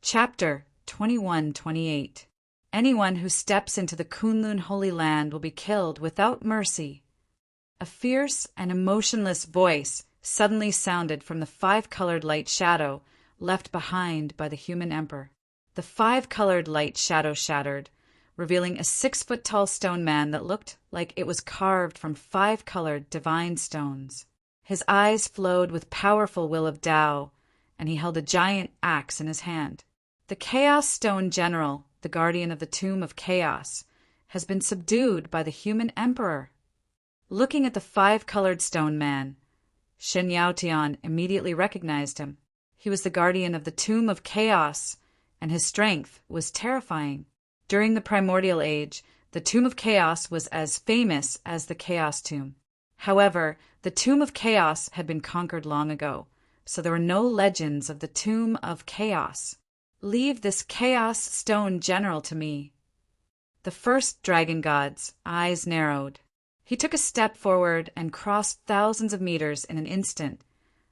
Chapter 21-28. Anyone who steps into the Kunlun Holy Land will be killed without mercy. A fierce and emotionless voice suddenly sounded from the five-colored light shadow left behind by the human emperor. The five-colored light shadow shattered, revealing a 6-foot-tall stone man that looked like it was carved from five-colored divine stones. His eyes flowed with powerful will of Tao, and he held a giant axe in his hand. The Chaos Stone General, the guardian of the Tomb of Chaos, has been subdued by the human emperor. Looking at the five-colored stone man, Shen Yaotian immediately recognized him. He was the guardian of the Tomb of Chaos, and his strength was terrifying. During the Primordial Age, the Tomb of Chaos was as famous as the Chaos Tomb. However, the Tomb of Chaos had been conquered long ago, so there were no legends of the Tomb of Chaos. Leave this Chaos Stone General to me. The first dragon god's eyes narrowed. He took a step forward and crossed thousands of meters in an instant,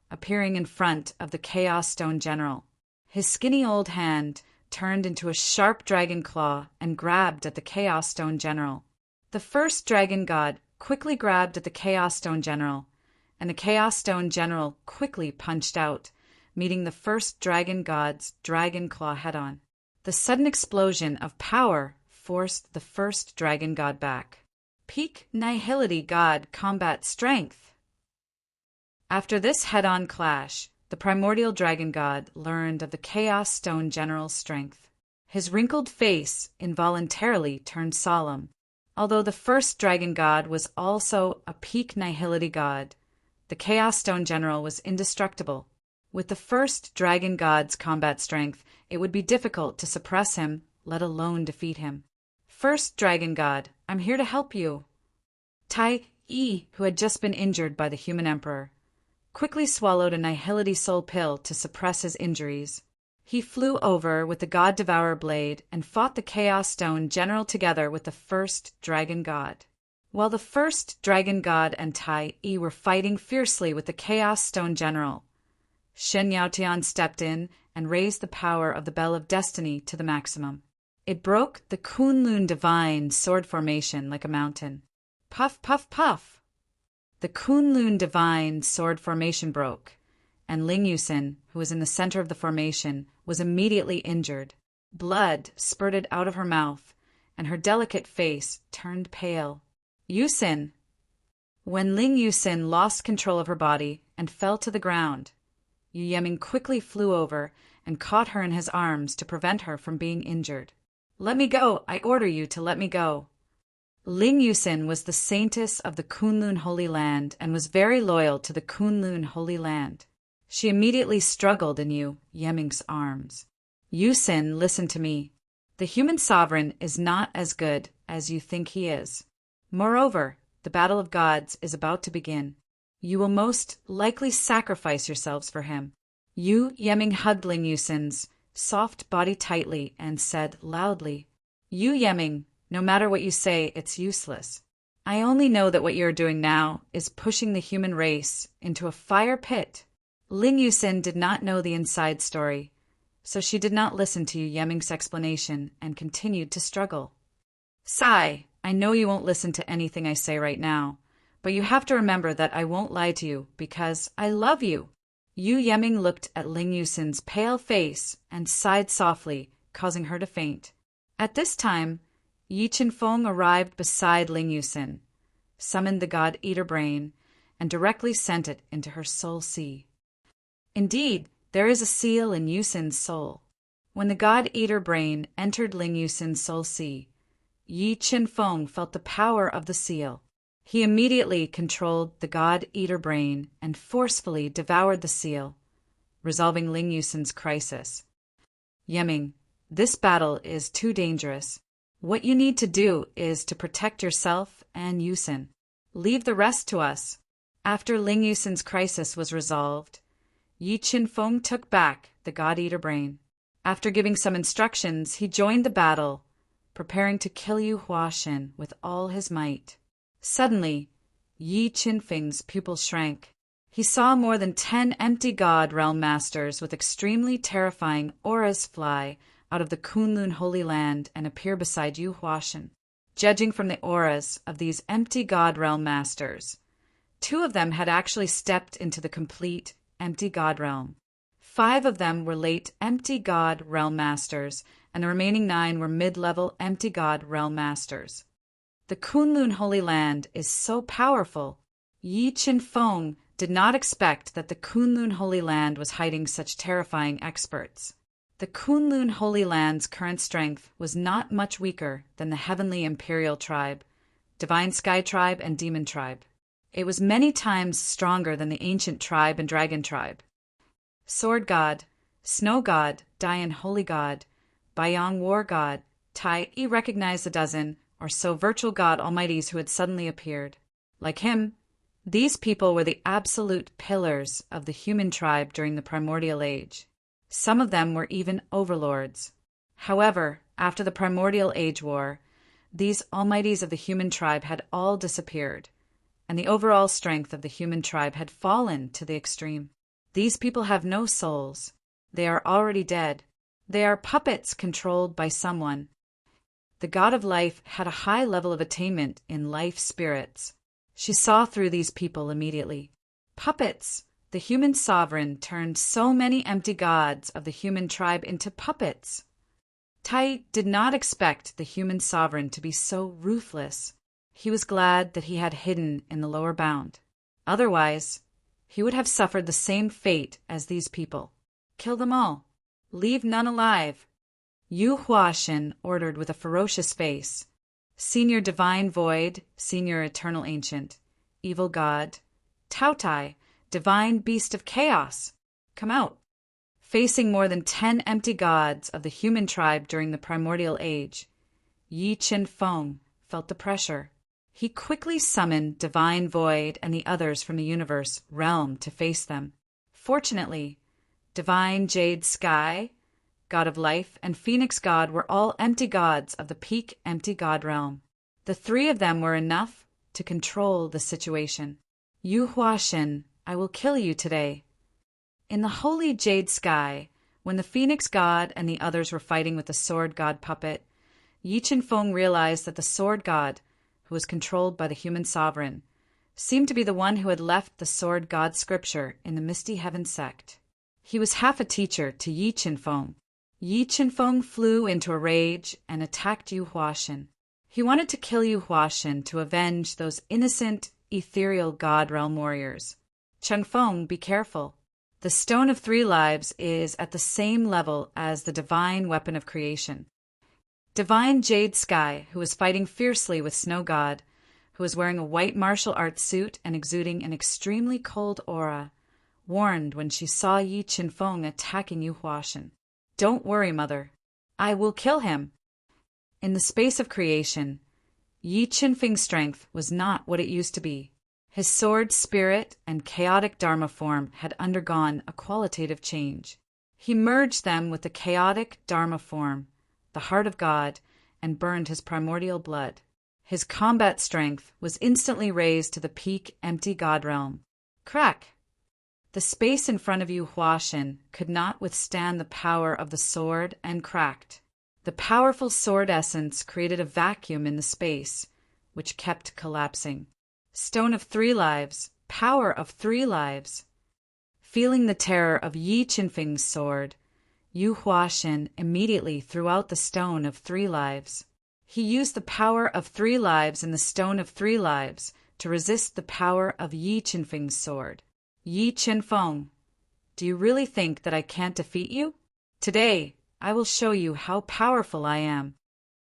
appearing in front of the Chaos Stone General. His skinny old hand turned into a sharp dragon claw and grabbed at the Chaos Stone General. The first dragon god quickly grabbed at the Chaos Stone General, and the Chaos Stone General quickly punched out, meeting the first dragon god's dragon claw head-on. The sudden explosion of power forced the first dragon god back. Peak Nihility God Combat Strength. After this head-on clash, the primordial dragon god learned of the Chaos Stone General's strength. His wrinkled face involuntarily turned solemn. Although the first dragon god was also a peak nihility god, the Chaos Stone General was indestructible. With the first dragon god's combat strength, it would be difficult to suppress him, let alone defeat him. First dragon god, I'm here to help you. Tai Yi, who had just been injured by the human emperor, quickly swallowed a nihility soul pill to suppress his injuries. He flew over with the God Devourer blade and fought the Chaos Stone General together with the first dragon god. While the first dragon god and Tai Yi were fighting fiercely with the Chaos Stone General, Shen Yaotian stepped in and raised the power of the Bell of Destiny to the maximum. It broke the Kunlun Divine sword formation like a mountain. Puff, puff, puff! The Kunlun Divine sword formation broke, and Ling Yusin, who was in the center of the formation, was immediately injured. Blood spurted out of her mouth, and her delicate face turned pale. Yusin! When Ling Yusin lost control of her body and fell to the ground, Yu Yeming quickly flew over and caught her in his arms to prevent her from being injured. Let me go! I order you to let me go! Ling Yusin was the saintess of the Kunlun Holy Land and was very loyal to the Kunlun Holy Land. She immediately struggled in Yu Yeming's arms. Yusin, listen to me. The human sovereign is not as good as you think he is. Moreover, the battle of gods is about to begin. You will most likely sacrifice yourselves for him. Yu Yeming hugged Ling Yusin's soft body tightly and said loudly, Yu Yeming, no matter what you say, it's useless. I only know that what you're doing now is pushing the human race into a fire pit. Ling Yusin did not know the inside story, so she did not listen to Yu Yeming's explanation and continued to struggle. Sai, I know you won't listen to anything I say right now, but you have to remember that I won't lie to you because I love you. Yu Yeming looked at Ling Yusin's pale face and sighed softly, causing her to faint. At this time, Yi Qinfeng arrived beside Ling Yusin, summoned the God Eater Brain, and directly sent it into her soul sea. Indeed, there is a seal in Yusin's soul. When the God Eater Brain entered Ling Yusin's soul sea, Yi Qinfeng felt the power of the seal. He immediately controlled the God Eater Brain and forcefully devoured the seal, resolving Ling Yusin's crisis. Yeming, this battle is too dangerous. What you need to do is to protect yourself and Yusin. Leave the rest to us. After Ling Yusin's crisis was resolved, Yi Qinfeng took back the God Eater Brain. After giving some instructions, he joined the battle, preparing to kill Yu Huaxin with all his might. Suddenly, Yi Qinfeng's pupils shrank. He saw more than 10 empty god realm masters with extremely terrifying auras fly out of the Kunlun Holy Land and appear beside Yu Huashen. Judging from the auras of these empty god realm masters, 2 of them had actually stepped into the complete empty god realm. 5 of them were late empty god realm masters, and the remaining 9 were mid-level empty god realm masters. The Kunlun Holy Land is so powerful. Yi Qinfeng did not expect that the Kunlun Holy Land was hiding such terrifying experts. The Kunlun Holy Land's current strength was not much weaker than the Heavenly Imperial Tribe, Divine Sky Tribe, and Demon Tribe. It was many times stronger than the Ancient Tribe and Dragon Tribe. Sword God, Snow God, Dian Holy God, Bayang War God, Tai Yi recognized the dozen or so virtual god almighties who had suddenly appeared. Like him, these people were the absolute pillars of the human tribe during the primordial age. Some of them were even overlords. However, after the primordial age war, these almighties of the human tribe had all disappeared, and the overall strength of the human tribe had fallen to the extreme. These people have no souls. They are already dead. They are puppets controlled by someone. The god of life had a high level of attainment in life spirits. She saw through these people immediately. Puppets! The human sovereign turned so many empty gods of the human tribe into puppets. Tai did not expect the human sovereign to be so ruthless. He was glad that he had hidden in the lower bound. Otherwise, he would have suffered the same fate as these people. Kill them all. Leave none alive. Yu Huashen ordered with a ferocious face. Senior Divine Void, Senior Eternal Ancient, Evil God, Tao Tai, Divine Beast of Chaos, come out. Facing more than 10 empty gods of the human tribe during the primordial age, Yi Qinfeng felt the pressure. He quickly summoned Divine Void and the others from the universe realm to face them. Fortunately, Divine Jade Sky, God of Life, and Phoenix God were all empty gods of the peak empty god realm. The 3 of them were enough to control the situation. Yu Huashen, I will kill you today. In the holy Jade Sky, when the Phoenix God and the others were fighting with the Sword God puppet, Yi Qinfeng realized that the Sword God, who was controlled by the human sovereign, seemed to be the one who had left the Sword God scripture in the Misty Heaven sect. He was half a teacher to Yi Qinfeng. Yi Qinfeng flew into a rage and attacked Yu Huashen. He wanted to kill Yu Huashen to avenge those innocent, ethereal god realm warriors. Chengfeng, be careful. The Stone of 3 Lives is at the same level as the divine weapon of creation. Divine Jade Sky, who was fighting fiercely with Snow God, who was wearing a white martial arts suit and exuding an extremely cold aura, warned when she saw Yi Qinfeng attacking Yu Huashen. Don't worry, Mother. I will kill him. In the space of creation, Yi Qinfeng's strength was not what it used to be. His sword spirit and chaotic dharma form had undergone a qualitative change. He merged them with the chaotic dharma form, the heart of God, and burned his primordial blood. His combat strength was instantly raised to the peak empty god realm. Crack! The space in front of Yu Huashen could not withstand the power of the sword and cracked. The powerful sword essence created a vacuum in the space, which kept collapsing. Stone of 3 Lives, power of 3 lives. Feeling the terror of Yi Qinfeng's sword, Yu Huashen immediately threw out the Stone of 3 Lives. He used the power of 3 lives in the Stone of 3 Lives to resist the power of Yi Qinfeng's sword. Yi Qinfeng, do you really think that I can't defeat you? Today, I will show you how powerful I am.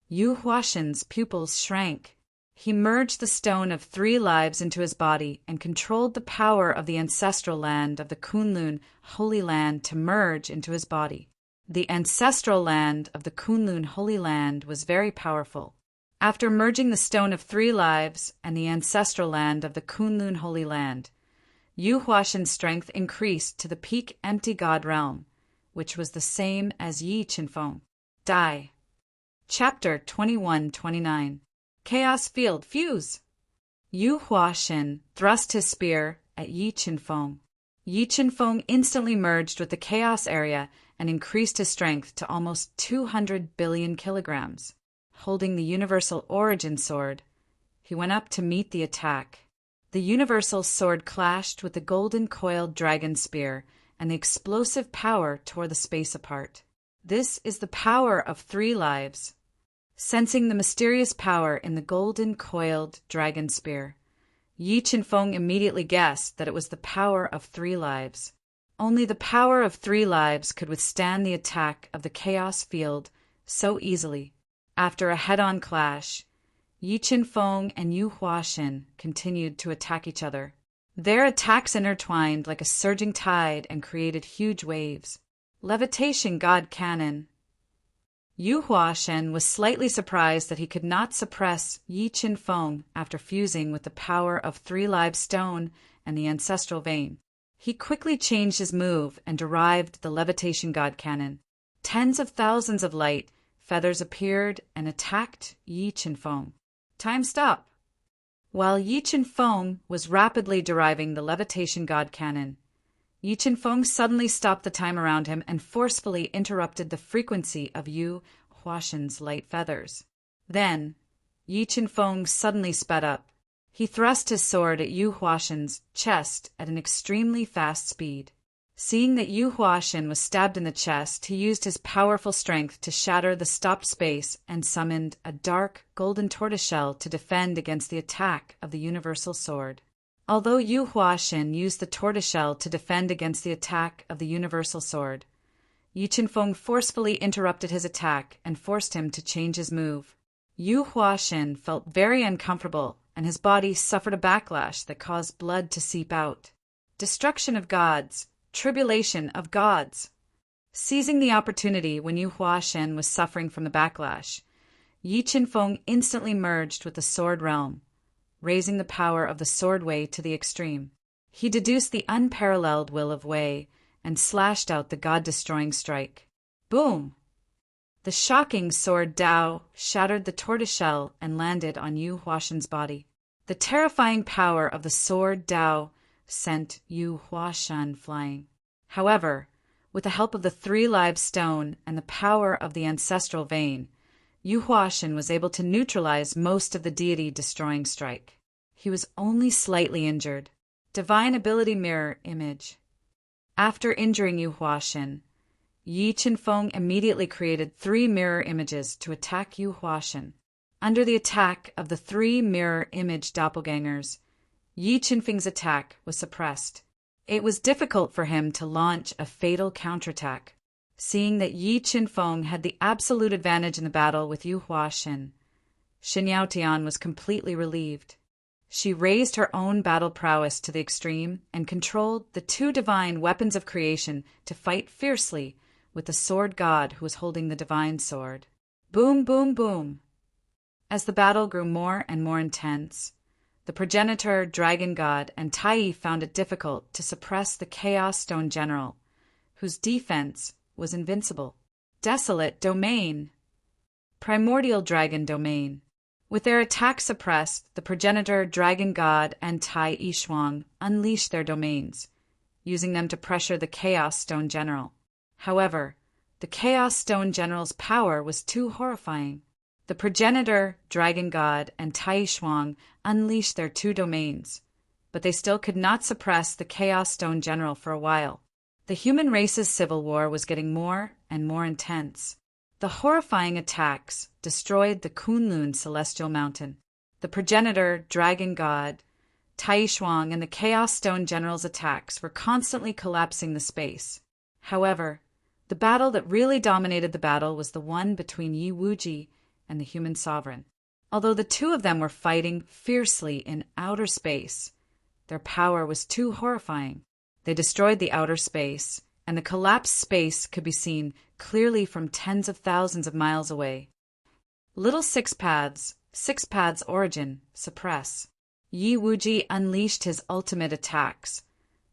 Yu Huashen's pupils shrank. He merged the Stone of 3 Lives into his body and controlled the power of the ancestral land of the Kunlun Holy Land to merge into his body. The ancestral land of the Kunlun Holy Land was very powerful. After merging the Stone of 3 Lives and the ancestral land of the Kunlun Holy Land, Yu Huashen's strength increased to the peak empty god realm, which was the same as Yi Qinfeng. Die. Chapter 21-29. Chaos Field, fuse! Yu Huashen thrust his spear at Yi Qinfeng. Yi Chen-feng instantly merged with the chaos area and increased his strength to almost 200 billion kilograms. Holding the universal origin sword, he went up to meet the attack. The universal sword clashed with the golden coiled dragon spear, and the explosive power tore the space apart. This is the power of 3 lives. Sensing the mysterious power in the golden coiled dragon spear, Yi Chen-feng immediately guessed that it was the power of 3 lives. Only the power of 3 lives could withstand the attack of the chaos field so easily. After a head-on clash, Yi Chen-feng and Yu Huaxin continued to attack each other. Their attacks intertwined like a surging tide and created huge waves. Levitation God Cannon. Yu Huaxin was slightly surprised that he could not suppress Yi Chen-feng after fusing with the power of 3 live stone and the ancestral vein. He quickly changed his move and derived the Levitation God Cannon. Tens of thousands of light feathers appeared and attacked Yi Chen-feng. Time stop. While Yi Chen-feng was rapidly deriving the Levitation God Cannon, Yi Chen-feng suddenly stopped the time around him and forcefully interrupted the frequency of Yu Huaxin's light feathers. Then, Yi Chen-feng suddenly sped up. He thrust his sword at Yu Huaxin's chest at an extremely fast speed. Seeing that Yu Huaxin was stabbed in the chest, he used his powerful strength to shatter the stopped space and summoned a dark golden tortoiseshell to defend against the attack of the universal sword. Although Yu Huaxin used the tortoiseshell to defend against the attack of the universal sword, Yi Chen-feng forcefully interrupted his attack and forced him to change his move. Yu Huaxin felt very uncomfortable, and his body suffered a backlash that caused blood to seep out. Destruction of gods. Tribulation of gods. Seizing the opportunity when Yu Huaxin was suffering from the backlash, Yi Chen-feng instantly merged with the sword realm, raising the power of the sword Wei to the extreme. He deduced the unparalleled will of Wei and slashed out the god-destroying strike. Boom! The shocking sword Dao shattered the tortoiseshell and landed on Yu Huaxin's body. The terrifying power of the sword Dao sent Yu Huaxin flying. However, with the help of the 3 live stone and the power of the ancestral vein, Yu Huaxin was able to neutralize most of the deity-destroying strike. He was only slightly injured. Divine Ability Mirror Image. After injuring Yu Huaxin, Yi Chen-feng immediately created 3 mirror images to attack Yu Huaxin. Under the attack of the 3 mirror image doppelgangers, Yi Chen-feng's attack was suppressed. It was difficult for him to launch a fatal counterattack. Seeing that Yi Chen-feng had the absolute advantage in the battle with Yu Huaxin, Xin Yaotian was completely relieved. She raised her own battle prowess to the extreme and controlled the 2 divine weapons of creation to fight fiercely with the sword god who was holding the divine sword. Boom, boom, boom. As the battle grew more and more intense, the progenitor dragon god and Tai found it difficult to suppress the Chaos Stone General, whose defense was invincible. Desolate Domain. Primordial Dragon Domain. With their attack suppressed, the progenitor dragon god and Tai Shuang unleashed their domains, using them to pressure the Chaos Stone General. However, the Chaos Stone General's power was too horrifying. The progenitor dragon god and Tai Shuang unleashed their 2 domains, but they still could not suppress the Chaos Stone General for a while. The human race's civil war was getting more and more intense. The horrifying attacks destroyed the Kunlun Celestial Mountain. The progenitor dragon god, Tai Shuang, and the Chaos Stone General's attacks were constantly collapsing the space. However, the battle that really dominated the battle was the one between Yi Wuji and the human sovereign. Although the 2 of them were fighting fiercely in outer space, their power was too horrifying. They destroyed the outer space, and the collapsed space could be seen clearly from tens of thousands of miles away. Little 6 Paths Origin, Suppress. Yi Wuji unleashed his ultimate attacks,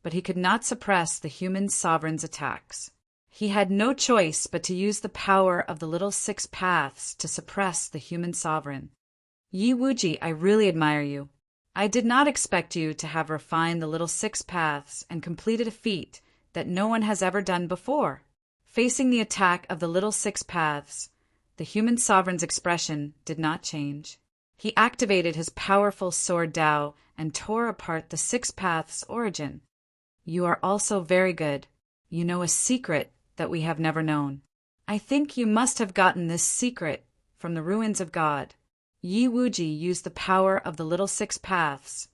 but he could not suppress the human sovereign's attacks. He had no choice but to use the power of the little 6 paths to suppress the human sovereign. Yi Wuji, I really admire you. I did not expect you to have refined the little six paths and completed a feat that no one has ever done before. Facing the attack of the little six paths, the human sovereign's expression did not change. He activated his powerful sword Dao and tore apart the six paths' origin. You are also very good. You know a secret that we have never known. I think you must have gotten this secret from the ruins of God. Yi Wuji used the power of the little six paths,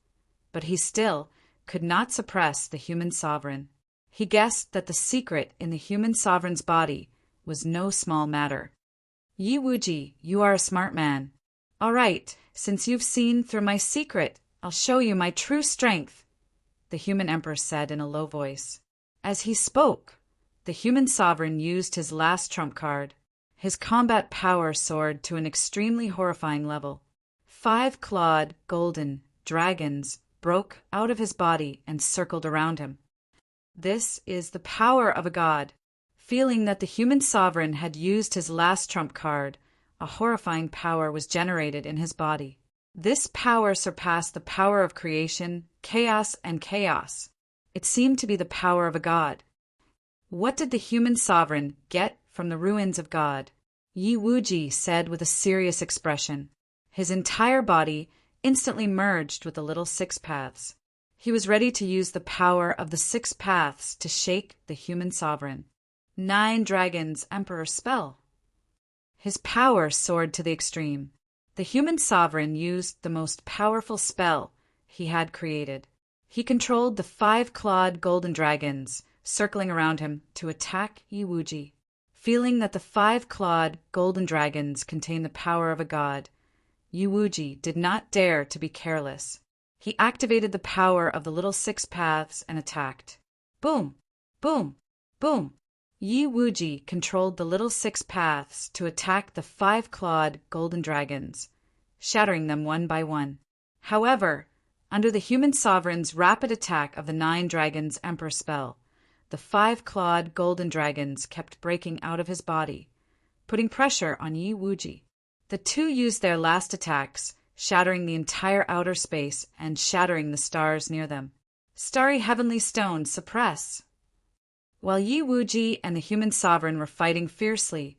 but he still could not suppress the human sovereign. He guessed that the secret in the human sovereign's body was no small matter. Yi Wuji, you are a smart man. All right, since you've seen through my secret, I'll show you my true strength, the human emperor said in a low voice. As he spoke, the human sovereign used his last trump card. His combat power soared to an extremely horrifying level. 5-clawed, golden dragons broke out of his body and circled around him. This is the power of a god. Feeling that the human sovereign had used his last trump card, a horrifying power was generated in his body. This power surpassed the power of creation, chaos, and chaos. It seemed to be the power of a god. What did the human sovereign get from the ruins of God? Yi Wuji said with a serious expression. His entire body instantly merged with the little six paths. He was ready to use the power of the six paths to shake the human sovereign. 9 dragons emperor spell. His power soared to the extreme. The human sovereign used the most powerful spell he had created. He controlled the 5-clawed golden dragons circling around him to attack Yi Wuji. Feeling that the 5-clawed golden dragons contained the power of a god, Yi Wuji did not dare to be careless. He activated the power of the little six paths and attacked. Boom! Boom! Boom! Yi Wuji controlled the little six paths to attack the 5-clawed golden dragons, shattering them one by one. However, under the human sovereign's rapid attack of the 9 dragons emperor spell, the 5-clawed golden dragons kept breaking out of his body, putting pressure on Yi Wuji. The two used their last attacks, shattering the entire outer space and shattering the stars near them. Starry heavenly stones suppress. While Yi Wuji and the human sovereign were fighting fiercely,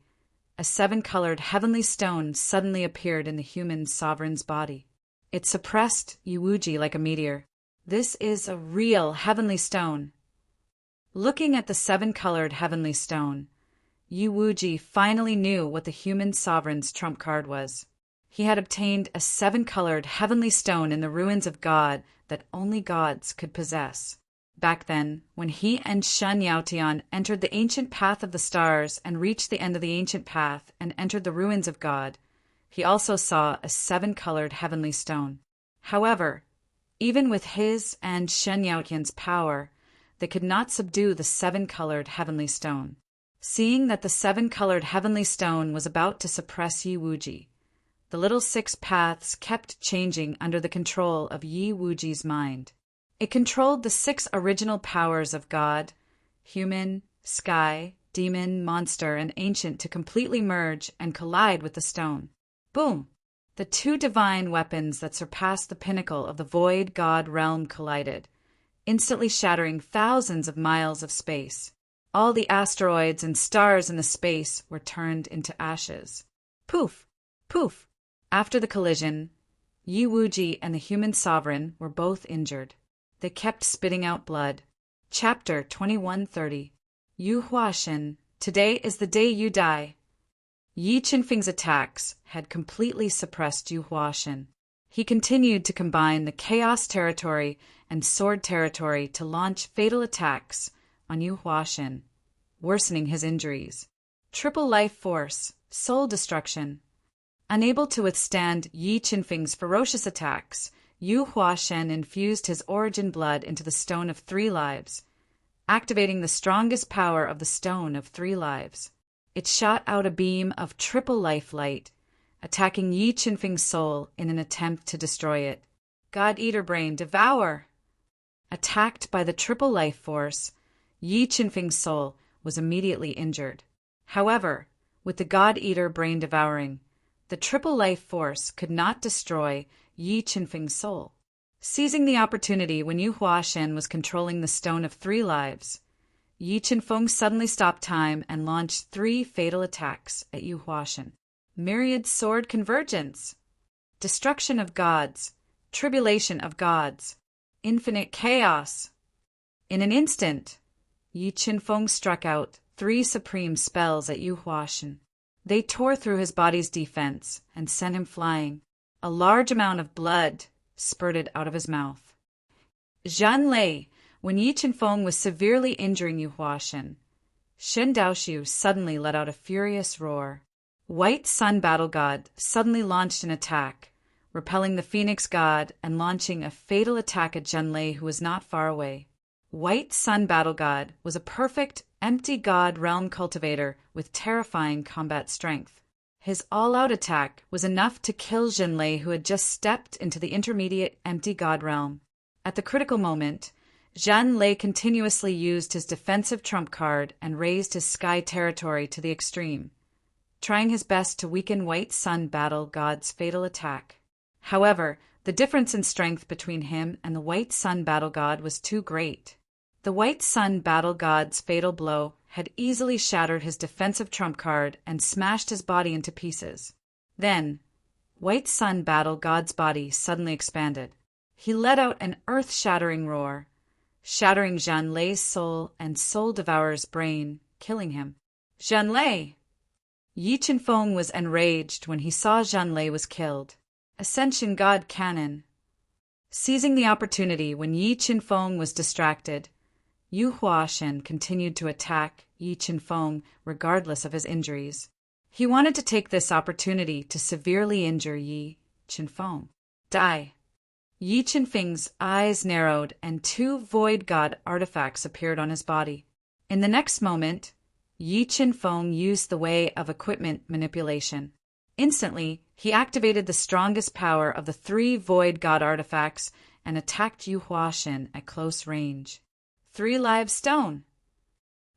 a 7-colored heavenly stone suddenly appeared in the human sovereign's body. It suppressed Yi Wuji like a meteor. This is a real heavenly stone. Looking at the 7-colored heavenly stone, Yi Wuji finally knew what the human sovereign's trump card was. He had obtained a 7-colored heavenly stone in the ruins of God that only gods could possess. Back then, when he and Shen Yaotian entered the ancient path of the stars and reached the end of the ancient path and entered the ruins of God, he also saw a 7-colored heavenly stone. However, even with his and Shen Yaotian's power, they could not subdue the 7-colored heavenly stone. Seeing that the 7-colored heavenly stone was about to suppress Yi Wuji, the little six paths kept changing under the control of Yi Wuji's mind. It controlled the 6 original powers of God, human, sky, demon, monster, and ancient to completely merge and collide with the stone. Boom! The 2 divine weapons that surpassed the pinnacle of the void god realm collided, instantly shattering thousands of miles of space. All the asteroids and stars in the space were turned into ashes. Poof! Poof! After the collision, Yi Wuji and the human sovereign were both injured. They kept spitting out blood. Chapter 2130. Yu Huashen, today is the day you die. Yi Qinfeng's attacks had completely suppressed Yu Huashen. He continued to combine the chaos territory and sword territory to launch fatal attacks on Yu Huashen, worsening his injuries. Triple life force, soul destruction. Unable to withstand Yi Qinfeng's ferocious attacks, Yu Huashen infused his origin blood into the Stone of 3 Lives, activating the strongest power of the Stone of 3 Lives. It shot out a beam of triple life light, attacking Yi Qinfeng's soul in an attempt to destroy it. God-Eater Brain, devour! Attacked by the triple life force, Yi Qinfeng's soul was immediately injured. However, with the God-Eater Brain devouring, the triple life force could not destroy Yi Qinfeng's soul. Seizing the opportunity when Yu Huashen was controlling the Stone of Three Lives, Yi Qinfeng suddenly stopped time and launched 3 fatal attacks at Yu Huashen. Myriad Sword Convergence, Destruction of Gods, Tribulation of Gods, Infinite Chaos. In an instant, Yi Qinfeng struck out 3 supreme spells at Yu Huashen. They tore through his body's defense and sent him flying. A large amount of blood spurted out of his mouth. Zhan Lei, when Yi Qinfeng was severely injuring Yu Huashen, Shen Daoxiu suddenly let out a furious roar. White Sun Battle God suddenly launched an attack, repelling the Phoenix God and launching a fatal attack at Zhan Lei, who was not far away. White Sun Battle God was a perfect, empty god realm cultivator with terrifying combat strength. His all-out attack was enough to kill Zhan Lei, who had just stepped into the intermediate empty god realm. At the critical moment, Zhan Lei continuously used his defensive trump card and raised his sky territory to the extreme, trying his best to weaken White Sun Battle God's fatal attack. However, the difference in strength between him and the White Sun Battle God was too great. The White Sun Battle God's fatal blow had easily shattered his defensive trump card and smashed his body into pieces. Then, White Sun Battle God's body suddenly expanded. He let out an earth-shattering roar, shattering Zhan Lei's soul and Soul Devourer's brain, killing him. Zhan Lei! Yi Qinfeng was enraged when he saw Zhan Lei was killed. Ascension God Canon. Seizing the opportunity when Yi Qinfeng was distracted, Yu Huashen continued to attack Yi Qinfeng regardless of his injuries. He wanted to take this opportunity to severely injure Yi Qinfeng. Die! Yi Qinfeng's eyes narrowed and 2 Void God artifacts appeared on his body. In the next moment, Yi Qinfeng used the way of equipment manipulation. Instantly, he activated the strongest power of the 3 Void God artifacts and attacked Yu Huashen at close range. 3 Live Stone.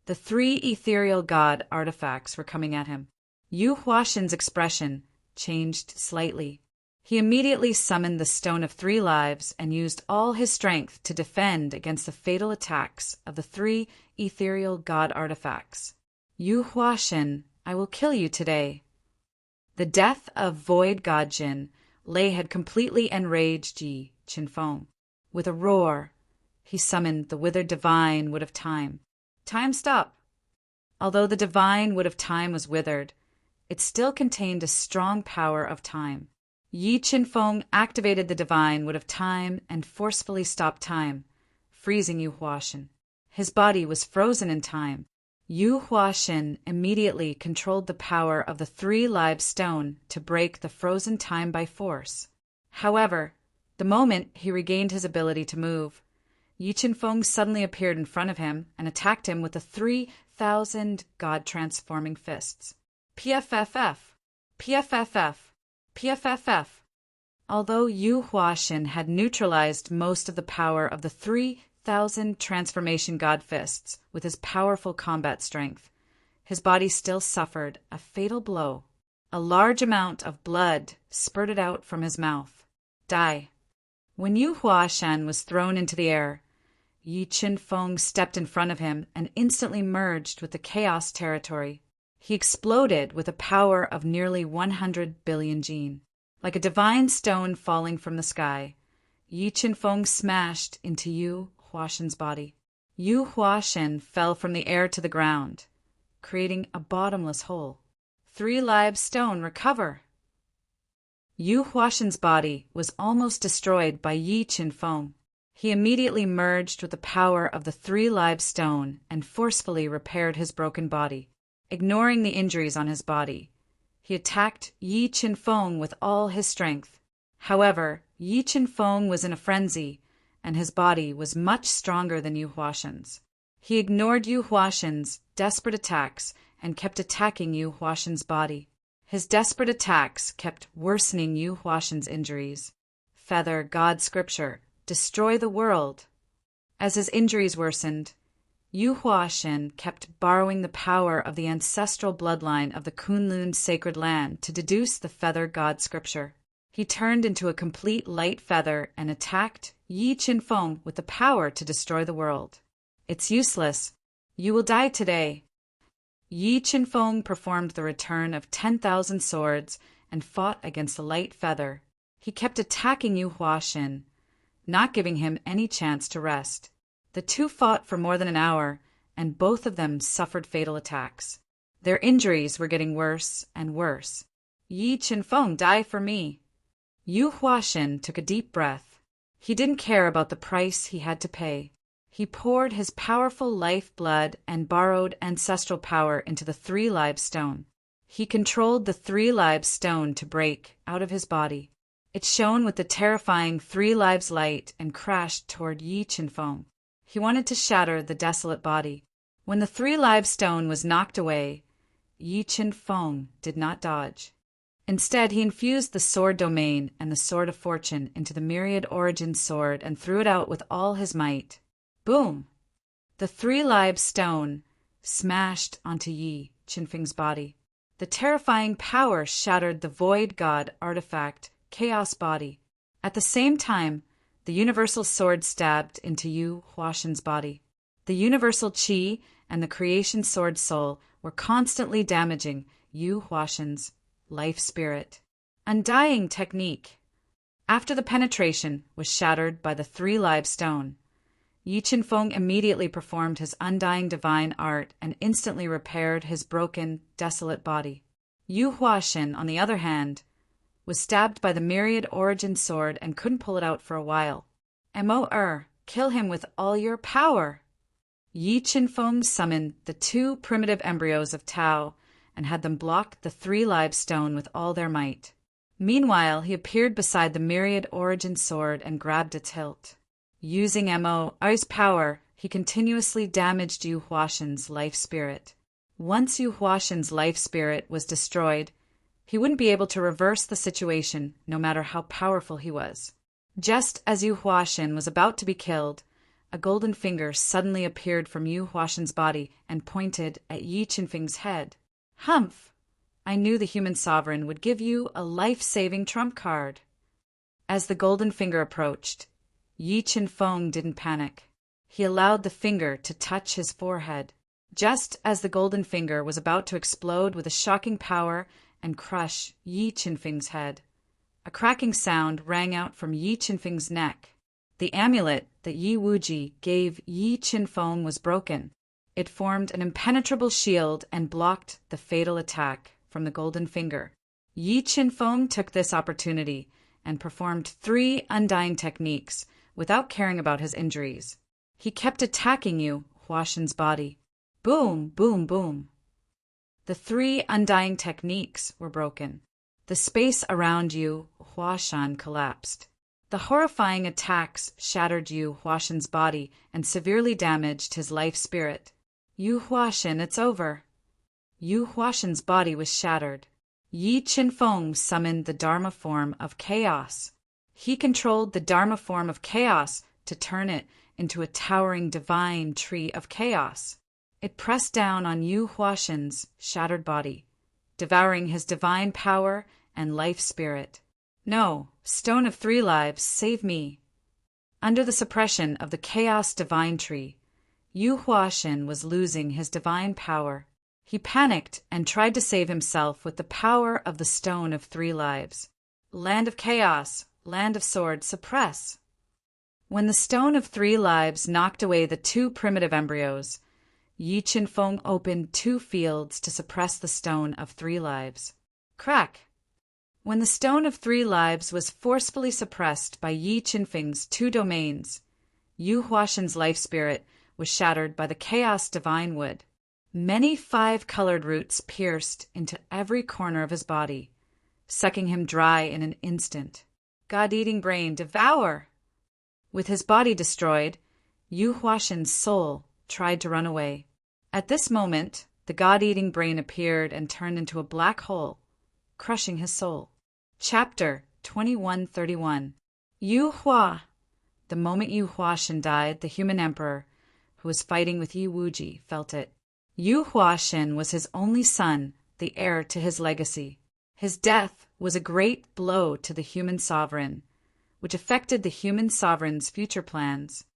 The 3 Ethereal God artifacts were coming at him. Yu Huashen's expression changed slightly. He immediately summoned the Stone of 3 Lives and used all his strength to defend against the fatal attacks of the 3 Ethereal God artifacts. Yu Huashen, I will kill you today. The death of Void God Jin Lei had completely enraged Yi Qinfeng. With a roar, he summoned the withered divine Wood of Time. Time stop! Although the divine Wood of Time was withered, it still contained a strong power of time. Yi Qinfeng activated the divine Wood of Time and forcefully stopped time, freezing Yu Huashen. His body was frozen in time. Yu Huashen immediately controlled the power of the 3 Live Stone to break the frozen time by force. However, the moment he regained his ability to move, Yi Qinfeng suddenly appeared in front of him and attacked him with the 3,000 God-transforming fists. PFFF! PFFF! PFFF! Although Yu Huashen had neutralized most of the power of the 3,000 transformation God fists with his powerful combat strength, his body still suffered a fatal blow. A large amount of blood spurted out from his mouth. Die! When Yu Huashen was thrown into the air, Yi Qinfeng stepped in front of him and instantly merged with the chaos territory. He exploded with a power of nearly 100 billion jin. Like a divine stone falling from the sky, Yi Qinfeng smashed into Yu Huashen's body. Yu Huashen fell from the air to the ground, creating a bottomless hole. 3 Live Stone recover! Yu Huashen's body was almost destroyed by Yi Qinfeng. He immediately merged with the power of the 3 Live Stone and forcefully repaired his broken body. Ignoring the injuries on his body, he attacked Yi Qinfeng with all his strength. However, Yi Qinfeng was in a frenzy, and his body was much stronger than Yu Huashen's. He ignored Yu Huashen's desperate attacks and kept attacking Yu Huashen's body. His desperate attacks kept worsening Yu Huashen's injuries. Feather God Scripture, destroy the world. As his injuries worsened, Yu Huashen kept borrowing the power of the ancestral bloodline of the Kunlun sacred land to deduce the Feather God Scripture. He turned into a complete light feather and attacked Yi Qinfeng with the power to destroy the world. It's useless. You will die today. Yi Qinfeng performed the return of 10,000 swords and fought against the light feather. He kept attacking Yu Huaxin, not giving him any chance to rest. The two fought for more than an hour, and both of them suffered fatal attacks. Their injuries were getting worse and worse. Yi Qinfeng, die for me. Yu Huaxin took a deep breath. He didn't care about the price he had to pay. He poured his powerful life blood and borrowed ancestral power into the three-live stone. He controlled the three-live stone to break out of his body. It shone with the terrifying three lives light and crashed toward Yi Qinfeng. He wanted to shatter the desolate body. When the three-live stone was knocked away, Yi Qinfeng did not dodge. Instead, he infused the sword domain and the sword of fortune into the myriad origin sword and threw it out with all his might. Boom! The three-live stone smashed onto Yi Qinfeng's body. The terrifying power shattered the void god artifact chaos body. At the same time, the universal sword stabbed into Yu Huaxin's body. The universal qi and the creation sword soul were constantly damaging Yu Huaxin's life spirit. Undying technique. After the penetration was shattered by the three-live stone, Yi Qinfeng immediately performed his undying divine art and instantly repaired his broken, desolate body. Yu Huaxin, on the other hand, was stabbed by the myriad origin sword and couldn't pull it out for a while. Mo kill him with all your power! Yi Qinfeng summoned the two primitive embryos of Tao and had them block the three-live stone with all their might. Meanwhile, he appeared beside the myriad origin sword and grabbed its hilt. Using Mo's power, he continuously damaged Yu Huaxin's life spirit. Once Yu Huaxin's life spirit was destroyed, he wouldn't be able to reverse the situation, no matter how powerful he was. Just as Yu Huaxin was about to be killed, a golden finger suddenly appeared from Yu Huaxin's body and pointed at Yi Qinfeng's head. Humph! I knew the human sovereign would give you a life-saving trump card. As the golden finger approached, Yi Qinfeng didn't panic. He allowed the finger to touch his forehead. Just as the golden finger was about to explode with a shocking power and crush Yi Qinfeng's head, a cracking sound rang out from Yi Qinfeng's neck. The amulet that Yi Wuji gave Yi Qinfeng was broken. It formed an impenetrable shield and blocked the fatal attack from the golden finger. Yi Qinfeng took this opportunity and performed 3 undying techniques without caring about his injuries. He kept attacking Yu Huaxin's body. Boom, boom, boom. The 3 undying techniques were broken. The space around Yu Huaxin collapsed. The horrifying attacks shattered Yu Huaxin's body and severely damaged his life spirit. Yu Huaxin, it's over. Yu Huaxin's body was shattered. Yi Qinfeng summoned the Dharma form of chaos. He controlled the Dharma form of chaos to turn it into a towering divine tree of chaos. It pressed down on Yu Huaxin's shattered body, devouring his divine power and life spirit. No, Stone of 3 Lives, save me. Under the suppression of the chaos divine tree, Yu Huaxin was losing his divine power. He panicked and tried to save himself with the power of the Stone of 3 Lives. Land of chaos, land of sword, suppress. When the Stone of 3 Lives knocked away the 2 primitive embryos, Yi Qinfeng opened 2 fields to suppress the Stone of 3 Lives. Crack! When the Stone of 3 Lives was forcefully suppressed by Yi Qinfeng's 2 domains, Yu Huaxin's life spirit was shattered by the chaos divine wood. Many 5-colored roots pierced into every corner of his body, sucking him dry in an instant. God-eating brain, devour! With his body destroyed, Yu Huaxin's soul tried to run away. At this moment, the God-eating brain appeared and turned into a black hole, crushing his soul. Chapter 2131. Yu Hua. The moment Yu Huaxin died, the human emperor, who was fighting with Yi Wuji, felt it. Yu Huaxin was his only son, the heir to his legacy. His death was a great blow to the human sovereign, which affected the human sovereign's future plans.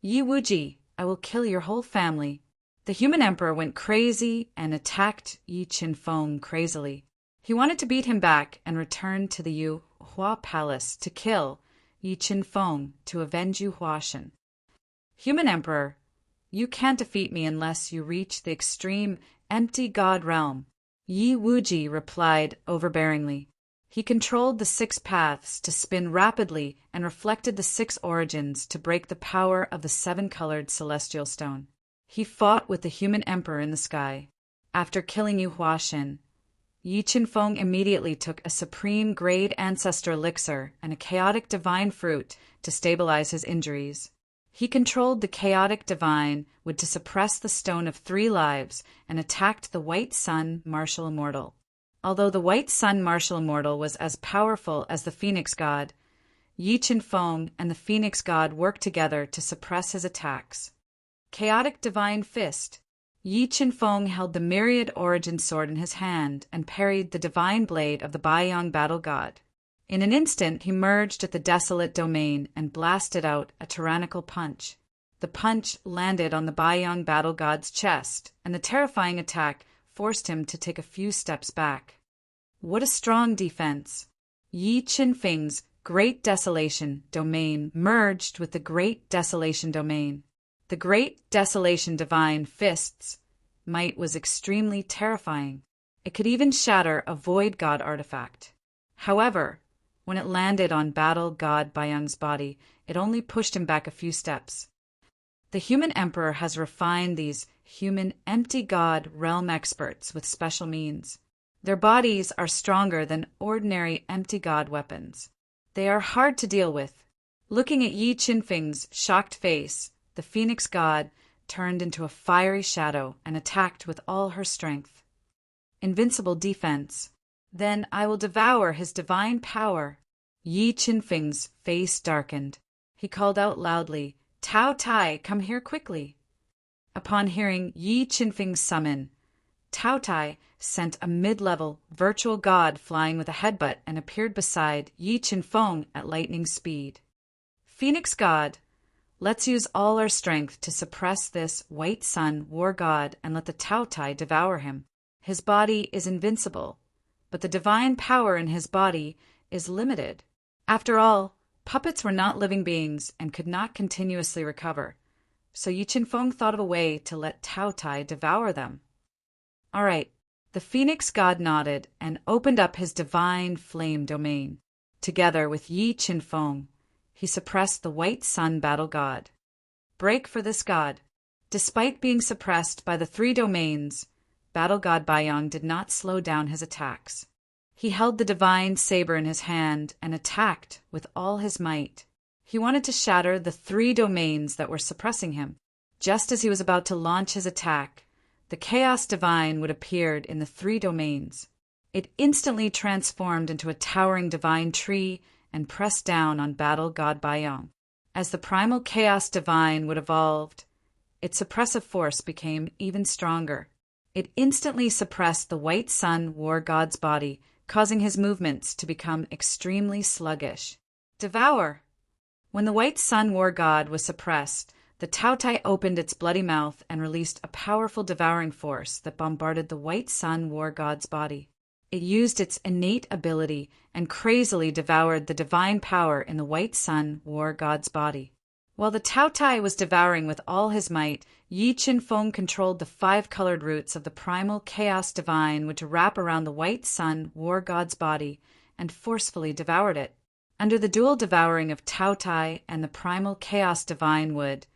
Yi Wuji, I will kill your whole family. The human emperor went crazy and attacked Yi Qinfeng crazily. He wanted to beat him back and return to the Yu Hua palace to kill Yi Qinfeng to avenge Yu Huashen. Human emperor, you can't defeat me unless you reach the extreme empty god realm. Yi Wuji replied overbearingly. He controlled the 6 paths to spin rapidly and reflected the 6 origins to break the power of the 7-colored celestial stone. He fought with the human emperor in the sky. After killing Yu Huashen, Yi Qinfeng immediately took a supreme grade ancestor elixir and a chaotic divine fruit to stabilize his injuries. He controlled the chaotic divine wood to suppress the stone of 3 lives and attacked the white sun martial immortal. Although the white sun martial immortal was as powerful as the phoenix god, Yi Qinfeng and the phoenix god worked together to suppress his attacks. Chaotic divine fist. Yi Qinfeng held the myriad origin sword in his hand and parried the divine blade of the Baiyang battle god. In an instant, he merged at the desolate domain and blasted out a tyrannical punch. The punch landed on the Baiyang battle god's chest, and the terrifying attack forced him to take a few steps back. What a strong defense! Yi Qinfeng's Great Desolation domain merged with the Great Desolation domain. The Great Desolation divine fist's might was extremely terrifying. It could even shatter a void god artifact. However, when it landed on battle god Baiyang's body, it only pushed him back a few steps. The human emperor has refined these human empty god realm experts with special means. Their bodies are stronger than ordinary empty god weapons. They are hard to deal with. Looking at Yi Qinfeng's shocked face, the phoenix god turned into a fiery shadow and attacked with all her strength. Invincible defense. Then I will devour his divine power. Yi Qinfeng's face darkened. He called out loudly, Tao Tai, come here quickly. Upon hearing Yi Qinfeng's summon, Tao Tai sent a mid-level virtual god flying with a headbutt and appeared beside Yi Qinfeng at lightning speed. Phoenix god, let's use all our strength to suppress this white sun war god and let the Tao Tai devour him. His body is invincible, but the divine power in his body is limited. After all, puppets were not living beings and could not continuously recover, so Yi Qinfeng thought of a way to let Tao Tai devour them. All right, the phoenix god nodded and opened up his divine flame domain. Together with Yi Qinfeng, he suppressed the white sun battle god. Break for this god. Despite being suppressed by the 3 domains, battle god Baiyang did not slow down his attacks. He held the divine saber in his hand and attacked with all his might. He wanted to shatter the 3 domains that were suppressing him. Just as he was about to launch his attack, the chaos divine would appear in the 3 domains. It instantly transformed into a towering divine tree and pressed down on battle god Baiyang. As the primal chaos divine would evolved, its suppressive force became even stronger. It instantly suppressed the white sun war god's body, causing his movements to become extremely sluggish. Devour! When the white sun war god was suppressed, the Tao Tai opened its bloody mouth and released a powerful devouring force that bombarded the white sun war god's body. It used its innate ability and crazily devoured the divine power in the white sun war god's body. While the Tao Tai was devouring with all his might, Yi Qinfeng controlled the 5-colored roots of the primal chaos divine which wrap around the white sun war god's body and forcefully devoured it. Under the dual devouring of Tao Tai and the primal chaos divine wood,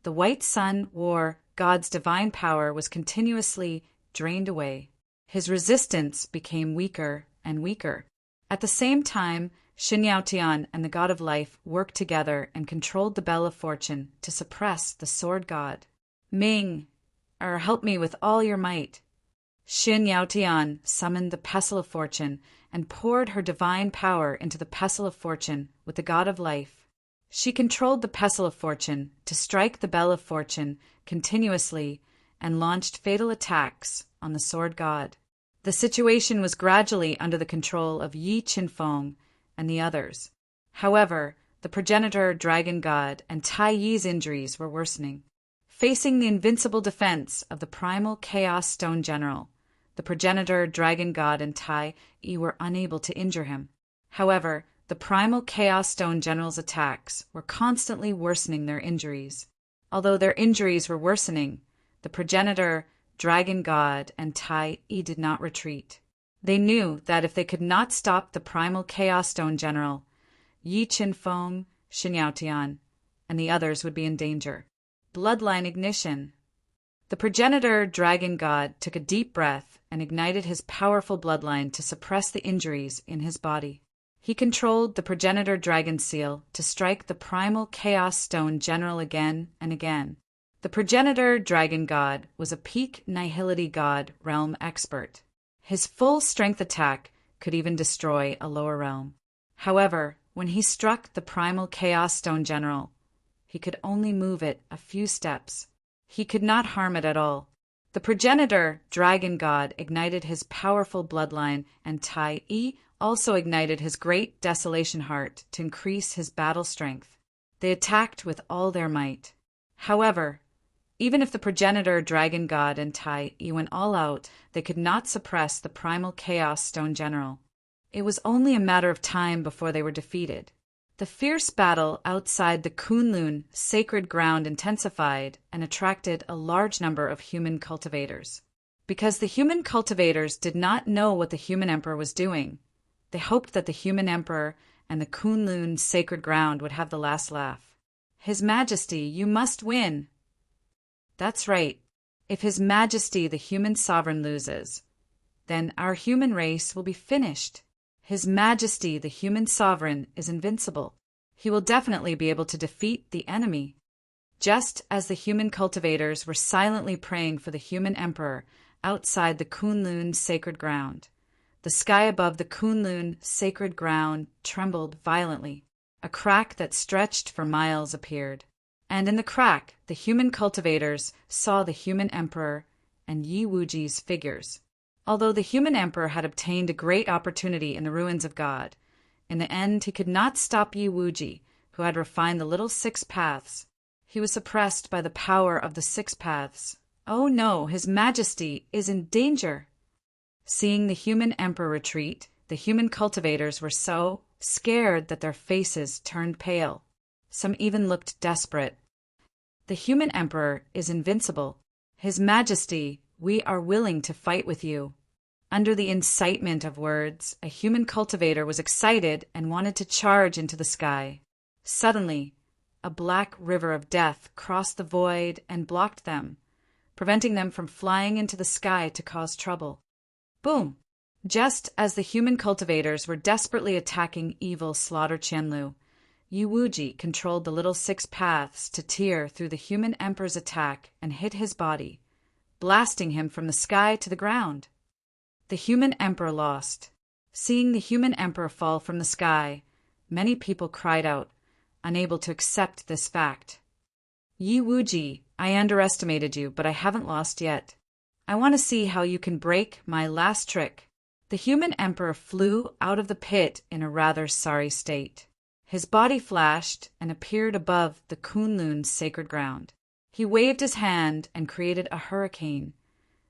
the white sun war god's divine power was continuously drained away. His resistance became weaker and weaker. At the same time, Xin Yaotian and the god of life worked together and controlled the bell of fortune to suppress the sword god. Ming, help me with all your might. Xin Yaotian summoned the pestle of fortune and poured her divine power into the pestle of fortune with the god of life. She controlled the pestle of fortune to strike the bell of fortune continuously and launched fatal attacks on the sword god. The situation was gradually under the control of Yi Qinfeng and the others. However, the progenitor dragon god and Tai Yi's injuries were worsening. Facing the invincible defense of the primal chaos stone general, the progenitor dragon god and Tai Yi were unable to injure him. However, the primal chaos stone general's attacks were constantly worsening their injuries. Although their injuries were worsening, the progenitor dragon god and Tai Yi did not retreat. They knew that if they could not stop the primal chaos stone general, Yi Qinfeng, Xin Yaotian, and the others would be in danger. Bloodline ignition. The progenitor dragon god took a deep breath and ignited his powerful bloodline to suppress the injuries in his body. He controlled the progenitor dragon seal to strike the primal chaos stone general again and again. The progenitor dragon god was a peak nihility god realm expert. His full strength attack could even destroy a lower realm. However, when he struck the primal chaos stone general, he could only move it a few steps. He could not harm it at all. The progenitor dragon god ignited his powerful bloodline, and Tai Yi also ignited his great desolation heart to increase his battle strength. They attacked with all their might. However, even if the progenitor dragon god and Tai Yi went all out, they could not suppress the primal chaos stone general. It was only a matter of time before they were defeated. The fierce battle outside the Kunlun sacred ground intensified and attracted a large number of human cultivators. Because the human cultivators did not know what the human emperor was doing, they hoped that the human emperor and the Kunlun sacred ground would have the last laugh. His Majesty, you must win. That's right. If His Majesty the human sovereign loses, then our human race will be finished. His Majesty the human sovereign is invincible. He will definitely be able to defeat the enemy. Just as the human cultivators were silently praying for the human emperor outside the Kunlun sacred ground, the sky above the Kunlun sacred ground trembled violently. A crack that stretched for miles appeared. And in the crack, the human cultivators saw the human emperor and Yi Wuji's figures. Although the human emperor had obtained a great opportunity in the ruins of God, in the end he could not stop Yi Wuji, who had refined the little 6 paths. He was suppressed by the power of the 6 paths. Oh no, His Majesty is in danger. Seeing the human emperor retreat, the human cultivators were so scared that their faces turned pale. Some even looked desperate. The human emperor is invincible. His Majesty, we are willing to fight with you. Under the incitement of words, a human cultivator was excited and wanted to charge into the sky. Suddenly, a black river of death crossed the void and blocked them, preventing them from flying into the sky to cause trouble. Boom! Just as the human cultivators were desperately attacking evil Slaughter Qianlu, Yi Wuji controlled the little 6 paths to tear through the human emperor's attack and hit his body, blasting him from the sky to the ground. The human emperor lost. Seeing the human emperor fall from the sky, many people cried out, unable to accept this fact. Yi Wuji, I underestimated you, but I haven't lost yet. I want to see how you can break my last trick. The human emperor flew out of the pit in a rather sorry state. His body flashed and appeared above the Kunlun sacred ground. He waved his hand and created a hurricane,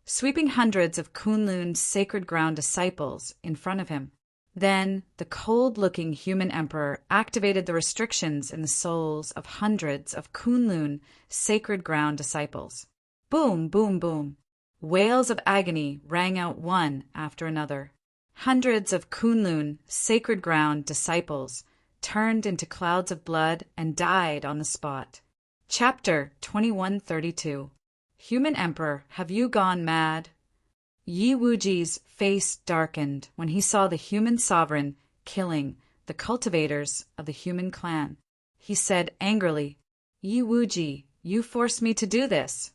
sweeping hundreds of Kunlun's sacred ground disciples in front of him. Then the cold-looking human emperor activated the restrictions in the souls of hundreds of Kunlun sacred ground disciples. Boom, boom, boom. Wails of agony rang out one after another. Hundreds of Kunlun sacred ground disciples turned into clouds of blood and died on the spot. Chapter 2132. Human Emperor, have you gone mad? Yi Wuji's face darkened when he saw the human sovereign killing the cultivators of the human clan. He said angrily, Yi Wuji, you forced me to do this.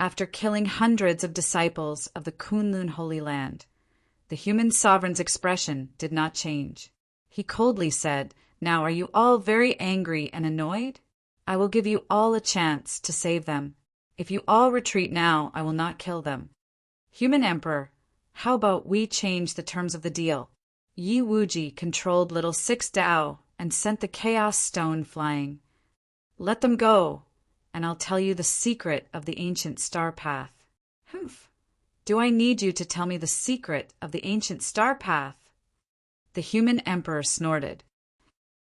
After killing hundreds of disciples of the Kunlun Holy Land, the human sovereign's expression did not change. He coldly said, Now are you all very angry and annoyed? I will give you all a chance to save them. If you all retreat now, I will not kill them. Human Emperor, How about we change the terms of the deal? Yi Wuji controlled little 6 Dao and sent the chaos stone flying. Let them go, and I'll tell you the secret of the ancient star path. Humph. Do I need you to tell me the secret of the ancient star path? The human emperor snorted.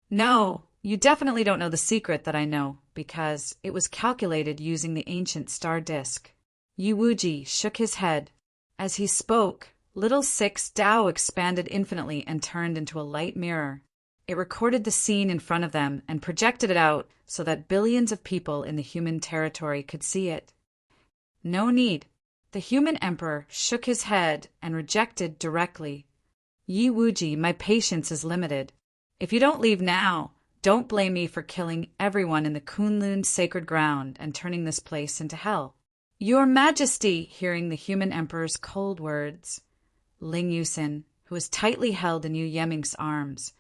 No, you definitely don't know the secret that I know, because it was calculated using the ancient star disk. Yi Wuji shook his head. As he spoke, little 6 Dao expanded infinitely and turned into a light mirror. It recorded the scene in front of them and projected it out so that billions of people in the human territory could see it. No need. The human emperor shook his head and rejected directly. Yi Wuji, my patience is limited. If you don't leave now, don't blame me for killing everyone in the Kunlun sacred ground and turning this place into hell. Your Majesty, hearing the human emperor's cold words, Ling Yusin, who was tightly held in Yu Yeming's arms,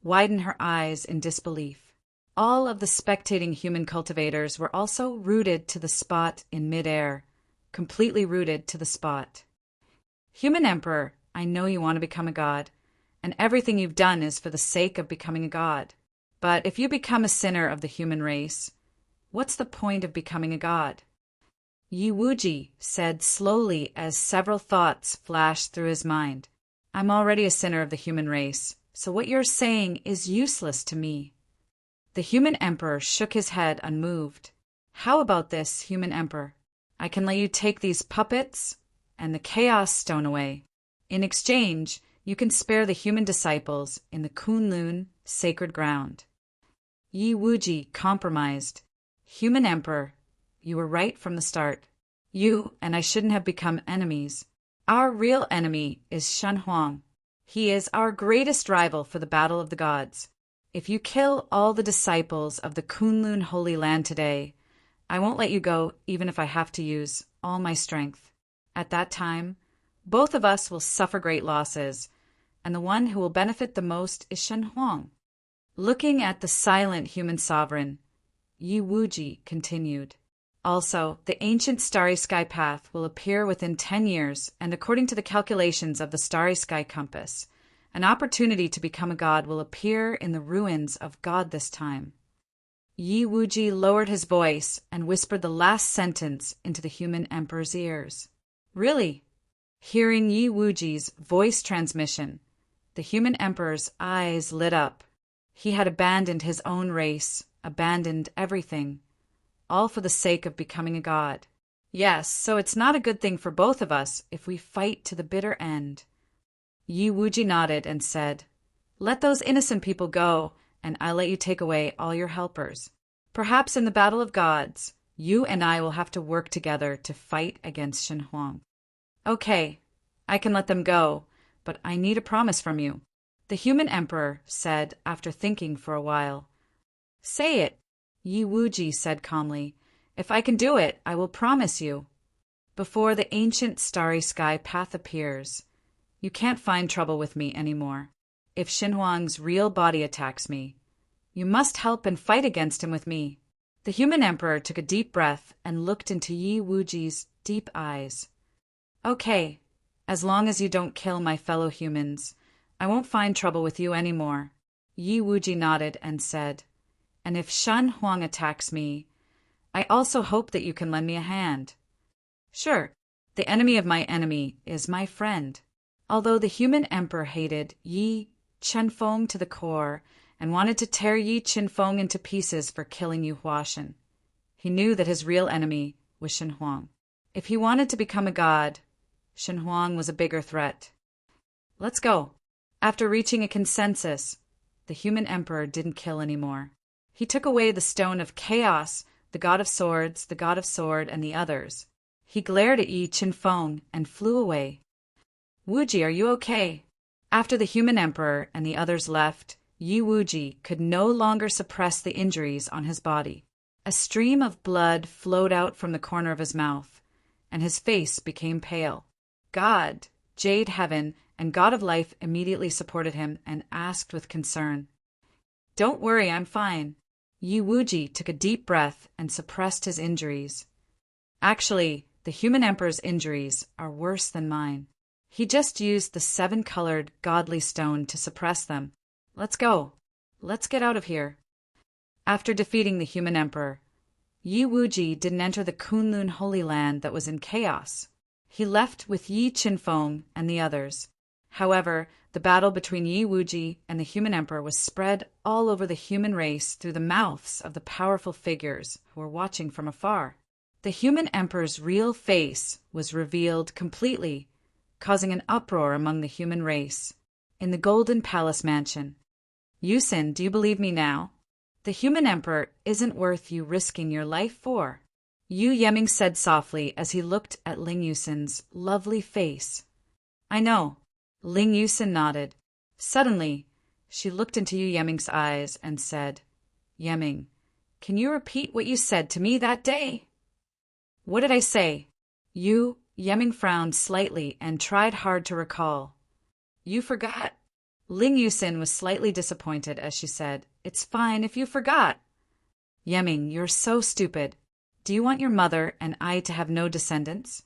widened her eyes in disbelief. All of the spectating human cultivators were also rooted to the spot in midair, completely rooted to the spot. Human emperor, I know you want to become a god, and everything you've done is for the sake of becoming a god. But if you become a sinner of the human race, what's the point of becoming a god? Yi Wuji said slowly as several thoughts flashed through his mind. I'm already a sinner of the human race, so what you're saying is useless to me. The human emperor shook his head unmoved. How about this, human emperor? I can let you take these puppets and the chaos stone away. In exchange, you can spare the human disciples in the Kunlun sacred ground. Yi Wuji compromised. Human emperor, you were right from the start. You and I shouldn't have become enemies. Our real enemy is Shen Huang. He is our greatest rival for the battle of the gods. If you kill all the disciples of the Kunlun Holy Land today, I won't let you go even if I have to use all my strength. At that time, both of us will suffer great losses, and the one who will benefit the most is Shen Huang. Looking at the silent human sovereign, Yi Wuji continued. Also, the ancient Starry Sky path will appear within 10 years, and according to the calculations of the Starry Sky compass, an opportunity to become a god will appear in the ruins of God this time. Yi Wuji lowered his voice and whispered the last sentence into the human emperor's ears. Really? Hearing Yi Wuji's voice transmission, the human emperor's eyes lit up. He had abandoned his own race, abandoned everything, all for the sake of becoming a god. Yes, so it's not a good thing for both of us if we fight to the bitter end. Yi Wuji nodded and said, Let those innocent people go, and I'll let you take away all your helpers. Perhaps in the battle of gods, you and I will have to work together to fight against Shen Huang. Okay, I can let them go, but I need a promise from you. The human emperor said after thinking for a while. Say it, Yi Wuji said calmly. If I can do it, I will promise you. Before the ancient Starry Sky path appears, you can't find trouble with me anymore. If Shen Huang's real body attacks me, you must help and fight against him with me. The human emperor took a deep breath and looked into Yi Wuji's deep eyes. Okay, as long as you don't kill my fellow humans, I won't find trouble with you anymore. Yi Wuji nodded and said, And if Shen Huang attacks me, I also hope that you can lend me a hand. Sure, the enemy of my enemy is my friend. Although the human emperor hated Yi Chenfeng to the core and wanted to tear Yi Chenfeng into pieces for killing Yu Huashen, he knew that his real enemy was Shen Huang. If he wanted to become a god, Shen Huang was a bigger threat. Let's go. After reaching a consensus, the human emperor didn't kill anymore. He took away the stone of chaos, the god of swords, the god of sword, and the others. He glared at Yi Chenfeng and flew away. Wuji, are you okay? After the human emperor and the others left, Yi Wuji could no longer suppress the injuries on his body. A stream of blood flowed out from the corner of his mouth, and his face became pale. God, Jade Heaven, and God of Life immediately supported him and asked with concern, Don't worry, I'm fine. Yi Wuji took a deep breath and suppressed his injuries. Actually, the human emperor's injuries are worse than mine. He just used the 7-colored godly stone to suppress them. Let's go. Let's get out of here. After defeating the human emperor, Yi Wuji didn't enter the Kunlun Holy Land that was in chaos. He left with Yi Qinfeng and the others. However, the battle between Yi Wuji and the human emperor was spread all over the human race through the mouths of the powerful figures who were watching from afar. The human emperor's real face was revealed completely, causing an uproar among the human race. In the Golden Palace Mansion. Yusin, do you believe me now? The human emperor isn't worth you risking your life for. Yu Yeming said softly as he looked at Ling Yusin's lovely face. I know. Ling Yusin nodded. Suddenly, she looked into Yu Yeming's eyes and said, Yeming, can you repeat what you said to me that day? What did I say? Yu Yeming frowned slightly and tried hard to recall. You forgot. Ling Yusin was slightly disappointed as she said, It's fine if you forgot. Yeming, you're so stupid. Do you want your mother and I to have no descendants?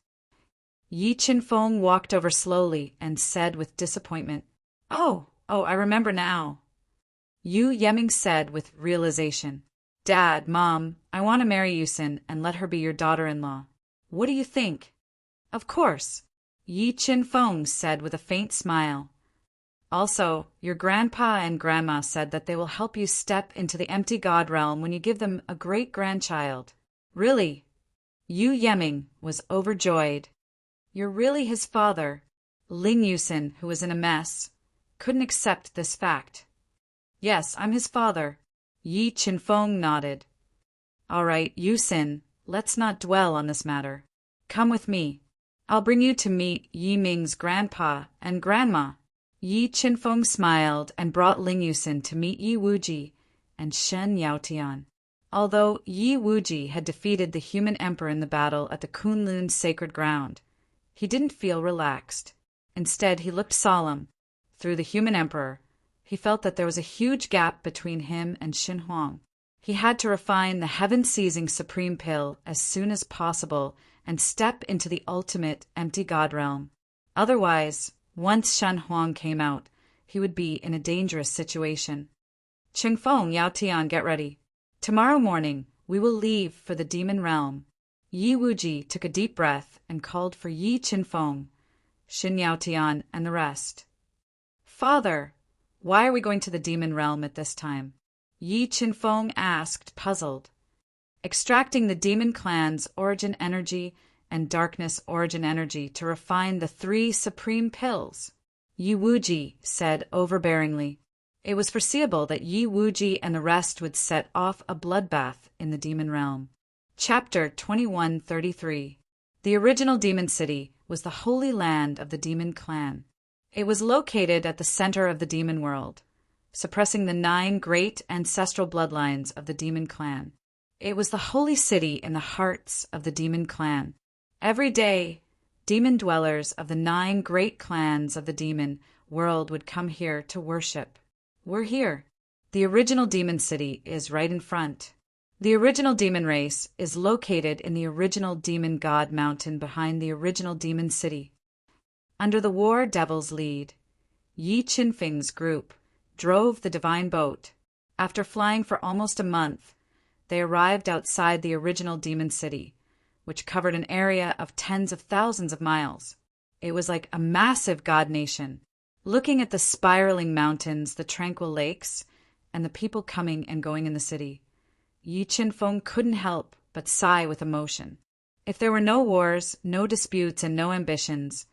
Yi Qinfeng walked over slowly and said with disappointment, Oh, I remember now. Yu Yeming said with realization, Dad, Mom, I want to marry Yusin and let her be your daughter-in-law. What do you think? Of course, Yi Qinfeng said with a faint smile. Also, your grandpa and grandma said that they will help you step into the empty god realm when you give them a great-grandchild. Really? Yu Yeming was overjoyed. You're really his father. Ling Yusin, who was in a mess, couldn't accept this fact. Yes, I'm his father. Yi Qinfeng nodded. All right, Yusin, let's not dwell on this matter. Come with me. I'll bring you to meet Yi Ming's grandpa and grandma. Yi Qinfeng smiled and brought Ling Yusin to meet Yi Wuji and Shen Yaotian. Although Yi Wuji had defeated the human emperor in the battle at the Kunlun sacred ground, he didn't feel relaxed. Instead, he looked solemn. Through the human emperor, he felt that there was a huge gap between him and Xin Huang. He had to refine the heaven-seizing supreme pill as soon as possible and step into the ultimate empty god realm. Otherwise, once Shen Huang came out, he would be in a dangerous situation. Qingfeng, Yaotian, get ready. Tomorrow morning, we will leave for the demon realm. Yi Wuji took a deep breath and called for Yi Qinfeng, Xin Yaotian, and the rest. Father, why are we going to the demon realm at this time? Yi Qinfeng asked, puzzled. Extracting the demon clan's origin energy and darkness origin energy to refine the 3 supreme pills. Yi Wuji said overbearingly. It was foreseeable that Yi Wuji and the rest would set off a bloodbath in the demon realm. Chapter 2133. The original demon city was the holy land of the demon clan. It was located at the center of the demon world, suppressing the 9 great ancestral bloodlines of the demon clan. It was the holy city in the hearts of the demon clan. Every day, demon dwellers of the 9 great clans of the demon world would come here to worship. We're here. The original demon city is right in front. The original demon race is located in the original demon god mountain behind the original demon city. Under the war devil's lead, Yi Qinfeng's group drove the divine boat. After flying for almost a month, they arrived outside the original demon city, which covered an area of tens of thousands of miles. It was like a massive god nation. Looking at the spiraling mountains, the tranquil lakes, and the people coming and going in the city, Yi Qinfeng couldn't help but sigh with emotion. If there were no wars, no disputes, and no ambitions,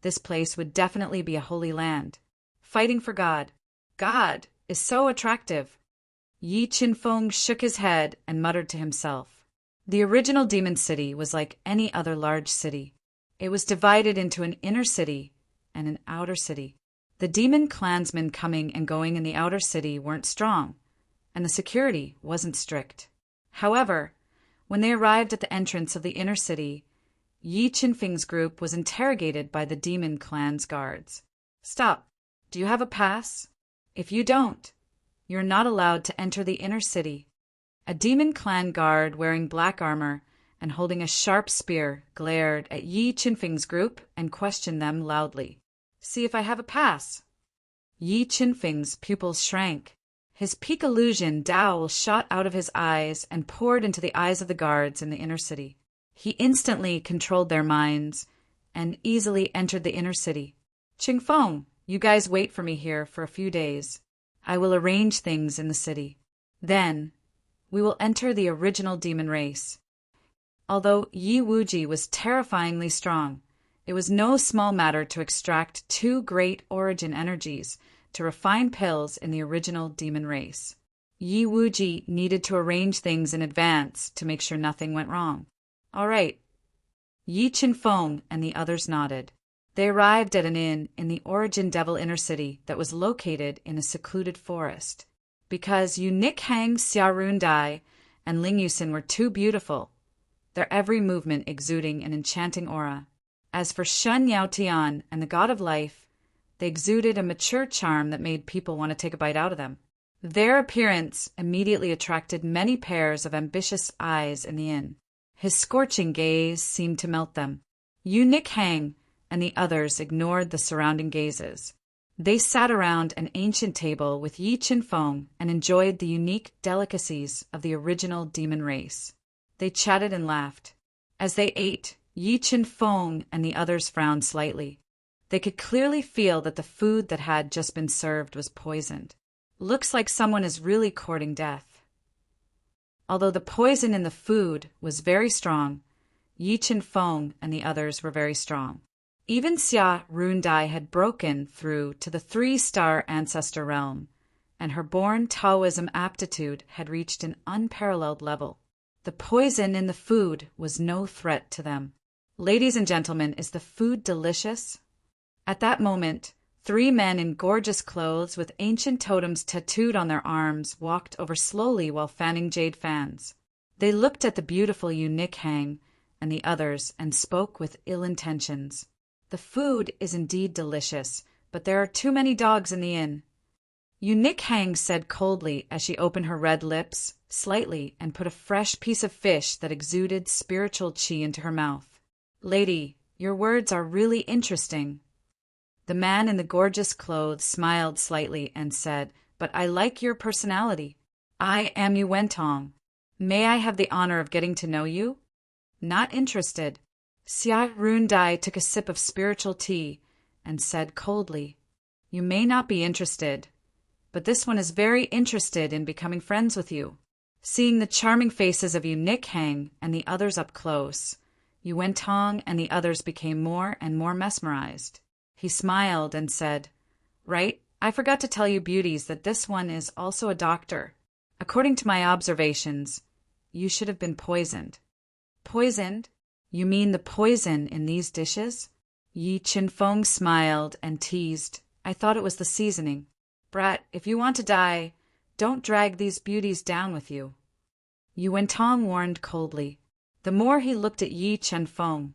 this place would definitely be a holy land. Fighting for God. God is so attractive. Yi Qinfeng shook his head and muttered to himself. The original demon city was like any other large city. It was divided into an inner city and an outer city. The demon clansmen coming and going in the outer city weren't strong, and the security wasn't strict. However, when they arrived at the entrance of the inner city, Yi Qinfeng's group was interrogated by the demon clan's guards. Stop. Do you have a pass? If you don't, you're not allowed to enter the inner city. A demon clan guard wearing black armor and holding a sharp spear, glared at Yi Qinfeng's group and questioned them loudly. "See if I have a pass." Yi Qinfeng's pupils shrank. His peak illusion Dao shot out of his eyes and poured into the eyes of the guards in the inner city. He instantly controlled their minds and easily entered the inner city. "Qingfeng, you guys wait for me here for a few days. I will arrange things in the city. Then, we will enter the original demon race." Although Yi Wuji was terrifyingly strong, it was no small matter to extract 2 great origin energies to refine pills in the original demon race. Yi Wuji needed to arrange things in advance to make sure nothing went wrong. "All right." Yi Qinfeng and the others nodded. They arrived at an inn in the Origin Devil Inner City that was located in a secluded forest. Because Yu Nikhang, Xiarun Dai, and Ling Yusin were too beautiful, their every movement exuding an enchanting aura. As for Shun Yaotian and the God of Life, they exuded a mature charm that made people want to take a bite out of them. Their appearance immediately attracted many pairs of ambitious eyes in the inn. His scorching gaze seemed to melt them. Yu Nikhang and the others ignored the surrounding gazes. They sat around an ancient table with Yi Qinfeng and enjoyed the unique delicacies of the original demon race. They chatted and laughed. As they ate, Yi Qinfeng and the others frowned slightly. They could clearly feel that the food that had just been served was poisoned. "Looks like someone is really courting death." Although the poison in the food was very strong, Yi Qinfeng and the others were very strong. Even Xia Rundai had broken through to the 3-star ancestor realm, and her born Taoism aptitude had reached an unparalleled level. The poison in the food was no threat to them. "Ladies and gentlemen, is the food delicious?" At that moment, 3 men in gorgeous clothes with ancient totems tattooed on their arms walked over slowly while fanning jade fans. They looked at the beautiful Yu Nikhang and the others and spoke with ill intentions. "The food is indeed delicious, but there are too many dogs in the inn." Yu Nikhang said coldly as she opened her red lips slightly and put a fresh piece of fish that exuded spiritual qi into her mouth. "Lady, your words are really interesting." The man in the gorgeous clothes smiled slightly and said, "But I like your personality. I am Yu Wentong. May I have the honor of getting to know you?" "Not interested." Xia Rundai took a sip of spiritual tea and said coldly, "You may not be interested, but this one is very interested in becoming friends with you." Seeing the charming faces of Yu Nikhang and the others up close, Yu Wentong and the others became more and more mesmerized. He smiled and said, "Right, I forgot to tell you beauties that this one is also a doctor. According to my observations, you should have been poisoned." "Poisoned? You mean the poison in these dishes?" Yi Qinfeng smiled and teased, "I thought it was the seasoning. Brat, if you want to die, don't drag these beauties down with you." Yu Wentong warned coldly. The more he looked at Yi Qinfeng,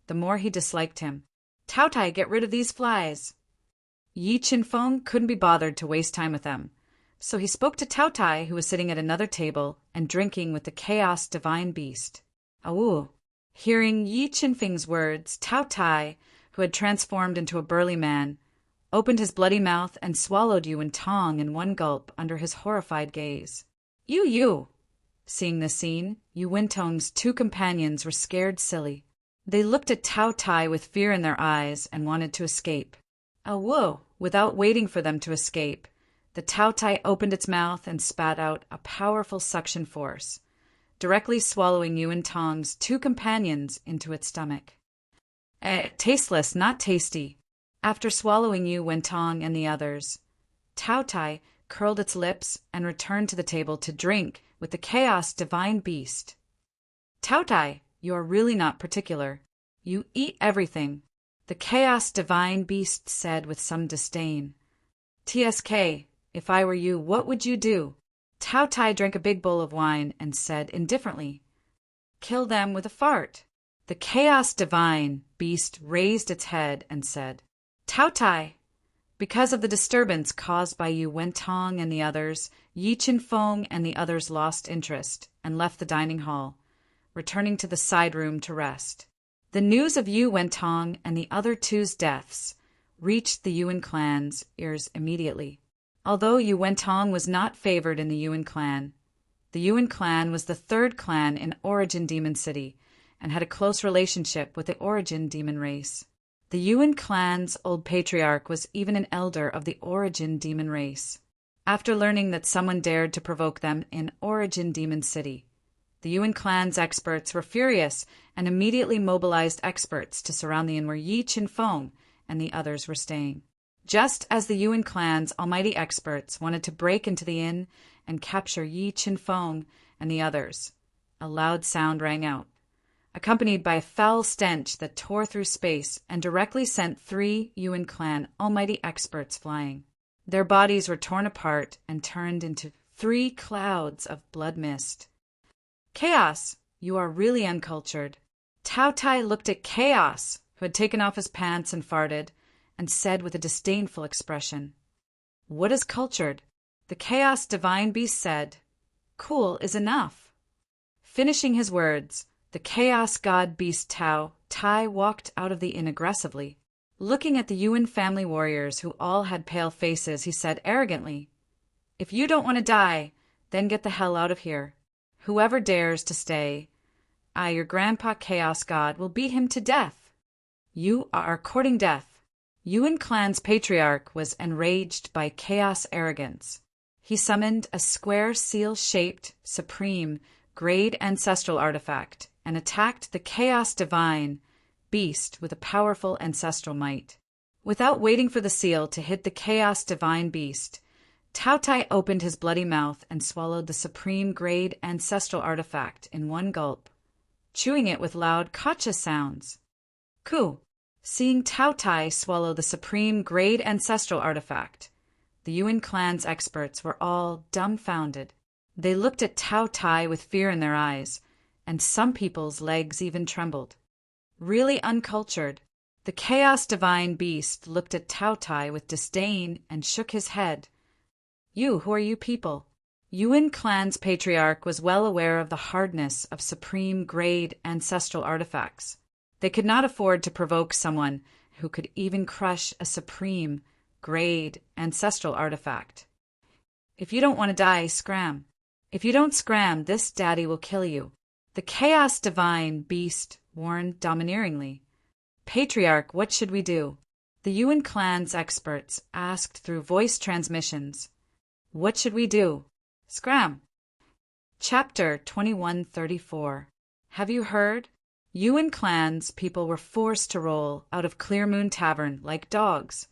the more he disliked him. "Tao Tai, get rid of these flies." Yi Qinfeng couldn't be bothered to waste time with them, so he spoke to Tao Tai, who was sitting at another table and drinking with the Chaos Divine Beast. "Awu." Hearing Yi Qinfeng's words, Tao Tai, who had transformed into a burly man, opened his bloody mouth and swallowed Yu Wentong in one gulp under his horrified gaze. "You!" Seeing this scene, Yu Wentong's 2 companions were scared silly. They looked at Tao Tai with fear in their eyes and wanted to escape. "Awu!" Without waiting for them to escape, the Tao Tai opened its mouth and spat out a powerful suction force, directly swallowing Yu Wentong's 2 companions into its stomach. Tasteless, not tasty. After swallowing Yu Wentong and the others, Tao Tai curled its lips and returned to the table to drink with the Chaos Divine Beast. "Tao Tai, you are really not particular. You eat everything," the Chaos Divine Beast said with some disdain. "TSK, if I were you, what would you do?" Tao Tai drank a big bowl of wine and said indifferently, "Kill them with a fart." The Chaos Divine Beast raised its head and said, "Tao Tai, because of the disturbance caused by Yu Wentong and the others, Yi Qinfeng and the others lost interest and left the dining hall. returning to the side room to rest. The news of Yu Wentong and the other two's deaths reached the Yuan clan's ears immediately. Although Yu Wentong was not favored in the Yuan clan, the Yuan clan was the third clan in Origin Demon City and had a close relationship with the Origin Demon race. The Yuan clan's old patriarch was even an elder of the Origin Demon race. After learning that someone dared to provoke them in Origin Demon City, the Yuan clan's experts were furious and immediately mobilized experts to surround the inn where Yi Qinfeng and the others were staying. Just as the Yuan clan's almighty experts wanted to break into the inn and capture Yi Qinfeng and the others, a loud sound rang out, accompanied by a foul stench that tore through space and directly sent 3 Yuan clan almighty experts flying. Their bodies were torn apart and turned into 3 clouds of blood mist. Chaos, you are really uncultured. Tao Tai looked at Chaos, who had taken off his pants and farted, and said with a disdainful expression, "What is cultured?" The Chaos Divine Beast said, "Cool is enough." Finishing his words, the Chaos God Beast Tao Tai walked out of the inn aggressively. Looking at the Yuan family warriors who all had pale faces, he said arrogantly, "If you don't want to die, then get the hell out of here. Whoever dares to stay, I, your grandpa Chaos God, will beat him to death. You are courting death." Yuan clan's patriarch was enraged by Chaos arrogance. He summoned a square seal-shaped, supreme, grade ancestral artifact and attacked the Chaos Divine Beast with a powerful ancestral might. Without waiting for the seal to hit the Chaos Divine Beast, Tao Tai opened his bloody mouth and swallowed the supreme grade ancestral artifact in one gulp, chewing it with loud kacha sounds. Ku. Seeing Tao Tai swallow the supreme grade ancestral artifact, the Yuan clan's experts were all dumbfounded. They looked at Tao Tai with fear in their eyes, and some people's legs even trembled. Really uncultured. The Chaos Divine Beast looked at Tao Tai with disdain and shook his head. Who are you people? Yuan clan's patriarch was well aware of the hardness of supreme grade ancestral artifacts. They could not afford to provoke someone who could even crush a supreme grade ancestral artifact. If you don't want to die, scram. If you don't scram, this daddy will kill you. The Chaos Divine Beast warned domineeringly. Patriarch, what should we do? The Yuan clan's experts asked through voice transmissions. What should we do? Scram. Chapter 2134. Have you heard? Yuan clan's people were forced to roll out of Clear Moon Tavern like dogs.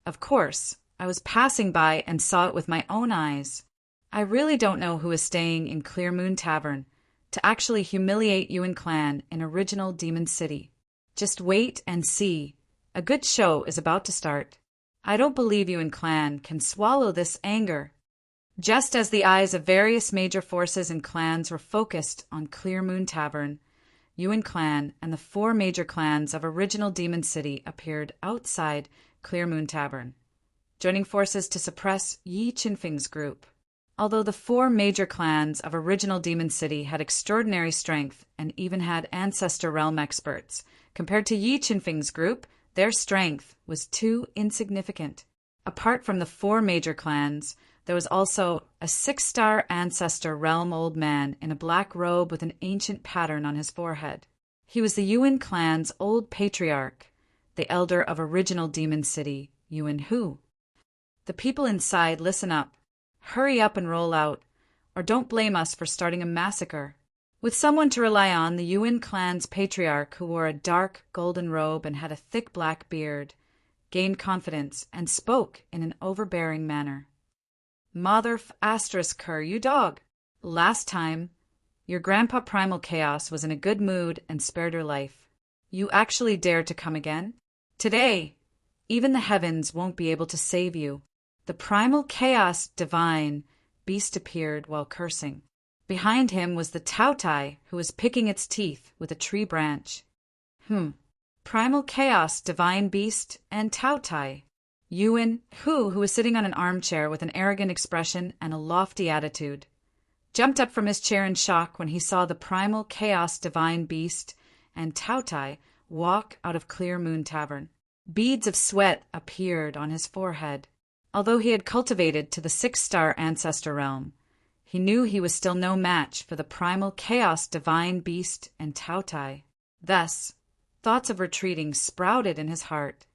Of course, I was passing by and saw it with my own eyes. I really don't know who is staying in Clear Moon Tavern to actually humiliate Yuan clan in original Demon City. Just wait and see. A good show is about to start. I don't believe Yuan clan can swallow this anger. Just as the eyes of various major forces and clans were focused on Clear Moon Tavern, Yuan clan and the 4 major clans of original Demon City appeared outside Clear Moon Tavern, joining forces to suppress Yi Qinfeng's group. Although the 4 major clans of original Demon City had extraordinary strength and even had Ancestor Realm experts, compared to Yi Qinfeng's group, their strength was too insignificant. Apart from the 4 major clans, there was also a 6-star Ancestor Realm old man in a black robe with an ancient pattern on his forehead. He was the Yuan clan's old patriarch, the elder of original Demon City, Yuan Hu. The people inside, listen up. Hurry up and roll out, or don't blame us for starting a massacre. With someone to rely on, the Yuan clan's patriarch, who wore a dark golden robe and had a thick black beard, gained confidence and spoke in an overbearing manner. Mother ***, you dog. Last time, your grandpa Primal Chaos was in a good mood and spared your life. You actually dare to come again? Today, even the heavens won't be able to save you. The Primal Chaos Divine Beast appeared while cursing. Behind him was the Tao Tai, who was picking its teeth with a tree branch. Primal Chaos Divine Beast and Tao Tai. Yuan Hu was sitting on an armchair with an arrogant expression and a lofty attitude. jumped up from his chair in shock when he saw the primal chaos divine beast and Tautai walk out of Clear Moon Tavern. Beads of sweat appeared on his forehead. Although he had cultivated to the 6-star ancestor realm, he knew he was still no match for the primal chaos divine beast and Tautai. Thus, thoughts of retreating sprouted in his heart.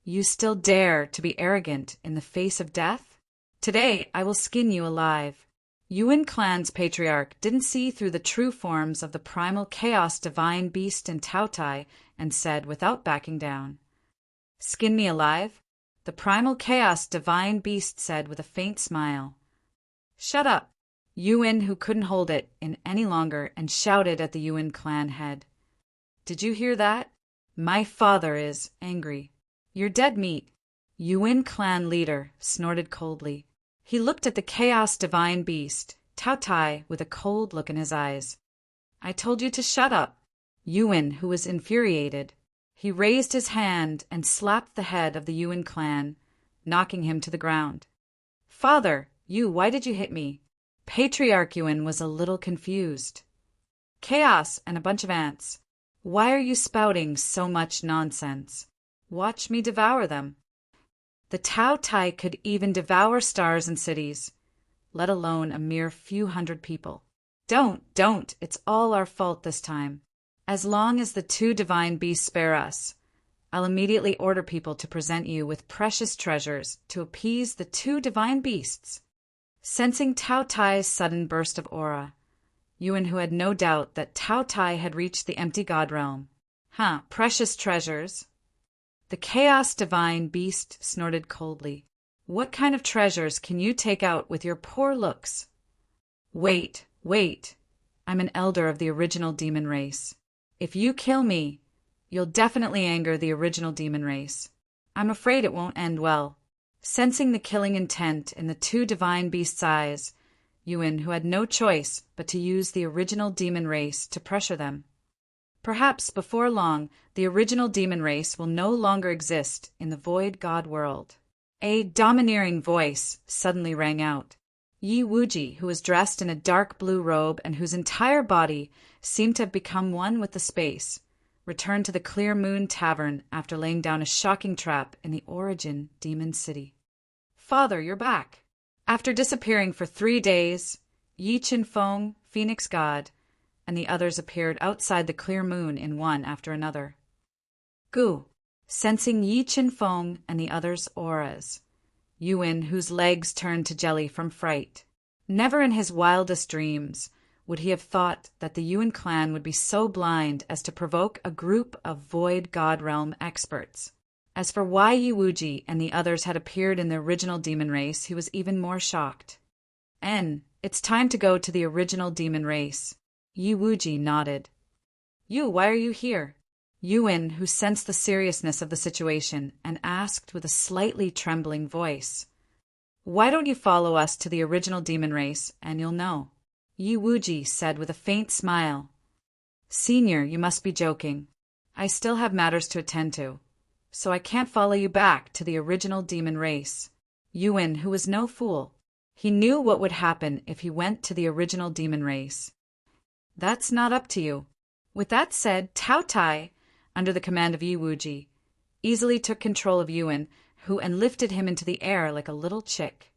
You still dare to be arrogant in the face of death? Today I will skin you alive. Yuan clan's patriarch didn't see through the true forms of the primal chaos divine beast and Tautai and said without backing down, Skin me alive? The primal chaos divine beast said with a faint smile. Shut up, Yuan, who couldn't hold it in any longer and shouted at the Yuan clan head. Did you hear that? My father is angry. You're dead meat. Yuan clan leader snorted coldly. He looked at the chaos divine beast, Tautai, with a cold look in his eyes. I told you to shut up. Yuan, who was infuriated. He raised his hand and slapped the head of the Yuan clan, knocking him to the ground. Father, why did you hit me? Patriarch Yuan was a little confused. Chaos and a bunch of ants. Why are you spouting so much nonsense? Watch me devour them. The Tautai could even devour stars and cities, let alone a mere few hundred people. Don't, it's all our fault this time. As long as the 2 divine beasts spare us, I'll immediately order people to present you with precious treasures to appease the 2 divine beasts. Sensing Tautai's sudden burst of aura, Yuan, who had no doubt that Tautai had reached the empty god realm. Precious treasures. The chaos divine beast snorted coldly. What kind of treasures can you take out with your poor looks? Wait. I'm an elder of the original demon race. If you kill me, you'll definitely anger the original demon race. I'm afraid it won't end well. Sensing the killing intent in the 2 divine beasts' eyes, Yuan, who had no choice but to use the original demon race to pressure them. Perhaps before long, the original demon race will no longer exist in the void god world. A domineering voice suddenly rang out. Yi Wuji, who was dressed in a dark blue robe and whose entire body seemed to have become one with the space, returned to the Clear Moon Tavern after laying down a shocking trap in the Origin Demon City. Father, you're back. After disappearing for 3 days, Yi Qinfeng, Phoenix God, and the others appeared outside the Clear Moon in one after another. Gu, sensing Yi Qinfeng and the others' auras. Yuan, whose legs turned to jelly from fright. Never in his wildest dreams would he have thought that the Yuan clan would be so blind as to provoke a group of void god realm experts. As for why Yi Wuji and the others had appeared in the original demon race, he was even more shocked. It's time to go to the original demon race. Yi Wuji nodded. Why are you here? Yuan, who sensed the seriousness of the situation, and asked with a slightly trembling voice. Why don't you follow us to the original demon race, and you'll know? Yi Wuji said with a faint smile. Senior, you must be joking. I still have matters to attend to, so I can't follow you back to the original demon race. Yuan, who was no fool. He knew what would happen if he went to the original demon race. That's not up to you. With that said, Tautai, under the command of Yi Wuji, easily took control of Yuan, and lifted him into the air like a little chick.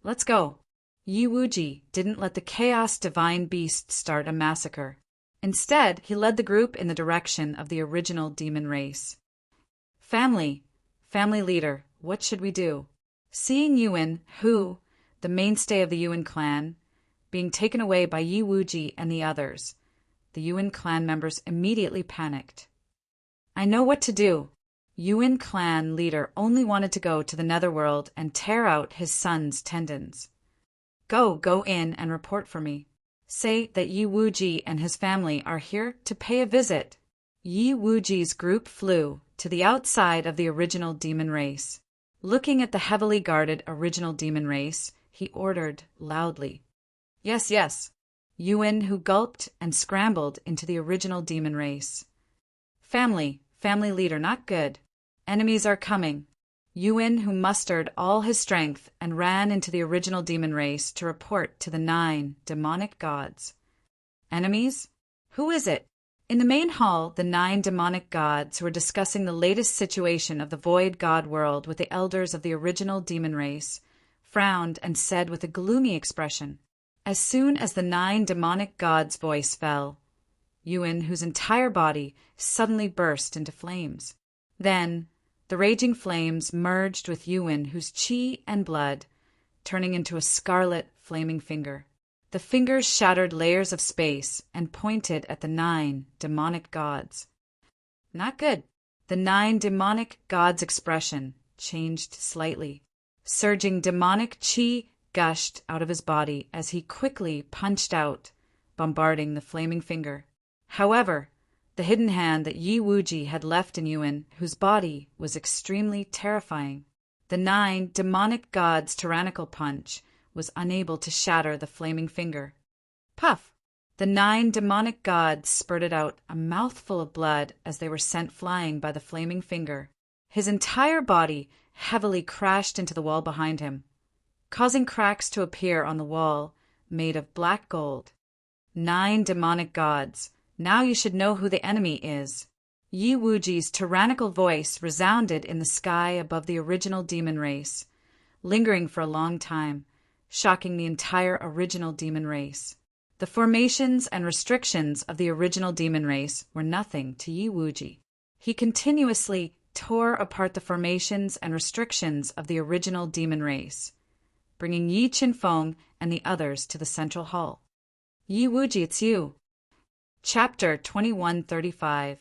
Let's go. Yi Wuji didn't let the chaos divine beast start a massacre. Instead, he led the group in the direction of the original demon race. Family leader, what should we do? Seeing Yuan, the mainstay of the Yuan clan, being taken away by Yi Wuji and the others, the Yuan clan members immediately panicked. I know what to do. Yuan clan leader only wanted to go to the netherworld and tear out his son's tendons. Go in and report for me. Say that Yi Wuji and his family are here to pay a visit. Yi Wuji's group flew to the outside of the original demon race. Looking at the heavily guarded original demon race, he ordered loudly. Yes. Yuan, who gulped and scrambled into the original demon race. Family leader, not good. Enemies are coming. Yuin, who mustered all his strength and ran into the original demon race to report to the 9 demonic gods. Enemies? Who is it? In the main hall, the 9 demonic gods who were discussing the latest situation of the void god world with the elders of the original demon race frowned and said with a gloomy expression. As soon as the 9 demonic gods' voice fell, Yuin, whose entire body suddenly burst into flames. Then, the raging flames merged with Yuin, whose chi and blood, turning into a scarlet flaming finger. The fingers shattered layers of space and pointed at the 9 demonic gods. Not good. The 9 demonic gods' expression changed slightly. Surging demonic chi gushed out of his body as he quickly punched out, bombarding the flaming finger. However, the hidden hand that Yi Wuji had left in Yuan, whose body was extremely terrifying, the 9 demonic gods' tyrannical punch was unable to shatter the flaming finger. Puff! The 9 demonic gods spurted out a mouthful of blood as they were sent flying by the flaming finger. His entire body heavily crashed into the wall behind him, causing cracks to appear on the wall made of black gold. 9 demonic gods. Now you should know who the enemy is. Yi Wuji's tyrannical voice resounded in the sky above the original demon race, lingering for a long time, shocking the entire original demon race. The formations and restrictions of the original demon race were nothing to Yi Wuji. He continuously tore apart the formations and restrictions of the original demon race, bringing Yi Qinfeng and the others to the central hall. Yi Wuji, it's you. Chapter 2135.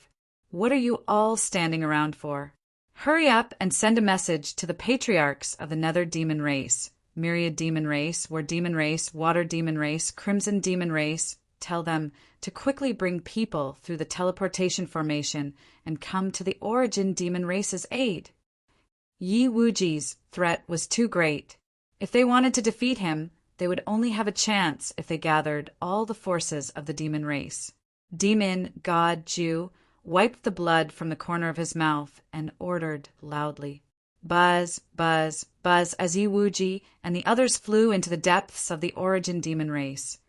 What are you all standing around for? Hurry up and send a message to the patriarchs of the Nether Demon Race, Myriad Demon Race, War Demon Race, Water Demon Race, Crimson Demon Race. Tell them to quickly bring people through the teleportation formation and come to the Origin Demon Race's aid. Yi Wuji's threat was too great. If they wanted to defeat him, they would only have a chance if they gathered all the forces of the demon race. Demon God Ju wiped the blood from the corner of his mouth and ordered loudly. Buzz, buzz, buzz as Yi Wuji and the others flew into the depths of the Origin demon race.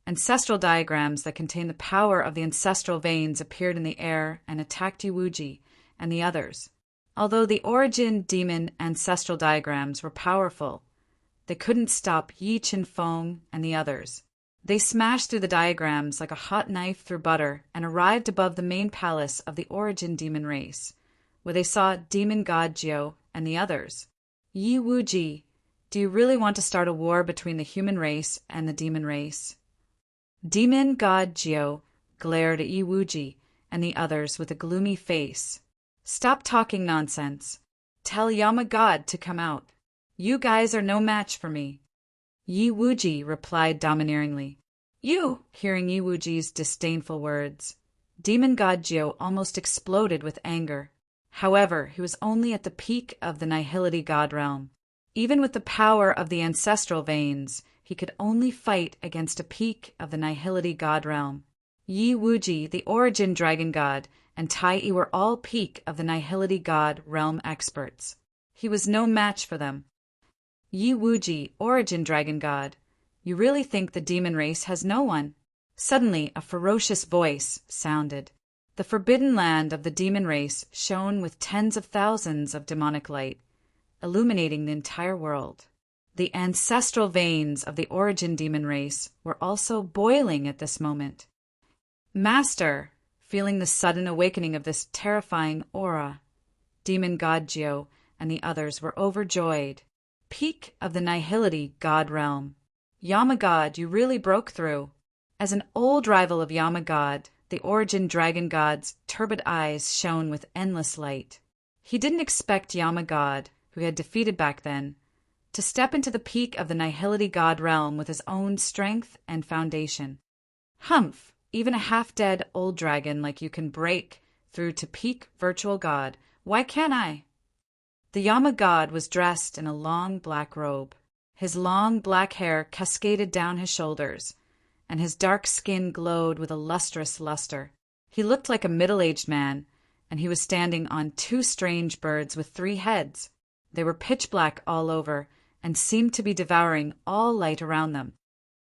Ancestral diagrams that contained the power of the ancestral veins appeared in the air and attacked Yi Wuji and the others. Although the Origin demon ancestral diagrams were powerful, they couldn't stop Yi Qinfeng and the others. They smashed through the diagrams like a hot knife through butter and arrived above the main palace of the Origin demon race, where they saw Demon God Jiu and the others. Yi Wuji, do you really want to start a war between the human race and the demon race? Demon God Jiu glared at Yi Wuji and the others with a gloomy face. Stop talking nonsense. Tell Yama God to come out. You guys are no match for me. Yi Wuji replied domineeringly. You! Hearing Yi Wuji's disdainful words, Demon God Jiu almost exploded with anger. However, he was only at the peak of the Nihility God realm. Even with the power of the ancestral veins, he could only fight against a peak of the Nihility God realm. Yi Wuji, the Origin Dragon God, and Tai Yi were all peak of the Nihility God realm experts. He was no match for them. Yi Wuji, Origin Dragon God, you really think the demon race has no one? Suddenly, a ferocious voice sounded. The forbidden land of the demon race shone with tens of thousands of demonic light, illuminating the entire world. The ancestral veins of the Origin demon race were also boiling at this moment. Master, feeling the sudden awakening of this terrifying aura, Demon God Jiu and the others were overjoyed. Peak of the Nihility God realm. Yama God, you really broke through. As an old rival of Yama God, the Origin Dragon God's turbid eyes shone with endless light. He didn't expect Yama God, who he had defeated back then, to step into the peak of the Nihility God realm with his own strength and foundation. Humph, even a half-dead old dragon like you can break through to peak virtual God. Why can't I? The Yama God was dressed in a long black robe. His long black hair cascaded down his shoulders, and his dark skin glowed with a lustrous luster. He looked like a middle-aged man, and he was standing on 2 strange birds with 3 heads. They were pitch black all over and seemed to be devouring all light around them.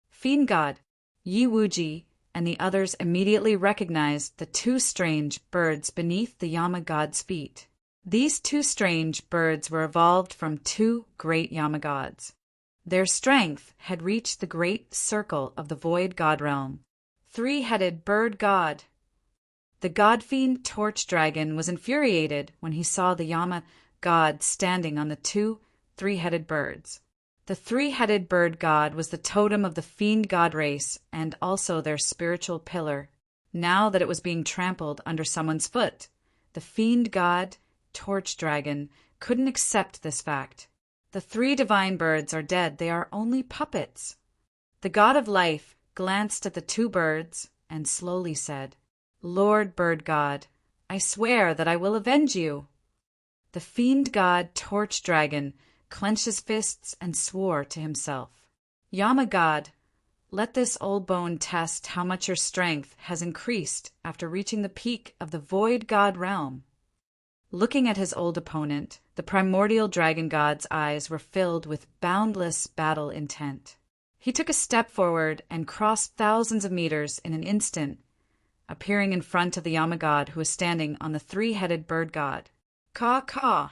Fiend God, Yi Wuji, and the others immediately recognized the two strange birds beneath the Yama god's feet. These two strange birds were evolved from two great Yama gods. Their strength had reached the great circle of the void god realm. Three-headed bird god. The god-fiend torch dragon was infuriated when he saw the Yama god standing on the two three-headed birds. The three-headed bird god was the totem of the fiend god race and also their spiritual pillar. Now that it was being trampled under someone's foot, the fiend god, torch dragon, couldn't accept this fact. The three divine birds are dead. They are only puppets. The god of life glanced at the two birds and slowly said, "Lord bird god, I swear that I will avenge you." The fiend god torch dragon clenched his fists and swore to himself, "Yama god, let this old bone test how much your strength has increased after reaching the peak of the void god realm." Looking at his old opponent, the primordial dragon god's eyes were filled with boundless battle intent. He took a step forward and crossed thousands of meters in an instant, appearing in front of the Yama god who was standing on the three-headed bird god. Caw, caw!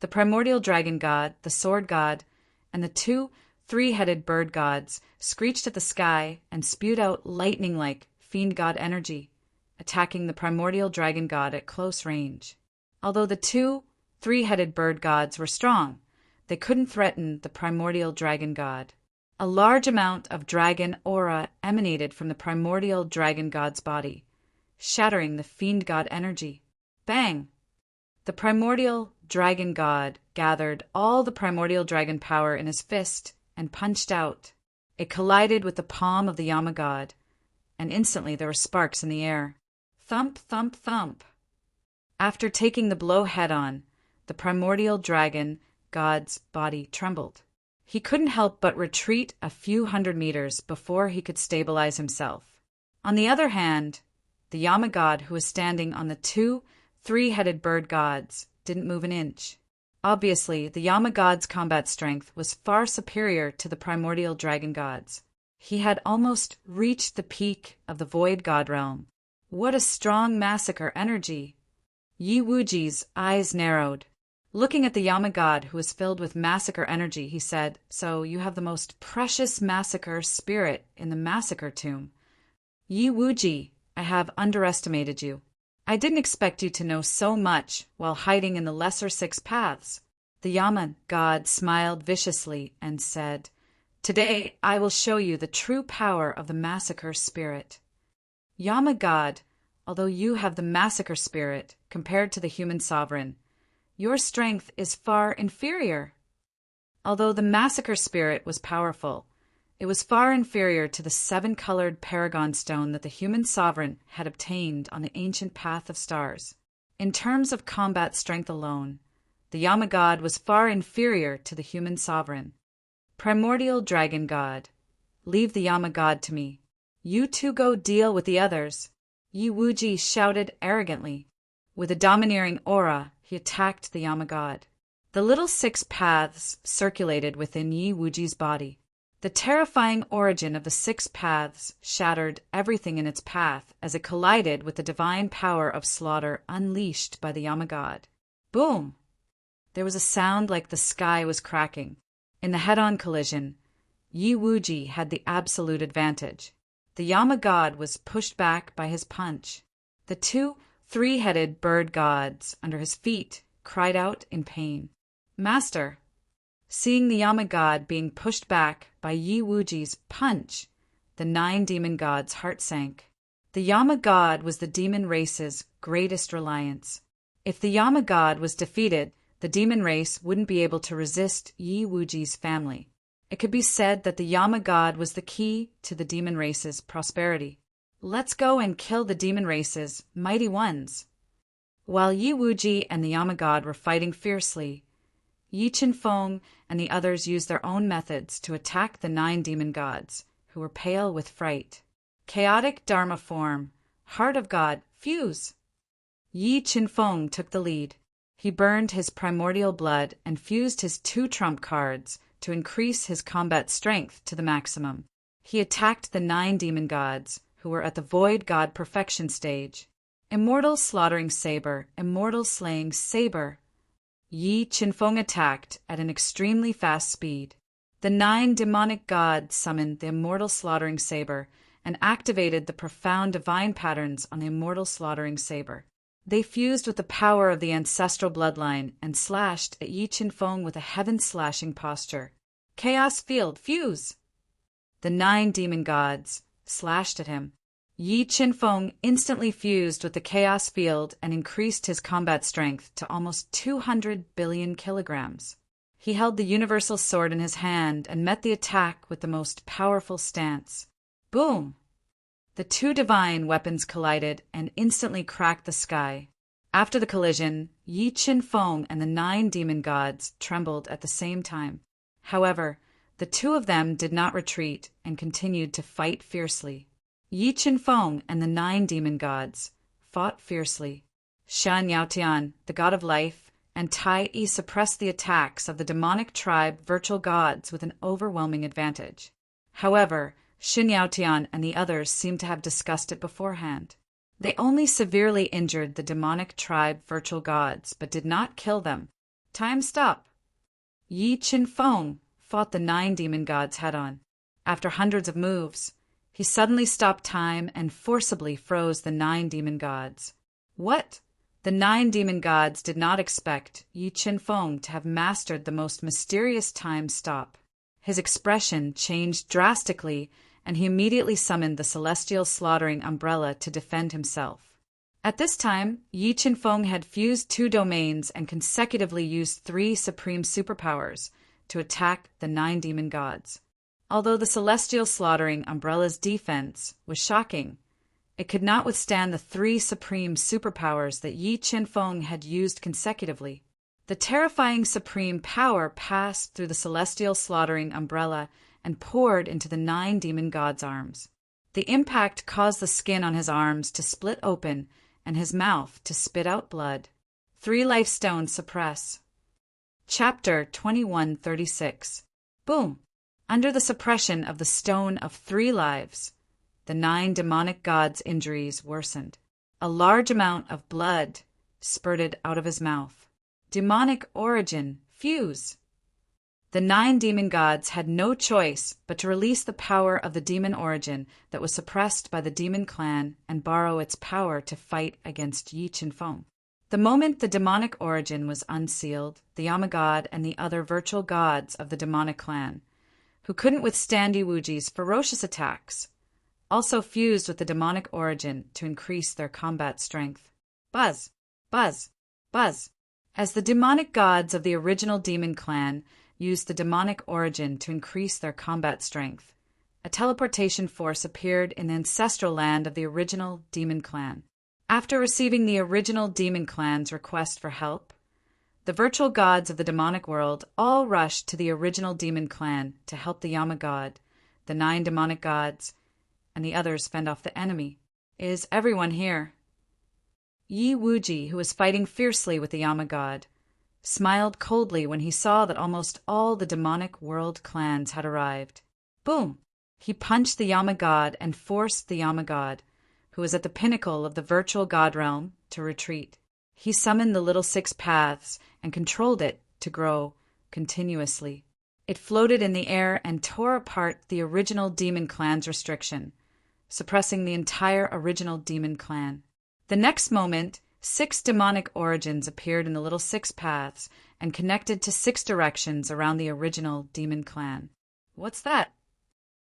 The primordial dragon god, the sword god, and the two three-headed bird gods screeched at the sky and spewed out lightning-like fiend god energy, attacking the primordial dragon god at close range. Although the two three-headed bird gods were strong, they couldn't threaten the primordial dragon god. A large amount of dragon aura emanated from the primordial dragon god's body, shattering the fiend god energy. Bang! The primordial dragon god gathered all the primordial dragon power in his fist and punched out. It collided with the palm of the Yama god, and instantly there were sparks in the air. Thump, thump, thump. After taking the blow head-on, the primordial dragon god's body trembled. He couldn't help but retreat a few hundred meters before he could stabilize himself. On the other hand, the Yama god who was standing on the two three-headed bird gods didn't move an inch. Obviously, the Yama god's combat strength was far superior to the primordial dragon god's. He had almost reached the peak of the void god realm. What a strong massacre energy! Yi Wuji's eyes narrowed. Looking at the Yama god who was filled with massacre energy, he said, "So you have the most precious massacre spirit in the massacre tomb. Yi Wuji, I have underestimated you. I didn't expect you to know so much while hiding in the lesser six paths." The Yama god smiled viciously and said, "Today I will show you the true power of the massacre spirit." Yama god, although you have the massacre spirit compared to the human sovereign, your strength is far inferior. Although the massacre spirit was powerful, it was far inferior to the seven-colored paragon stone that the human sovereign had obtained on the ancient path of stars. In terms of combat strength alone, the Yama god was far inferior to the human sovereign. Primordial dragon god, leave the Yama god to me. You two go deal with the others. Yi Wuji shouted arrogantly. With a domineering aura, he attacked the Yama god. The little six paths circulated within Yi Wuji's body. The terrifying origin of the six paths shattered everything in its path as it collided with the divine power of slaughter unleashed by the Yama god. Boom! There was a sound like the sky was cracking. In the head-on collision, Yi Wuji had the absolute advantage. The Yama god was pushed back by his punch. The two three-headed bird gods under his feet cried out in pain. "Master!" Seeing the Yama god being pushed back by Yi Wuji's punch, the 9 demon gods' heart sank. The Yama god was the demon race's greatest reliance. If the Yama god was defeated, the demon race wouldn't be able to resist Yi Wuji's family. It could be said that the Yama god was the key to the demon race's prosperity. Let's go and kill the demon race's mighty ones. While Yi Wuji and the Yama god were fighting fiercely, Yi Qinfeng and the others used their own methods to attack the 9 demon gods, who were pale with fright. Chaotic Dharma form, heart of God, fuse! Yi Qinfeng took the lead. He burned his primordial blood and fused his 2 trump cards to increase his combat strength to the maximum. He attacked the 9 demon gods, who were at the void god perfection stage. Immortal slaughtering saber, immortal slaying saber. Yi Qinfeng attacked at an extremely fast speed. The 9 demonic gods summoned the immortal slaughtering saber and activated the profound divine patterns on the immortal slaughtering saber. They fused with the power of the ancestral bloodline and slashed at Yi Qinfeng with a heaven-slashing posture. Chaos field, fuse! The 9 demon gods slashed at him. Yi Qinfeng instantly fused with the chaos field and increased his combat strength to almost 200 billion kilograms. He held the universal sword in his hand and met the attack with the most powerful stance. Boom! The 2 divine weapons collided and instantly cracked the sky. After the collision, Yi Qinfeng and the 9 demon gods trembled at the same time. However, the 2 of them did not retreat and continued to fight fiercely. Yi Qinfeng and the 9 demon gods fought fiercely. Shan Yaotian, the god of life, and Tai Yi suppressed the attacks of the demonic tribe virtual gods with an overwhelming advantage. However, Shin Yaotian and the others seemed to have discussed it beforehand. They only severely injured the demonic tribe virtual gods, but did not kill them. Time stop. Yi Qinfeng fought the 9 demon gods head-on. After hundreds of moves, he suddenly stopped time and forcibly froze the 9 demon gods. What? The 9 demon gods did not expect Yi Qinfeng to have mastered the most mysterious time stop. His expression changed drastically, and he immediately summoned the celestial slaughtering umbrella to defend himself. At this time, Yi Qinfeng had fused 2 domains and consecutively used 3 supreme superpowers to attack the 9 demon gods. Although the celestial slaughtering umbrella's defense was shocking, it could not withstand the 3 supreme superpowers that Yi Qinfeng had used consecutively. The terrifying supreme power passed through the celestial slaughtering umbrella and poured into the 9 demon gods' arms. The impact caused the skin on his arms to split open and his mouth to spit out blood. 3 life stones suppress. Chapter 2136. Boom! Under the suppression of the stone of 3 lives, the 9 demonic gods' injuries worsened. A large amount of blood spurted out of his mouth. Demonic origin, fuse! The 9 demon gods had no choice but to release the power of the demon origin that was suppressed by the demon clan and borrow its power to fight against Yi Qinfeng. The moment the demonic origin was unsealed, the Yama god and the other virtual gods of the demonic clan, who couldn't withstand Yi Wuji's ferocious attacks, also fused with the demonic origin to increase their combat strength. Buzz! Buzz! Buzz! As the demonic gods of the original demon clan used the demonic origin to increase their combat strength, a teleportation force appeared in the ancestral land of the original demon clan. After receiving the original demon clan's request for help, the virtual gods of the demonic world all rushed to the original demon clan to help the Yama god, the 9 demonic gods, and the others fend off the enemy. Is everyone here? Yi Wuji, who was fighting fiercely with the Yama god, smiled coldly when he saw that almost all the demonic world clans had arrived. Boom! He punched the Yama god and forced the Yama god, who was at the pinnacle of the virtual god realm, to retreat. He summoned the little 6 paths and controlled it to grow continuously. It floated in the air and tore apart the original demon clan's restriction, suppressing the entire original demon clan. The next moment, 6 demonic origins appeared in the little 6 paths and connected to 6 directions around the original demon clan. What's that?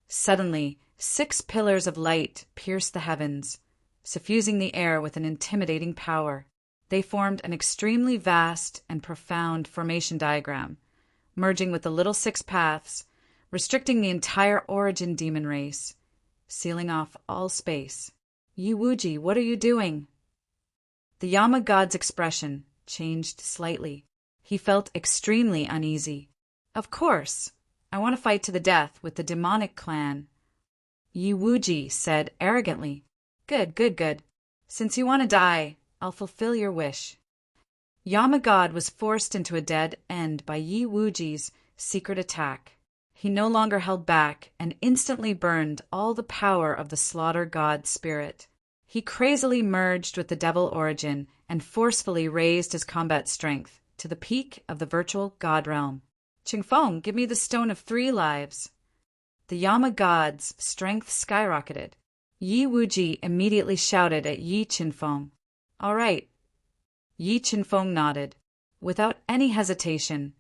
Suddenly, 6 pillars of light pierced the heavens, suffusing the air with an intimidating power. They formed an extremely vast and profound formation diagram, merging with the little 6 paths, restricting the entire origin demon race, sealing off all space. Yi Wuji, what are you doing? The Yama god's expression changed slightly. He felt extremely uneasy. Of course, I want to fight to the death with the demonic clan. Yi Wuji said arrogantly. Good, good, good. Since you want to die, I'll fulfill your wish. Yama God was forced into a dead end by Yi Wuji's secret attack. He no longer held back and instantly burned all the power of the slaughter god spirit. He crazily merged with the devil origin and forcefully raised his combat strength to the peak of the virtual god realm. Qingfeng, give me the stone of 3 lives. The Yama god's strength skyrocketed. Yi Wuji immediately shouted at Yi Qingfeng. All right. Yi Qingfeng nodded. Without any hesitation,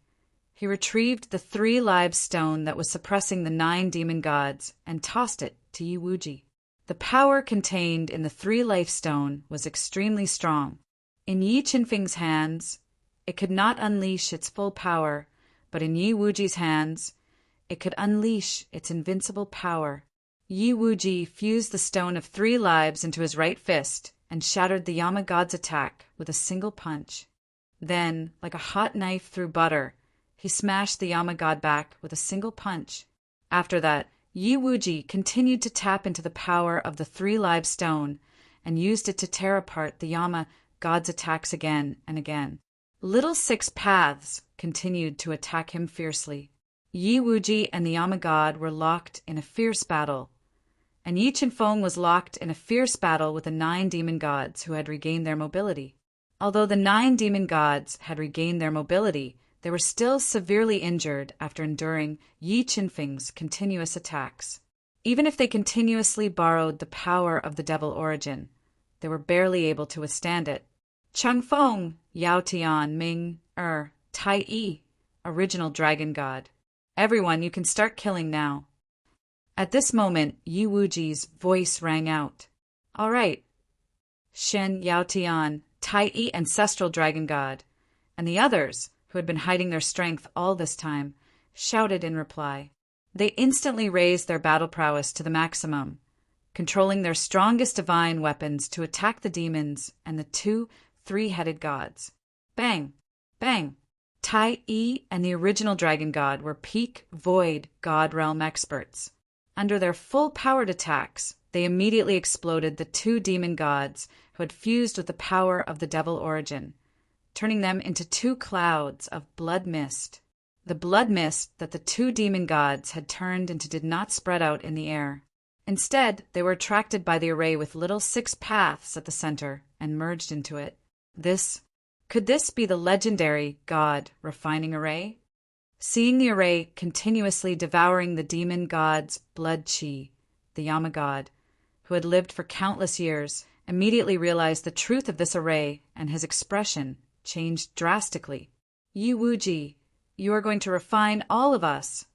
he retrieved the 3 live stone that was suppressing the 9 demon gods and tossed it to Yi Wuji. The power contained in the 3 life stone was extremely strong. In Yi Qingfeng's hands, it could not unleash its full power, but in Yi Wuji's hands, it could unleash its invincible power. Yi Wuji fused the stone of 3 lives into his right fist and shattered the Yama god's attack with a single punch. Then, like a hot knife through butter, he smashed the Yama god back with a single punch. After that, Yi Wuji continued to tap into the power of the 3 live stone and used it to tear apart the Yama god's attacks again and again. Little 6 paths continued to attack him fiercely. Yi Wuji and the Yama god were locked in a fierce battle, and Yi Qingfeng was locked in a fierce battle with the 9 demon gods who had regained their mobility. Although the 9 demon gods had regained their mobility, they were still severely injured after enduring Yi Qingfeng's continuous attacks. Even if they continuously borrowed the power of the devil origin, they were barely able to withstand it. Changfeng, Yao Tian, Ming, Tai Yi, original dragon god. Everyone, you can start killing now. At this moment, Yi Wuji's voice rang out. All right. Shen, Yao Tian, Tai Yi, ancestral dragon god, and the others, who had been hiding their strength all this time, shouted in reply. They instantly raised their battle prowess to the maximum, controlling their strongest divine weapons to attack the demons and the 2 3-headed gods. Bang! Bang! Tai Yi and the original dragon god were peak void god realm experts. Under their full-powered attacks, they immediately exploded the 2 demon gods who had fused with the power of the devil origin, turning them into 2 clouds of blood mist. The blood mist that the 2 demon gods had turned into did not spread out in the air. Instead, they were attracted by the array with little 6 paths at the center and merged into it. Could this be the legendary god refining array? Seeing the array continuously devouring the demon god's blood chi, the Yama god, who had lived for countless years, immediately realized the truth of this array, and his expression changed drastically. Yi Wuji, you are going to refine all of us.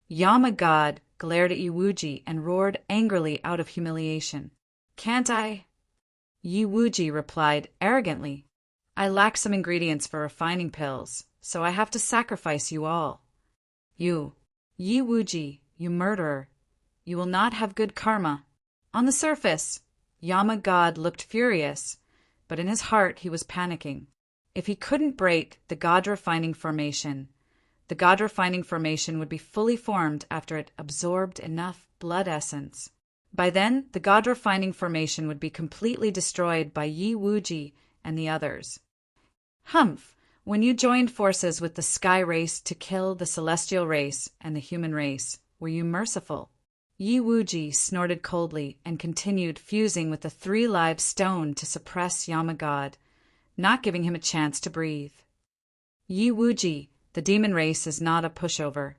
Yama god glared at Yi Wuji and roared angrily out of humiliation. Can't I? Yi Wuji replied arrogantly. I lack some ingredients for refining pills, so I have to sacrifice you all. You, Yi Wuji, you murderer. You will not have good karma. On the surface, Yama god looked furious, but in his heart he was panicking. If he couldn't break the god-refining formation, the god-refining formation would be fully formed after it absorbed enough blood essence. By then, the god-refining formation would be completely destroyed by Yi Wuji and the others. Humph! When you joined forces with the sky race to kill the celestial race and the human race, were you merciful? Yi Wuji snorted coldly and continued fusing with the 3 live stone to suppress Yama god, not giving him a chance to breathe. Yi Wuji, the demon race is not a pushover.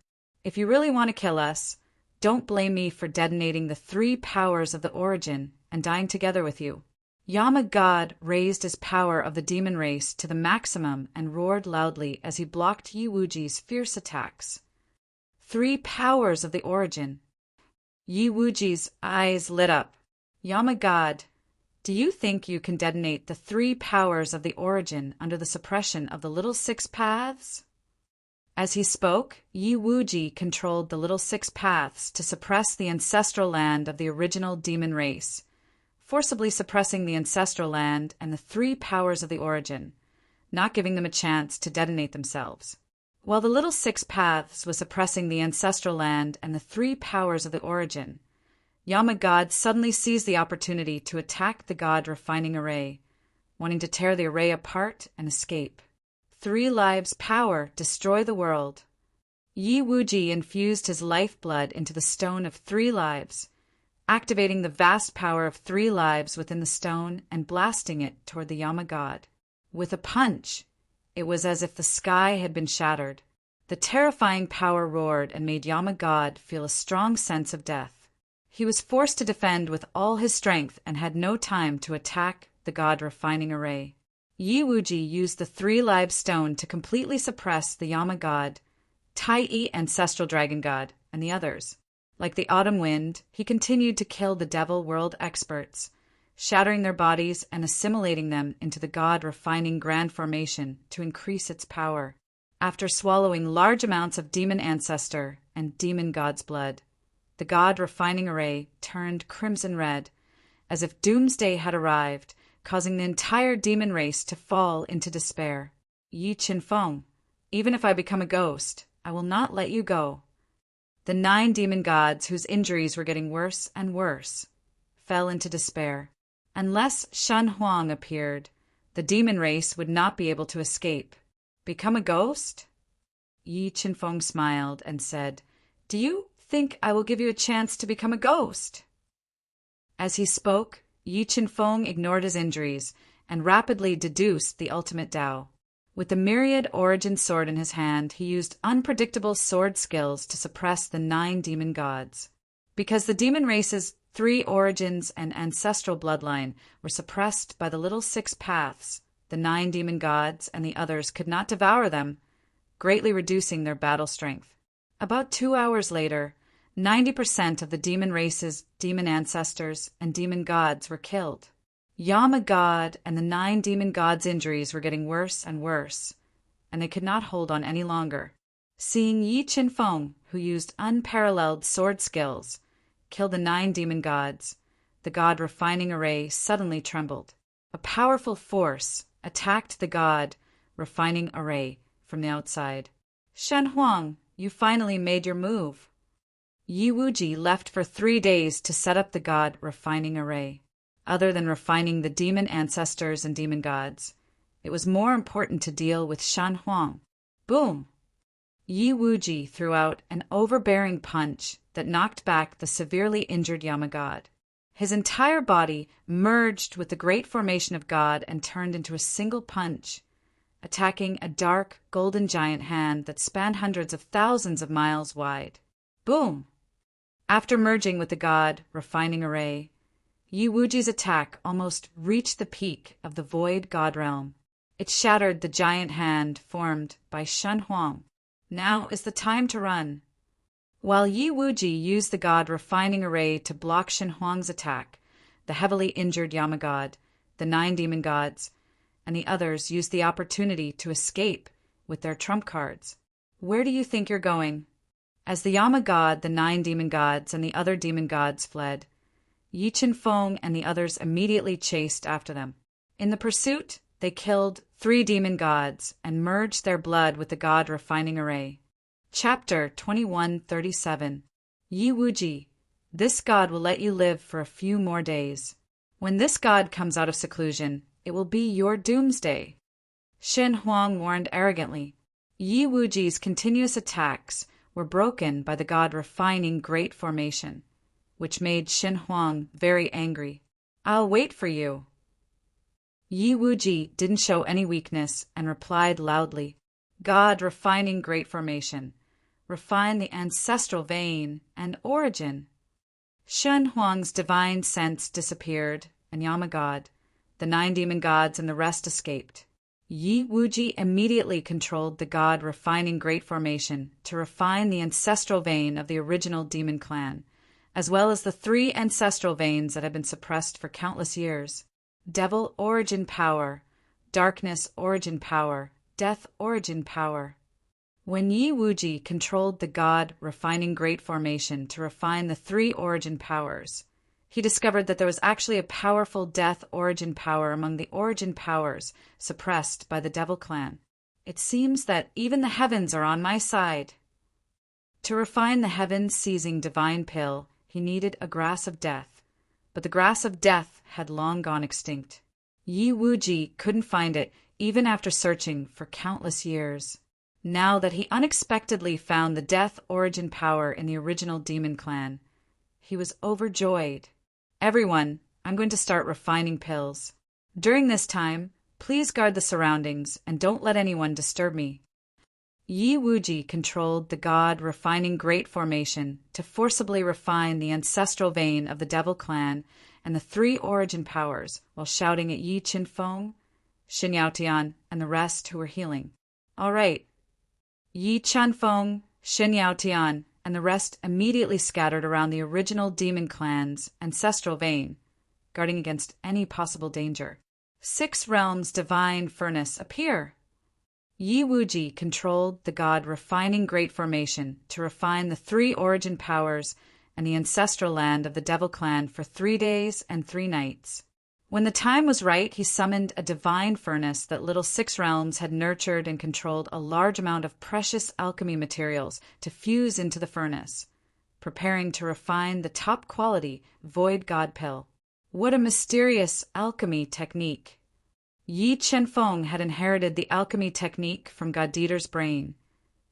If you really want to kill us, don't blame me for detonating the 3 powers of the origin and dying together with you. Yama god raised his power of the demon race to the maximum and roared loudly as he blocked Yi Wuji's fierce attacks. 3 powers of the origin. Yi Wuji's eyes lit up. Yama god, do you think you can detonate the 3 powers of the origin under the suppression of the little 6 paths? As he spoke, Yi Wuji controlled the little 6 paths to suppress the ancestral land of the original demon race, forcibly suppressing the ancestral land and the 3 powers of the origin, not giving them a chance to detonate themselves. While the little 6 paths was suppressing the ancestral land and the 3 powers of the origin, Yama god suddenly seized the opportunity to attack the god refining array, wanting to tear the array apart and escape. 3 lives power destroy the world. Yi Wuji infused his lifeblood into the stone of 3 lives, activating the vast power of 3 lives within the stone and blasting it toward the Yama god. With a punch, it was as if the sky had been shattered. The terrifying power roared and made Yama god feel a strong sense of death. He was forced to defend with all his strength and had no time to attack the god refining array. Yi Wuji used the 3 live stone to completely suppress the Yama god, Tai ancestral dragon god, and the others. Like the autumn wind, he continued to kill the devil world experts, shattering their bodies and assimilating them into the god refining grand formation to increase its power. After swallowing large amounts of demon ancestor and demon god's blood, the god refining array turned crimson red, as if doomsday had arrived, causing the entire demon race to fall into despair. Yi Qinfeng, even if I become a ghost, I will not let you go. The 9 demon gods, whose injuries were getting worse and worse, fell into despair. Unless Shen Huang appeared, the demon race would not be able to escape. Become a ghost? Yi Qinfeng smiled and said, Do you think I will give you a chance to become a ghost? As he spoke, Yi Qinfeng ignored his injuries and rapidly deduced the ultimate Tao. With the myriad origin sword in his hand, he used unpredictable sword skills to suppress the 9 demon gods. Because the demon race's 3 origins and ancestral bloodline were suppressed by the little 6 paths, the 9 demon gods and the others could not devour them, greatly reducing their battle strength. About 2 hours later, 90% of the demon race's demon ancestors and demon gods were killed. Yama god and the 9 demon gods' injuries were getting worse and worse, and they could not hold on any longer. Seeing Yi Qinfeng, who used unparalleled sword skills, kill the 9 demon gods, the god refining array suddenly trembled. A powerful force attacked the god refining array from the outside. Shen Huang, you finally made your move. Yi Wuji left for 3 days to set up the god refining array. Other than refining the demon ancestors and demon gods, it was more important to deal with Shen Huang. Boom! Yi Wuji threw out an overbearing punch that knocked back the severely injured Yama god. His entire body merged with the great formation of God and turned into a single punch, attacking a dark, golden giant hand that spanned hundreds of thousands of miles wide. Boom! After merging with the god refining array, Yi Wuji's attack almost reached the peak of the void god realm. It shattered the giant hand formed by Shen Huang. Now is the time to run. While Yi Wuji used the god refining array to block Shen Huang's attack, the heavily injured Yama god, the 9 demon gods, and the others used the opportunity to escape with their trump cards. Where do you think you're going? As the Yama god, the 9 demon gods, and the other demon gods fled, Yi Qinfeng and the others immediately chased after them. In the pursuit, they killed 3 demon gods and merged their blood with the god refining array. Chapter 2137. Yi Wuji, this god will let you live for a few more days. When this god comes out of seclusion, it will be your doomsday. Shen Huang warned arrogantly. Yi Wuji's continuous attacks were broken by the god refining great formation, which made Shen Huang very angry. I'll wait for you. Yi Wuji didn't show any weakness and replied loudly, God refining great formation, refine the ancestral vein and origin. Shen Huang's divine sense disappeared, and Yama god, the 9 demon gods, and the rest escaped. Yi Wuji immediately controlled the god refining great formation to refine the ancestral vein of the original demon clan, as well as the 3 ancestral veins that had been suppressed for countless years. Devil origin power, darkness origin power, death origin power. When Yi Wuji controlled the god refining great formation to refine the 3 origin powers, he discovered that there was actually a powerful death origin power among the origin powers suppressed by the devil clan. It seems that even the heavens are on my side. To refine the heaven-seizing divine pill, he needed a grass of death, but the grass of death had long gone extinct. Yi Wuji couldn't find it, even after searching for countless years. Now that he unexpectedly found the death origin power in the original demon clan, he was overjoyed. Everyone, I'm going to start refining pills. During this time, please guard the surroundings and don't let anyone disturb me. Yi Wuji controlled the god refining great formation to forcibly refine the ancestral vein of the devil clan and the three origin powers while shouting at Yi Qinfeng, Xin Yaotian, and the rest who were healing. All right. Yi Qinfeng, Xin Yaotian, and the rest immediately scattered around the original demon clan's ancestral vein, guarding against any possible danger. 6 realms divine furnace appear. Yi Wuji controlled the god refining great formation to refine the 3 origin powers and the ancestral land of the devil clan for 3 days and 3 nights. When the time was right, he summoned a divine furnace that little 6 realms had nurtured and controlled a large amount of precious alchemy materials to fuse into the furnace, preparing to refine the top quality void god pill. What a mysterious alchemy technique! Yi Qinfeng had inherited the alchemy technique from God Dieter's brain,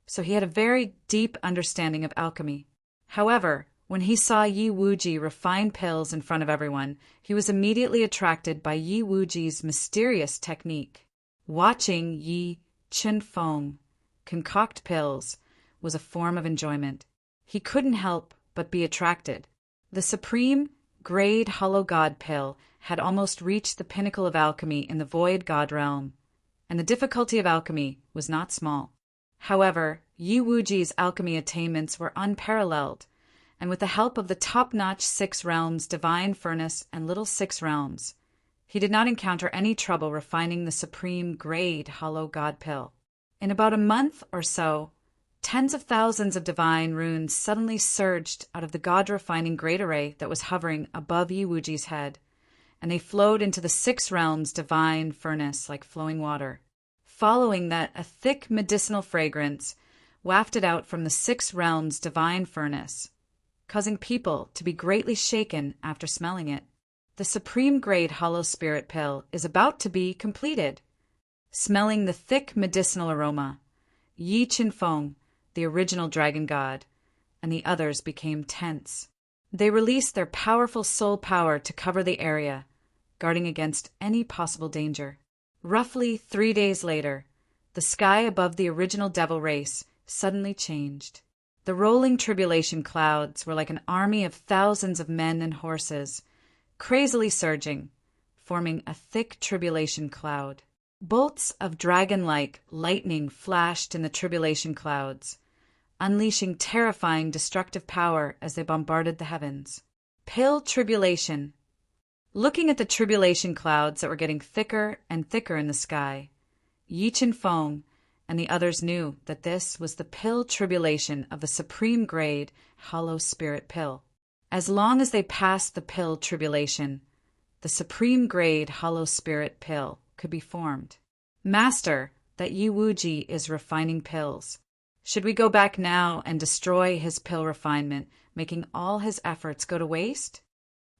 so he had a very deep understanding of alchemy. However, when he saw Yi Wuji refine pills in front of everyone, he was immediately attracted by Yi Wuji's mysterious technique. Watching Yi Qinfeng concoct pills was a form of enjoyment. He couldn't help but be attracted. The supreme grade hollow god pill had almost reached the pinnacle of alchemy in the void god realm, and the difficulty of alchemy was not small. However, Yi Wuji's alchemy attainments were unparalleled, and with the help of the top-notch 6 realms divine furnace and little 6 realms, he did not encounter any trouble refining the supreme grade hollow god pill. In about a month or so, tens of thousands of divine runes suddenly surged out of the god-refining great array that was hovering above Yi Wuji's head, and they flowed into the 6 realms divine furnace like flowing water. Following that, a thick medicinal fragrance wafted out from the 6 realms divine furnace, causing people to be greatly shaken after smelling it. The supreme grade hollow spirit pill is about to be completed. Smelling the thick medicinal aroma, Yi Qinfeng, the original dragon god, and the others became tense. They released their powerful soul power to cover the area, guarding against any possible danger. Roughly 3 days later, the sky above the original devil race suddenly changed. The rolling tribulation clouds were like an army of thousands of men and horses, crazily surging, forming a thick tribulation cloud. Bolts of dragon-like lightning flashed in the tribulation clouds, unleashing terrifying destructive power as they bombarded the heavens. Pill tribulation. Looking at the tribulation clouds that were getting thicker and thicker in the sky, Yi Qinfeng and the others knew that this was the pill tribulation of the supreme grade hollow spirit pill. As long as they passed the pill tribulation, the supreme grade hollow spirit pill could be formed. Master, that Yi Wuji is refining pills. Should we go back now and destroy his pill refinement, making all his efforts go to waste?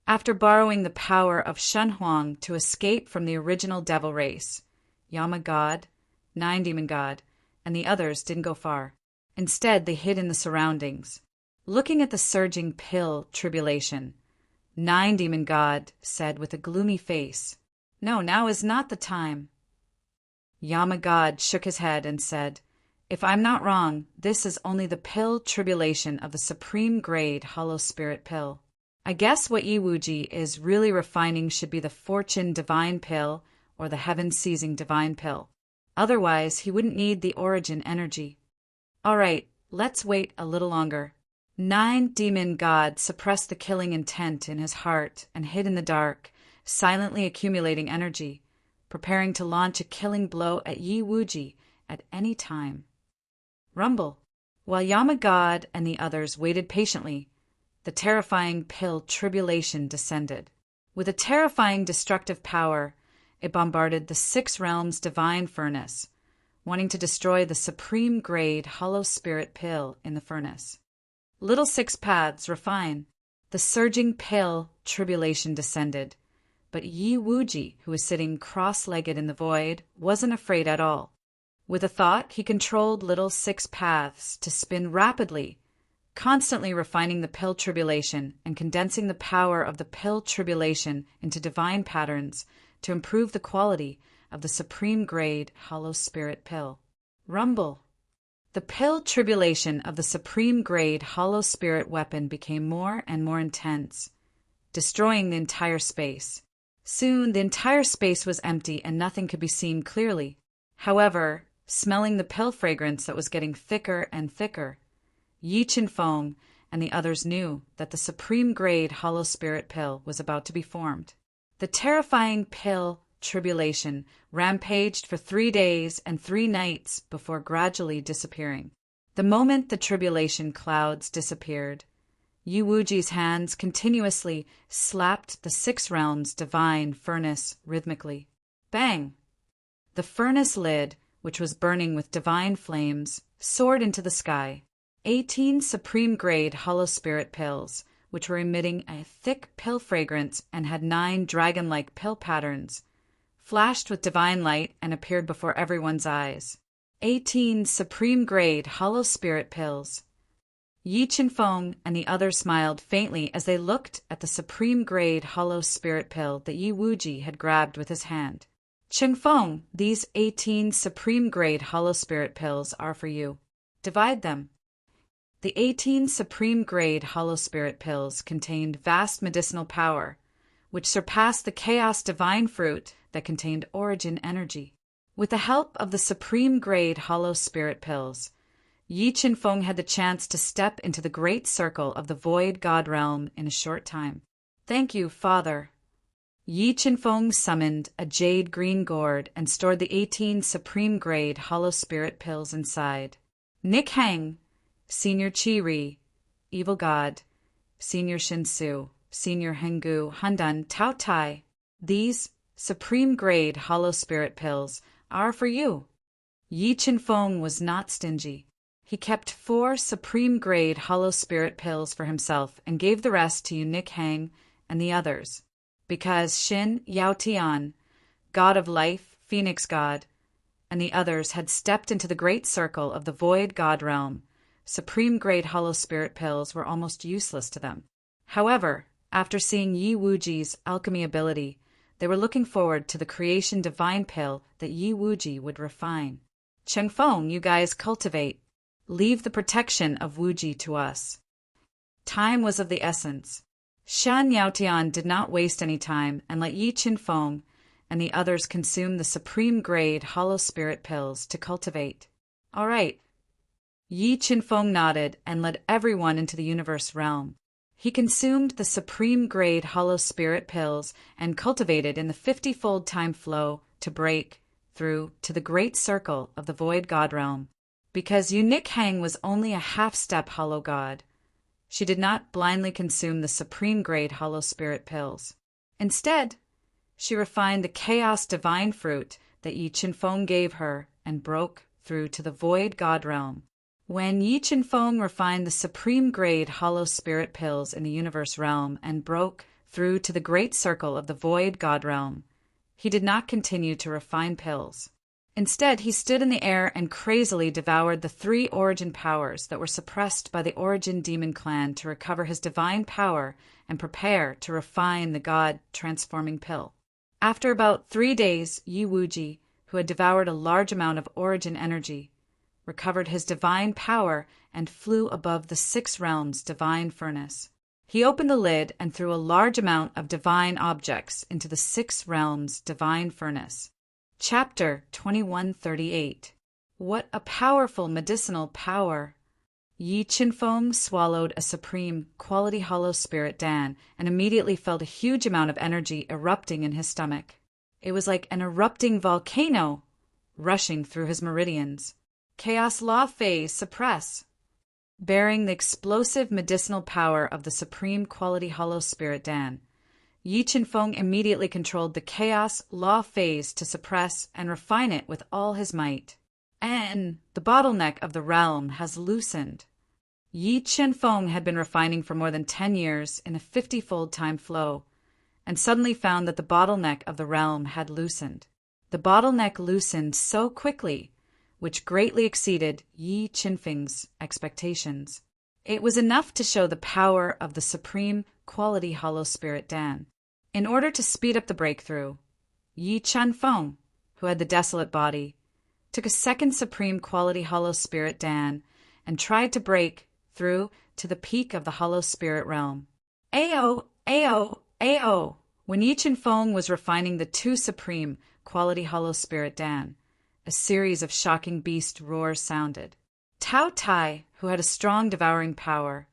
After borrowing the power of Shen Huang to escape from the original devil race, Yama God, 9 Demon God, and the others didn't go far. Instead, they hid in the surroundings. Looking at the surging pill tribulation, 9 Demon God said with a gloomy face, "No, now is not the time." Yama God shook his head and said, "If I'm not wrong, this is only the pill tribulation of the supreme grade hollow spirit pill. I guess what Yi Wuji is really refining should be the fortune divine pill or the heaven-seizing divine pill. Otherwise, he wouldn't need the origin energy. All right, let's wait a little longer." 9 Demon God suppressed the killing intent in his heart and hid in the dark, silently accumulating energy, preparing to launch a killing blow at Yi Wuji at any time. Rumble. While Yama God and the others waited patiently, the terrifying pill tribulation descended. With a terrifying destructive power, it bombarded the 6 realms divine furnace, wanting to destroy the supreme grade hollow spirit pill in the furnace. Little 6 paths refine. The surging pill tribulation descended, But Yi Wuji, who was sitting cross-legged in the void, wasn't afraid at all. With a thought, he controlled little 6 paths to spin rapidly, constantly refining the pill tribulation and condensing the power of the pill tribulation into divine patterns to improve the quality of the supreme grade hollow spirit pill. Rumble. The pill tribulation of the supreme grade hollow spirit weapon became more and more intense, destroying the entire space. Soon the entire space was empty and nothing could be seen clearly. However, smelling the pill fragrance that was getting thicker and thicker, Yi Qinfeng and the others knew that the supreme grade hollow spirit pill was about to be formed. The terrifying pill tribulation rampaged for 3 days and 3 nights before gradually disappearing. The moment the tribulation clouds disappeared, Yi Wuji's hands continuously slapped the 6 realms divine furnace rhythmically. Bang! The furnace lid, which was burning with divine flames, soared into the sky. 18 supreme-grade hollow spirit pills, which were emitting a thick pill fragrance and had 9 dragon-like pill patterns, flashed with divine light and appeared before everyone's eyes. 18 supreme-grade hollow spirit pills. Yi Qinfeng and the others smiled faintly as they looked at the supreme-grade hollow spirit pill that Yi Wuji had grabbed with his hand. Qinfeng, these 18 supreme-grade hollow spirit pills are for you. Divide them. The 18 supreme-grade hollow spirit pills contained vast medicinal power, which surpassed the chaos divine fruit that contained origin energy. With the help of the supreme-grade hollow spirit pills, Yi Qinfeng had the chance to step into the great circle of the void god realm in a short time. Thank you, Father. Yi Qinfeng summoned a jade green gourd and stored the 18 supreme-grade hollow spirit pills inside. Nick Hang, Senior Qi-Ri, Evil God, Senior Shinsu, Senior Hengu, Handan, Tao Tai. These supreme-grade hollow spirit pills are for you. Yi Qinfeng was not stingy. He kept 4 supreme-grade hollow spirit pills for himself and gave the rest to Nick Hang and the others, because Xin Yaotian, God of Life, Phoenix God, and the others had stepped into the great circle of the void god realm. Supreme-grade hollow spirit pills were almost useless to them. However, after seeing Yi Wuji's alchemy ability, they were looking forward to the creation divine pill that Yi Wuji would refine. Qinfeng, you guys cultivate. Leave the protection of Wuji to us. Time was of the essence. Shan Yaotian did not waste any time and let Yi Qinfeng and the others consume the supreme-grade hollow spirit pills to cultivate. All right. Yi Qinfeng nodded and led everyone into the universe realm. He consumed the supreme-grade hollow spirit pills and cultivated in the 50-fold time flow to break through to the great circle of the void god realm. Because Nick Hang was only a half-step hollow god, she did not blindly consume the supreme-grade hollow spirit pills. Instead, she refined the chaos divine fruit that Yi Qinfeng gave her and broke through to the void god realm. When Yi Qinfeng refined the supreme-grade hollow spirit pills in the universe realm and broke through to the great circle of the void god realm, he did not continue to refine pills. Instead, he stood in the air and crazily devoured the 3 origin powers that were suppressed by the origin demon clan to recover his divine power and prepare to refine the god-transforming pill. After about 3 days, Yi Wuji, who had devoured a large amount of origin energy, recovered his divine power and flew above the 6 realms divine furnace. He opened the lid and threw a large amount of divine objects into the 6 realms divine furnace. Chapter 2138. What a powerful medicinal power! Yi Qinfeng swallowed a supreme quality hollow spirit dan and immediately felt a huge amount of energy erupting in his stomach. It was like an erupting volcano rushing through his meridians. Chaos Law Phase Suppress. Bearing the explosive medicinal power of the supreme quality hollow spirit dan, Yi Qinfeng immediately controlled the Chaos Law Phase to suppress and refine it with all his might. And the bottleneck of the realm has loosened. Yi Qinfeng had been refining for more than 10 years in a 50-fold time flow, and suddenly found that the bottleneck of the realm had loosened. The bottleneck loosened so quickly, which greatly exceeded Yi Qinfeng's expectations. It was enough to show the power of the supreme quality Hollow Spirit Dan. In order to speed up the breakthrough, Yi Chunfeng, who had the desolate body, took a second supreme quality Hollow Spirit Dan and tried to break through to the peak of the Hollow Spirit realm. Ao, Ao, Ao! When Yi Chunfeng was refining the two supreme quality Hollow Spirit Dan, a series of shocking beast roars sounded. Tao Tai, who had a strong devouring power,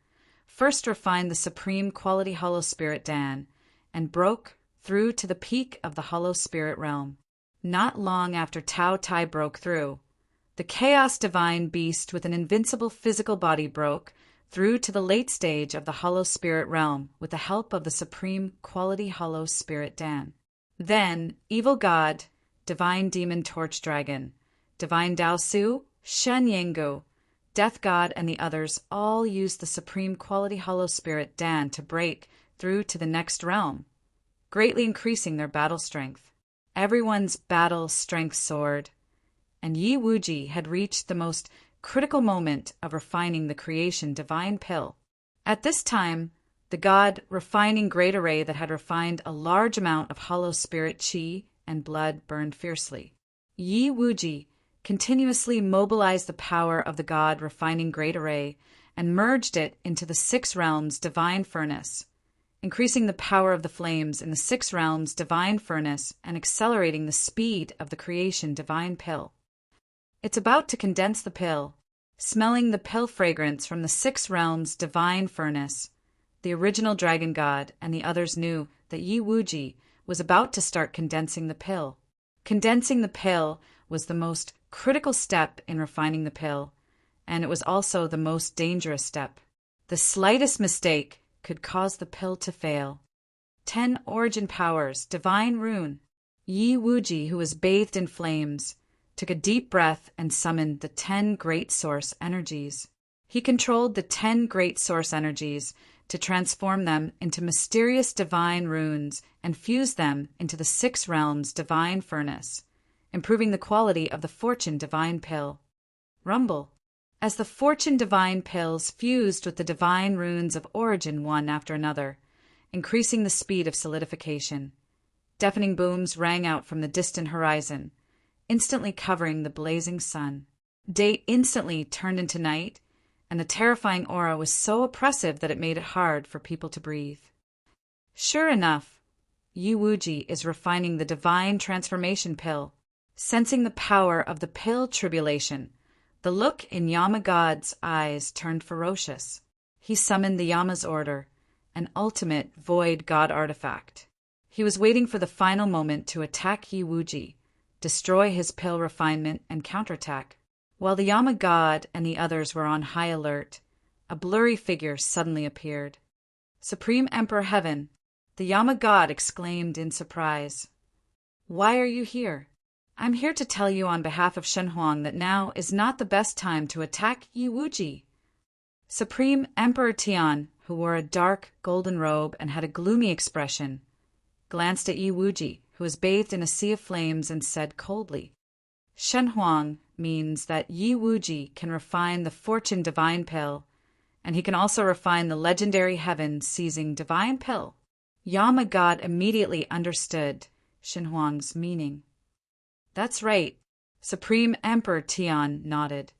first refined the supreme quality Hollow Spirit Dan and broke through to the peak of the Hollow Spirit realm. Not long after Tao Tai broke through, the chaos divine beast with an invincible physical body broke through to the late stage of the Hollow Spirit realm with the help of the supreme quality Hollow Spirit Dan. Then, evil god, divine demon torch dragon, divine Dao Su, Shen Yangu, death god, and the others all used the supreme quality Hollow Spirit Dan to break through to the next realm, greatly increasing their battle strength. Everyone's battle strength soared, and Yi Wuji had reached the most critical moment of refining the creation divine pill. At this time, the god refining great array that had refined a large amount of Hollow Spirit chi and blood burned fiercely. Yi Wuji continuously mobilized the power of the god refining great array and merged it into the six realms divine furnace, increasing the power of the flames in the six realms divine furnace and accelerating the speed of the creation divine pill. It's about to condense the pill. Smelling the pill fragrance from the six realms divine furnace, the original dragon god and the others knew that Yi Wuji was about to start condensing the pill. Condensing the pill was the most critical step in refining the pill, and it was also the most dangerous step. The slightest mistake could cause the pill to fail. 10 origin powers, divine rune. Yi Wuji, who was bathed in flames, took a deep breath and summoned the 10 great source energies. He controlled the 10 great source energies to transform them into mysterious divine runes and fuse them into the six realms divine furnace, improving the quality of the fortune divine pill. Rumble. As the fortune divine pills fused with the divine runes of origin one after another, increasing the speed of solidification, deafening booms rang out from the distant horizon, instantly covering the blazing sun. Day instantly turned into night, and the terrifying aura was so oppressive that it made it hard for people to breathe. Sure enough, Yi Wuji is refining the divine transformation pill. Sensing the power of the pill tribulation, the look in Yama God's eyes turned ferocious. He summoned the Yama's order, an ultimate void god artifact. He was waiting for the final moment to attack Yi Wuji, destroy his pill refinement, and counterattack. While the Yama god and the others were on high alert, a blurry figure suddenly appeared. Supreme Emperor Heaven, the Yama god exclaimed in surprise. Why are you here? I'm here to tell you on behalf of Shenhuang that now is not the best time to attack Yi Wuji. Supreme Emperor Tian, who wore a dark golden robe and had a gloomy expression, glanced at Yi Wuji, who was bathed in a sea of flames, and said coldly, Shenhuang means that Yi Wuji can refine the fortune divine pill, and he can also refine the legendary heaven-seizing divine pill. Yama God immediately understood Shenhuang's meaning. That's right, Supreme Emperor Tian nodded.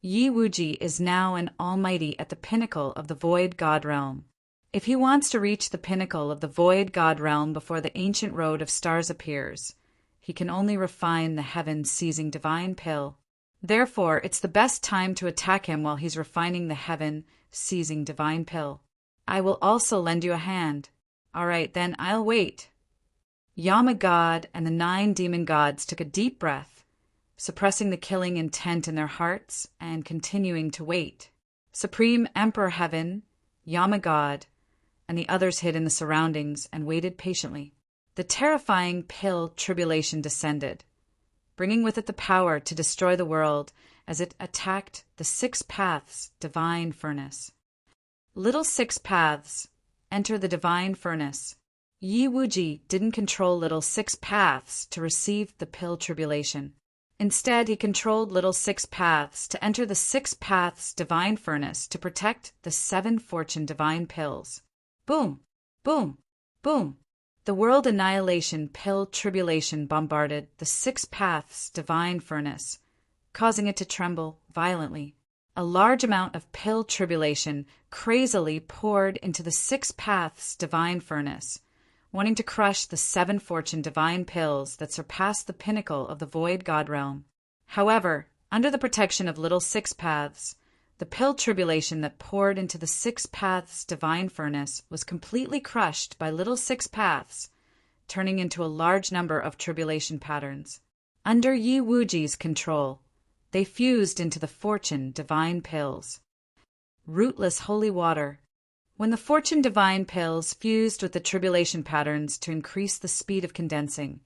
Yi Wuji is now an almighty at the pinnacle of the Void God Realm. If he wants to reach the pinnacle of the Void God Realm before the ancient road of stars appears, he can only refine the heaven-seizing divine pill. Therefore, it's the best time to attack him while he's refining the heaven-seizing divine pill. I will also lend you a hand. All right, then I'll wait. Yama God and the 9 demon gods took a deep breath, suppressing the killing intent in their hearts and continuing to wait. Supreme Emperor Heaven, Yama God, and the others hid in the surroundings and waited patiently. The terrifying pill tribulation descended, bringing with it the power to destroy the world as it attacked the 6 paths divine furnace. Little 6 paths enter the divine furnace. Yi Wuji didn't control little six paths to receive the pill tribulation. Instead, he controlled little six paths to enter the six paths divine furnace to protect the seven fortune divine pills. Boom, boom, boom. The world annihilation pill tribulation bombarded the six paths divine furnace, causing it to tremble violently. A large amount of pill tribulation crazily poured into the six paths divine furnace, wanting to crush the seven fortune divine pills that surpassed the pinnacle of the void God realm. However, under the protection of little six paths, the pill tribulation that poured into the six paths divine furnace was completely crushed by little six paths, turning into a large number of tribulation patterns. Under Yi Wuji's control, they fused into the fortune divine pills. Rootless holy water. When the fortune divine pills fused with the tribulation patterns to increase the speed of condensing,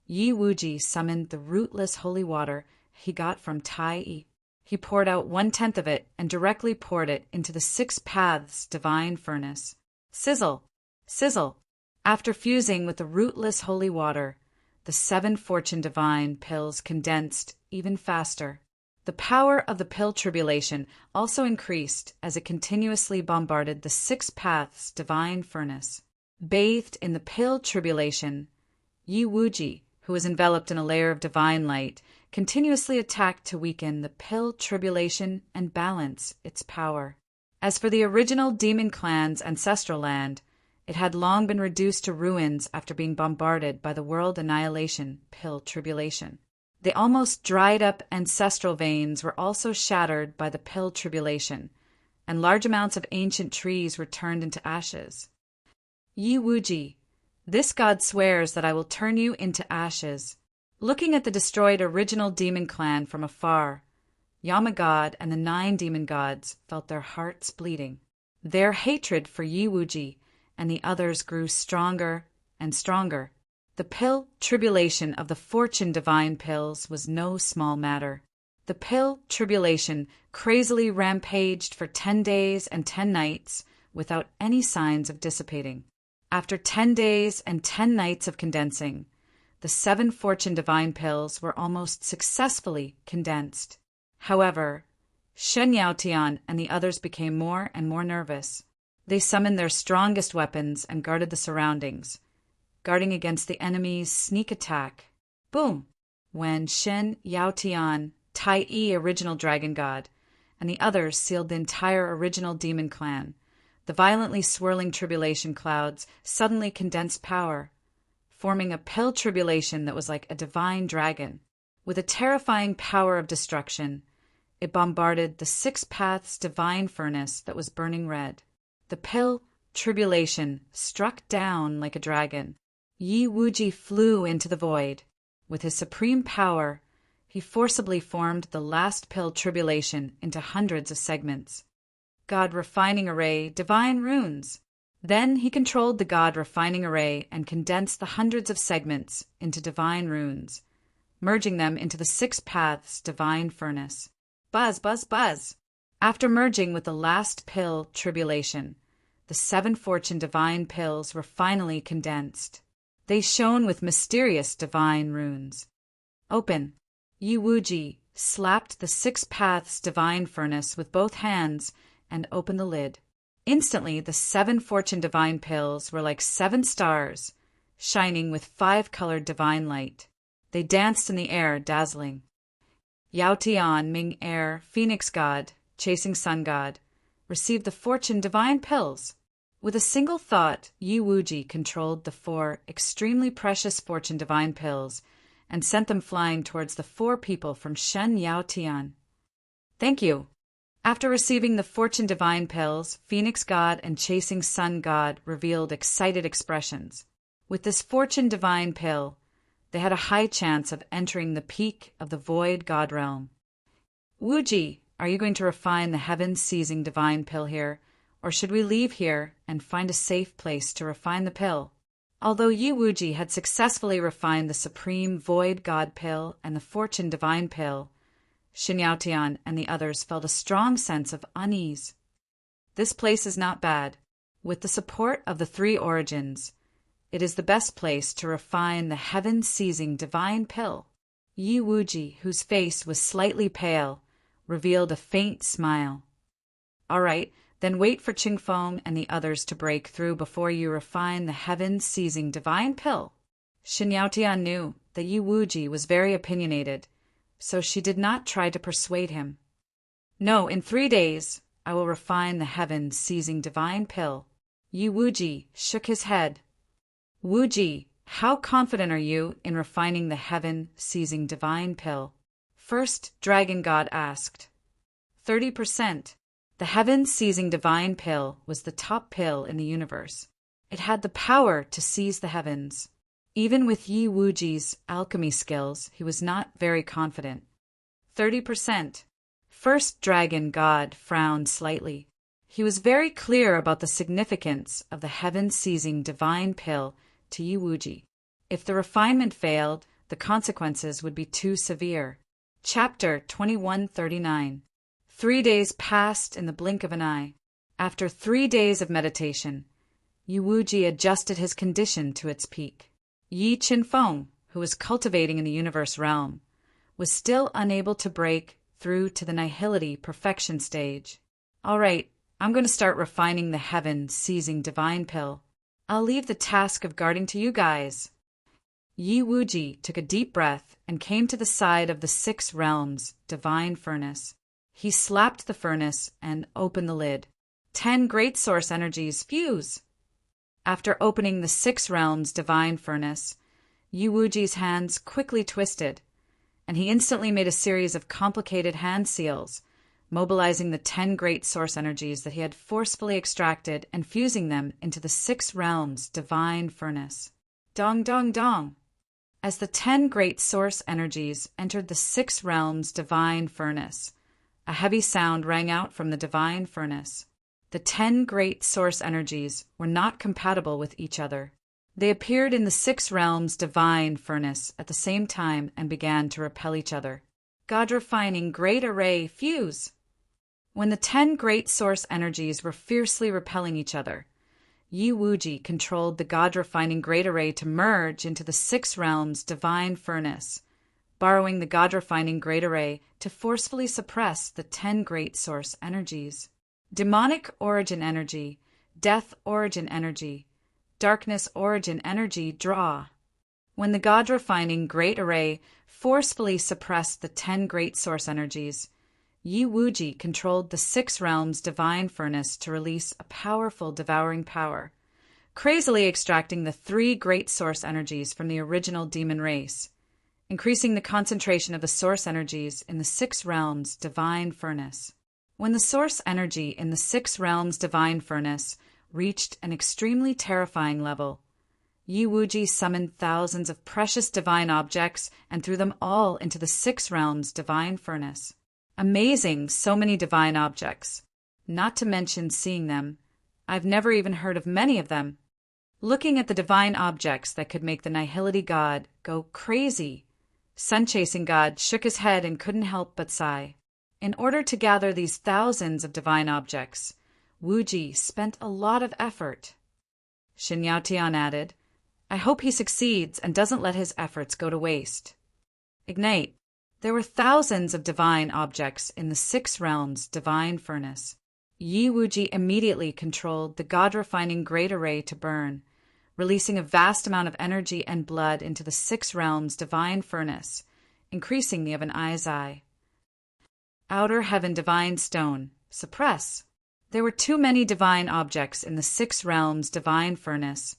Yi Wuji summoned the rootless holy water he got from Tai Yi. He poured out 1/10 of it and directly poured it into the six paths divine furnace. Sizzle, sizzle. After fusing with the rootless holy water, the seven fortune divine pills condensed even faster. The power of the pill tribulation also increased as it continuously bombarded the six paths divine furnace. Bathed in the pill tribulation, Yi Wuji, who was enveloped in a layer of divine light, continuously attacked to weaken the pill tribulation and balance its power. As for the original demon clan's ancestral land, it had long been reduced to ruins after being bombarded by the world annihilation pill tribulation. The almost dried up ancestral veins were also shattered by the pill tribulation, and large amounts of ancient trees were turned into ashes. Yi Wuji, this god swears that I will turn you into ashes. Looking at the destroyed original demon clan from afar, Yama God and the 9 demon gods felt their hearts bleeding. Their hatred for Yi Wuji and the others grew stronger and stronger. The pill tribulation of the fortune divine pills was no small matter. The pill tribulation crazily rampaged for 10 days and 10 nights without any signs of dissipating. After 10 days and 10 nights of condensing, the 7 fortune divine pills were almost successfully condensed. However, Shen Yaotian and the others became more and more nervous. They summoned their strongest weapons and guarded the surroundings, guarding against the enemy's sneak attack. Boom! When Shen Yaotian, Tai Yi original dragon god, and the others sealed the entire original demon clan, the violently swirling tribulation clouds suddenly condensed power, forming a pill tribulation that was like a divine dragon. With a terrifying power of destruction, it bombarded the 6 paths divine furnace that was burning red. The pill tribulation struck down like a dragon. Yi Wuji flew into the void. With his supreme power, he forcibly formed the last pill tribulation into hundreds of segments. God Refining Array divine runes. Then he controlled the God Refining Array and condensed the hundreds of segments into divine runes, merging them into the 6 paths divine furnace. Buzz, buzz, buzz. After merging with the last pill tribulation, the 7 fortune divine pills were finally condensed. They shone with mysterious divine runes. Open. Yi Wuji slapped the 6 paths divine furnace with both hands and opened the lid. Instantly, the 7 fortune divine pills were like 7 stars, shining with 5-colored divine light. They danced in the air, dazzling. Yao Tian, Ming Air, Phoenix God, Chasing Sun God, received the fortune divine pills. With a single thought, Yi Wuji controlled the 4 extremely precious fortune divine pills and sent them flying towards the 4 people from Shen Yao Tian. Thank you. After receiving the fortune divine pills, Phoenix God and Chasing Sun God revealed excited expressions. With this fortune divine pill, they had a high chance of entering the peak of the void God realm. Wuji, are you going to refine the heaven-seizing divine pill here, or should we leave here and find a safe place to refine the pill? Although Yi Wuji had successfully refined the supreme void God pill and the fortune divine pill, Shen Yaotian and the others felt a strong sense of unease. This place is not bad. With the support of the 3 origins, It is the best place to refine the heaven-seizing divine pill. Yi Wuji, whose face was slightly pale, revealed a faint smile. All right, then wait for Qingfeng and the others to break through before you refine the heaven-seizing divine pill. Xin Yaotian knew that Yi Wuji was very opinionated, so she did not try to persuade him. No, in 3 days, I will refine the heaven-seizing divine pill. Yi Wuji shook his head. Wuji, how confident are you in refining the heaven-seizing divine pill? First Dragon God asked. 30%. The heaven-seizing divine pill was the top pill in the universe. It had the power to seize the heavens. Even with Yi Wuji's alchemy skills, he was not very confident. 30%. First Dragon God frowned slightly. He was very clear about the significance of the heaven-seizing divine pill to Yi Wuji. If the refinement failed, the consequences would be too severe. Chapter 2139. 3 days passed in the blink of an eye. After 3 days of meditation, Yi Wuji adjusted his condition to its peak. Yi Qinfeng, who was cultivating in the universe realm, was still unable to break through to the nihility perfection stage. All right, I'm going to start refining the heaven-seizing divine pill. I'll leave the task of guarding to you guys. Yi Wuji took a deep breath and came to the side of the 6 realms divine furnace. He slapped the furnace and opened the lid. 10 great source energies fuse. After opening the 6 realms divine furnace, Yi Wuji's hands quickly twisted, and he instantly made a series of complicated hand seals, mobilizing the 10 great source energies that he had forcefully extracted and fusing them into the 6 realms divine furnace. Dong dong dong! As the 10 great source energies entered the 6 realms divine furnace, a heavy sound rang out from the divine furnace. The 10 great source energies were not compatible with each other. They appeared in the 6 realms divine furnace at the same time and began to repel each other. God-refining great array fuse! When the 10 great source energies were fiercely repelling each other, Yi Wuji controlled the God-refining great array to merge into the 6 realms divine furnace, borrowing the God-refining great array to forcefully suppress the 10 great source energies. Demonic origin energy, death origin energy, darkness origin energy draw. When the God-refining great array forcefully suppressed the 10 great source energies, Yi Wuji controlled the 6 realms divine furnace to release a powerful devouring power, crazily extracting the 3 great source energies from the original demon race, increasing the concentration of the source energies in the 6 realms divine furnace. When the source energy in the 6 realms divine furnace reached an extremely terrifying level, Yi Wuji summoned thousands of precious divine objects and threw them all into the 6 realms divine furnace. Amazing, so many divine objects. Not to mention seeing them. I've never even heard of many of them. Looking at the divine objects that could make the Nihility God go crazy, Sun-chasing God shook his head and couldn't help but sigh. In order to gather these thousands of divine objects, Wuji spent a lot of effort. Xin Yaotian added, I hope he succeeds and doesn't let his efforts go to waste. Ignite. There were thousands of divine objects in the 6 realms divine furnace. Yi Wuji immediately controlled the God-refining great array to burn, releasing a vast amount of energy and blood into the 6 realms divine furnace, increasing the of an eye's eye. Outer heaven divine stone, suppress. There were too many divine objects in the 6 realms divine furnace,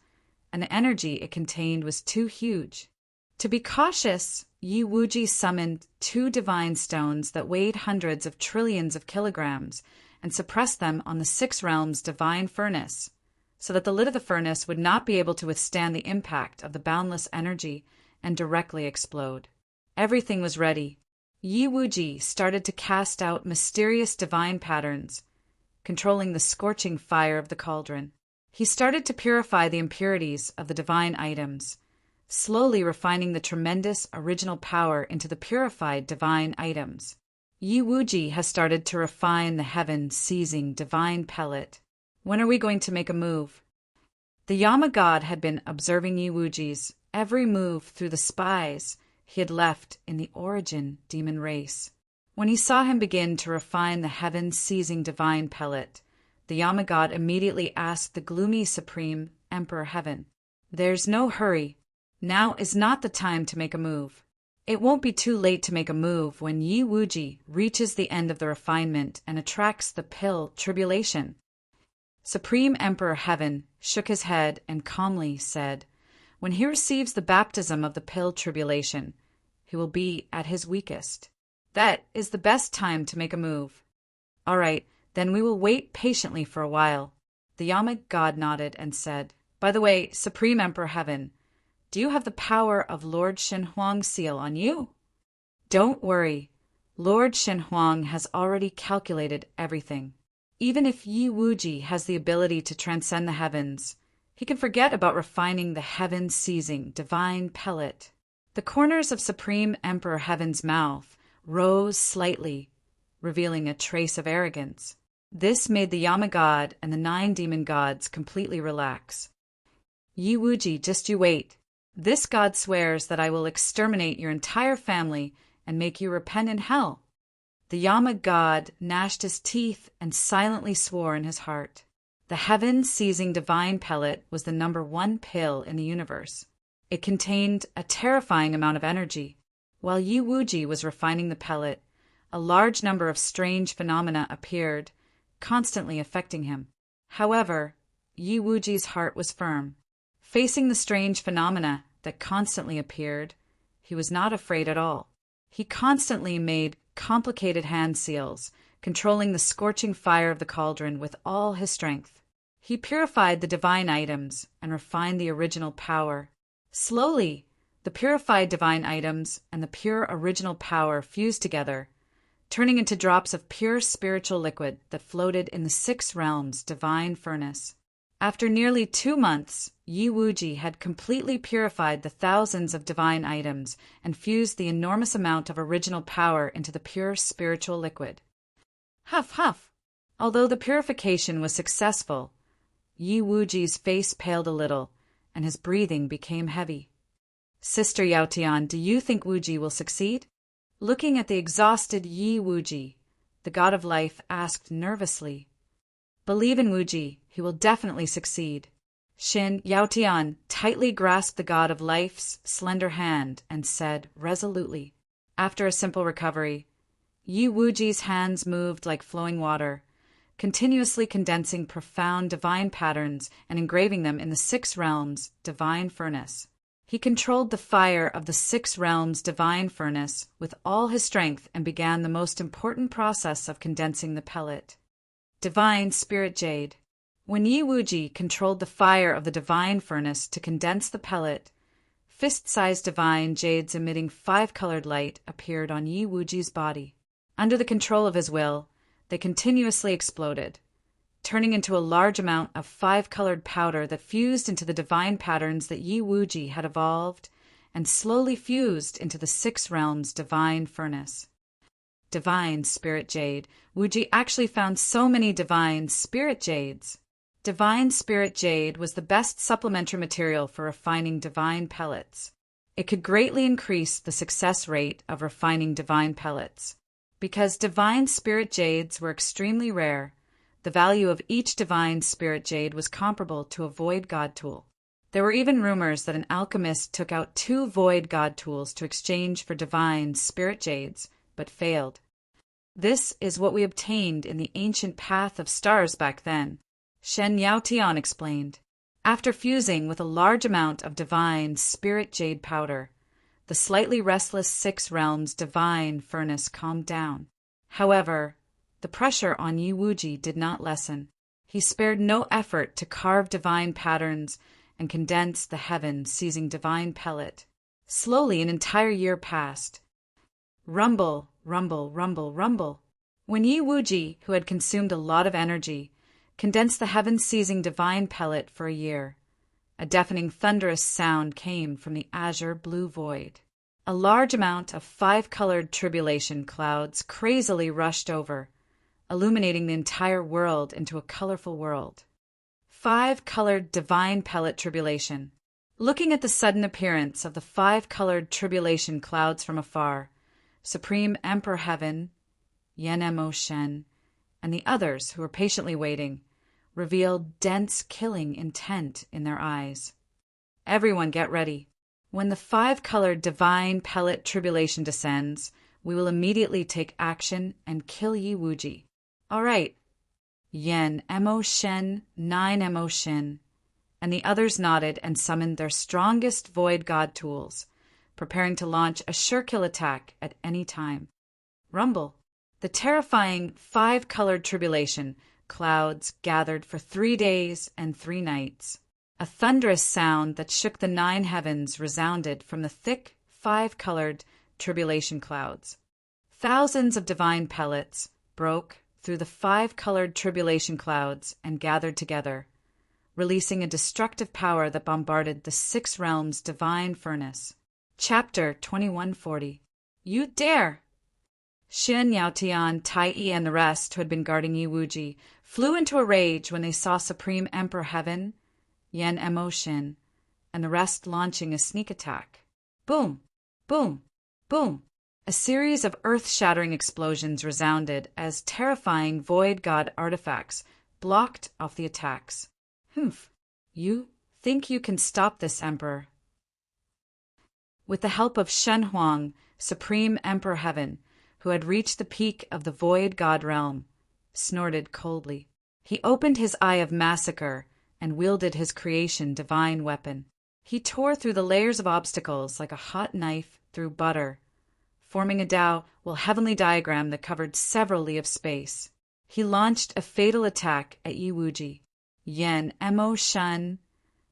and the energy it contained was too huge. To be cautious, Yi Wuji summoned 2 divine stones that weighed hundreds of trillions of kilograms and suppressed them on the 6 realms divine furnace, so that the lid of the furnace would not be able to withstand the impact of the boundless energy and directly explode. Everything was ready. Yi Wuji started to cast out mysterious divine patterns, controlling the scorching fire of the cauldron. He started to purify the impurities of the divine items, slowly refining the tremendous original power into the purified divine items. Yi Wuji has started to refine the heaven-seizing divine pellet. When are we going to make a move? The Yama god had been observing Yi Wuji's every move through the spies he had left in the origin demon race. When he saw him begin to refine the heaven-seizing divine pellet, the Yama god immediately asked the gloomy supreme Emperor Heaven, "There's no hurry. Now is not the time to make a move. It won't be too late to make a move when Yi Wuji reaches the end of the refinement and attracts the pill tribulation." Supreme Emperor Heaven shook his head and calmly said, "When he receives the baptism of the pill tribulation, he will be at his weakest. That is the best time to make a move." "All right, then we will wait patiently for a while." The Yama god nodded and said, "By the way, Supreme Emperor Heaven, do you have the power of Lord Shenhuang's seal on you?" "Don't worry. Lord Shenhuang has already calculated everything. Even if Yi Wuji has the ability to transcend the heavens, he can forget about refining the heaven-seizing divine pellet." The corners of Supreme Emperor Heaven's mouth rose slightly, revealing a trace of arrogance. This made the Yama god and the 9 demon gods completely relax. "Yi Wuji, just you wait. This god swears that I will exterminate your entire family and make you repent in hell." The Yama god gnashed his teeth and silently swore in his heart. The heaven-seizing divine pellet was the #1 pill in the universe. It contained a terrifying amount of energy. While Yi Wuji was refining the pellet, a large number of strange phenomena appeared, constantly affecting him. However, Yi Wuji's heart was firm. Facing the strange phenomena that constantly appeared, he was not afraid at all. He constantly made complicated hand seals, controlling the scorching fire of the cauldron with all his strength. He purified the divine items and refined the original power. Slowly, the purified divine items and the pure original power fused together, turning into drops of pure spiritual liquid that floated in the 6 realms divine furnace. After nearly 2 months, Yi Wuji had completely purified the thousands of divine items and fused the enormous amount of original power into the pure spiritual liquid. Huff, huff! Although the purification was successful, Yi Wuji's face paled a little, and his breathing became heavy. "Sister Yaotian, do you think Wuji will succeed?" Looking at the exhausted Yi Wuji, the god of life asked nervously. "Believe in Wuji, he will definitely succeed." Shin Yaotian tightly grasped the god of life's slender hand and said resolutely. After a simple recovery, Yi Wuji's hands moved like flowing water, continuously condensing profound divine patterns and engraving them in the 6 realms divine furnace. He controlled the fire of the 6 realms divine furnace with all his strength and began the most important process of condensing the pellet. Divine Spirit Jade. When Yi Wuji controlled the fire of the divine furnace to condense the pellet, fist-sized divine jades emitting 5-colored light appeared on Yi Wuji's body. Under the control of his will, they continuously exploded, turning into a large amount of 5-colored powder that fused into the divine patterns that Yi Wuji had evolved and slowly fused into the 6 realms divine furnace. Divine Spirit Jade. Wuji actually found so many divine spirit jades. Divine Spirit Jade was the best supplementary material for refining divine pellets. It could greatly increase the success rate of refining divine pellets. Because divine spirit jades were extremely rare, the value of each divine spirit jade was comparable to a void god tool. There were even rumors that an alchemist took out 2 void god tools to exchange for divine spirit jades, but failed. This is what we obtained in the ancient path of stars back then, Shen Yaotian explained. After fusing with a large amount of divine spirit jade powder, the slightly restless 6 realms divine furnace calmed down. However, the pressure on Yi Wuji did not lessen. He spared no effort to carve divine patterns and condense the heaven-seizing divine pellet. Slowly, an entire year passed. Rumble, rumble, rumble, rumble. When Yi Wuji, who had consumed a lot of energy, condensed the heaven-seizing divine pellet for a year, a deafening thunderous sound came from the azure blue void. A large amount of 5-colored tribulation clouds crazily rushed over, illuminating the entire world into a colorful world. 5-colored divine pellet tribulation. Looking at the sudden appearance of the 5-colored tribulation clouds from afar, Supreme Emperor Heaven, Yen-Mo Shen, and the others who were patiently waiting, revealed dense killing intent in their eyes. Everyone get ready. When the 5-colored divine pellet tribulation descends, we will immediately take action and kill Yi Wuji. All right. Yen-Mo Shen, 9-Mo Shin, and the others nodded and summoned their strongest void god tools, preparing to launch a sure-kill attack at any time. Rumble. The terrifying 5-colored tribulation clouds gathered for 3 days and 3 nights. A thunderous sound that shook the 9 heavens resounded from the thick 5-colored tribulation clouds. Thousands of divine pellets broke through the 5-colored tribulation clouds and gathered together, releasing a destructive power that bombarded the 6 realms' divine furnace. Chapter 2140. You dare! Xin, Yaotian, Tai Yi, and the rest who had been guarding Yi Wuji flew into a rage when they saw Supreme Emperor Heaven, Yen-Mo Shin, and the rest launching a sneak attack. Boom! Boom! Boom! A series of earth-shattering explosions resounded as terrifying void god artifacts blocked off the attacks. Humph! You think you can stop this, Emperor? With the help of Shen Huang, Supreme Emperor Heaven, who had reached the peak of the void god realm, snorted coldly. He opened his eye of massacre and wielded his creation divine weapon. He tore through the layers of obstacles like a hot knife through butter, forming a heavenly diagram that covered several li of space. He launched a fatal attack at Yi Wuji. Yen-Mo Shen,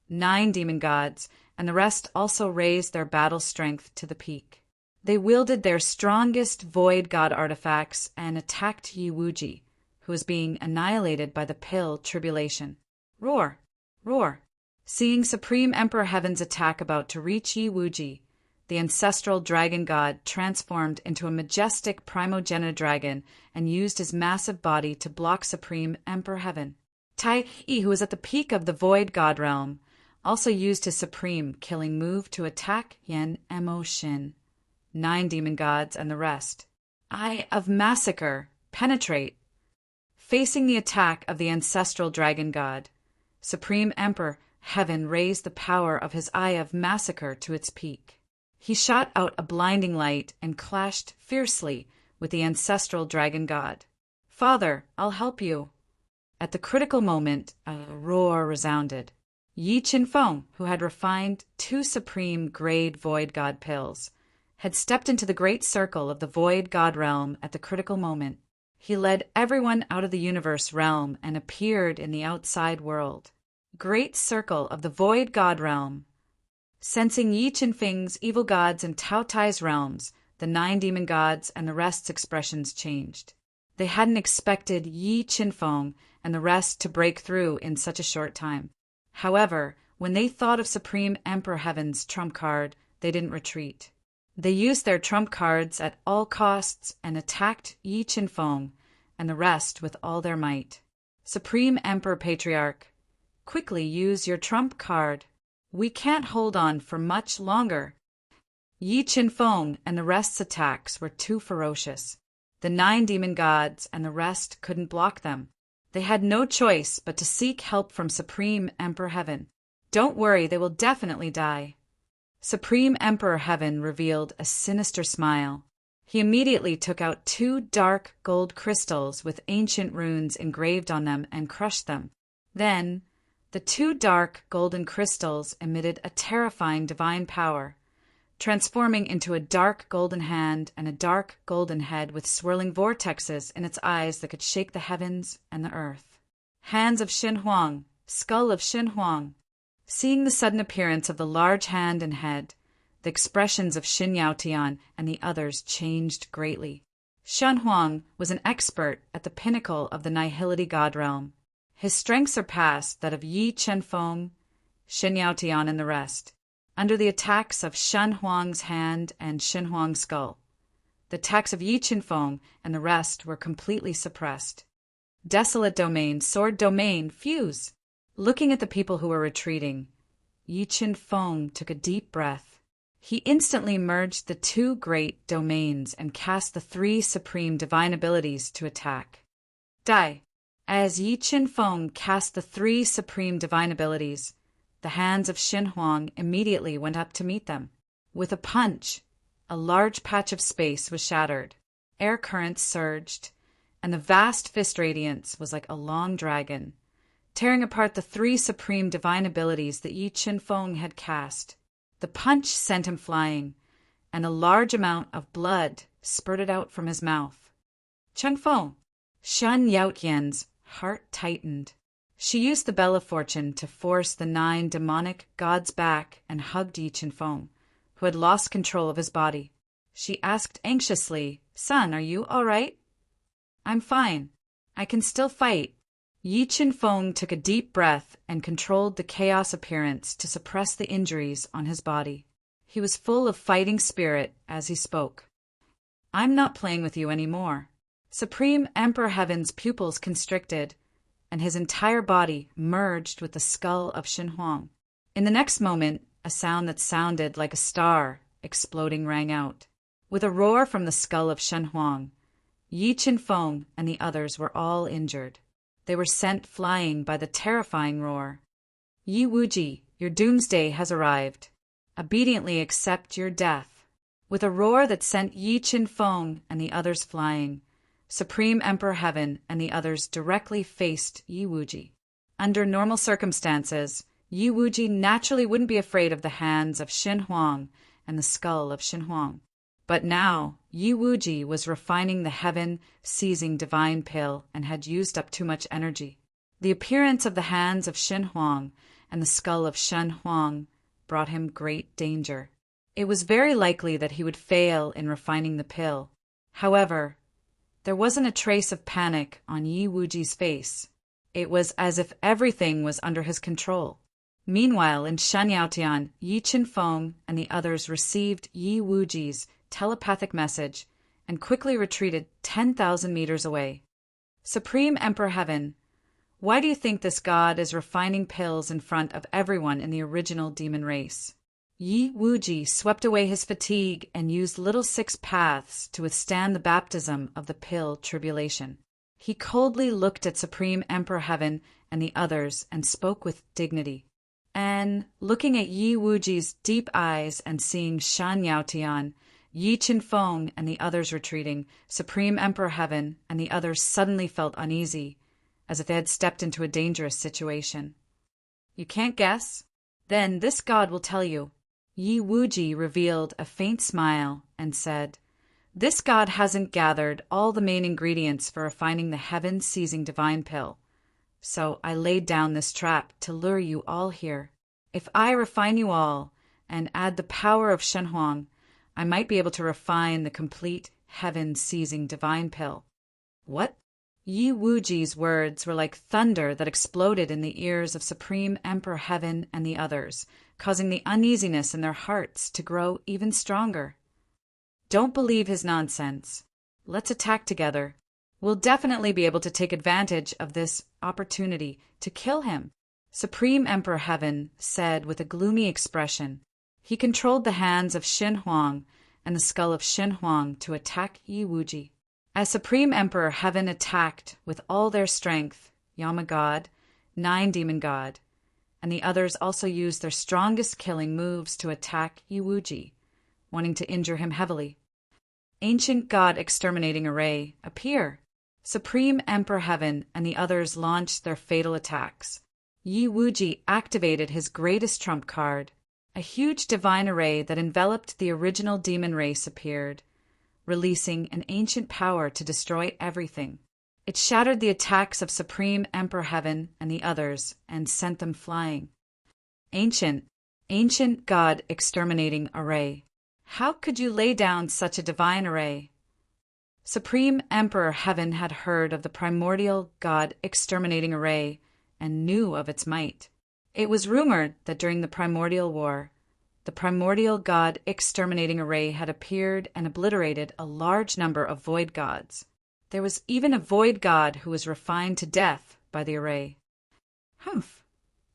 9 demon gods, and the rest also raised their battle strength to the peak. They wielded their strongest void god artifacts and attacked Yi Wuji, who was being annihilated by the pill tribulation. Roar! Roar! Seeing Supreme Emperor Heaven's attack about to reach Yi Wuji, the ancestral dragon god transformed into a majestic primogenitor dragon and used his massive body to block Supreme Emperor Heaven. Tai Yi, who was at the peak of the void god realm, also used his supreme killing move to attack Yen-Mo Shin, 9 demon gods, and the rest. Eye of Massacre, penetrate. Facing the attack of the ancestral dragon god, Supreme Emperor Heaven raised the power of his Eye of Massacre to its peak. He shot out a blinding light and clashed fiercely with the ancestral dragon god. Father, I'll help you. At the critical moment, a roar resounded. Yi Qinfeng, who had refined 2 supreme grade void god pills, had stepped into the great circle of the void god realm at the critical moment. He led everyone out of the universe realm and appeared in the outside world. Great circle of the void god realm. Sensing Yi Qinfeng's evil gods and Tao Tai's realms, the 9 demon gods and the rest's expressions changed. They hadn't expected Yi Qinfeng and the rest to break through in such a short time. However, when they thought of Supreme Emperor Heaven's trump card, they didn't retreat. They used their trump cards at all costs and attacked Yi Qinfeng and the rest with all their might. Supreme Emperor Patriarch, quickly use your trump card. We can't hold on for much longer. Yi Qinfeng and the rest's attacks were too ferocious. The 9 demon gods and the rest couldn't block them. They had no choice but to seek help from Supreme Emperor Heaven. Don't worry, they will definitely die. Supreme Emperor Heaven revealed a sinister smile. He immediately took out 2 dark gold crystals with ancient runes engraved on them and crushed them. Then, the 2 dark golden crystals emitted a terrifying divine power, transforming into a dark golden hand and a dark golden head with swirling vortexes in its eyes that could shake the heavens and the earth. Hands of Shen Huang, skull of Shen Huang. Seeing the sudden appearance of the large hand and head, the expressions of Xin Yaotian and the others changed greatly. Shen Huang was an expert at the pinnacle of the Nihility God realm. His strength surpassed that of Yi Qinfeng, Xin Yaotian, and the rest. Under the attacks of Shen Huang's hand and Shen Huang's skull, the attacks of Yi Qinfeng and the rest were completely suppressed. Desolate domain, sword domain, fuse. Looking at the people who were retreating, Yi Qin-feng took a deep breath. He instantly merged the two great domains and cast the three supreme divine abilities to attack. Die. As Yi Qin-feng cast the three supreme divine abilities, the hands of Xin Huang immediately went up to meet them. With a punch, a large patch of space was shattered. Air currents surged, and the vast fist radiance was like a long dragon, tearing apart the three supreme divine abilities that Yi Qin-feng had cast. The punch sent him flying, and a large amount of blood spurted out from his mouth. Cheng-feng! Shan Yaotian's heart tightened. She used the Bell of Fortune to force the 9 demonic gods back and hugged Yi Qin-feng, who had lost control of his body. She asked anxiously, "Son, are you all right?" "I'm fine. I can still fight." Yi Qin-feng took a deep breath and controlled the chaos appearance to suppress the injuries on his body. He was full of fighting spirit as he spoke. "I'm not playing with you anymore." Supreme Emperor Heaven's pupils constricted, and his entire body merged with the skull of Xin Huang. In the next moment, a sound that sounded like a star exploding rang out. With a roar from the skull of Xin Huang, Yi Qin-feng and the others were all injured. They were sent flying by the terrifying roar. "Yi Wuji, your doomsday has arrived. Obediently accept your death." With a roar that sent Yi Qin-feng and the others flying, Supreme Emperor Heaven and the others directly faced Yi Wuji. Under normal circumstances, Yi Wuji naturally wouldn't be afraid of the hands of Xin Huang and the skull of Xin Huang. But now, Yi Wuji was refining the heaven-seizing divine pill and had used up too much energy. The appearance of the hands of Xin Huang and the skull of Shen Huang brought him great danger. It was very likely that he would fail in refining the pill. However, there wasn't a trace of panic on Yi Wuji's face. It was as if everything was under his control. Meanwhile, in Shanyaotian, Yi Qin-feng and the others received Yi Wuji's telepathic message and quickly retreated 10,000 meters away. "Supreme Emperor Heaven, why do you think this god is refining pills in front of everyone in the original demon race?" Yi Wuji swept away his fatigue and used little 6 paths to withstand the baptism of the pill tribulation. He coldly looked at Supreme Emperor Heaven and the others and spoke with dignity. And, looking at Yi Wuji's deep eyes and seeing Shan Yaotian, Yi Qin-feng and the others retreating, Supreme Emperor Heaven and the others suddenly felt uneasy, as if they had stepped into a dangerous situation. "You can't guess? Then this god will tell you." Yi Wuji revealed a faint smile and said, "This god hasn't gathered all the main ingredients for refining the heaven-seizing divine pill. So I laid down this trap to lure you all here. If I refine you all and add the power of Shen Huang, I might be able to refine the complete heaven-seizing divine pill." "What?" Yi Wuji's words were like thunder that exploded in the ears of Supreme Emperor Heaven and the others, causing the uneasiness in their hearts to grow even stronger. "Don't believe his nonsense. Let's attack together. We'll definitely be able to take advantage of this opportunity to kill him," Supreme Emperor Heaven said with a gloomy expression. He controlled the hands of Xin Huang and the skull of Xin Huang to attack Yi Wuji. As Supreme Emperor Heaven attacked with all their strength, Yama God, 9 Demon God, and the others also used their strongest killing moves to attack Yi Wuji, wanting to injure him heavily. Ancient God Exterminating Array, appear! Supreme Emperor Heaven and the others launched their fatal attacks. Yi Wuji activated his greatest trump card. A huge divine array that enveloped the original demon race appeared, releasing an ancient power to destroy everything. It shattered the attacks of Supreme Emperor Heaven and the others and sent them flying. Ancient God Exterminating Array. How could you lay down such a divine array? Supreme Emperor Heaven had heard of the primordial God Exterminating Array and knew of its might. It was rumored that during the Primordial War, the primordial God Exterminating Array had appeared and obliterated a large number of void gods. There was even a void god who was refined to death by the array. Humph!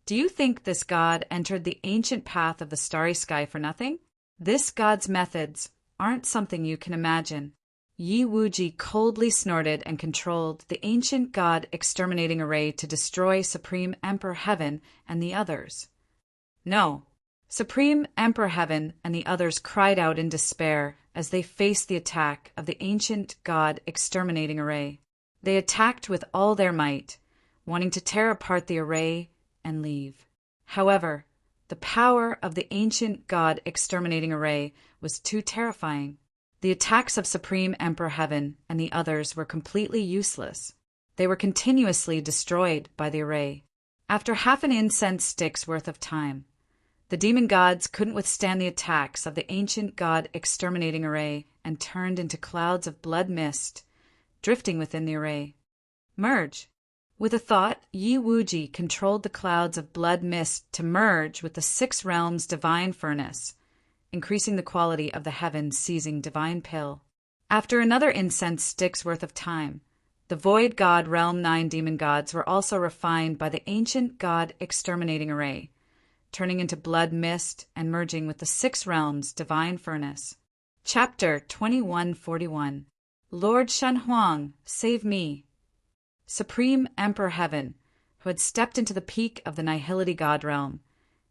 Do you think this god entered the ancient path of the starry sky for nothing? This god's methods aren't something you can imagine. Yi Wuji coldly snorted and controlled the ancient god exterminating array to destroy Supreme Emperor Heaven and the others. No. Supreme Emperor Heaven and the others cried out in despair as they faced the attack of the ancient god exterminating array. They attacked with all their might, wanting to tear apart the array and leave. However, the power of the ancient god exterminating array was too terrifying. The attacks of Supreme Emperor Heaven and the others were completely useless. They were continuously destroyed by the array. After half an incense stick's worth of time, the demon gods couldn't withstand the attacks of the ancient god exterminating array and turned into clouds of blood mist, drifting within the array. Merge. With a thought, Yi Wuji controlled the clouds of blood mist to merge with the six realms' divine furnace, increasing the quality of the heaven-seizing divine pill. After another incense stick's worth of time, the void god realm 9 demon gods were also refined by the ancient god exterminating array, turning into blood mist and merging with the six realms' divine furnace. Chapter 2141. Lord Shenhuang, save me. Supreme Emperor Heaven, who had stepped into the peak of the Nihility God realm,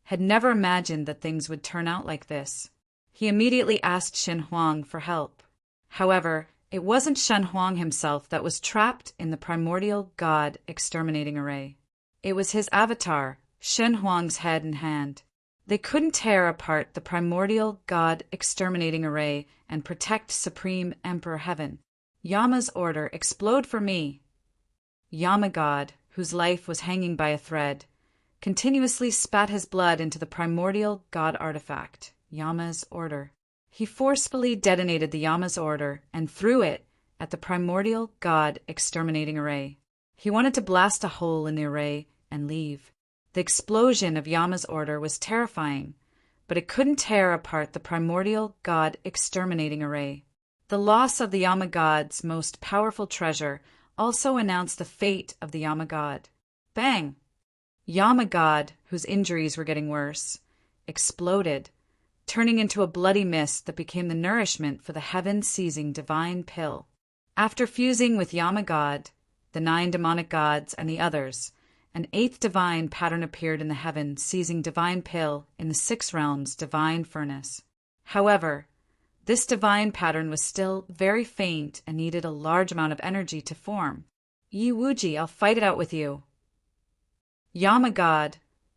had never imagined that things would turn out like this. He immediately asked Shenhuang for help. However, it wasn't Shenhuang himself that was trapped in the primordial god exterminating array. It was his avatar, Shenhuang's head and hand. They couldn't tear apart the primordial god exterminating array and protect Supreme Emperor Heaven. Yama's order, explode for me. Yama God, whose life was hanging by a thread, continuously spat his blood into the primordial god artifact, Yama's order. He forcefully detonated the Yama's order and threw it at the primordial god exterminating array. He wanted to blast a hole in the array and leave. The explosion of Yama's order was terrifying, but it couldn't tear apart the primordial god exterminating array. The loss of the Yama God's most powerful treasure also announced the fate of the Yama God. Bang! Yama God, whose injuries were getting worse, exploded, turning into a bloody mist that became the nourishment for the heaven-seizing divine pill. After fusing with Yama God, the 9 demonic gods, and the others, an 8th divine pattern appeared in the heaven-seizing divine pill in the 6 realms' divine furnace. However, this divine pattern was still very faint and needed a large amount of energy to form. Yi Wuji, I'll fight it out with you. Yama God,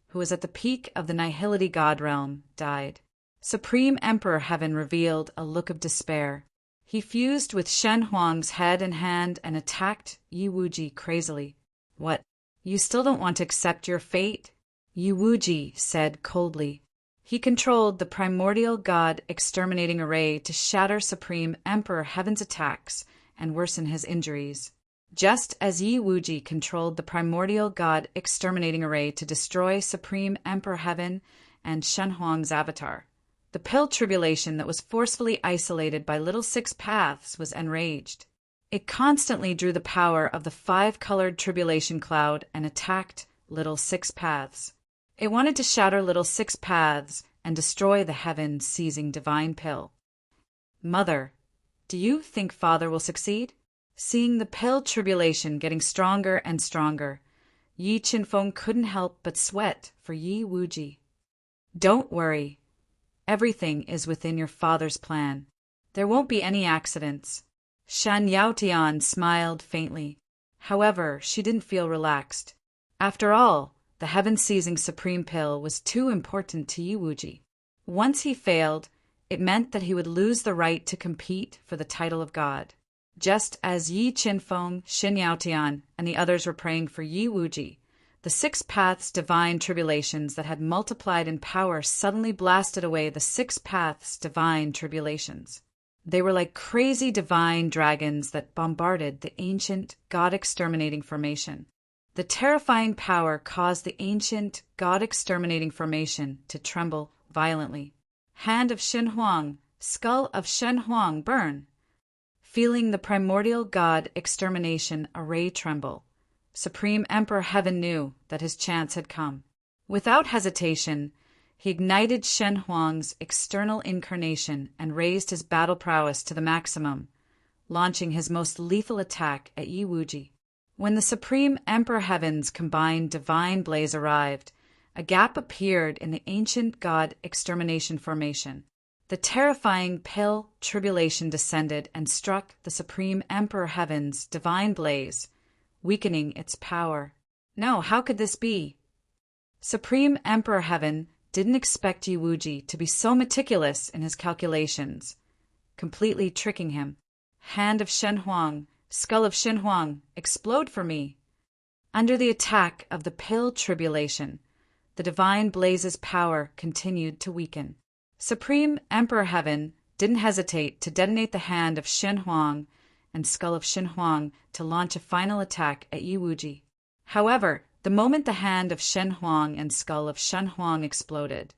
who was at the peak of the Nihility God realm, died. Supreme Emperor Heaven revealed a look of despair. He fused with Shenhuang's head and hand and attacked Yi Wuji crazily. What? You still don't want to accept your fate? Yi Wuji said coldly. He controlled the primordial god exterminating array to shatter Supreme Emperor Heaven's attacks and worsen his injuries. Just as Yi Wuji controlled the primordial god exterminating array to destroy Supreme Emperor Heaven and Shenhuang's avatar, the pill tribulation that was forcefully isolated by Little Six Paths was enraged. It constantly drew the power of the 5-colored tribulation cloud and attacked Little Six Paths. It wanted to shatter Little Six Paths and destroy the heaven-seizing divine pill. Mother, do you think Father will succeed? Seeing the pill tribulation getting stronger and stronger, Yi Qinfeng couldn't help but sweat for Yi Wuji. Don't worry. Everything is within your father's plan. There won't be any accidents. Shan Yaotian smiled faintly. However, she didn't feel relaxed. After all, the heaven-seizing supreme pill was too important to Yi Wuji. Once he failed, it meant that he would lose the right to compete for the title of God. Just as Yi Qinfeng, Xin Yaotian, and the others were praying for Yi Wuji, the 6 Paths' divine tribulations that had multiplied in power suddenly blasted away the 6 Paths' divine tribulations. They were like crazy divine dragons that bombarded the ancient God-exterminating formation. The terrifying power caused the ancient God-exterminating formation to tremble violently. Hand of Shenhuang, skull of Shenhuang, burn! Feeling the primordial God extermination array tremble, Supreme Emperor Heaven knew that his chance had come. Without hesitation, he ignited Shen Huang's external incarnation and raised his battle prowess to the maximum, launching his most lethal attack at Yi Wuji. When the Supreme Emperor Heaven's combined divine blaze arrived, a gap appeared in the ancient god extermination formation. The terrifying pale tribulation descended and struck the Supreme Emperor Heaven's divine blaze, weakening its power. No, how could this be? Supreme Emperor Heaven didn't expect Yi Wuji to be so meticulous in his calculations, completely tricking him. Hand of Shen Huang, skull of Shen Huang, explode for me. Under the attack of the pale tribulation, the divine blaze's power continued to weaken. Supreme Emperor Heaven didn't hesitate to detonate the hand of Shen Huang and skull of Shen Huang to launch a final attack at Yi Wuji. However, the moment the hand of Shen Huang and skull of Shen Huang exploded,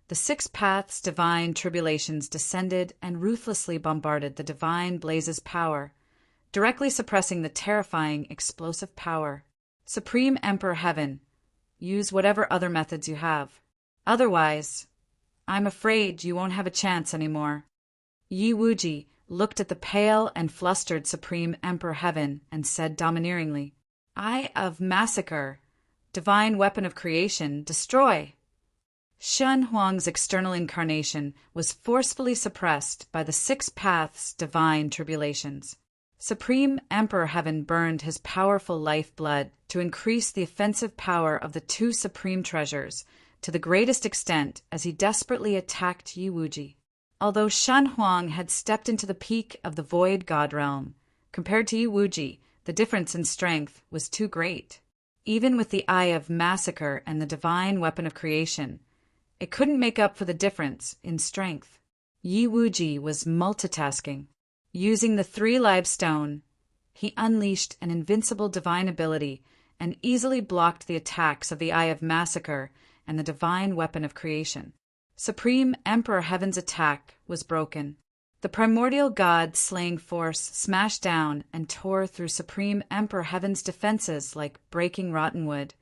the Six Paths divine tribulations descended and ruthlessly bombarded the divine blaze's power, directly suppressing the terrifying explosive power. Supreme Emperor Heaven, use whatever other methods you have. Otherwise, I'm afraid you won't have a chance anymore. Yi Wuji looked at the pale and flustered Supreme Emperor Heaven and said domineeringly, Eye of Massacre, divine weapon of creation, destroy! Shen Huang's external incarnation was forcefully suppressed by the Six Paths divine tribulations. Supreme Emperor Heaven burned his powerful lifeblood to increase the offensive power of the two supreme treasures to the greatest extent as he desperately attacked Yi Wuji. Although Shen Huang had stepped into the peak of the Void God realm, compared to Yi Wuji, the difference in strength was too great. Even with the Eye of Massacre and the divine weapon of creation, it couldn't make up for the difference in strength. Yi Wuji was multitasking. Using the Three-Live Stone, he unleashed an invincible divine ability and easily blocked the attacks of the Eye of Massacre and the divine weapon of creation. Supreme Emperor Heaven's attack was broken. The primordial god-slaying force smashed down and tore through Supreme Emperor Heaven's defenses like breaking rotten wood,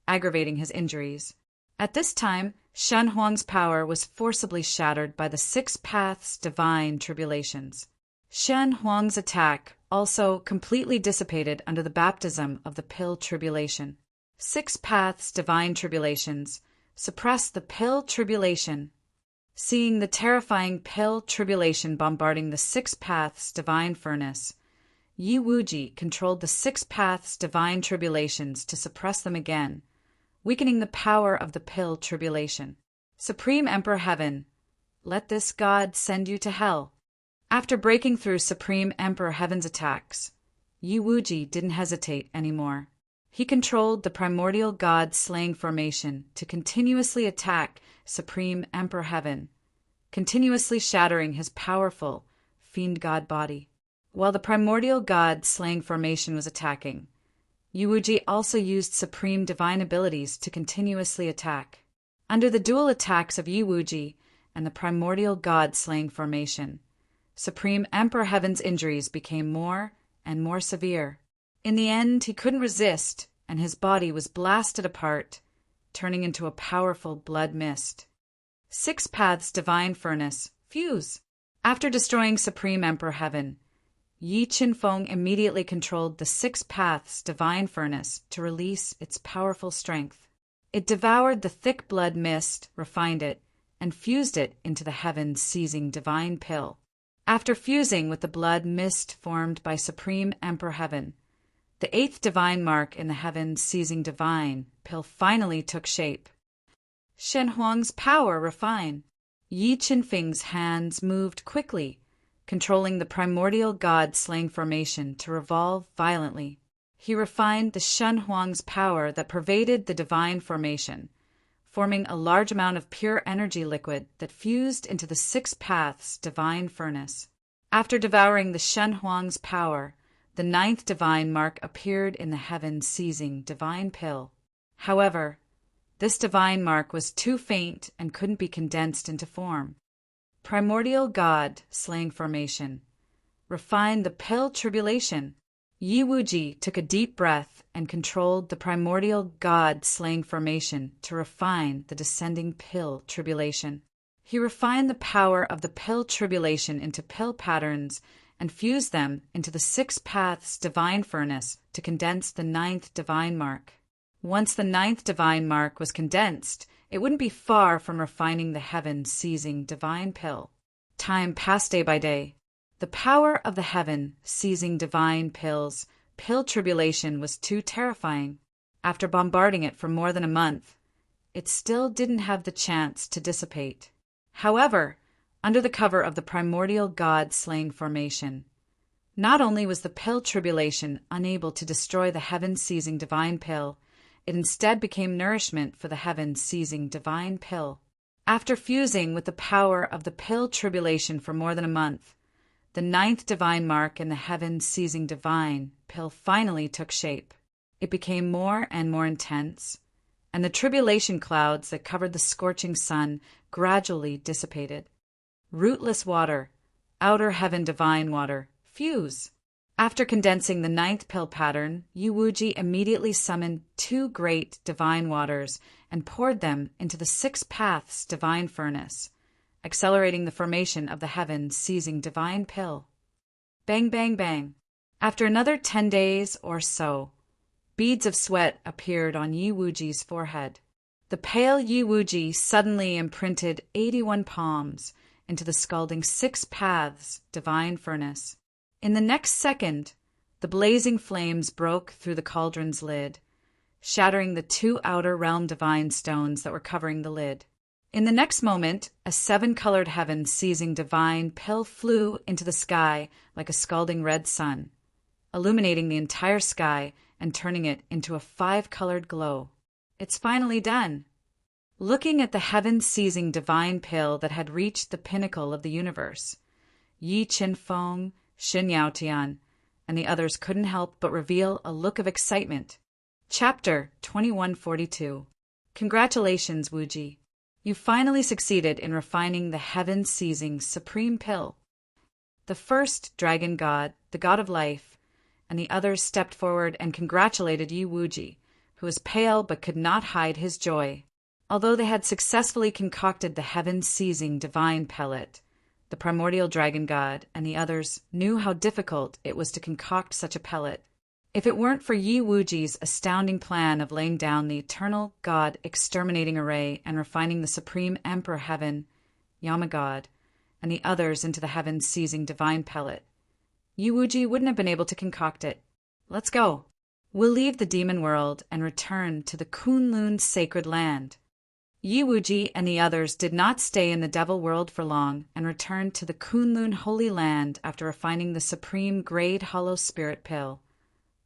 aggravating his injuries. At this time, Shen Huang's power was forcibly shattered by the Six Paths divine tribulations. Shen Huang's attack also completely dissipated under the baptism of the Pill Tribulation. Six Paths divine tribulations suppressed the Pill Tribulation. Seeing the terrifying Pill Tribulation bombarding the Six Paths divine furnace, Yi Wuji controlled the Six Paths divine tribulations to suppress them again, weakening the power of the Pill Tribulation. Supreme Emperor Heaven, let this god send you to hell. After breaking through Supreme Emperor Heaven's attacks, Yi Wuji didn't hesitate anymore. He controlled the primordial god-slaying formation to continuously attack Supreme Emperor Heaven, continuously shattering his powerful fiend god body. While the primordial god-slaying formation was attacking, Yi Wuji also used supreme divine abilities to continuously attack. Under the dual attacks of Yi Wuji and the primordial god-slaying formation, Supreme Emperor Heaven's injuries became more and more severe. In the end, he couldn't resist, and his body was blasted apart, turning into a powerful blood mist. Six Paths divine furnace, fuse. After destroying Supreme Emperor Heaven, Yi Qinfeng immediately controlled the Six Paths divine furnace to release its powerful strength. It devoured the thick blood mist, refined it, and fused it into the heaven-seizing divine pill. After fusing with the blood mist formed by Supreme Emperor Heaven, the eighth divine mark in the heaven-seizing divine pill finally took shape. Shen Huang's power refined. Yi Qinfeng's hands moved quickly, controlling the primordial god-slaying formation to revolve violently. He refined the Shen Huang's power that pervaded the divine formation, forming a large amount of pure energy liquid that fused into the Six Paths divine furnace. After devouring the Shen Huang's power, the ninth divine mark appeared in the heaven-seizing divine pill. However, this divine mark was too faint and couldn't be condensed into form. Primordial God, slaying formation, refined the Pill Tribulation. Yi Wuji took a deep breath and controlled the primordial god-slaying formation to refine the descending pill tribulation. He refined the power of the pill tribulation into pill patterns and fused them into the 6 paths divine furnace to condense the 9th divine mark. Once the 9th divine mark was condensed, it wouldn't be far from refining the heaven-seizing divine pill. Time passed day by day. The power of the heaven-seizing divine pills, pill tribulation was too terrifying. After bombarding it for more than a month, it still didn't have the chance to dissipate. However, under the cover of the primordial god-slaying formation, not only was the pill tribulation unable to destroy the heaven-seizing divine pill, it instead became nourishment for the heaven-seizing divine pill. After fusing with the power of the pill tribulation for more than a month, the 9th divine mark in the heaven-seizing divine pill finally took shape. It became more and more intense, and the tribulation clouds that covered the scorching sun gradually dissipated. Rootless water, outer heaven divine water, fuse. After condensing the 9th pill pattern, Yi Wuji immediately summoned 2 great divine waters and poured them into the 6 paths divine furnace, accelerating the formation of the heaven-seizing divine pill. Bang, bang, bang. After another 10 days or so, beads of sweat appeared on Yi Wuji's forehead. The pale Yi Wuji suddenly imprinted 81 palms into the scalding 6 paths divine furnace. In the next second, the blazing flames broke through the cauldron's lid, shattering the 2 outer realm divine stones that were covering the lid. In the next moment, a 7-colored heaven-seizing divine pill flew into the sky like a scalding red sun, illuminating the entire sky and turning it into a 5-colored glow. It's finally done. Looking at the heaven-seizing divine pill that had reached the pinnacle of the universe, Yi Qinfeng, Xin Yaotian, and the others couldn't help but reveal a look of excitement. Chapter 2142. Congratulations, Wuji. You finally succeeded in refining the heaven-seizing supreme pill. The first dragon god, the god of life, and the others stepped forward and congratulated Yi Wuji, who was pale but could not hide his joy. Although they had successfully concocted the heaven-seizing divine pellet, the primordial dragon god and the others knew how difficult it was to concoct such a pellet. If it weren't for Yi Wuji's astounding plan of laying down the eternal god exterminating array and refining the supreme emperor heaven, Yama god, and the others into the heaven-seizing divine pellet, Yi Wuji wouldn't have been able to concoct it. Let's go. We'll leave the demon world and return to the Kunlun sacred land. Yi Wuji and the others did not stay in the devil world for long and returned to the Kunlun holy land after refining the supreme grade hollow spirit pill,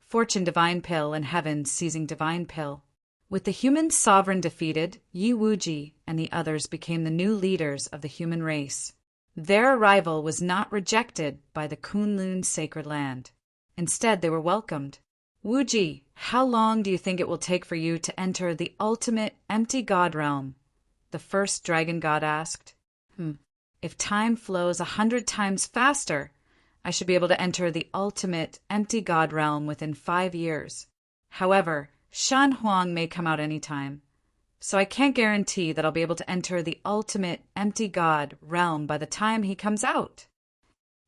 fortune divine pill, and heaven-seizing divine pill. With the human sovereign defeated, Yi Wuji and the others became the new leaders of the human race. Their arrival was not rejected by the Kunlun sacred land. Instead, they were welcomed. Wuji, how long do you think it will take for you to enter the ultimate empty god realm? The first dragon god asked. If time flows 100 times faster, I should be able to enter the ultimate empty god realm within 5 years. However, Shan Huang may come out any time, so I can't guarantee that I'll be able to enter the ultimate empty god realm by the time he comes out.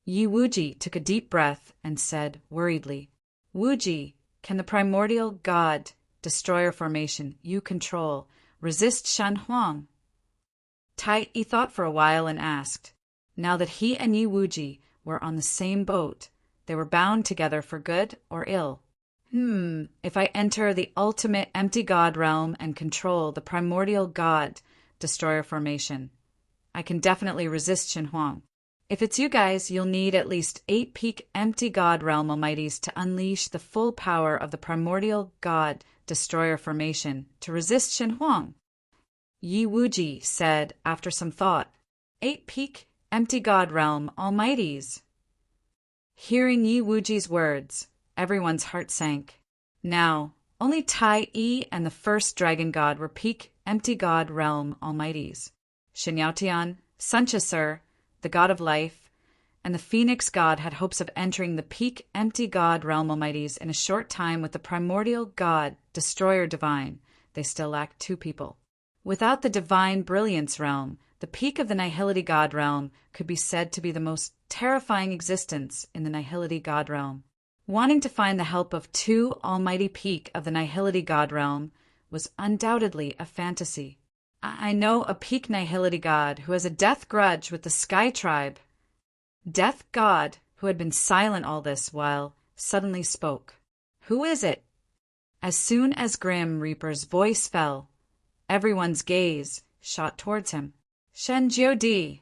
Yi Wuji took a deep breath and said worriedly, Wuji, can the primordial god destroyer formation you control resist Shan Huang? Tai Yi thought for a while and asked. Now that he and Yi Wuji were on the same boat, they were bound together for good or ill. If I enter the ultimate empty god realm and control the primordial god destroyer formation, I can definitely resist Shan Huang. If it's you guys, you'll need at least 8 peak empty god realm almighties to unleash the full power of the primordial god destroyer formation to resist Shan Huang. Yi Wuji said after some thought, 8 peak empty god realm almighties. Hearing Yi Wuji's words, everyone's heart sank. Now, only Tai Yi and the first dragon god were peak empty god realm almighties. Xin Yaotian, Sancha Sir, the god of life, and the Phoenix God had hopes of entering the peak empty God realm almighties in a short time with the primordial God, destroyer divine. They still lacked 2 people. Without the divine brilliance realm, the peak of the nihility God realm could be said to be the most terrifying existence in the nihility God realm. Wanting to find the help of 2 almighty peak of the nihility God realm was undoubtedly a fantasy. I know a peak nihility God who has a death grudge with the Sky Tribe. Death God, who had been silent all this while, suddenly spoke. Who is it? As soon as Grim Reaper's voice fell, everyone's gaze shot towards him. Shen Jiodi,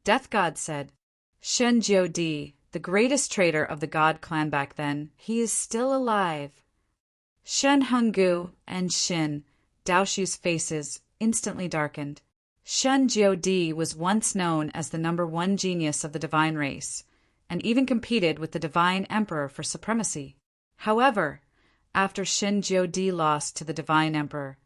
Death God said. Shen Jiodi, the greatest traitor of the God clan back then, he is still alive. Shen Henggu and Shin, Daoshu's faces instantly darkened. Shen Jiodi was once known as the #1 genius of the divine race, and even competed with the divine emperor for supremacy. However, after Shen Jiodi lost to the divine emperor,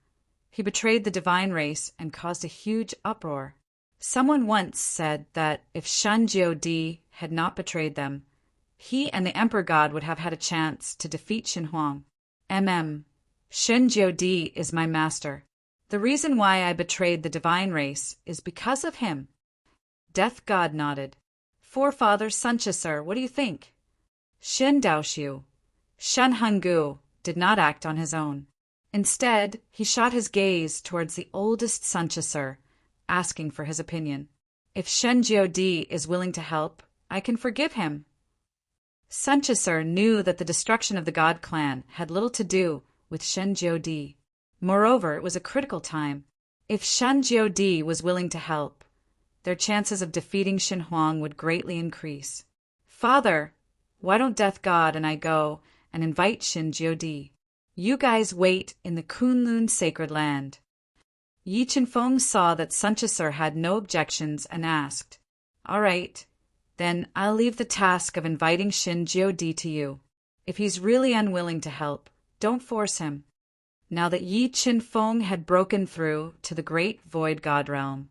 he betrayed the divine race and caused a huge uproar. Someone once said that if Shen Jiodi had not betrayed them, he and the Emperor God would have had a chance to defeat Shen Huang. Shen Jiodi is my master. The reason why I betrayed the divine race is because of him. Death God nodded. Forefather Sunchasur, what do you think? Shen Daoshu, Shen Henggu, did not act on his own. Instead, he shot his gaze towards the oldest Sunchasur, asking for his opinion. If Shen Jiodi is willing to help, I can forgive him. Sunchasur knew that the destruction of the God clan had little to do with Shen Jiodi. Moreover, it was a critical time. If Shen Jiodi was willing to help, their chances of defeating Shen Huang would greatly increase. Father, why don't Death God and I go and invite Shen Jiodi? You guys wait in the Kunlun sacred land. Yi Chenfeng saw that Sunchasur had no objections and asked, All right, then I'll leave the task of inviting Shen Jiodi to you. If he's really unwilling to help, don't force him. Now that Yi Chenfeng had broken through to the great Void God realm,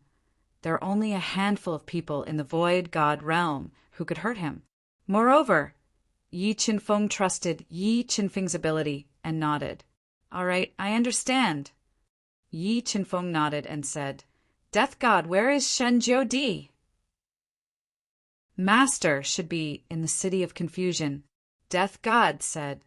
there are only a handful of people in the Void God realm who could hurt him. Moreover, Yi Chenfeng trusted Yi Chenfeng's ability and nodded. All right, I understand. Yi Chenfeng nodded and said, Death God, where is Shen Jiodi? Master should be in the City of Confusion, Death God said.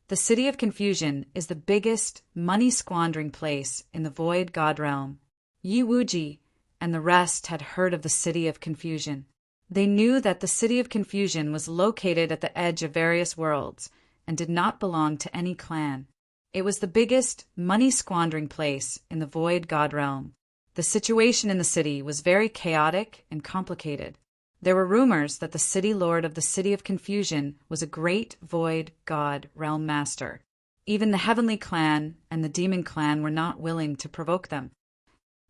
The City of Confusion is the biggest money-squandering place in the Void God realm. Yi Wuji and the rest had heard of the City of Confusion. They knew that the City of Confusion was located at the edge of various worlds and did not belong to any clan. It was the biggest money-squandering place in the Void God realm. The situation in the city was very chaotic and complicated. There were rumors that the city lord of the City of Confusion was a great Void God realm master. Even the Heavenly Clan and the Demon Clan were not willing to provoke them.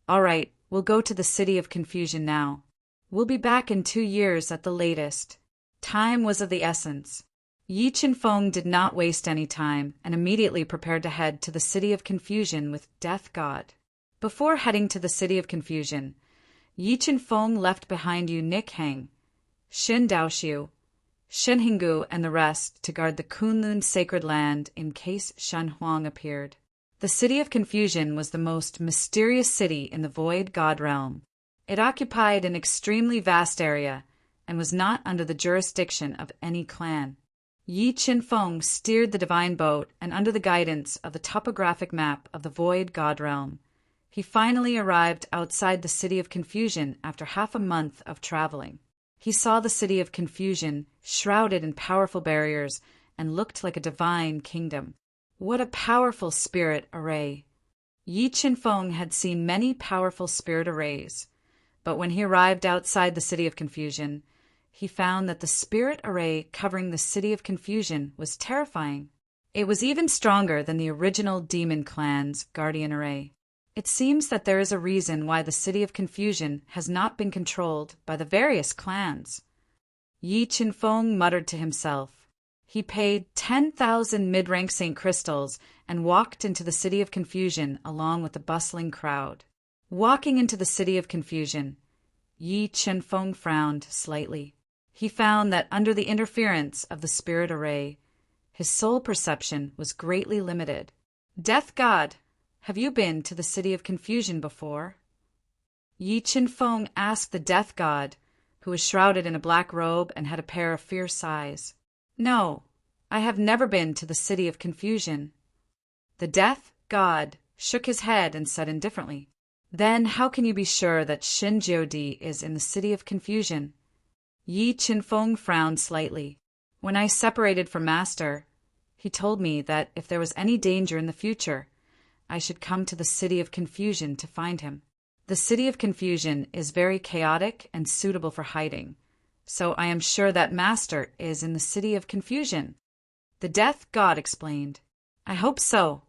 All right, we'll go to the City of Confusion now. We'll be back in 2 years at the latest. Time was of the essence. Yi Chenfeng did not waste any time and immediately prepared to head to the City of Confusion with Death God. Before heading to the City of Confusion, Yi Chenfeng left behind Yu Nikhang, Shin Daoshu, Shen Henggu, and the rest to guard the Kunlun sacred land in case Shen Huang appeared. The City of Confusion was the most mysterious city in the Void God realm. It occupied an extremely vast area and was not under the jurisdiction of any clan. Yi Chenfeng steered the divine boat, and under the guidance of the topographic map of the Void God realm, he finally arrived outside the City of Confusion after half a month of traveling. He saw the City of Confusion shrouded in powerful barriers and looked like a divine kingdom. What a powerful spirit array! Yi Chenfeng had seen many powerful spirit arrays, but when he arrived outside the City of Confusion, he found that the spirit array covering the City of Confusion was terrifying. It was even stronger than the original Demon Clan's guardian array. It seems that there is a reason why the City of Confusion has not been controlled by the various clans. Yi Chenfeng muttered to himself. He paid 10,000 mid-rank St. Crystals and walked into the City of Confusion along with the bustling crowd. Walking into the City of Confusion, Yi Chenfeng frowned slightly. He found that under the interference of the spirit array, his soul perception was greatly limited. Death God, have you been to the city of confusion before? Yi Qin-feng asked the Death God, who was shrouded in a black robe and had a pair of fierce eyes. No, I have never been to the city of confusion. The Death God shook his head and said indifferently, Then how can you be sure that Shinjiodi is in the city of confusion? Yi Qin-feng frowned slightly. When I separated from Master, he told me that if there was any danger in the future, I should come to the city of confusion to find him. The city of confusion is very chaotic and suitable for hiding, so I am sure that Master is in the city of confusion. The Death God explained. I hope so.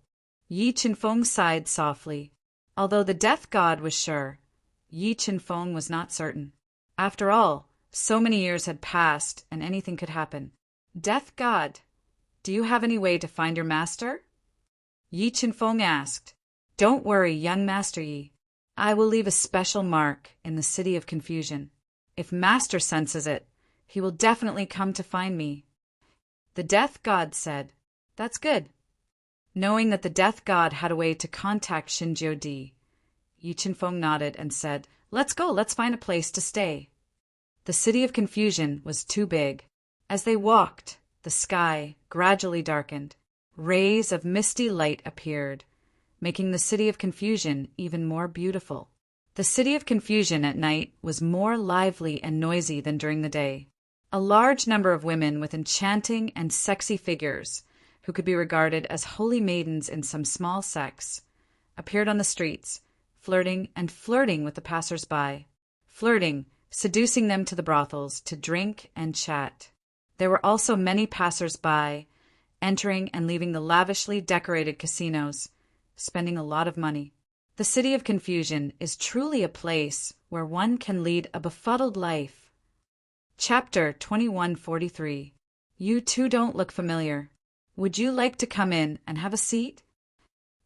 Yi Qin-feng sighed softly. Although the Death God was sure, Yi Qin-feng was not certain. After all, so many years had passed and anything could happen. Death God, do you have any way to find your master? Yi Qin-feng asked. Don't worry, young Master Yi. I will leave a special mark in the city of confusion. If Master senses it, he will definitely come to find me. The Death God said, That's good. Knowing that the Death God had a way to contact Shinjiodi, Yi Qin-feng nodded and said, Let's go, let's find a place to stay. The city of confusion was too big. As they walked, the sky gradually darkened. Rays of misty light appeared, making the city of confusion even more beautiful. The city of confusion at night was more lively and noisy than during the day. A large number of women with enchanting and sexy figures, who could be regarded as holy maidens in some small sects, appeared on the streets, flirting with the passers-by. Flirting, seducing them to the brothels to drink and chat. There were also many passers-by, entering and leaving the lavishly decorated casinos, spending a lot of money. The city of confusion is truly a place where one can lead a befuddled life. Chapter 2143. You two don't look familiar. Would you like to come in and have a seat?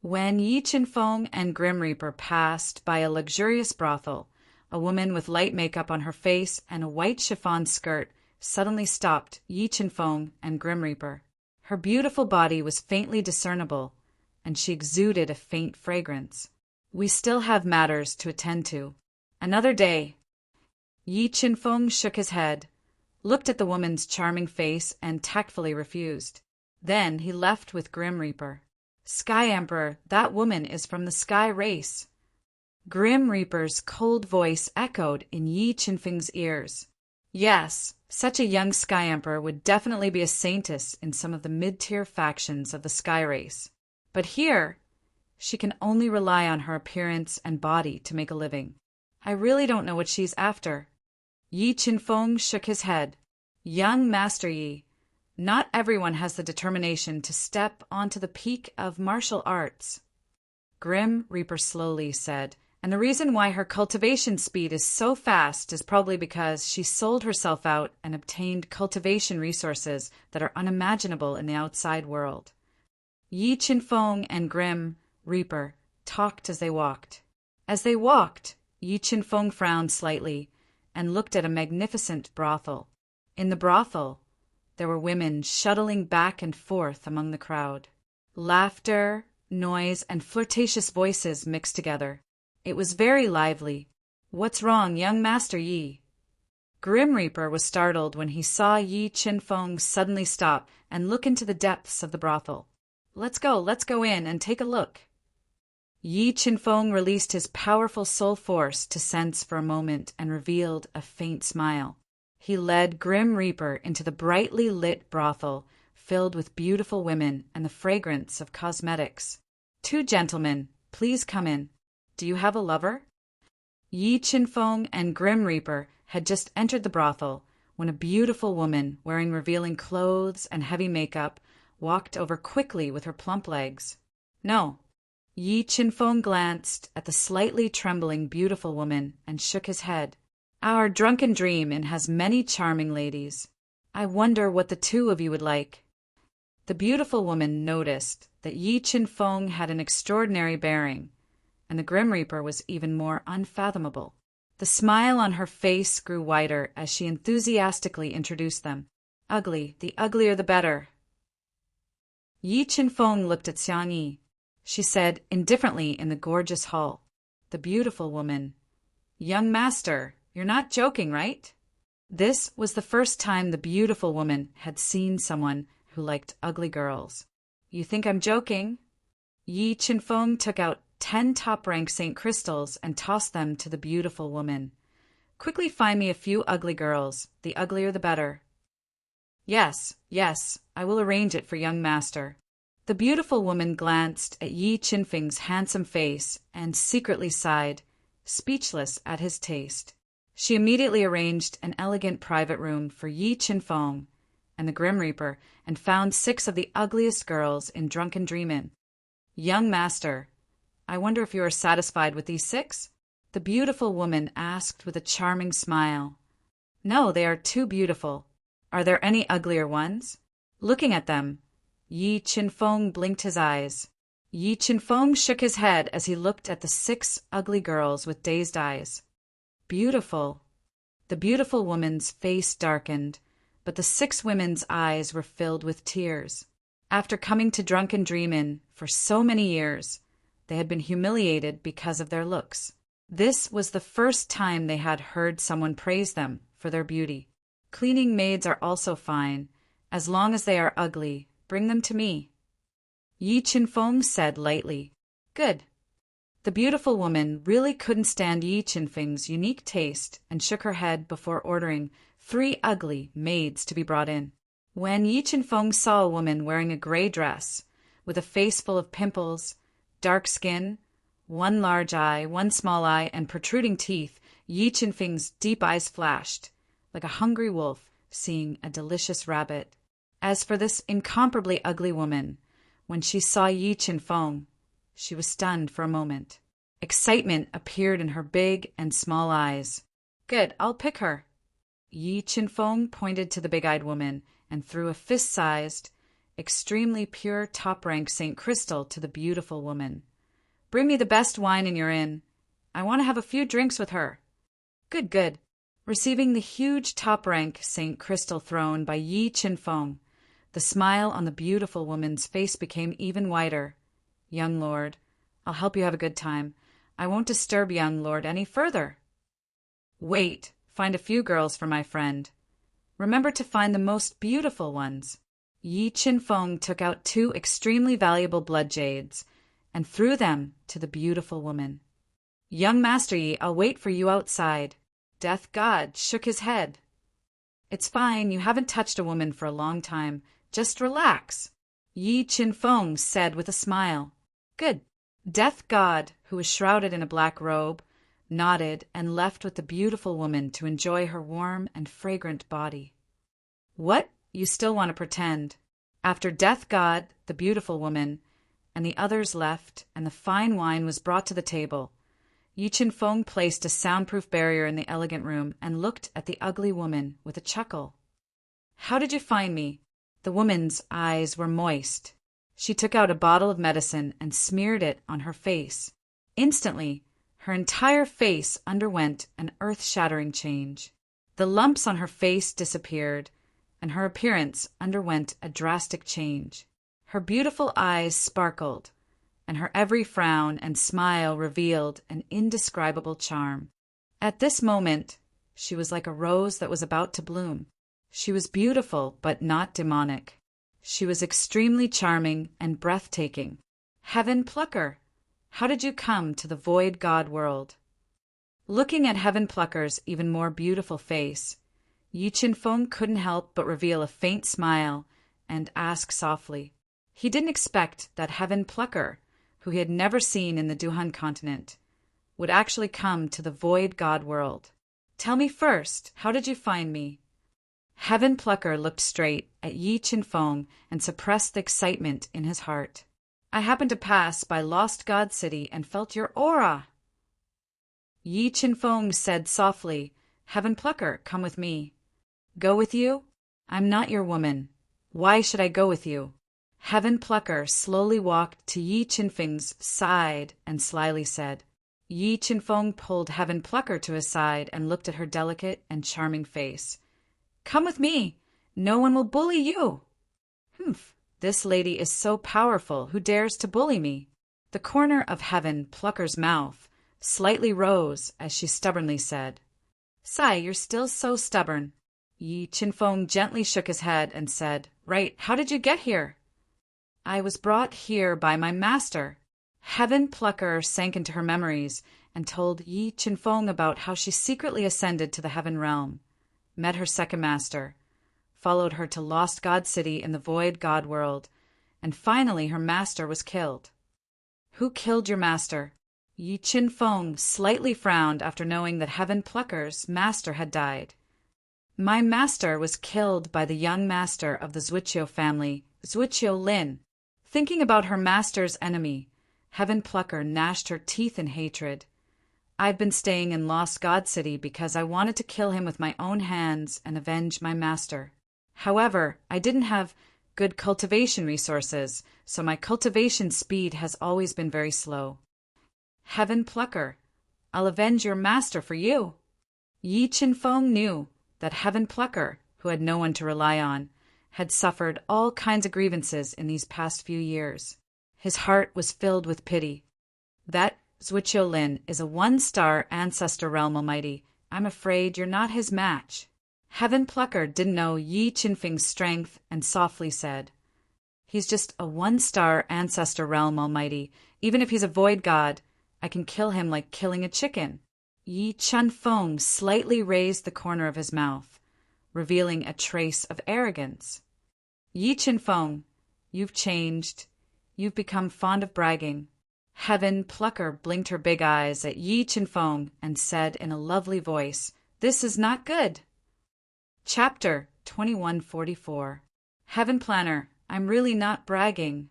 When Yi Qin-feng and Grim Reaper passed by a luxurious brothel, a woman with light makeup on her face and a white chiffon skirt suddenly stopped Yi Qin-feng and Grim Reaper. Her beautiful body was faintly discernible, and she exuded a faint fragrance. We still have matters to attend to. Another day. Yi Qin-feng shook his head, looked at the woman's charming face, and tactfully refused. Then he left with Grim Reaper. Sky Emperor, that woman is from the Sky race. Grim Reaper's cold voice echoed in Yi Qin-feng's ears. Yes, such a young Sky Emperor would definitely be a saintess in some of the mid-tier factions of the Sky race. But here, she can only rely on her appearance and body to make a living. I really don't know what she's after. Yi Qin-feng shook his head. Young Master Yi, not everyone has the determination to step onto the peak of martial arts. Grim Reaper slowly said, and the reason why her cultivation speed is so fast is probably because she sold herself out and obtained cultivation resources that are unimaginable in the outside world. Yi Qin-feng and Grim Reaper talked as they walked. As they walked, Yi Qin-feng frowned slightly and looked at a magnificent brothel. In the brothel, there were women shuttling back and forth among the crowd. Laughter, noise, and flirtatious voices mixed together. It was very lively. What's wrong, young Master Yi? Grim Reaper was startled when he saw Yi Qin-feng suddenly stop and look into the depths of the brothel. Let's go in and take a look. Yi Qin-feng released his powerful soul force to sense for a moment and revealed a faint smile. He led Grim Reaper into the brightly lit brothel, filled with beautiful women and the fragrance of cosmetics. Two gentlemen, please come in. Do you have a lover? Yi Qin-feng and Grim Reaper had just entered the brothel when a beautiful woman wearing revealing clothes and heavy makeup walked over quickly with her plump legs. No. Yi Qin-feng glanced at the slightly trembling beautiful woman and shook his head. Our drunken dream inn has many charming ladies. I wonder what the two of you would like. The beautiful woman noticed that Yi Qin-feng had an extraordinary bearing, and the Grim Reaper was even more unfathomable. The smile on her face grew wider as she enthusiastically introduced them. Ugly, the uglier the better. Yi Qinfeng looked at Xiang Yi. She said indifferently in the gorgeous hall, "The beautiful woman. Young master, you're not joking, right?" This was the first time the beautiful woman had seen someone who liked ugly girls. "You think I'm joking?" Yi Qinfeng took out 10 top-rank St. Crystals and tossed them to the beautiful woman. "Quickly find me a few ugly girls, the uglier the better." Yes, I will arrange it for young master." The beautiful woman glanced at Yi Qinfeng's handsome face and secretly sighed, speechless at his taste. She immediately arranged an elegant private room for Yi Qinfeng and the Grim Reaper and found 6 of the ugliest girls in drunken dreamin'. "Young master, I wonder if you are satisfied with these 6? The beautiful woman asked with a charming smile. "No, they are too beautiful. Are there any uglier ones?" Looking at them, Yi Qinfeng blinked his eyes. Yi Qinfeng shook his head as he looked at the 6 ugly girls with dazed eyes. "Beautiful." The beautiful woman's face darkened, but the 6 women's eyes were filled with tears. After coming to Drunken Dreamin' for so many years, they had been humiliated because of their looks. This was the first time they had heard someone praise them for their beauty. "Cleaning maids are also fine. As long as they are ugly, bring them to me," Yi Qinfeng said lightly. "Good." The beautiful woman really couldn't stand Yi Qinfeng's unique taste and shook her head before ordering 3 ugly maids to be brought in. When Yi Qinfeng saw a woman wearing a gray dress, with a face full of pimples, dark skin, 1 large eye, 1 small eye, and protruding teeth, Yi Qinfeng's deep eyes flashed, like a hungry wolf seeing a delicious rabbit. As for this incomparably ugly woman, when she saw Yi Qinfeng, she was stunned for a moment. Excitement appeared in her big and small eyes. "Good, I'll pick her." Yi Qinfeng pointed to the big-eyed woman and threw a fist-sized, extremely pure top-rank St. Crystal to the beautiful woman. "Bring me the best wine in your inn. I want to have a few drinks with her." Good. Receiving the huge top-rank St. Crystal thrown by Yi Qinfeng, the smile on the beautiful woman's face became even wider. "Young lord, I'll help you have a good time. I won't disturb young lord any further." "Wait, find a few girls for my friend. Remember to find the most beautiful ones." Yi Qinfeng took out 2 extremely valuable blood jades and threw them to the beautiful woman. "Young Master Yi, I'll wait for you outside." Death God shook his head. "It's fine, you haven't touched a woman for a long time. Just relax," Yi Qinfeng said with a smile. "Good." Death God, who was shrouded in a black robe, nodded and left with the beautiful woman to enjoy her warm and fragrant body. "What? You still want to pretend?" After Death God, the beautiful woman, and the others left, and the fine wine was brought to the table, Yi Qinfeng placed a soundproof barrier in the elegant room and looked at the ugly woman with a chuckle. "How did you find me?" The woman's eyes were moist. She took out a bottle of medicine and smeared it on her face. Instantly, her entire face underwent an earth-shattering change. The lumps on her face disappeared, and her appearance underwent a drastic change. Her beautiful eyes sparkled, and her every frown and smile revealed an indescribable charm. At this moment, she was like a rose that was about to bloom. She was beautiful, but not demonic. She was extremely charming and breathtaking. Heaven Plucker, how did you come to the void god world? Looking at Heaven Plucker's even more beautiful face, Yi Qinfeng couldn't help but reveal a faint smile and ask softly. He didn't expect that Heaven Plucker, who he had never seen in the Duhan continent, would actually come to the void god world. "Tell me first, how did you find me?" Heaven Plucker looked straight at Yi Qinfeng and suppressed the excitement in his heart. "I happened to pass by Lost God City and felt your aura." Yi Qinfeng said softly, "Heaven Plucker, come with me." "Go with you? I'm not your woman. Why should I go with you?" Heaven Plucker slowly walked to Yi Qinfeng's side and slyly said, Yi Qinfeng pulled Heaven Plucker to his side and looked at her delicate and charming face. "Come with me. No one will bully you." "Humph, this lady is so powerful. Who dares to bully me?" The corner of Heaven Plucker's mouth slightly rose as she stubbornly said, "Sai, you're still so stubborn." Yi Qinfeng gently shook his head and said, "Right, how did you get here?" "I was brought here by my master." Heaven Plucker sank into her memories and told Yi Qinfeng about how she secretly ascended to the Heaven Realm, met her second master, followed her to Lost God City in the Void God World, and finally her master was killed. "Who killed your master?" Yi Qinfeng slightly frowned after knowing that Heaven Plucker's master had died. "My master was killed by the young master of the Zhuqiu family, Zhuqiu Lin." Thinking about her master's enemy, Heaven Plucker gnashed her teeth in hatred. "I've been staying in Lost God City because I wanted to kill him with my own hands and avenge my master. However, I didn't have good cultivation resources, so my cultivation speed has always been very slow." "Heaven Plucker, I'll avenge your master for you." Yi Qinfeng knew that Heaven Plucker, who had no one to rely on, had suffered all kinds of grievances in these past few years. His heart was filled with pity. "That Zhuqiu Lin is a one-star ancestor realm almighty. I'm afraid you're not his match." Heaven Plucker didn't know Yi Qinfeng's strength and softly said, "He's just a one-star ancestor realm almighty. Even if he's a void god, I can kill him like killing a chicken." Yi Qinfeng slightly raised the corner of his mouth, revealing a trace of arrogance. "Yi Qinfeng, you've changed. You've become fond of bragging." Heaven Plucker blinked her big eyes at Yi Qinfeng and said in a lovely voice, "This is not good." Chapter 2144. Heaven Planner, I'm really not bragging.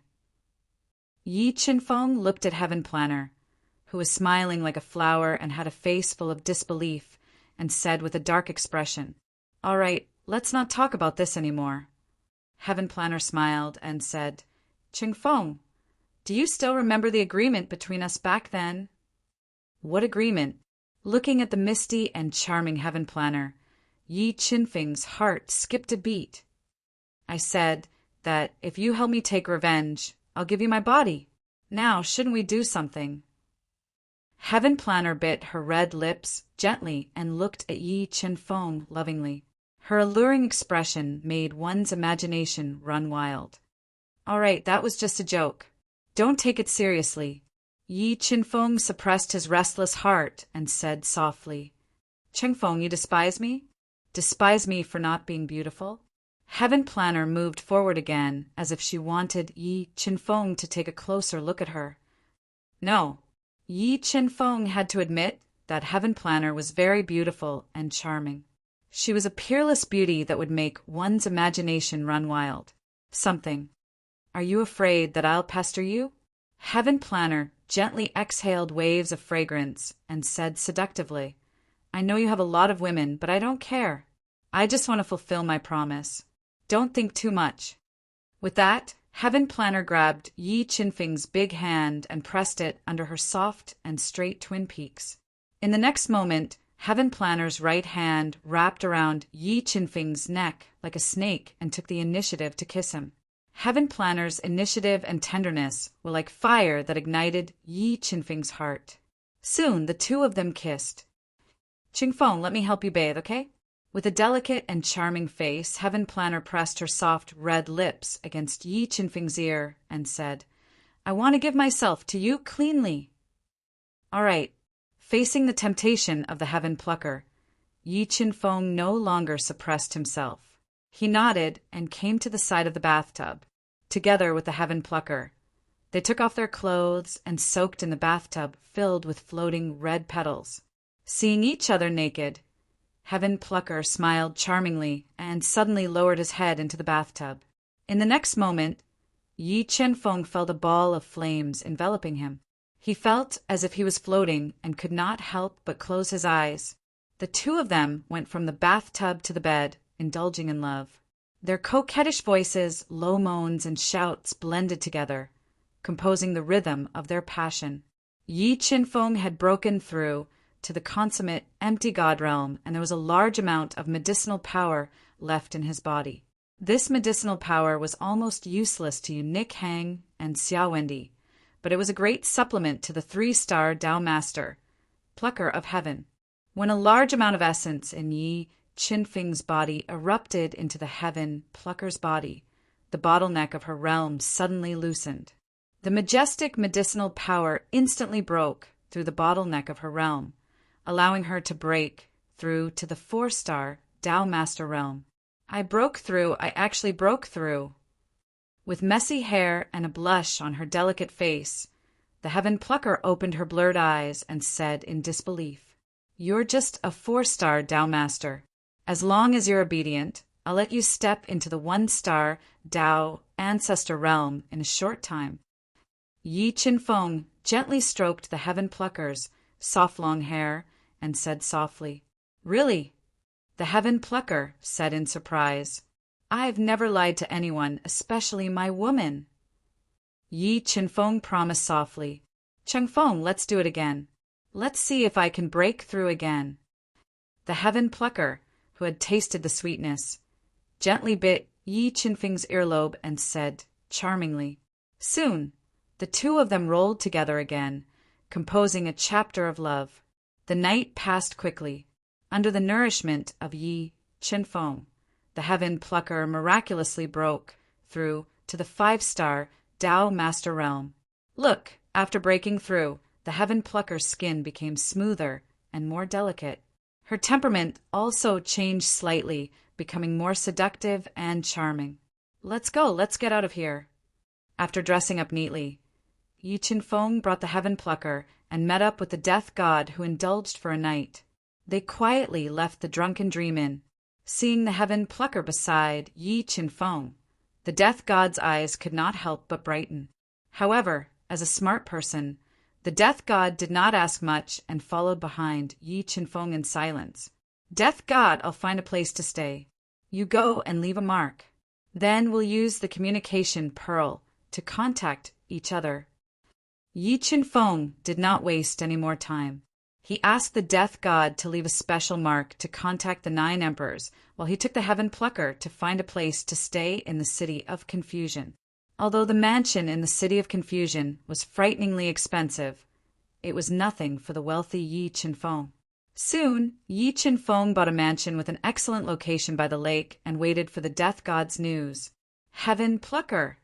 Yi Qinfeng looked at Heaven Planner, who was smiling like a flower and had a face full of disbelief, and said with a dark expression, "All right, let's not talk about this anymore." Heaven Planner smiled and said, "Qinfeng, do you still remember the agreement between us back then?" "What agreement?" Looking at the misty and charming Heaven Planner, Yi Qinfeng's heart skipped a beat. "I said that if you help me take revenge, I'll give you my body. Now, shouldn't we do something?" Heaven Planner bit her red lips gently and looked at Yi Qinfeng lovingly. Her alluring expression made one's imagination run wild. "All right, that was just a joke. Don't take it seriously." Yi Qinfeng suppressed his restless heart and said softly, "Qinfeng, you despise me? Despise me for not being beautiful?" Heaven Planner moved forward again as if she wanted Yi Qinfeng to take a closer look at her. No. Yi Qinfeng had to admit that Heaven Planner was very beautiful and charming. She was a peerless beauty that would make one's imagination run wild. Something. "Are you afraid that I'll pester you?" Heaven Planner gently exhaled waves of fragrance and said seductively, "I know you have a lot of women, but I don't care. I just want to fulfill my promise. Don't think too much." With that, Heaven Planner grabbed Yi Qinfeng's big hand and pressed it under her soft and straight twin peaks. In the next moment, Heaven Planner's right hand wrapped around Yi Qinfeng's neck like a snake and took the initiative to kiss him. Heaven Planner's initiative and tenderness were like fire that ignited Yi Qinfeng's heart. Soon the two of them kissed. "Qinfeng, let me help you bathe, okay?" With a delicate and charming face, Heaven Planner pressed her soft red lips against Yi Qinfeng's ear and said, "I want to give myself to you cleanly." "All right." Facing the temptation of the Heaven Plucker, Yi Qinfeng no longer suppressed himself. He nodded and came to the side of the bathtub, together with the Heaven Plucker. They took off their clothes and soaked in the bathtub filled with floating red petals. Seeing each other naked, Heaven Plucker smiled charmingly and suddenly lowered his head into the bathtub. In the next moment, Yi Qinfeng felt a ball of flames enveloping him. He felt as if he was floating and could not help but close his eyes. The two of them went from the bathtub to the bed, indulging in love. Their coquettish voices, low moans, and shouts blended together, composing the rhythm of their passion. Yi Qinfeng had broken through to the consummate empty god realm, and there was a large amount of medicinal power left in his body. This medicinal power was almost useless to Nick Hang and Xiao Wendy, but it was a great supplement to the 3-star Tao Master, Plucker of Heaven. When a large amount of essence in Yi Qinfeng's body erupted into the Heaven Plucker's body, the bottleneck of her realm suddenly loosened. The majestic medicinal power instantly broke through the bottleneck of her realm, allowing her to break through to the 4-star Tao Master realm. I actually broke through. With messy hair and a blush on her delicate face, the Heaven Plucker opened her blurred eyes and said in disbelief, "You're just a 4-star Tao Master. As long as you're obedient, I'll let you step into the 1-star Tao Ancestor realm in a short time." Yi Qinfeng gently stroked the Heaven Plucker's soft long hair and said softly, "Really?" The Heaven Plucker said in surprise, "I've never lied to anyone, especially my woman." Yi Qinfeng promised softly, "Chengfeng, let's do it again. Let's see if I can break through again." The Heaven Plucker, who had tasted the sweetness, gently bit Yi Qinfeng's earlobe and said, charmingly, "Soon, the two of them rolled together again, composing a chapter of love. The night passed quickly. Under the nourishment of Yi Qinfeng, the Heaven Plucker miraculously broke through to the 5-star Tao Master realm. Look, after breaking through, the Heaven Plucker's skin became smoother and more delicate. Her temperament also changed slightly, becoming more seductive and charming. Let's get out of here." After dressing up neatly, Yi Qinfeng brought the Heaven Plucker and met up with the Death God, who indulged for a night. They quietly left the drunken dream inn. Seeing the Heaven Plucker beside Yi Qinfeng, the Death God's eyes could not help but brighten. However, as a smart person, the Death God did not ask much and followed behind Yi Qinfeng in silence. "Death God, I'll find a place to stay. You go and leave a mark. Then we'll use the communication pearl to contact each other." Yi Qinfeng did not waste any more time. He asked the Death God to leave a special mark to contact the 9 emperors, while he took the Heaven Plucker to find a place to stay in the City of Confusion. Although the mansion in the City of Confusion was frighteningly expensive, it was nothing for the wealthy Yi Qinfeng. Soon, Yi Qinfeng bought a mansion with an excellent location by the lake and waited for the Death God's news. "Heaven Plucker,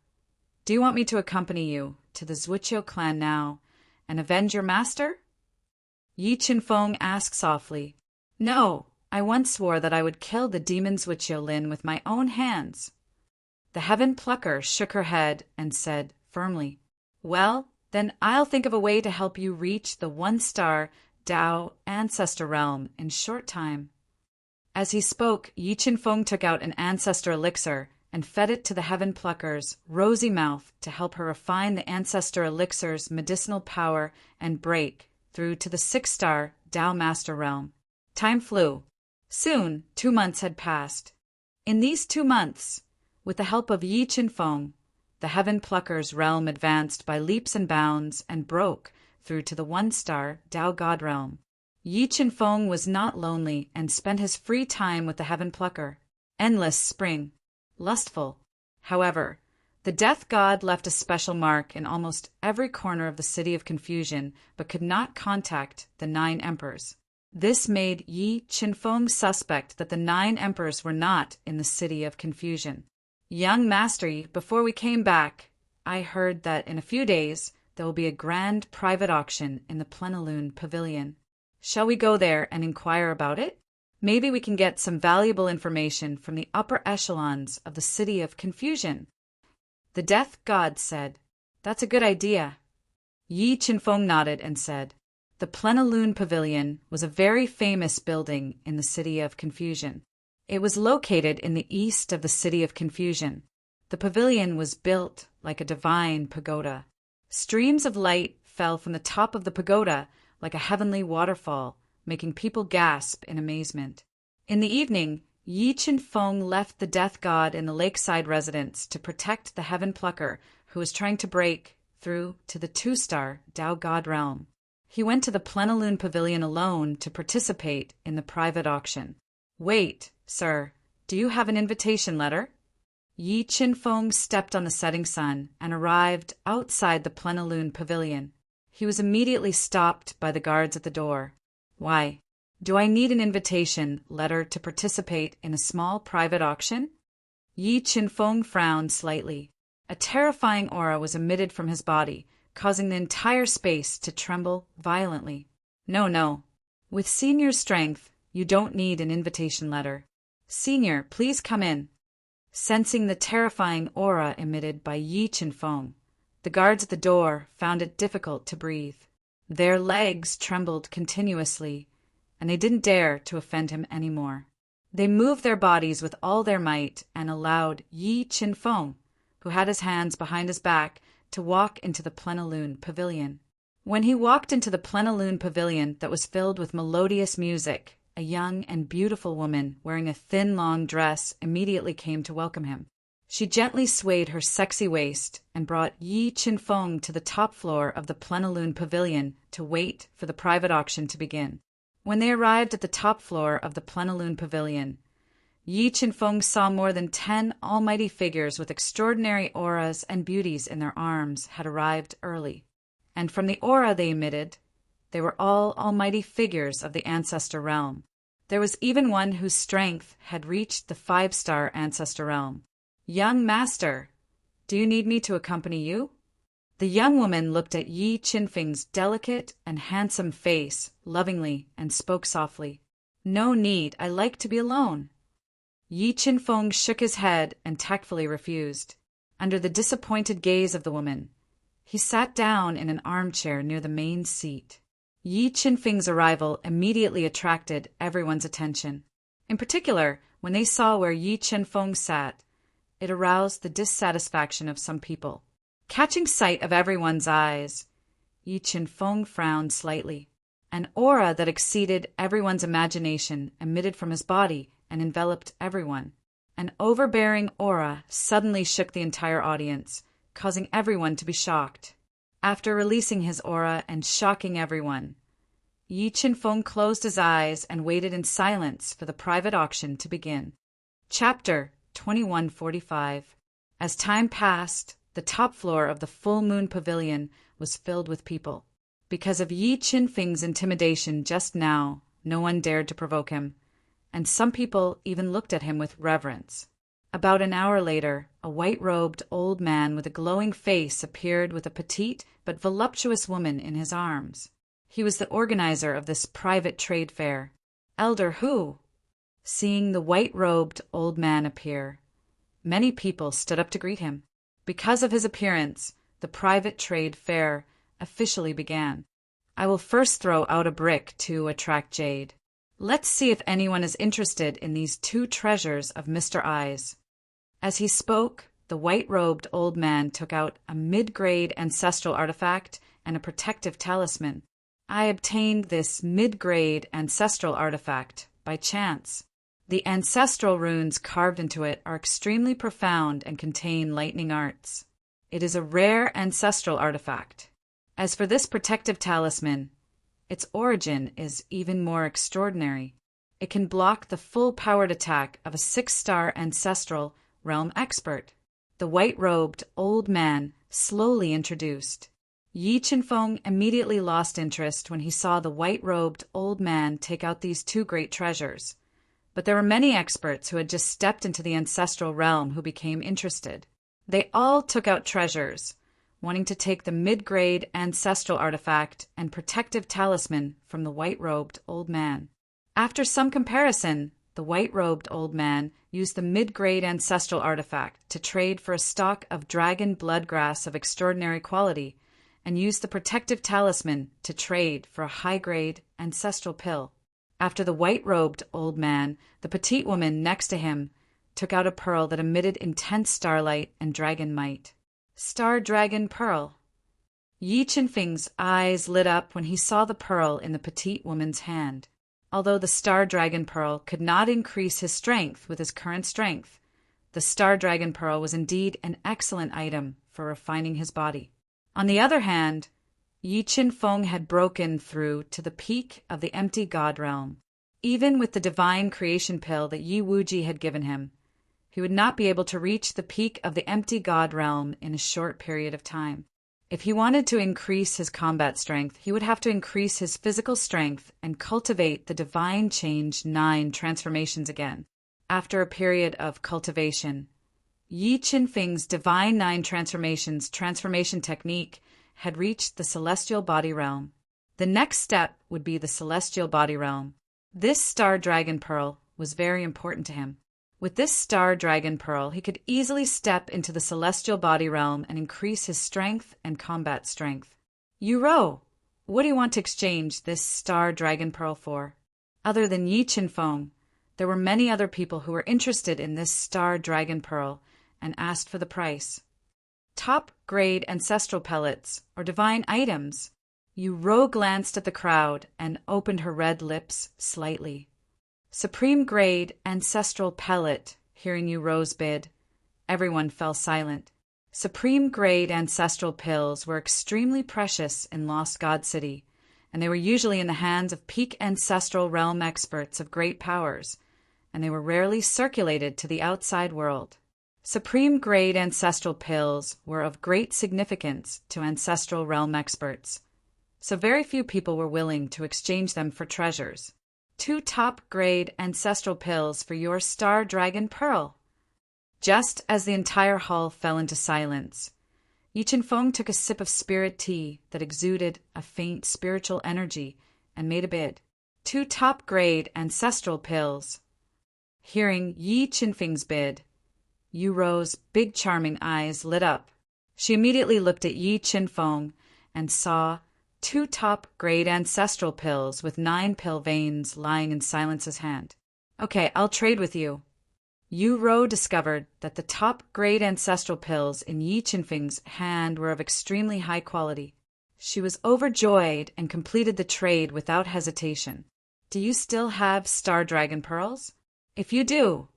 do you want me to accompany you to the Zhuqiu clan now and avenge your master?" Yi Qinfeng asked softly. "No, I once swore that I would kill the demon Zhuqiu Lin with my own hands." The Heaven Plucker shook her head and said firmly, "Well, then I'll think of a way to help you reach the 1-star Tao Ancestor realm in short time." As he spoke, Yi Qinfeng took out an ancestor elixir and fed it to the Heaven Plucker's rosy mouth to help her refine the ancestor elixir's medicinal power and break through to the 6-star Tao Master realm. Time flew. Soon, 2 months had passed. In these 2 months, with the help of Yi Qinfeng, the Heaven Plucker's realm advanced by leaps and bounds and broke through to the 1-star Tao God realm. Yi Qinfeng was not lonely and spent his free time with the Heaven Plucker. Endless spring. Lustful. However, the Death God left a special mark in almost every corner of the City of Confusion, but could not contact the 9 emperors. This made Yi Qinfeng suspect that the 9 emperors were not in the City of Confusion. "Young Master, before we came back, I heard that in a few days there will be a grand private auction in the Plenilune Pavilion. Shall we go there and inquire about it? Maybe we can get some valuable information from the upper echelons of the City of Confusion." The Death God said, "That's a good idea." Yi Qinfeng nodded and said, "The Plenilune Pavilion was a very famous building in the City of Confusion. It was located in the east of the City of Confusion. The pavilion was built like a divine pagoda. Streams of light fell from the top of the pagoda like a heavenly waterfall, making people gasp in amazement. In the evening, Yi Qinfeng left the Death God in the lakeside residence to protect the Heaven Plucker, who was trying to break through to the 2-star Tao God realm. He went to the Plenilune Pavilion alone to participate in the private auction. "Wait, sir, do you have an invitation letter?" Yi Qinfeng stepped on the setting sun and arrived outside the Plenilune Pavilion. He was immediately stopped by the guards at the door. "Why, do I need an invitation letter to participate in a small private auction?" Yi Qinfeng frowned slightly. A terrifying aura was emitted from his body, causing the entire space to tremble violently. "No, no. With Senior's strength, you don't need an invitation letter. Senior, please come in." Sensing the terrifying aura emitted by Yi Qinfeng, the guards at the door found it difficult to breathe. Their legs trembled continuously, and they didn't dare to offend him anymore. They moved their bodies with all their might and allowed Yi Qinfeng, who had his hands behind his back, to walk into the Plenilune Pavilion. When he walked into the Plenilune Pavilion that was filled with melodious music, a young and beautiful woman wearing a thin, long dress immediately came to welcome him. She gently swayed her sexy waist and brought Yi Qinfeng to the top floor of the Plenilune Pavilion to wait for the private auction to begin. When they arrived at the top floor of the Plenilune Pavilion, Yi Qinfeng saw more than 10 almighty figures with extraordinary auras and beauties in their arms had arrived early. And from the aura they emitted, they were all almighty figures of the ancestor realm. There was even one whose strength had reached the 5-star ancestor realm. "Young master, do you need me to accompany you?" The young woman looked at Yi Qinfeng's delicate and handsome face lovingly and spoke softly. "No need, I like to be alone." Yi Qinfeng shook his head and tactfully refused. Under the disappointed gaze of the woman, he sat down in an armchair near the main seat. Yi Qinfeng's arrival immediately attracted everyone's attention. In particular, when they saw where Yi Qinfeng sat, it aroused the dissatisfaction of some people. Catching sight of everyone's eyes, Yi Qinfeng frowned slightly. An aura that exceeded everyone's imagination emitted from his body and enveloped everyone. An overbearing aura suddenly shook the entire audience, causing everyone to be shocked. After releasing his aura and shocking everyone, Yi Qinfeng closed his eyes and waited in silence for the private auction to begin. Chapter 2145. As time passed, the top floor of the full moon pavilion was filled with people. Because of Yi Qinfeng's intimidation just now, no one dared to provoke him, and some people even looked at him with reverence. About an hour later, a white-robed old man with a glowing face appeared with a petite but voluptuous woman in his arms. He was the organizer of this private trade fair. Elder Hu. Seeing the white-robed old man appear, many people stood up to greet him. Because of his appearance, the private trade fair officially began. I will first throw out a brick to attract jade. Let's see if anyone is interested in these 2 treasures of Mr. Eyes. As he spoke, the white-robed old man took out a mid-grade ancestral artifact and a protective talisman. I obtained this mid-grade ancestral artifact by chance. The ancestral runes carved into it are extremely profound and contain lightning arts. It is a rare ancestral artifact. As for this protective talisman, its origin is even more extraordinary. It can block the full-powered attack of a 6-star ancestral realm expert. The white-robed old man slowly introduced. Yi Qinfeng immediately lost interest when he saw the white-robed old man take out these 2 great treasures. But there were many experts who had just stepped into the ancestral realm who became interested. They all took out treasures, wanting to take the mid-grade ancestral artifact and protective talisman from the white-robed old man. After some comparison, the white-robed old man used the mid-grade ancestral artifact to trade for a stalk of dragon bloodgrass of extraordinary quality, and used the protective talisman to trade for a high-grade ancestral pill. After the white-robed old man, the petite woman next to him took out a pearl that emitted intense starlight and dragon might. Star Dragon Pearl. Yi Qinfeng's eyes lit up when he saw the pearl in the petite woman's hand. Although the Star Dragon Pearl could not increase his strength with his current strength, the Star Dragon Pearl was indeed an excellent item for refining his body. On the other hand, Yi Qin-feng had broken through to the peak of the empty god realm. Even with the divine creation pill that Yi Wuji had given him, he would not be able to reach the peak of the empty god realm in a short period of time. If he wanted to increase his combat strength, he would have to increase his physical strength and cultivate the divine change 9 transformations again. After a period of cultivation, Yi Qin-feng's divine 9 transformations transformation technique had reached the celestial body realm. The next step would be the celestial body realm. This star dragon pearl was very important to him. With this star dragon pearl, he could easily step into the celestial body realm and increase his strength and combat strength. Yu-ro, what do you want to exchange this star dragon pearl for? Other than Yi Qin-feng, there were many other people who were interested in this star dragon pearl and asked for the price. Top-grade ancestral pellets or divine items. Yu-ro glanced at the crowd and opened her red lips slightly. Supreme-grade ancestral pellet. Hearing Yu-ro's bid, everyone fell silent. Supreme-grade ancestral pills were extremely precious in Lost God City, and they were usually in the hands of peak ancestral realm experts of great powers, and they were rarely circulated to the outside world. Supreme-grade ancestral pills were of great significance to ancestral realm experts, so very few people were willing to exchange them for treasures. 2 top-grade ancestral pills for your star dragon pearl. Just as the entire hall fell into silence, Yi Qin-feng took a sip of spirit tea that exuded a faint spiritual energy and made a bid. 2 top-grade ancestral pills. Hearing Yi Qin-feng's bid, Yu-ro's big charming eyes lit up. She immediately looked at Yi Qin-feng and saw 2 top-grade ancestral pills with 9 pill veins lying in Silence's hand. Okay, I'll trade with you. Yu-ro discovered that the top-grade ancestral pills in Yi Qin-feng's hand were of extremely high quality. She was overjoyed and completed the trade without hesitation. Do you still have star dragon pearls? If you do,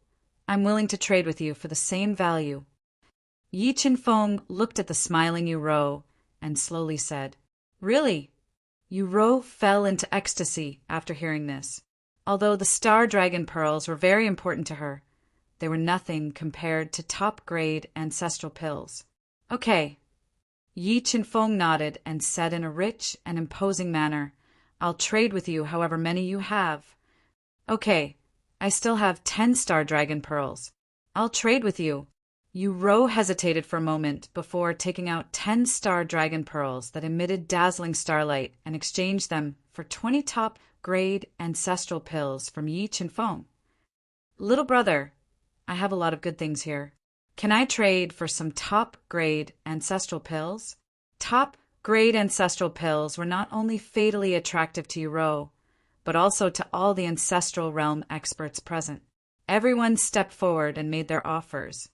I'm willing to trade with you for the same value. Yi Qin-feng looked at the smiling Yu-ro and slowly said, Really? Yu-ro fell into ecstasy after hearing this. Although the star dragon pearls were very important to her, they were nothing compared to top-grade ancestral pills. Okay. Yi Qin-feng nodded and said in a rich and imposing manner, I'll trade with you however many you have. Okay, I still have 10 star dragon pearls. I'll trade with you. Yu-ro hesitated for a moment before taking out 10 star dragon pearls that emitted dazzling starlight and exchanged them for 20 top-grade ancestral pills from Yi Qin-feng. Little brother, I have a lot of good things here. Can I trade for some top-grade ancestral pills? Top-grade ancestral pills were not only fatally attractive to Yu-ro, but also to all the ancestral realm experts present. Everyone stepped forward and made their offers.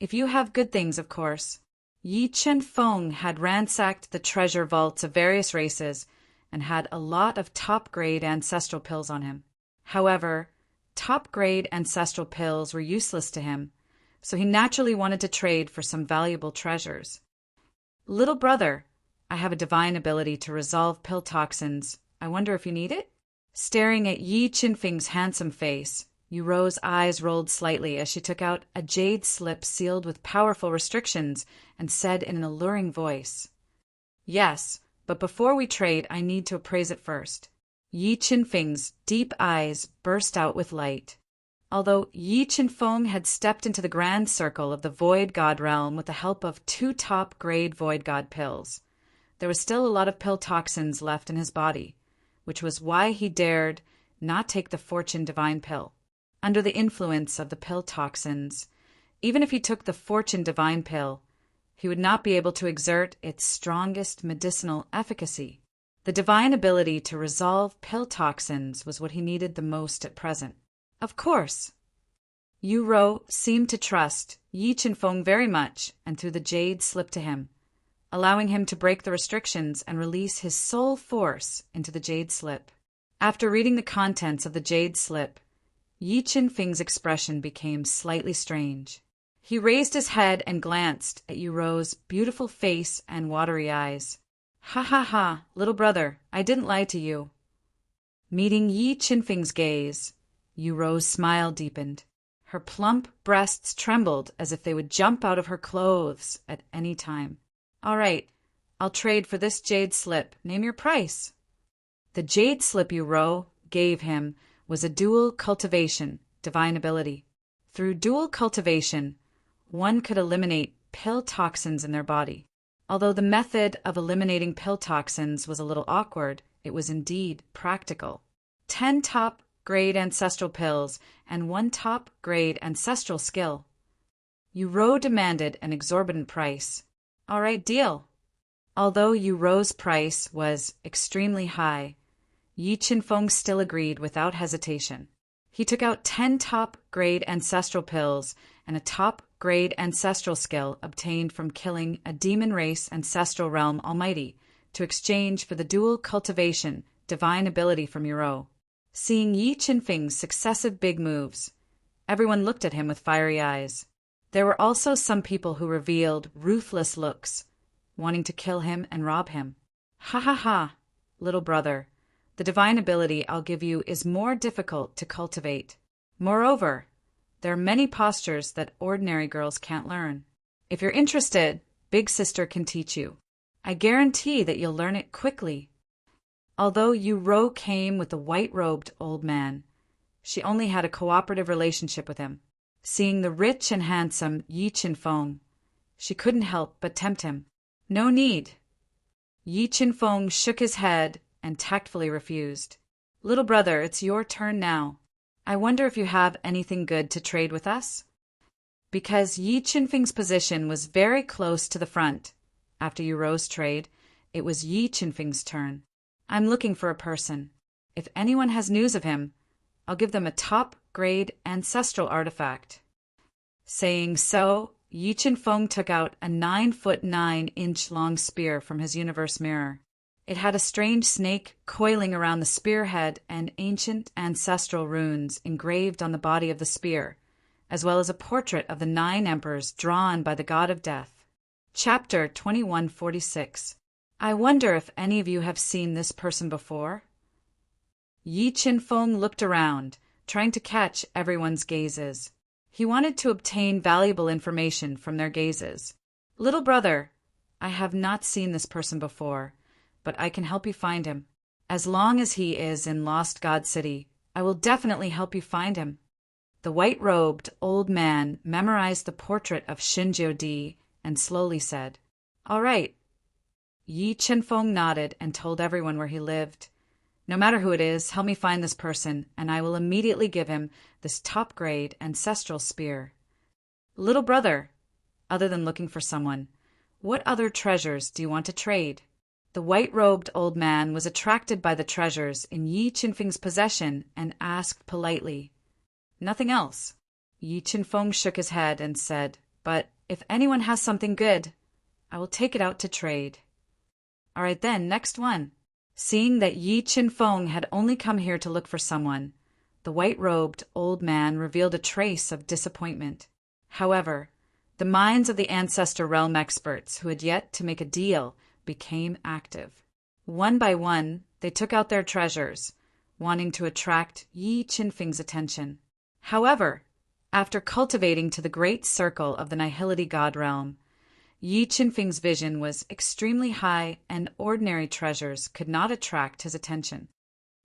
If you have good things, of course. Yi Qin-feng had ransacked the treasure vaults of various races and had a lot of top-grade ancestral pills on him. However, top-grade ancestral pills were useless to him, so he naturally wanted to trade for some valuable treasures. Little brother, I have a divine ability to resolve pill toxins. I wonder if you need it? Staring at Yi Qin-feng's handsome face, Yu-ro's eyes rolled slightly as she took out a jade slip sealed with powerful restrictions and said in an alluring voice, Yes, but before we trade, I need to appraise it first. Yi Qin-feng's deep eyes burst out with light. Although Yi Qin-feng had stepped into the grand circle of the Void God realm with the help of 2 top-grade Void God pills, there was still a lot of pill toxins left in his body, which was why he dared not take the Fortune Divine pill. Under the influence of the pill toxins, even if he took the Fortune Divine pill, he would not be able to exert its strongest medicinal efficacy. The divine ability to resolve pill toxins was what he needed the most at present. Of course. Yu-ro seemed to trust Yi Qin-feng very much and threw the jade slip to him, allowing him to break the restrictions and release his soul force into the jade slip. After reading the contents of the jade slip, Yi Qin-feng's expression became slightly strange. He raised his head and glanced at Yu-ro's beautiful face and watery eyes. Ha ha ha, little brother, I didn't lie to you. Meeting Yi Qinfeng's gaze, Yu Ro's smile deepened. Her plump breasts trembled as if they would jump out of her clothes at any time. All right, I'll trade for this jade slip. Name your price. The jade slip Yu Ro gave him was a dual cultivation, divine ability. Through dual cultivation, one could eliminate pill toxins in their body. Although the method of eliminating pill toxins was a little awkward, it was indeed practical. 10 top-grade ancestral pills and 1 top-grade ancestral skill. Yu Ro demanded an exorbitant price. All right, deal. Although Yu Ro's price was extremely high, Yi Qinfeng still agreed without hesitation. He took out 10 top-grade ancestral pills and a top-grade ancestral skill obtained from killing a demon race ancestral realm almighty to exchange for the dual cultivation, divine ability from Yu Ro. Seeing Yi Qinfeng's successive big moves, everyone looked at him with fiery eyes. There were also some people who revealed ruthless looks, wanting to kill him and rob him. Ha ha ha, little brother. The divine ability I'll give you is more difficult to cultivate. Moreover, there are many postures that ordinary girls can't learn. If you're interested, Big Sister can teach you. I guarantee that you'll learn it quickly. Although Yu Ro came with the white-robed old man, she only had a cooperative relationship with him. Seeing the rich and handsome Yi Qinfeng, she couldn't help but tempt him. No need. Yi Qinfeng shook his head and tactfully refused. Little brother, it's your turn now. I wonder if you have anything good to trade with us? Because Yi Qinfeng's position was very close to the front. After Yu Ro's trade, it was Yi Qinfeng's turn. I'm looking for a person. If anyone has news of him, I'll give them a top-grade ancestral artifact. Saying so, Yi Qinfeng took out a 9-foot 9-inch long spear from his universe mirror. It had a strange snake coiling around the spearhead and ancient ancestral runes engraved on the body of the spear, as well as a portrait of the 9 emperors drawn by the god of death. Chapter 2146. I wonder if any of you have seen this person before? Yi Qinfeng looked around, trying to catch everyone's gazes. He wanted to obtain valuable information from their gazes. Little brother, I have not seen this person before, but I can help you find him. As long as he is in Lost God City, I will definitely help you find him. The white-robed old man memorized the portrait of Shinjo Di and slowly said, All right. Yi Qinfeng nodded and told everyone where he lived. No matter who it is, help me find this person, and I will immediately give him this top-grade ancestral spear. Little brother, other than looking for someone, what other treasures do you want to trade? The white-robed old man was attracted by the treasures in Yi Qinfeng's possession and asked politely. Nothing else. Yi Qinfeng shook his head and said, But if anyone has something good, I will take it out to trade. All right then, next one. Seeing that Yi Qinfeng had only come here to look for someone, the white-robed old man revealed a trace of disappointment. However, the minds of the Ancestor Realm experts who had yet to make a deal became active. One by one, they took out their treasures, wanting to attract Yi Qinfeng's attention. However, after cultivating to the great circle of the Nihility God Realm, Yi Qinfeng's vision was extremely high and ordinary treasures could not attract his attention.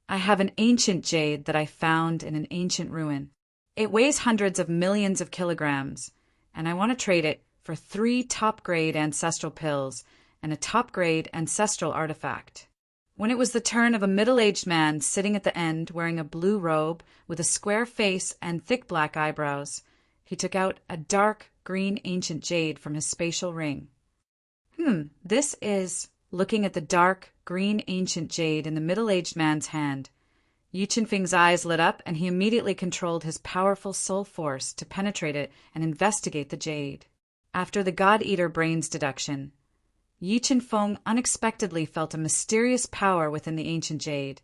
I have an ancient jade that I found in an ancient ruin. It weighs hundreds of millions of kilograms, and I want to trade it for 3 top-grade ancestral pills and a top-grade ancestral artifact. When it was the turn of a middle-aged man sitting at the end wearing a blue robe with a square face and thick black eyebrows, he took out a dark green ancient jade from his spatial ring. This is... Looking at the dark green ancient jade in the middle-aged man's hand, Yi Qinfeng's eyes lit up and he immediately controlled his powerful soul force to penetrate it and investigate the jade. After the God-Eater brains deduction, Yi Qinfeng unexpectedly felt a mysterious power within the ancient jade,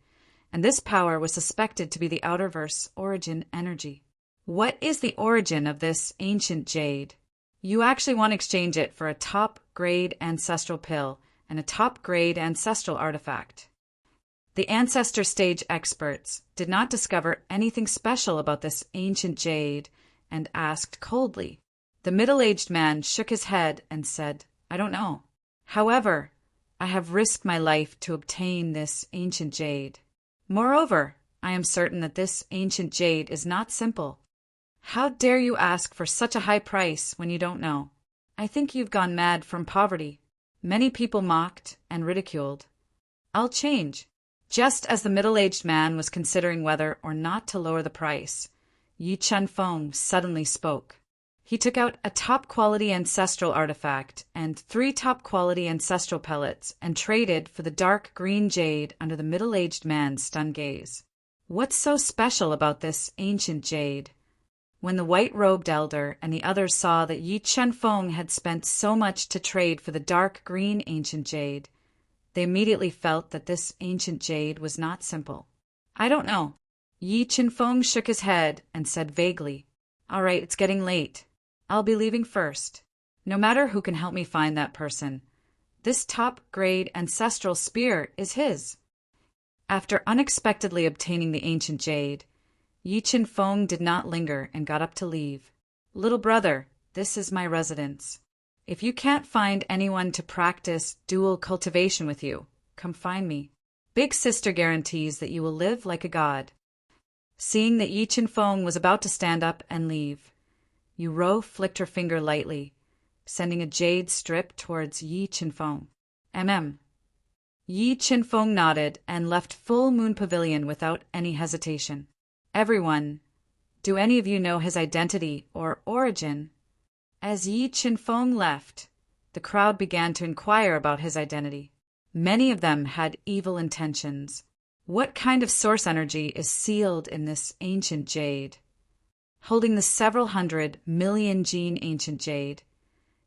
and this power was suspected to be the Outerverse origin energy. What is the origin of this ancient jade? You actually want to exchange it for a top-grade ancestral pill and a top-grade ancestral artifact. The ancestor stage experts did not discover anything special about this ancient jade and asked coldly. The middle-aged man shook his head and said, "I don't know. However, I have risked my life to obtain this ancient jade. Moreover, I am certain that this ancient jade is not simple. How dare you ask for such a high price when you don't know? I think you've gone mad from poverty." Many people mocked and ridiculed. "I'll change." Just as the middle-aged man was considering whether or not to lower the price, Yi Chen-feng suddenly spoke. He took out a top-quality ancestral artifact and 3 top-quality ancestral pellets and traded for the dark green jade under the middle-aged man's stunned gaze. What's so special about this ancient jade? When the white-robed elder and the others saw that Yi Chen-feng had spent so much to trade for the dark green ancient jade, they immediately felt that this ancient jade was not simple. "I don't know." Yi Chen-feng shook his head and said vaguely, "All right, it's getting late. I'll be leaving first. No matter who can help me find that person, this top-grade ancestral spear is his." After unexpectedly obtaining the ancient jade, Yi Chen-feng did not linger and got up to leave. "Little brother, this is my residence. If you can't find anyone to practice dual cultivation with you, come find me. Big sister guarantees that you will live like a god." Seeing that Yi Chen-feng was about to stand up and leave, Yuro flicked her finger lightly, sending a jade strip towards Yi Chen-feng. Yi Chen-feng nodded and left Full Moon Pavilion without any hesitation. "Everyone, do any of you know his identity or origin?" As Yi Chen-feng left, the crowd began to inquire about his identity. Many of them had evil intentions. What kind of source energy is sealed in this ancient jade? Holding the several hundred million gene ancient jade,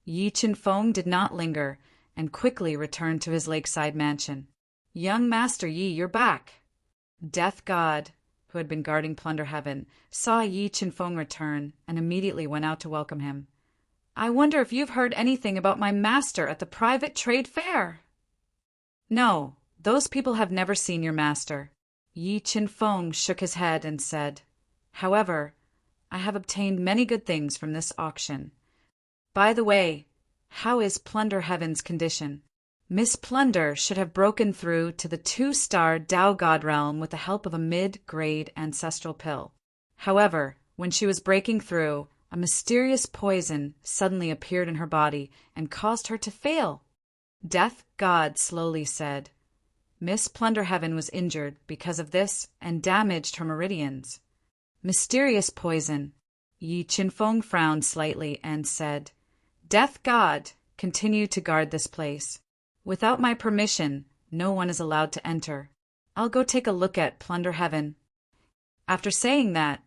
Yi Chen-feng did not linger and quickly returned to his lakeside mansion. "Young Master Yi, you're back." Death God, who had been guarding Plunder Heaven, saw Yi Chen-feng return and immediately went out to welcome him. "I wonder if you've heard anything about my master at the private trade fair?" "No, those people have never seen your master." Yi Chen-feng shook his head and said, "However, I have obtained many good things from this auction. By the way, how is Plunder Heaven's condition?" Miss Plunder should have broken through to the 2-star Tao God realm with the help of a mid-grade ancestral pill. However, when she was breaking through, a mysterious poison suddenly appeared in her body and caused her to fail. Death God slowly said, "Miss Plunder Heaven was injured because of this and damaged her meridians." Mysterious poison. Yi Chen-feng frowned slightly and said, "Death God, continue to guard this place. Without my permission, no one is allowed to enter. I'll go take a look at Plunder Heaven." After saying that,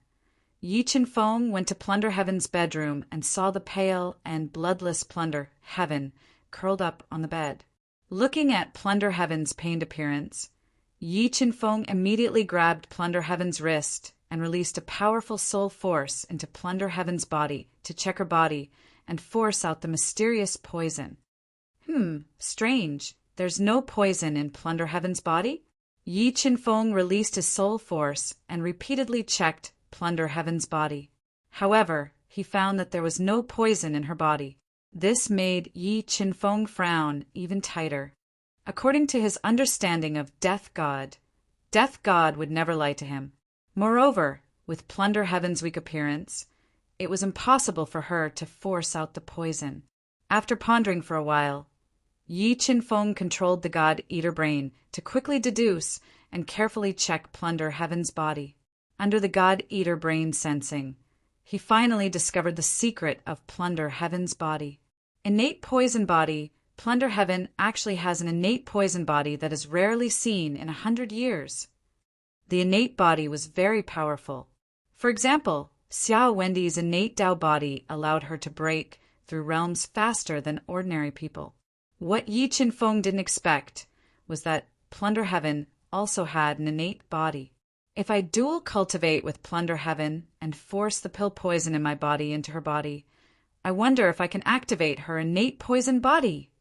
Yi Chen-feng went to Plunder Heaven's bedroom and saw the pale and bloodless Plunder Heaven curled up on the bed. Looking at Plunder Heaven's pained appearance, Yi Chen-feng immediately grabbed Plunder Heaven's wrist and released a powerful soul force into Plunder Heaven's body to check her body and force out the mysterious poison. Strange. There's no poison in Plunder Heaven's body? Yi Chen-feng released his soul force and repeatedly checked Plunder Heaven's body. However, he found that there was no poison in her body. This made Yi Chen-feng frown even tighter. According to his understanding of Death God would never lie to him. Moreover, with Plunder Heaven's weak appearance, it was impossible for her to force out the poison. After pondering for a while, Yi Chen-feng controlled the God-Eater brain to quickly deduce and carefully check Plunder Heaven's body. Under the God-Eater brain sensing, he finally discovered the secret of Plunder Heaven's body. Innate poison body. Plunder Heaven actually has an innate poison body that is rarely seen in 100 years. The innate body was very powerful. For example, Xiao Wendy's innate Tao body allowed her to break through realms faster than ordinary people. What Yi Chen-feng didn't expect was that Plunder Heaven also had an innate body. If I dual cultivate with Plunder Heaven and force the pill poison in my body into her body, I wonder if I can activate her innate poison body.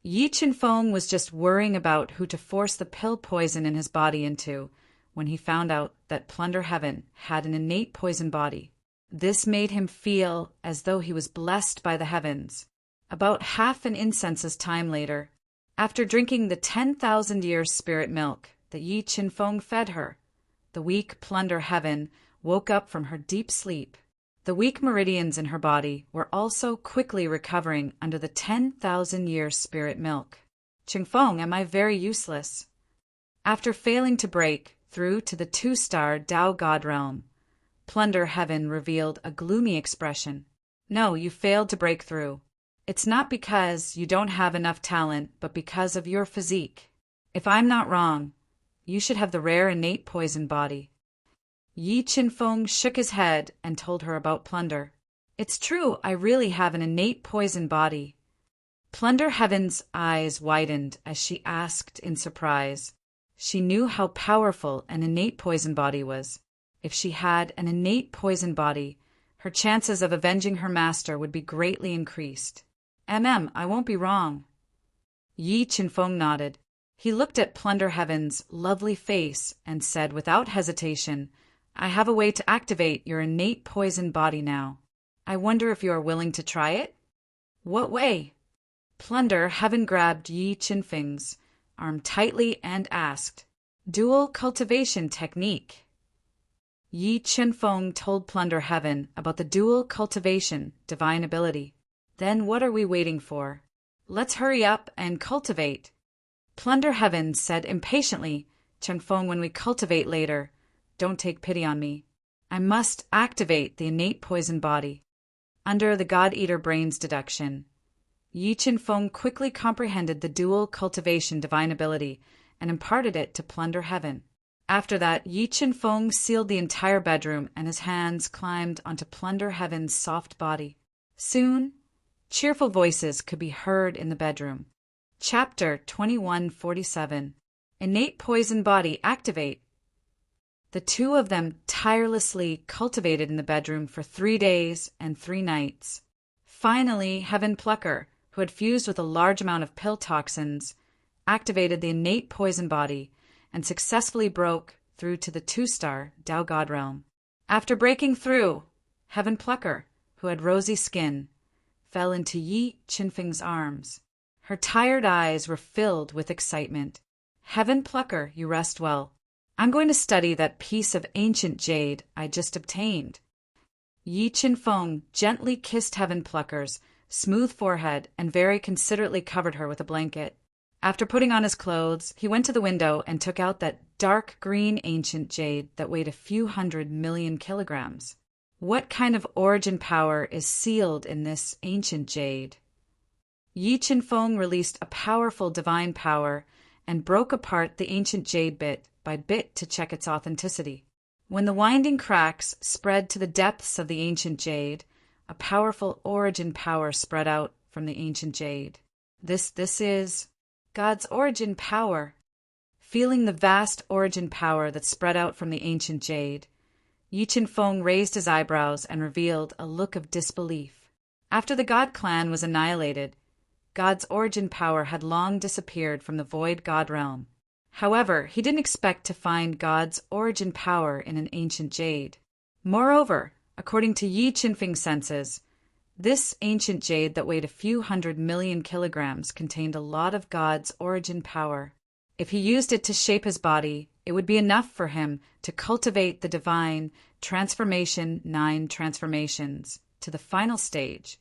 Yi Qinfeng was just worrying about who to force the pill poison in his body into when he found out that Plunder Heaven had an innate poison body. This made him feel as though he was blessed by the heavens. About half an incense's time later, after drinking the 10,000-year spirit milk that Yi Qinfeng fed her, the weak Plunder Heaven woke up from her deep sleep. The weak meridians in her body were also quickly recovering under the 10,000-year spirit milk. Qingfeng, am I very useless? After failing to break through to the 2-star Tao God realm, Plunder Heaven revealed a gloomy expression. No, you failed to break through. It's not because you don't have enough talent, but because of your physique. If I'm not wrong, you should have the rare innate poison body. Yi Qinfeng shook his head and told her about Plunder. It's true, I really have an innate poison body. Plunder Heaven's eyes widened as she asked in surprise. She knew how powerful an innate poison body was. If she had an innate poison body, her chances of avenging her master would be greatly increased. I won't be wrong. Yi Qinfeng nodded. He looked at Plunder Heaven's lovely face and said without hesitation, I have a way to activate your innate poison body now. I wonder if you are willing to try it? What way? Plunder Heaven grabbed Yi Qinfeng's arm tightly and asked, Dual cultivation technique. Yi Qinfeng told Plunder Heaven about the dual cultivation divine ability. Then what are we waiting for? Let's hurry up and cultivate. Plunder Heaven said impatiently, Qingfeng, when we cultivate later, don't take pity on me. I must activate the innate poison body. Under the God-Eater Brain's deduction, Yi Qinfeng quickly comprehended the dual cultivation divine ability and imparted it to Plunder Heaven. After that, Yi Qinfeng sealed the entire bedroom and his hands climbed onto Plunder Heaven's soft body. Soon, cheerful voices could be heard in the bedroom. Chapter 2147. Innate Poison Body Activate. The two of them tirelessly cultivated in the bedroom for 3 days and 3 nights. Finally, Heaven Plucker, who had fused with a large amount of pill toxins, activated the innate poison body and successfully broke through to the 2-star Tao God realm. After breaking through, Heaven Plucker, who had rosy skin, fell into Yi Qinfeng's arms. Her tired eyes were filled with excitement. Heaven Plucker, you rest well. I'm going to study that piece of ancient jade I just obtained. Yi Qinfeng gently kissed Heaven Plucker's smooth forehead and very considerately covered her with a blanket. After putting on his clothes, he went to the window and took out that dark green ancient jade that weighed a few 100 million kilograms. What kind of origin power is sealed in this ancient jade? Yi Qinfeng released a powerful divine power and broke apart the ancient jade bit by bit to check its authenticity. When the winding cracks spread to the depths of the ancient jade, a powerful origin power spread out from the ancient jade. This is God's origin power. Feeling the vast origin power that spread out from the ancient jade, Yi Qinfeng raised his eyebrows and revealed a look of disbelief. After the God clan was annihilated, God's origin power had long disappeared from the void God realm. However, he didn't expect to find God's origin power in an ancient jade. Moreover, according to Yi Qinfeng's senses, this ancient jade that weighed a few 100 million kilograms contained a lot of God's origin power. If he used it to shape his body, it would be enough for him to cultivate the divine transformation 9 transformations to the final stage,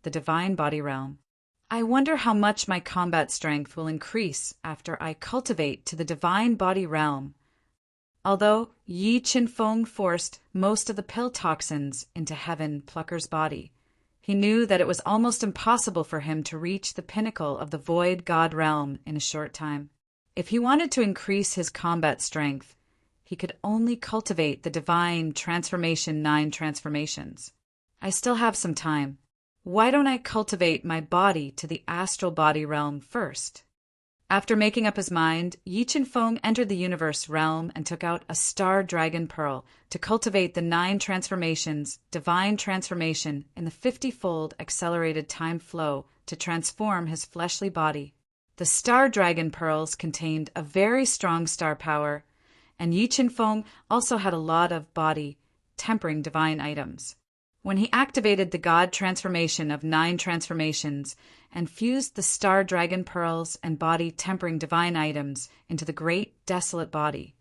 the divine body realm. I wonder how much my combat strength will increase after I cultivate to the divine body realm. Although Yi Qinfeng forced most of the pill toxins into Heaven Plucker's body, he knew that it was almost impossible for him to reach the pinnacle of the void God realm in a short time. If he wanted to increase his combat strength, he could only cultivate the divine transformation 9 transformations. I still have some time. Why don't I cultivate my body to the astral body realm first? After making up his mind, Yi Qinfeng entered the universe realm and took out a star dragon pearl to cultivate the 9 transformations, divine transformation in the 50-fold accelerated time flow to transform his fleshly body. The star dragon pearls contained a very strong star power, and Yi Qinfeng also had a lot of body tempering divine items. When he activated the god transformation of 9 transformations and fused the star dragon pearls and body tempering divine items into the great desolate body,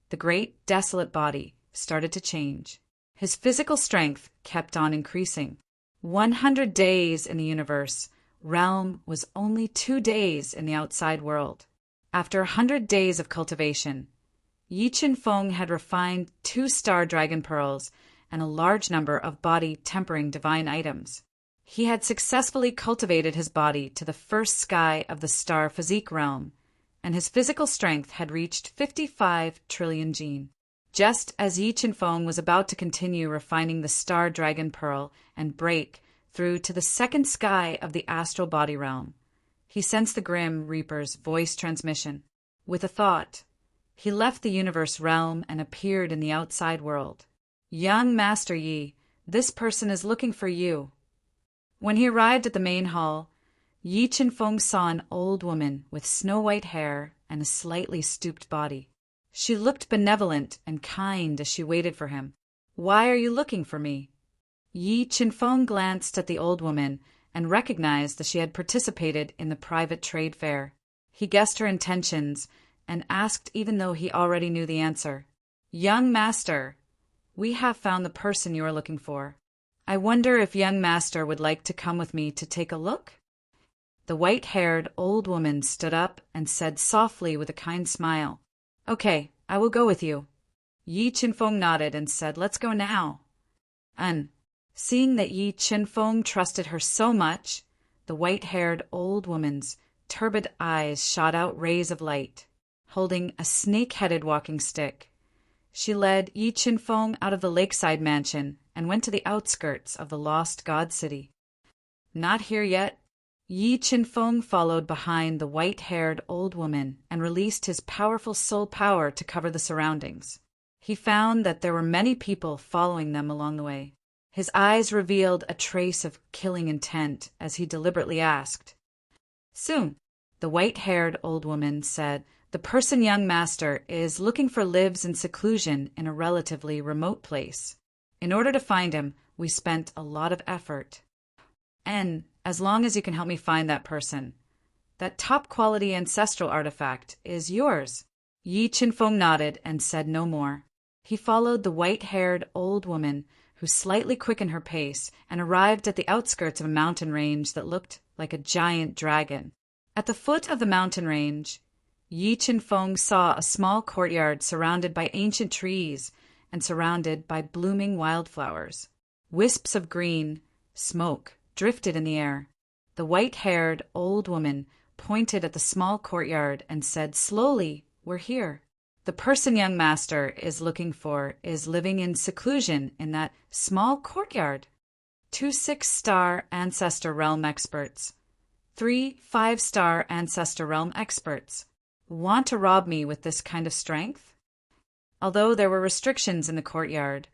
the great desolate body started to change. His physical strength kept on increasing. 100 days in the universe realm was only 2 days in the outside world. After 100 days of cultivation, Yi Qinfeng had refined 2 star dragon pearls and a large number of body-tempering divine items. He had successfully cultivated his body to the first sky of the star physique realm, and his physical strength had reached 55 trillion jin. Just as Yi Qinfeng was about to continue refining the star dragon pearl and break through to the second sky of the astral body realm, he sensed the Grim Reaper's voice transmission. With a thought, he left the universe realm and appeared in the outside world. "Young Master Yi, this person is looking for you." When he arrived at the main hall, Yi Qinfeng saw an old woman with snow-white hair and a slightly stooped body. She looked benevolent and kind as she waited for him. "Why are you looking for me?" Yi Qinfeng glanced at the old woman and recognized that she had participated in the private trade fair. He guessed her intentions and asked even though he already knew the answer. "Young Master, we have found the person you are looking for. I wonder if young master would like to come with me to take a look?" The white-haired old woman stood up and said softly with a kind smile, "Okay, I will go with you." Yi Qinfeng nodded and said, "Let's go now." Seeing that Yi Qinfeng trusted her so much, the white-haired old woman's turbid eyes shot out rays of light. Holding a snake-headed walking stick, she led Yi Qinfeng out of the lakeside mansion and went to the outskirts of the lost god city. Not here yet, Yi Qinfeng followed behind the white-haired old woman and released his powerful soul power to cover the surroundings. He found that there were many people following them along the way. His eyes revealed a trace of killing intent as he deliberately asked. Soon, the white-haired old woman said, "The person young master is looking for lives in seclusion in a relatively remote place. In order to find him, we spent a lot of effort. And as long as you can help me find that person, that top-quality ancestral artifact is yours." Yi Qinfeng nodded and said no more. He followed the white-haired old woman, who slightly quickened her pace and arrived at the outskirts of a mountain range that looked like a giant dragon. At the foot of the mountain range, Yi Qinfeng saw a small courtyard surrounded by ancient trees and surrounded by blooming wildflowers. Wisps of green smoke drifted in the air. The white-haired old woman pointed at the small courtyard and said slowly, "We're here. The person young master is looking for is living in seclusion in that small courtyard. 2 6-star Ancestor Realm experts. 3 5-star Ancestor Realm experts. Want to rob me with this kind of strength?" Although there were restrictions in the courtyard,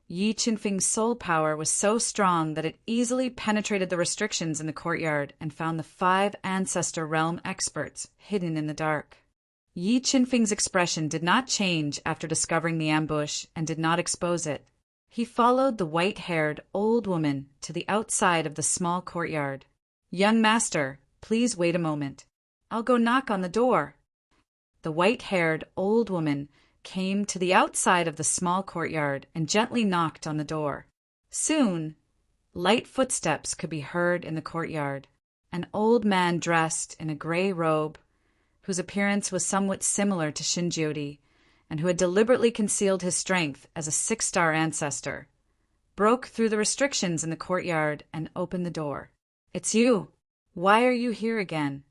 Yi Qinfeng's soul power was so strong that it easily penetrated the restrictions in the courtyard and found the 5 Ancestor Realm experts hidden in the dark. Yi Qinfeng's expression did not change after discovering the ambush and did not expose it. He followed the white-haired old woman to the outside of the small courtyard. "Young master, please wait a moment. I'll go knock on the door." The white-haired old woman came to the outside of the small courtyard and gently knocked on the door. Soon, light footsteps could be heard in the courtyard. An old man dressed in a gray robe, whose appearance was somewhat similar to Shinjiodi, and who had deliberately concealed his strength as a 6-star ancestor, broke through the restrictions in the courtyard and opened the door. "It's you. Why are you here again?"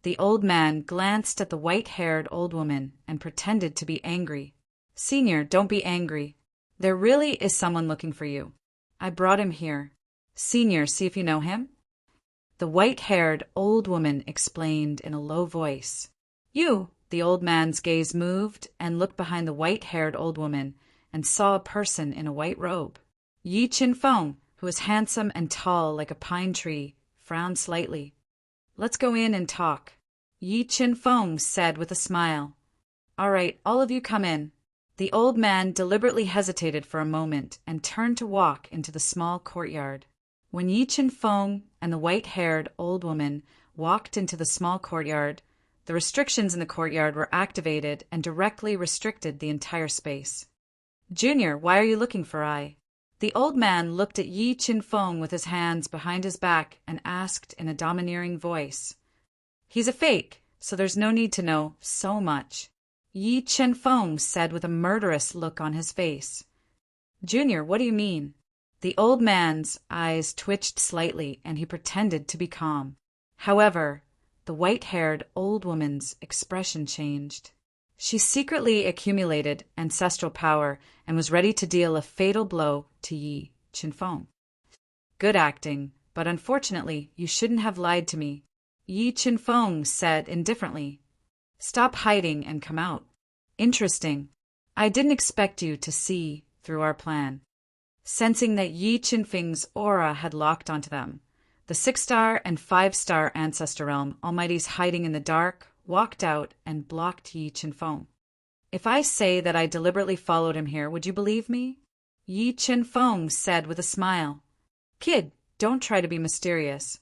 The old man glanced at the white-haired old woman and pretended to be angry. "Senior, don't be angry. There really is someone looking for you. I brought him here. Senior, see if you know him." The white-haired old woman explained in a low voice. "You." The old man's gaze moved and looked behind the white-haired old woman and saw a person in a white robe. Yi Qinfeng, who was handsome and tall like a pine tree, frowned slightly. "Let's go in and talk." Yi Qin-feng said with a smile. "All right, all of you come in." The old man deliberately hesitated for a moment and turned to walk into the small courtyard. When Yi Qin-feng and the white-haired old woman walked into the small courtyard, the restrictions in the courtyard were activated and directly restricted the entire space. "Junior, why are you looking for I?" The old man looked at Yi Qin-feng with his hands behind his back and asked in a domineering voice. "He's a fake, so there's no need to know so much," Yi Qin-feng said with a murderous look on his face. "Junior, what do you mean?" The old man's eyes twitched slightly and he pretended to be calm. However, the white-haired old woman's expression changed. She secretly accumulated ancestral power and was ready to deal a fatal blow to Yi Qin-feng. "Good acting, but unfortunately you shouldn't have lied to me," Yi Qin-feng said indifferently. "Stop hiding and come out." "Interesting. I didn't expect you to see through our plan." Sensing that Yi Qin-feng's aura had locked onto them, the 6-star and 5-star Ancestor Realm Almighties hiding in the dark walked out and blocked Yi Qin-feng. "If I say that I deliberately followed him here, would you believe me?" Yi Qin-feng said with a smile. "Kid, don't try to be mysterious.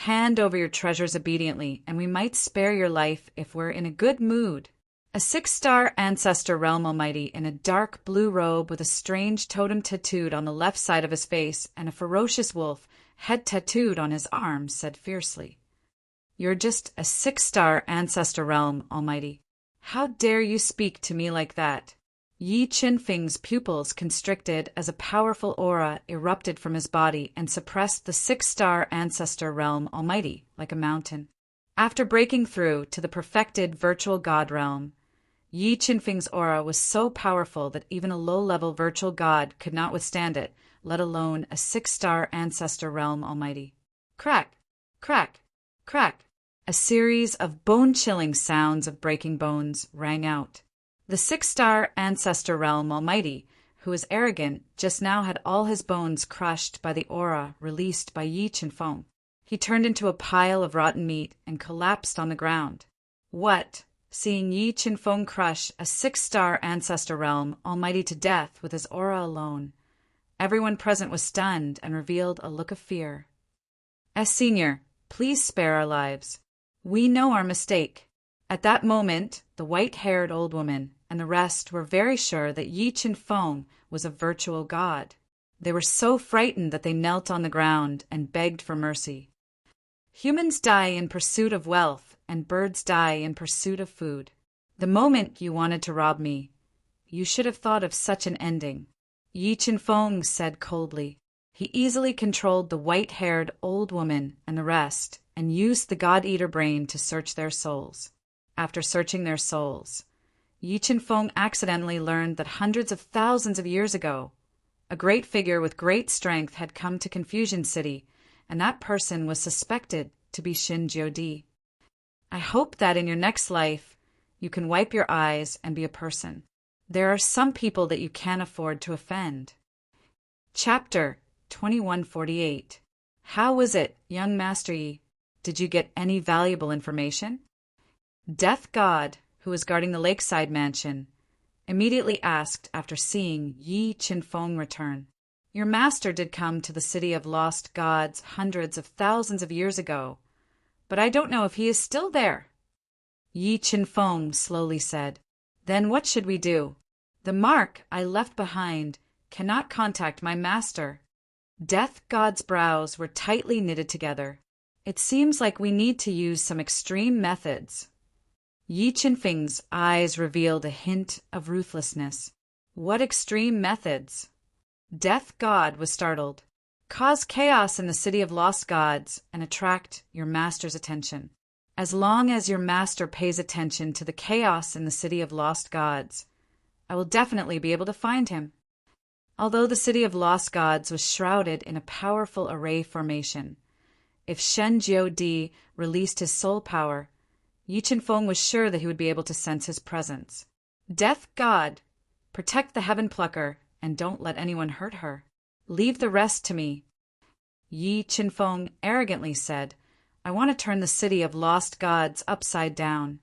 Hand over your treasures obediently, and we might spare your life if we're in a good mood." A 6-star Ancestor Realm Almighty in a dark blue robe with a strange totem tattooed on the left side of his face and a ferocious wolf head tattooed on his arm said fiercely, "You're just a 6-star Ancestor Realm Almighty. How dare you speak to me like that?" Yi Qin-feng's pupils constricted as a powerful aura erupted from his body and suppressed the 6-star Ancestor Realm Almighty like a mountain. After breaking through to the perfected virtual god realm, Yi Qin-feng's aura was so powerful that even a low-level virtual god could not withstand it, let alone a 6-star Ancestor Realm Almighty. Crack, crack, crack. A series of bone-chilling sounds of breaking bones rang out. The 6-star Ancestor Realm Almighty, who was arrogant, just now had all his bones crushed by the aura released by Yi Qin-feng. He turned into a pile of rotten meat and collapsed on the ground. What? Seeing Yi Qin-feng crush a 6-star Ancestor Realm Almighty to death with his aura alone, everyone present was stunned and revealed a look of fear. "Senior, please spare our lives. We know our mistake." At that moment, the white-haired old woman and the rest were very sure that Yi Qin-feng was a virtual god. They were so frightened that they knelt on the ground and begged for mercy. "Humans die in pursuit of wealth, and birds die in pursuit of food. The moment you wanted to rob me, you should have thought of such an ending," Yi Qin-feng said coldly. He easily controlled the white-haired old woman and the rest, and used the God-Eater brain to search their souls. After searching their souls, Yi Qin-feng accidentally learned that hundreds of thousands of years ago, a great figure with great strength had come to Confusion City, and that person was suspected to be Shin Jiodi. I hope that in your next life, you can wipe your eyes and be a person. There are some people that you can't afford to offend. Chapter 2148. How was it, young Master Yi? Did you get any valuable information? Death God, who was guarding the lakeside mansion, immediately asked after seeing Yi Qin-feng return. "Your master did come to the city of lost gods hundreds of thousands of years ago, but I don't know if he is still there," Yi Qin-feng slowly said. "Then what should we do? The mark I left behind cannot contact my master." Death God's brows were tightly knitted together. "It seems like we need to use some extreme methods." Yi Qin-feng's eyes revealed a hint of ruthlessness. "What extreme methods?" Death God was startled. "Cause chaos in the city of lost gods and attract your master's attention. As long as your master pays attention to the chaos in the city of lost gods, I will definitely be able to find him." Although the city of lost gods was shrouded in a powerful array formation, if Shen Jiodi released his soul power, Yi Qin-feng was sure that he would be able to sense his presence. "Death God, protect the Heaven Plucker and don't let anyone hurt her. Leave the rest to me," Yi Qin-feng arrogantly said, I want to turn the city of lost gods upside down."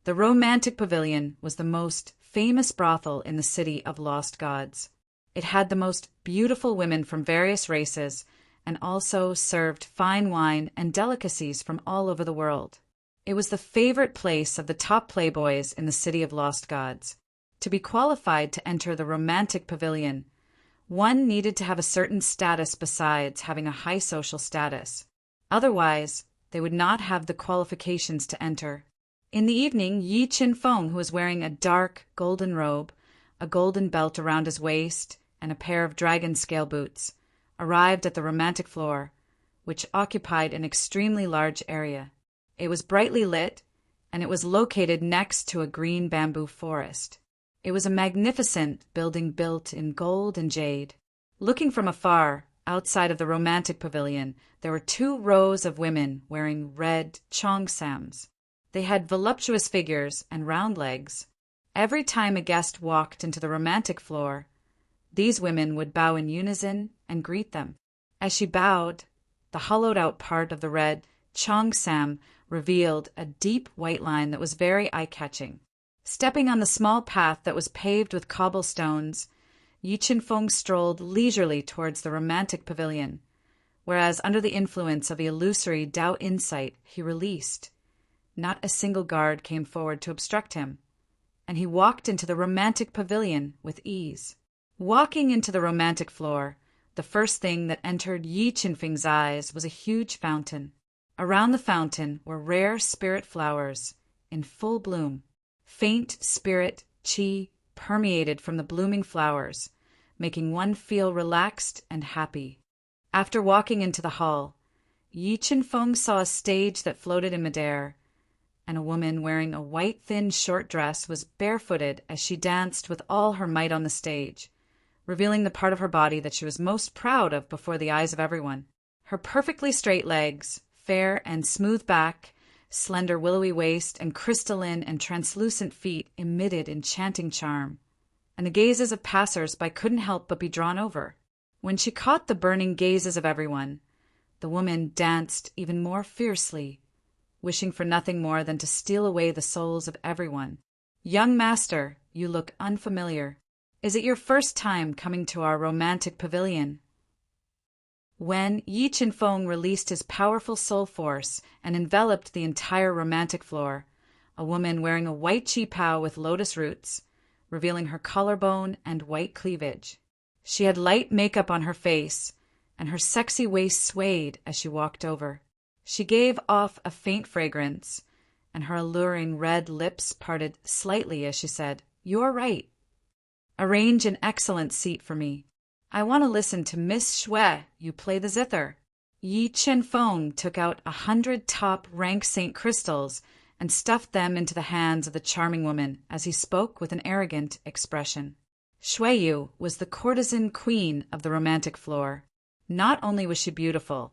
The Romantic Pavilion was the most famous brothel in the city of lost gods. It had the most beautiful women from various races and also served fine wine and delicacies from all over the world. It was the favorite place of the top playboys in the city of lost gods. To be qualified to enter the Romantic Pavilion, one needed to have a certain status besides having a high social status. Otherwise, they would not have the qualifications to enter. In the evening, Yi Qin-feng, who was wearing a dark golden robe, a golden belt around his waist, and a pair of dragon scale boots, arrived at the romantic floor, which occupied an extremely large area. It was brightly lit, and it was located next to a green bamboo forest. It was a magnificent building built in gold and jade. Looking from afar, outside of the Romantic Pavilion, there were 2 rows of women wearing red cheongsams. They had voluptuous figures and round legs. Every time a guest walked into the romantic floor, these women would bow in unison and greet them. As she bowed, the hollowed-out part of the red cheongsam revealed a deep white line that was very eye-catching. Stepping on the small path that was paved with cobblestones, Yi Qin-feng strolled leisurely towards the Romantic Pavilion, whereas under the influence of illusory Tao insight he released. Not a single guard came forward to obstruct him, and he walked into the Romantic Pavilion with ease. Walking into the romantic floor, the first thing that entered Yi Qin-feng's eyes was a huge fountain. Around the fountain were rare spirit flowers in full bloom. Faint spirit qi permeated from the blooming flowers, making one feel relaxed and happy. After walking into the hall, Yi Qin-feng saw a stage that floated in midair, and a woman wearing a white thin short dress was barefooted as she danced with all her might on the stage, revealing the part of her body that she was most proud of before the eyes of everyone. Her perfectly straight legs, fair and smooth back, slender willowy waist, and crystalline and translucent feet emitted enchanting charm, and the gazes of passers-by couldn't help but be drawn over. When she caught the burning gazes of everyone, the woman danced even more fiercely, wishing for nothing more than to steal away the souls of everyone. "Young master, you look unfamiliar. Is it your first time coming to our Romantic Pavilion?" When Yi Qin-feng released his powerful soul force and enveloped the entire romantic floor, a woman wearing a white qi-pao with lotus roots, revealing her collarbone and white cleavage. She had light makeup on her face, and her sexy waist swayed as she walked over. She gave off a faint fragrance, and her alluring red lips parted slightly as she said, "You're right. Arrange an excellent seat for me. I want to listen to Miss Shui, you play the zither." Yi Qin-feng took out 100 top rank Saint crystals and stuffed them into the hands of the charming woman as he spoke with an arrogant expression. Shui was the courtesan queen of the romantic floor. Not only was she beautiful,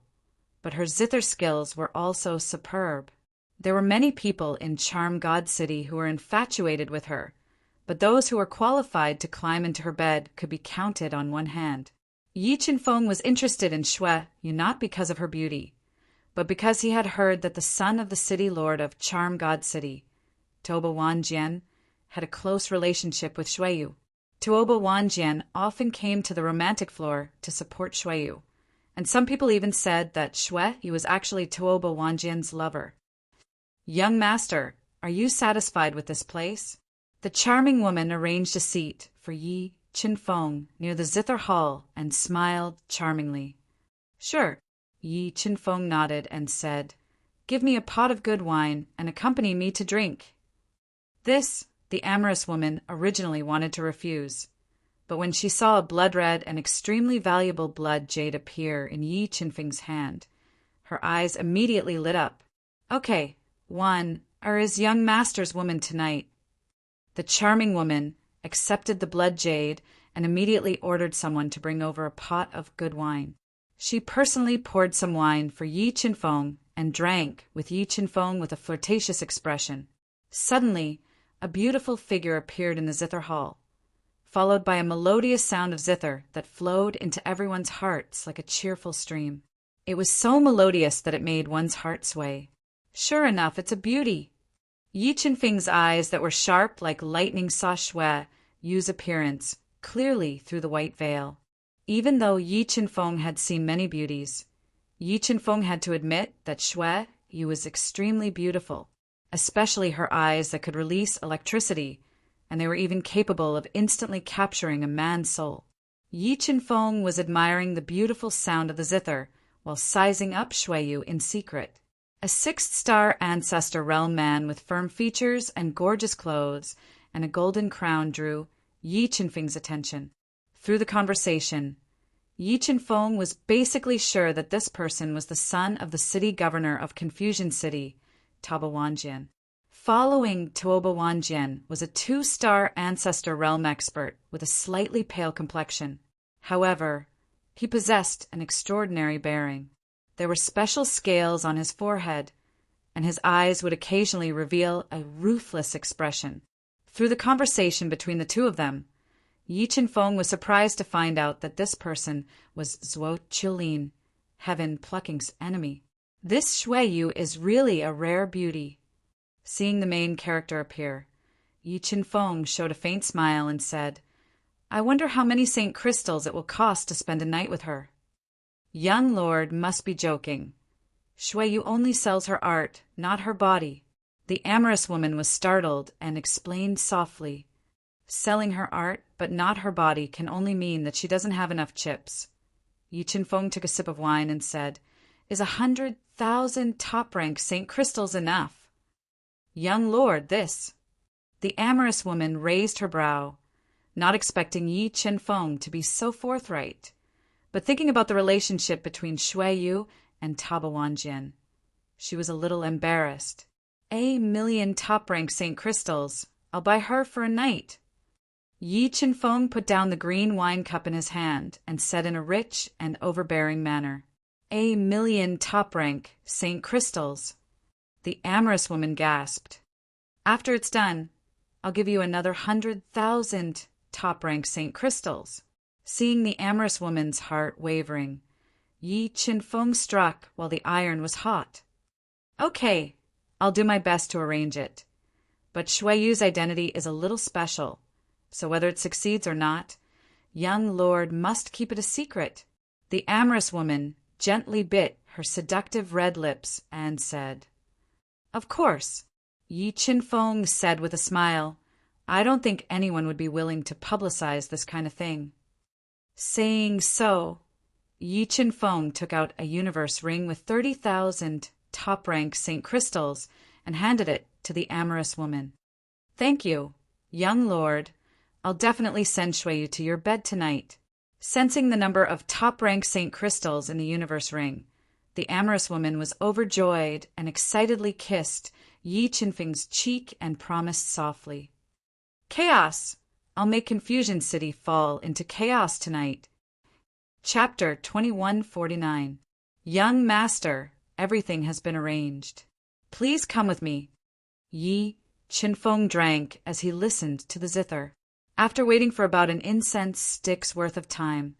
but her zither skills were also superb. There were many people in Charm God City who were infatuated with her, but those who were qualified to climb into her bed could be counted on one hand. Yi Qin-feng was interested in Shui not because of her beauty, but because he had heard that the son of the city lord of Charm God City, Tuoba Wanjian, had a close relationship with Shui. Tuoba Wanjian often came to the romantic floor to support Shui, and some people even said that Shui was actually Tuoba Wanjian's lover. "Young master, are you satisfied with this place?" The charming woman arranged a seat for Yi Qin-feng near the zither hall and smiled charmingly. "Sure." Yi Qin-feng nodded and said, "Give me a pot of good wine and accompany me to drink." This, the amorous woman originally wanted to refuse, but when she saw a blood-red and extremely valuable blood jade appear in Yi Qin-feng's hand, her eyes immediately lit up. "Okay, one, is young master's woman tonight." The charming woman accepted the blood jade and immediately ordered someone to bring over a pot of good wine. She personally poured some wine for Yi Qin-feng and drank with Yi Qin-feng with a flirtatious expression. Suddenly, a beautiful figure appeared in the zither hall, followed by a melodious sound of zither that flowed into everyone's hearts like a cheerful stream. It was so melodious that it made one's heart sway. Sure enough, it's a beauty. Yi Qinfeng's eyes that were sharp like lightning saw Shui Yu's appearance clearly through the white veil. Even though Yi Qinfeng had seen many beauties, Yi Qinfeng had to admit that Shui Yu was extremely beautiful, especially her eyes that could release electricity, and they were even capable of instantly capturing a man's soul. Yi Qinfeng was admiring the beautiful sound of the zither while sizing up Shui Yu in secret. A sixth-star ancestor realm man with firm features and gorgeous clothes and a golden crown drew Yi Qinfeng's attention. Through the conversation, Yi Qinfeng was basically sure that this person was the son of the city governor of Confusion City, Taba Wanjian. Following Tuoba Wanjian was a 2-star ancestor realm expert with a slightly pale complexion. However, he possessed an extraordinary bearing. There were special scales on his forehead, and his eyes would occasionally reveal a ruthless expression. Through the conversation between the two of them, Yi Qinfeng was surprised to find out that this person was Zhuo Qilin, Heaven Plucking's enemy. This Shui Yu is really a rare beauty. Seeing the main character appear, Yi Qinfeng showed a faint smile and said, "I wonder how many Saint Crystals it will cost to spend a night with her." Young lord must be joking. Shui Yu only sells her art, not her body. The amorous woman was startled and explained softly. Selling her art, but not her body, can only mean that she doesn't have enough chips. Yi Qinfeng took a sip of wine and said, "Is 100,000 top-rank Saint Crystals enough?" "Young lord, this." The amorous woman raised her brow, not expecting Yi Qinfeng to be so forthright, but thinking about the relationship between Shui Yu and Taba Wanjian. She was a little embarrassed. 1,000,000 top-rank Saint Crystals. I'll buy her for a night." Yi Qinfeng put down the green wine cup in his hand and said in a rich and overbearing manner, 1,000,000 top-rank Saint Crystals. The amorous woman gasped. "After it's done, I'll give you another 100,000 top-rank Saint Crystals." Seeing the amorous woman's heart wavering, Yi Qinfeng struck while the iron was hot. "Okay, I'll do my best to arrange it. But Shui Yu's identity is a little special, so whether it succeeds or not, young lord must keep it a secret." The amorous woman gently bit her seductive red lips and said, "Of course." Yi Qinfeng said with a smile, "I don't think anyone would be willing to publicize this kind of thing." Saying so, Yi Qinfeng took out a universe ring with 30,000 top-rank Saint Crystals and handed it to the amorous woman. "Thank you, young lord. I'll definitely send Shui Yu to your bed tonight." Sensing the number of top-rank Saint Crystals in the universe ring, the amorous woman was overjoyed and excitedly kissed Yi Qinfeng's cheek and promised softly, "Chaos! I'll make Confusion City fall into chaos tonight." Chapter 2149. Young Master, everything has been arranged. Please come with me. Yi Qinfeng drank as he listened to the zither. After waiting for about an incense stick's worth of time,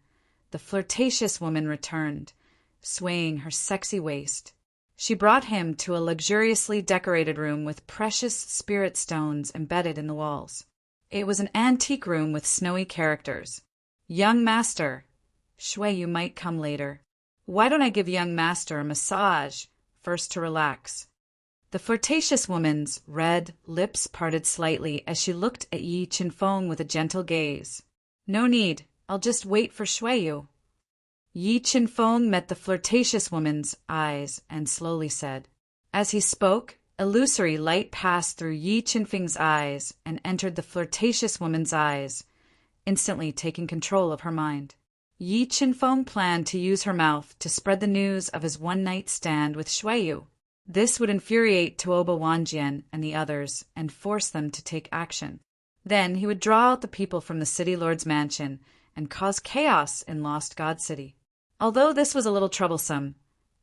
the flirtatious woman returned, swaying her sexy waist. She brought him to a luxuriously decorated room with precious spirit stones embedded in the walls. It was an antique room with snowy characters. "Young master, Shui Yu might come later. Why don't I give young master a massage, first to relax?" The flirtatious woman's red lips parted slightly as she looked at Yi Qinfeng with a gentle gaze. "No need, I'll just wait for Shui Yu." Yi Qinfeng met the flirtatious woman's eyes and slowly said. As he spoke, illusory light passed through Yi Qinfeng's eyes and entered the flirtatious woman's eyes, instantly taking control of her mind. Yi Qinfeng planned to use her mouth to spread the news of his one-night stand with Shui Yu. This would infuriate Tuoba Wanjian and the others and force them to take action. Then he would draw out the people from the city lord's mansion and cause chaos in Lost God City. Although this was a little troublesome,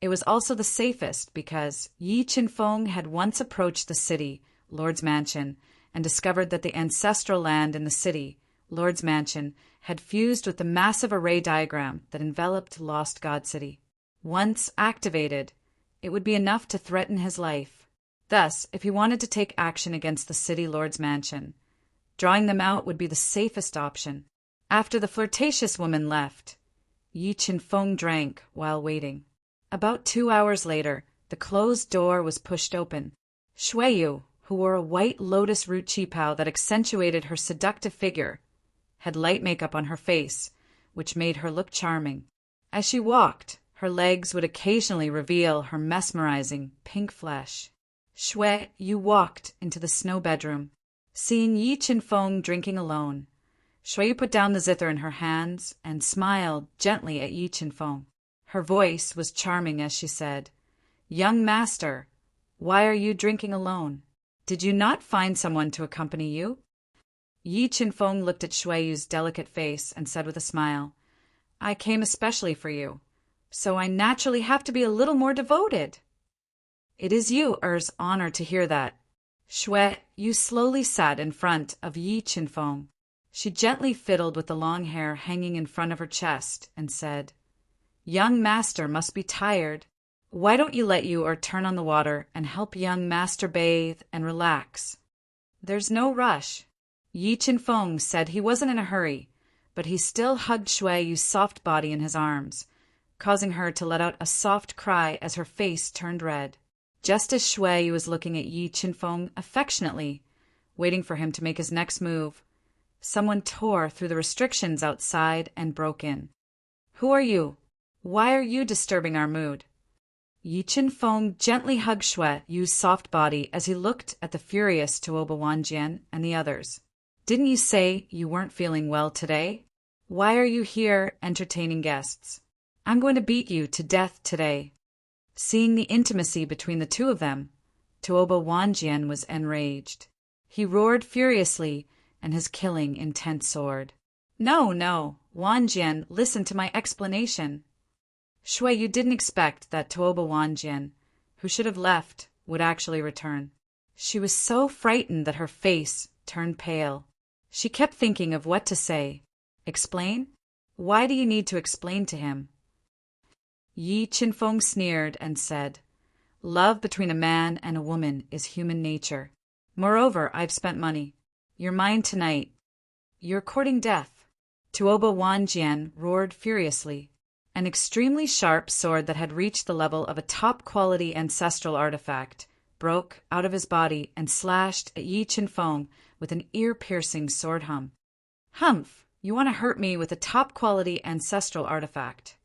it was also the safest because Yi Qinfeng had once approached the city, Lord's Mansion, and discovered that the ancestral land in the city, Lord's Mansion, had fused with the massive array diagram that enveloped Lost God City. Once activated, it would be enough to threaten his life. Thus, if he wanted to take action against the city lord's mansion, drawing them out would be the safest option. After the flirtatious woman left, Yi Qinfeng drank while waiting. About 2 hours later, the closed door was pushed open. Shuiyu, who wore a white lotus root qipao that accentuated her seductive figure, had light makeup on her face, which made her look charming. As she walked, her legs would occasionally reveal her mesmerizing pink flesh. Shuiyu walked into the snow bedroom. Seeing Yi Qinfeng drinking alone, Shuiyu put down the zither in her hands and smiled gently at Yi Qinfeng. Her voice was charming as she said, "Young master, why are you drinking alone? Did you not find someone to accompany you?" Yi Qinfeng looked at Shuiyu's delicate face and said with a smile, "I came especially for you, so I naturally have to be a little more devoted." "It is you Er's honor to hear that." Shuiyu slowly sat in front of Yi Qinfeng. She gently fiddled with the long hair hanging in front of her chest and said, "Young master must be tired. Why don't you let you turn on the water and help young master bathe and relax?" "There's no rush." Yi Qinfeng said he wasn't in a hurry, but he still hugged Shuiyu's soft body in his arms, causing her to let out a soft cry as her face turned red. Just as Shuiyu was looking at Yi Qinfeng affectionately, waiting for him to make his next move, someone tore through the restrictions outside and broke in. "Who are you? Why are you disturbing our mood?" Yi Qinfeng gently hugged Shuiyu's soft body as he looked at the furious Tuoba Wanjian and the others. "Didn't you say you weren't feeling well today? Why are you here entertaining guests? I'm going to beat you to death today." Seeing the intimacy between the two of them, Tuoba Wanjian was enraged. He roared furiously, and his killing intent soared. No, Wanjian, listen to my explanation." Shuiyu didn't expect that Tuoba Wanjian, who should have left, would actually return. She was so frightened that her face turned pale. She kept thinking of what to say. Explain? Why do you need to explain to him? Yi Qinfeng sneered and said, "Love between a man and a woman is human nature. Moreover, I've spent money. You're mine tonight. You're courting death." Tuoba Wanjian roared furiously. An extremely sharp sword that had reached the level of a top-quality ancestral artifact broke out of his body and slashed at Yi Qinfeng with an ear-piercing sword hum. "Humph! You want to hurt me with a top-quality ancestral artifact."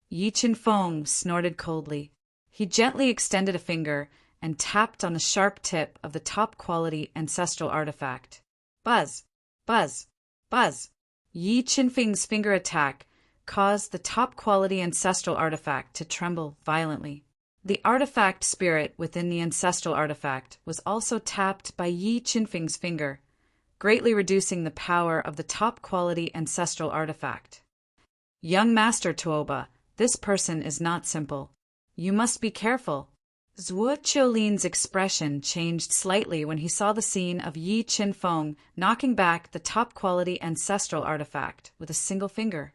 Yi Qinfeng snorted coldly. He gently extended a finger and tapped on the sharp tip of the top-quality ancestral artifact. Buzz! Buzz! Buzz! Yi Qinfeng's finger attack caused the top-quality ancestral artifact to tremble violently. The artifact spirit within the ancestral artifact was also tapped by Yi Qinfeng's finger, greatly reducing the power of the top-quality ancestral artifact. "Young Master Tuoba, this person is not simple. You must be careful." Zhuo Qiulin's expression changed slightly when he saw the scene of Yi Qinfeng knocking back the top-quality ancestral artifact with a single finger.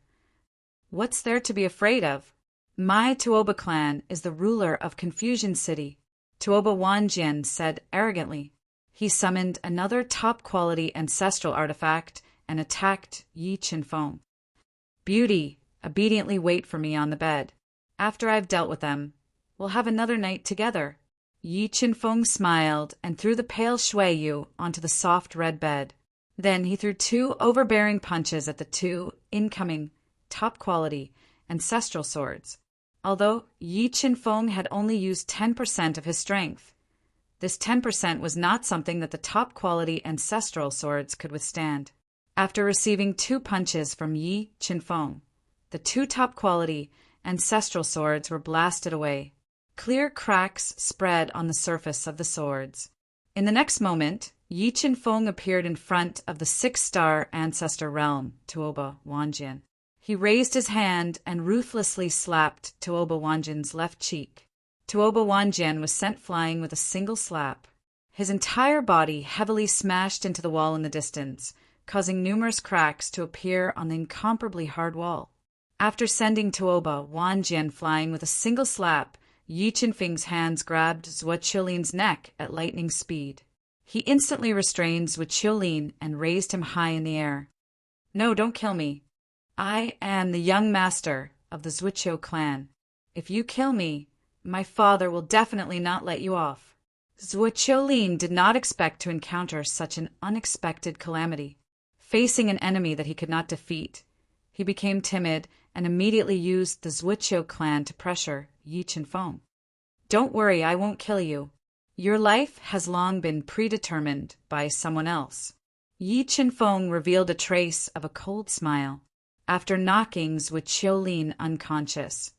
"What's there to be afraid of? My Tuoba clan is the ruler of Confusion City," Tuoba Wanjian said arrogantly. He summoned another top-quality ancestral artifact and attacked Yi Qinfeng. "Beauty, obediently wait for me on the bed. After I've dealt with them, we'll have another night together." Yi Qinfeng smiled and threw the pale Shuiyu onto the soft red bed. Then he threw 2 overbearing punches at the 2 incoming top-quality ancestral swords. Although Yi Qinfeng had only used 10% of his strength, this 10% was not something that the top-quality ancestral swords could withstand. After receiving 2 punches from Yi Qinfeng, the 2 top-quality ancestral swords were blasted away. Clear cracks spread on the surface of the swords. In the next moment, Yi Qinfeng appeared in front of the 6-star ancestor realm, Tuoba Wanjian. He raised his hand and ruthlessly slapped Tuoba Wanjian's left cheek. Tuoba Wanjian was sent flying with a single slap. His entire body heavily smashed into the wall in the distance, causing numerous cracks to appear on the incomparably hard wall. After sending Tuoba Wanjian flying with a single slap, Yi Qinfeng's hands grabbed Zhuo Qiulin's neck at lightning speed. He instantly restrained Zhuo Qiulin and raised him high in the air. "No, don't kill me. I am the young master of the Zhuoqiu clan. If you kill me, my father will definitely not let you off." Zhuo Qiulin did not expect to encounter such an unexpected calamity. Facing an enemy that he could not defeat, he became timid and immediately used the Zhuoqiu clan to pressure Yi Qinfeng. "Don't worry, I won't kill you. Your life has long been predetermined by someone else." Yi Qinfeng revealed a trace of a cold smile. After knocking Zhuo Qiulin unconscious,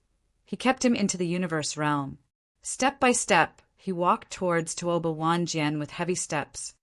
he kept him into the universe realm. Step by step, he walked towards Tuoba Wanjian with heavy steps.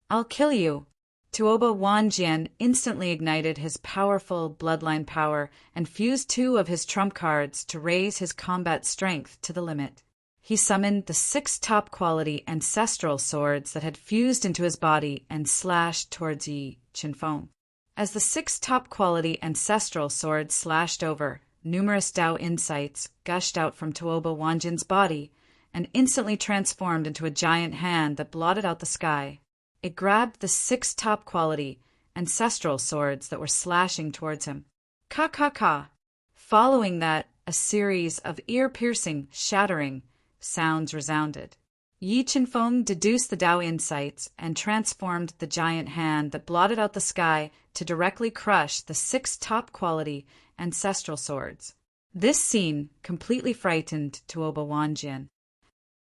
"I'll kill you." Tuoba Wanjian instantly ignited his powerful bloodline power and fused 2 of his trump cards to raise his combat strength to the limit. He summoned the 6 top-quality ancestral swords that had fused into his body and slashed towards Yi Qinfeng. As the 6 top-quality ancestral swords slashed over, numerous Tao insights gushed out from Tuoba Wanjian's body and instantly transformed into a giant hand that blotted out the sky. It grabbed the 6 top-quality ancestral swords that were slashing towards him. Ka ka ka! Following that, a series of ear-piercing, shattering sounds resounded. Yi Qinfeng deduced the Tao insights and transformed the giant hand that blotted out the sky to directly crush the 6 top-quality ancestral swords. This scene completely frightened Tuoba Wanjian.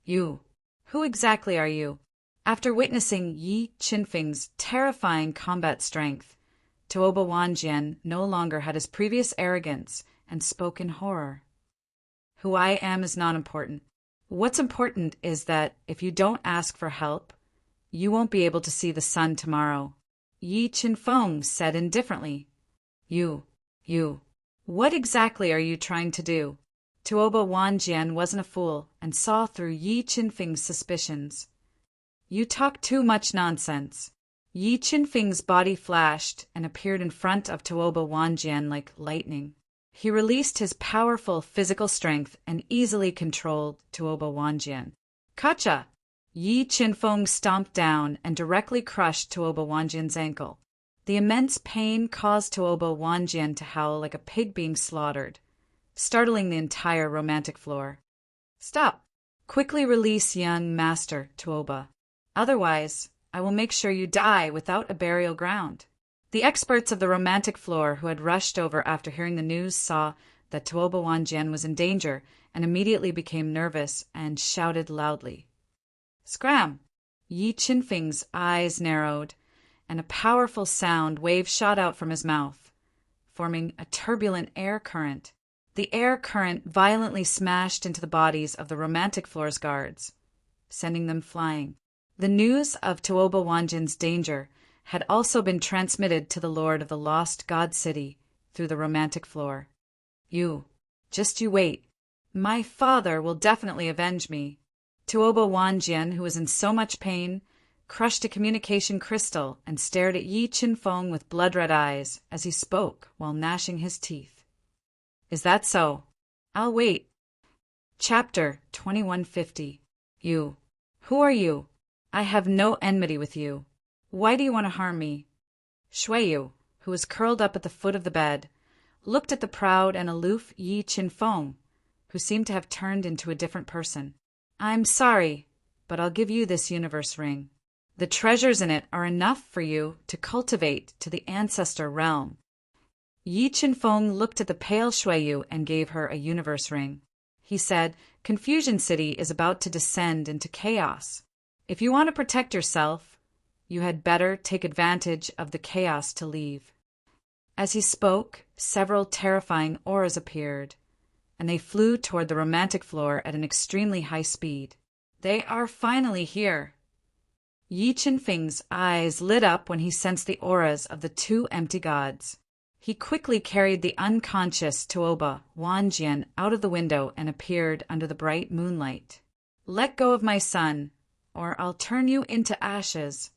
"You, who exactly are you?" After witnessing Yi Qinfeng's terrifying combat strength, Tuoba Wanjian no longer had his previous arrogance and spoke in horror. "Who I am is not important. What's important is that if you don't ask for help, you won't be able to see the sun tomorrow," Yi Qinfeng said indifferently. You, what exactly are you trying to do?" Tuoba Wanjian wasn't a fool and saw through Yi Qinfeng's suspicions. "You talk too much nonsense." Yi Qinfeng's body flashed and appeared in front of Tuoba Wanjian like lightning. He released his powerful physical strength and easily controlled Tuoba Wanjian. "Kacha!" Yi Qinfeng stomped down and directly crushed Tuoba Wanjian's ankle. The immense pain caused Tuoba Wanjian to howl like a pig being slaughtered, startling the entire romantic floor. "Stop! Quickly release young master Tuoba. Otherwise, I will make sure you die without a burial ground." The experts of the romantic floor who had rushed over after hearing the news saw that Tuoba Wanjian was in danger and immediately became nervous and shouted loudly. "Scram!" Yi Qinfeng's eyes narrowed, and a powerful sound wave shot out from his mouth, forming a turbulent air current. The air current violently smashed into the bodies of the romantic floor's guards, sending them flying. The news of Tuoba Wanjian's danger had also been transmitted to the Lord of the Lost God City through the romantic floor. You wait. My father will definitely avenge me." Tuoba Wanjian, who was in so much pain, crushed a communication crystal and stared at Yi Qinfeng with blood-red eyes as he spoke while gnashing his teeth. "Is that so? I'll wait." Chapter 2150. You. Who are you? I have no enmity with you. Why do you want to harm me? Shuiyu, who was curled up at the foot of the bed, looked at the proud and aloof Yi Qinfeng, who seemed to have turned into a different person. "I'm sorry, but I'll give you this universe ring. The treasures in it are enough for you to cultivate to the ancestor realm." Yi Qinfeng looked at the pale Shuiyu and gave her a universe ring. He said, "Confusion City is about to descend into chaos. If you want to protect yourself, you had better take advantage of the chaos to leave." As he spoke, several terrifying auras appeared, and they flew toward the romantic floor at an extremely high speed. "They are finally here." Yi Qinfeng's eyes lit up when he sensed the auras of the 2 empty gods. He quickly carried the unconscious Tuoba Wanjian out of the window and appeared under the bright moonlight. "Let go of my son, or I'll turn you into ashes."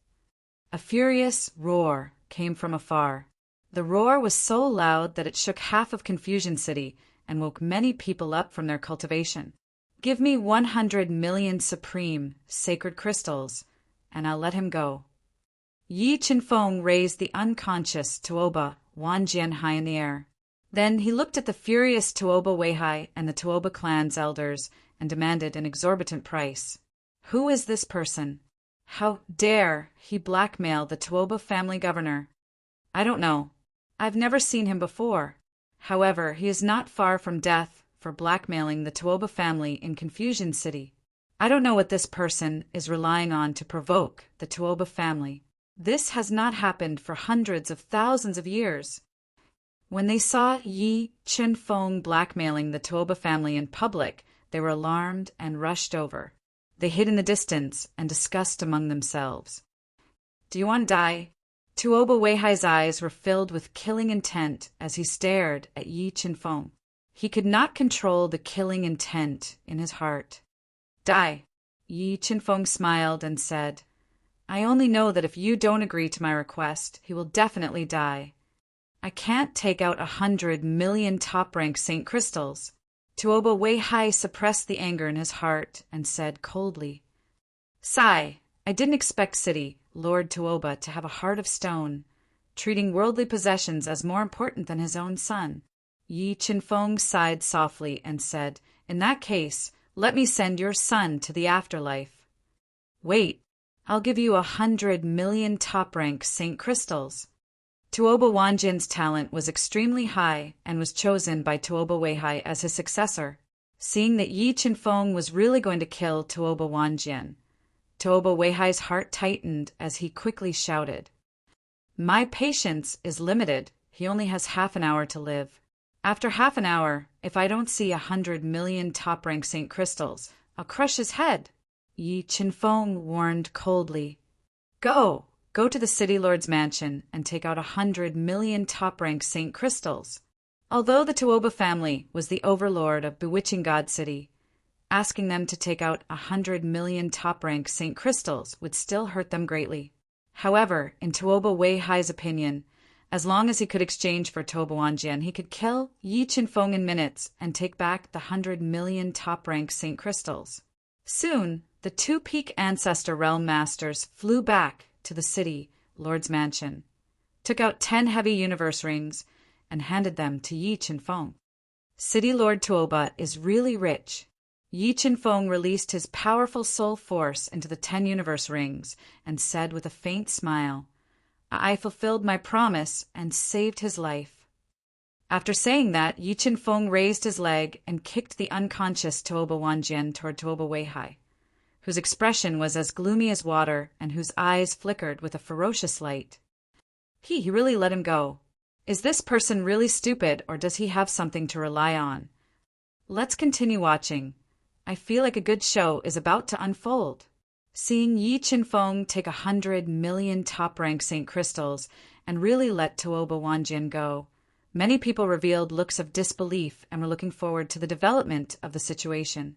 A furious roar came from afar. The roar was so loud that it shook half of Confusion City and woke many people up from their cultivation. "Give me 100 million supreme, sacred crystals, and I'll let him go." Yi Qinfeng raised the unconscious Tuoba Wanjian high in the air. Then he looked at the furious Tuoba Weihai and the Tuoba clan's elders and demanded an exorbitant price. "Who is this person? How dare he blackmail the Tuoba family governor?" "I don't know. I've never seen him before. However, he is not far from death for blackmailing the Tuoba family in Confusion City. I don't know what this person is relying on to provoke the Tuoba family. This has not happened for hundreds of thousands of years." When they saw Yi Qinfeng blackmailing the Tuoba family in public, they were alarmed and rushed over. They hid in the distance and discussed among themselves. "Do you want to die?" Tuoba Weihai's eyes were filled with killing intent as he stared at Yi Qinfeng. He could not control the killing intent in his heart. "Die." Yi Qinfeng smiled and said, "I only know that if you don't agree to my request, he will definitely die. I can't take out 100 million top-rank Saint Crystals." Tuoba Weihai suppressed the anger in his heart and said coldly, "Sigh, I didn't expect City Lord Tuoba to have a heart of stone, treating worldly possessions as more important than his own son." Yi Qinfeng sighed softly and said, "In that case, let me send your son to the afterlife." "Wait, I'll give you 100 million top-rank Saint Crystals." Tuoba Wanjian's talent was extremely high and was chosen by Tuoba Weihai as his successor. Seeing that Yi Qinfeng was really going to kill Tuoba Wanjian, Tuoba Weihai's heart tightened as he quickly shouted, "My patience is limited. He only has half an hour to live. After half an hour, if I don't see 100 million top-rank Saint Crystals, I'll crush his head." Yi Qinfeng warned coldly, Go to the City Lord's mansion and take out 100 million top-rank Saint Crystals." Although the Tuoba family was the overlord of Bewitching God City, asking them to take out 100 million top-rank Saint Crystals would still hurt them greatly. However, in Tuoba Weihai's opinion, as long as he could exchange for Tuoba Wanjian, he could kill Yi Qinfeng in minutes and take back the 100 million top-rank Saint Crystals. Soon, the two Peak Ancestor Realm Masters flew back to the City Lord's mansion, took out 10 heavy universe rings, and handed them to Yi Qinfeng. City Lord Tuoba is really rich. Yi Qinfeng released his powerful soul force into the 10 universe rings and said with a faint smile, "I fulfilled my promise and saved his life." After saying that, Yi Qinfeng raised his leg and kicked the unconscious Tuoba Wanjian toward Tuoba Weihai, whose expression was as gloomy as water and whose eyes flickered with a ferocious light. He really let him go. Is this person really stupid, or does he have something to rely on? Let's continue watching. I feel like a good show is about to unfold. Seeing Yi Qinfeng take 100 million top-rank Saint Crystals and really let Tuoba Wanjian go, many people revealed looks of disbelief and were looking forward to the development of the situation.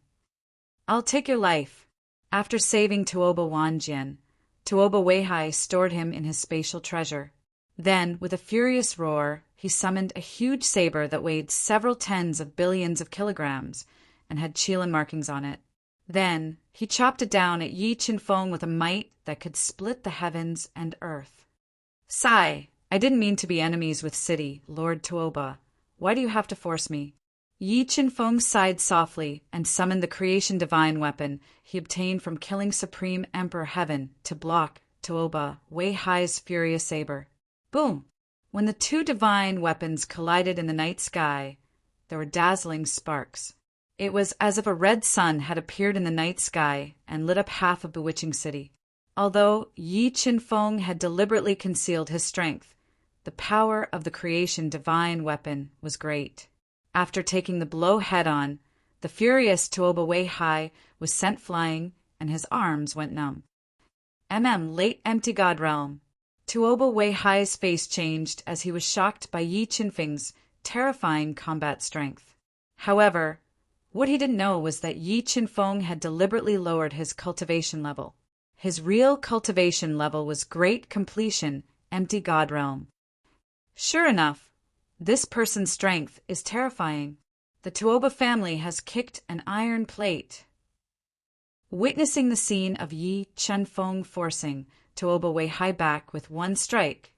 "I'll take your life." After saving Tuoba Wanjian, Tuoba Weihai stored him in his spatial treasure. Then, with a furious roar, he summoned a huge saber that weighed several tens of billions of kilograms and had Qilin markings on it. Then, he chopped it down at Yi Qinfeng with a might that could split the heavens and earth. "Sigh, I didn't mean to be enemies with City Lord Tuoba. Why do you have to force me?" Yi Qinfeng sighed softly and summoned the creation divine weapon he obtained from killing Supreme Emperor Heaven to block Tuoba Weihai's furious saber. Boom! When the two divine weapons collided in the night sky, there were dazzling sparks. It was as if a red sun had appeared in the night sky and lit up half of Bewitching City. Although Yi Qinfeng had deliberately concealed his strength, the power of the creation divine weapon was great. After taking the blow head-on, the furious Tuoba Weihai was sent flying and his arms went numb. Late Empty God Realm. Tuoba Weihai's face changed as he was shocked by Yi Qinfeng's terrifying combat strength. However, what he didn't know was that Yi Qinfeng had deliberately lowered his cultivation level. His real cultivation level was Great Completion, Empty God Realm. Sure enough, this person's strength is terrifying. The Tuoba family has kicked an iron plate. Witnessing the scene of Yi Chunfeng forcing Tuoba Weihai back with one strike,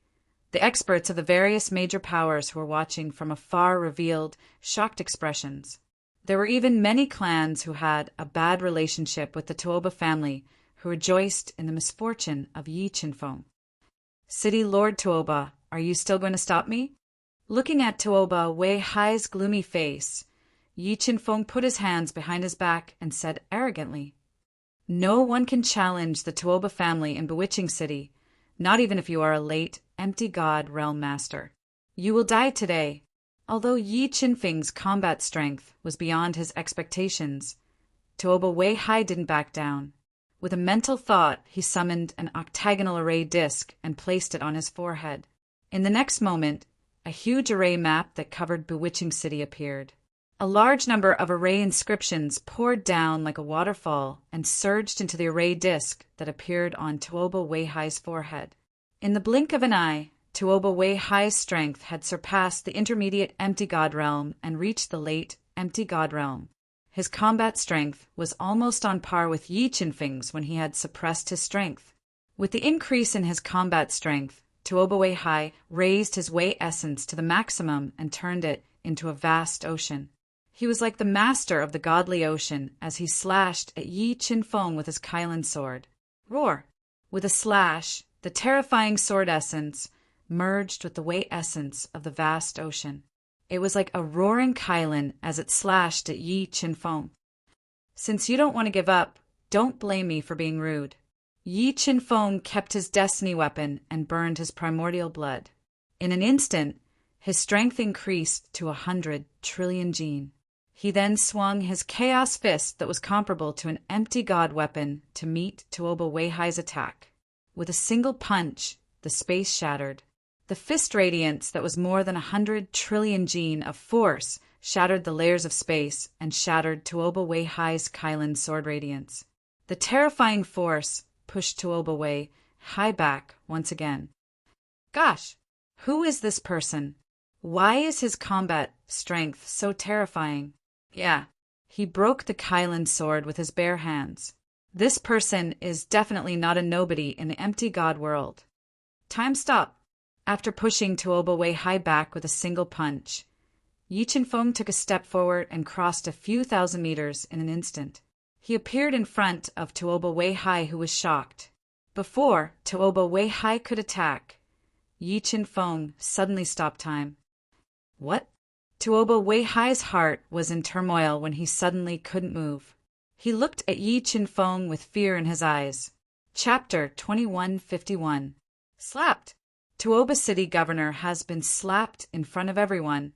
the experts of the various major powers who were watching from afar revealed shocked expressions. There were even many clans who had a bad relationship with the Tuoba family who rejoiced in the misfortune of Yi Chunfeng. City Lord Tuoba, are you still going to stop me? Looking at Tuoba Weihai's gloomy face, Yi Chunfeng put his hands behind his back and said arrogantly, "No one can challenge the Tuoba family in Bewitching City, not even if you are a late, empty god realm master. You will die today." Although Yi Chunfeng's combat strength was beyond his expectations, Tuoba Weihai didn't back down. With a mental thought, he summoned an octagonal array disc and placed it on his forehead. In the next moment, a huge array map that covered Bewitching City appeared. A large number of array inscriptions poured down like a waterfall and surged into the array disc that appeared on Tuoba Weihai's forehead. In the blink of an eye, Tuoba Weihai's strength had surpassed the intermediate empty god realm and reached the late empty god realm. His combat strength was almost on par with Yi Chunfeng's when he had suppressed his strength. With the increase in his combat strength, Tuoba Weihai raised his Wei essence to the maximum and turned it into a vast ocean. He was like the master of the godly ocean as he slashed at Yi Chunfeng with his Kylan sword. Roar! With a slash, the terrifying sword essence merged with the Wei essence of the vast ocean. It was like a roaring Kylan as it slashed at Yi Chunfeng. Since you don't want to give up, don't blame me for being rude. Yi Chunfeng kept his destiny weapon and burned his primordial blood. In an instant, his strength increased to 100 trillion jin. He then swung his chaos fist that was comparable to an empty god weapon to meet Tuoba Weihai's attack. With a single punch, the space shattered. The fist radiance that was more than 100 trillion jin of force shattered the layers of space and shattered Tuoba Weihai's Kylan sword radiance. The terrifying force pushed Tuoba Weihai back once again. Gosh, who is this person? Why is his combat strength so terrifying? Yeah, he broke the Kylan sword with his bare hands. This person is definitely not a nobody in the empty god world. Time stop. After pushing Tuoba Weihai back with a single punch, Yi Chunfeng took a step forward and crossed a few thousand meters in an instant. He appeared in front of Tuoba Weihai, who was shocked. Before Tuoba Weihai could attack, Yi Chunfeng suddenly stopped time. What? Tuoba Weihai's heart was in turmoil when he suddenly couldn't move. He looked at Yi Chunfeng with fear in his eyes. Chapter 2151. Slapped. Tuoba City Governor has been slapped in front of everyone.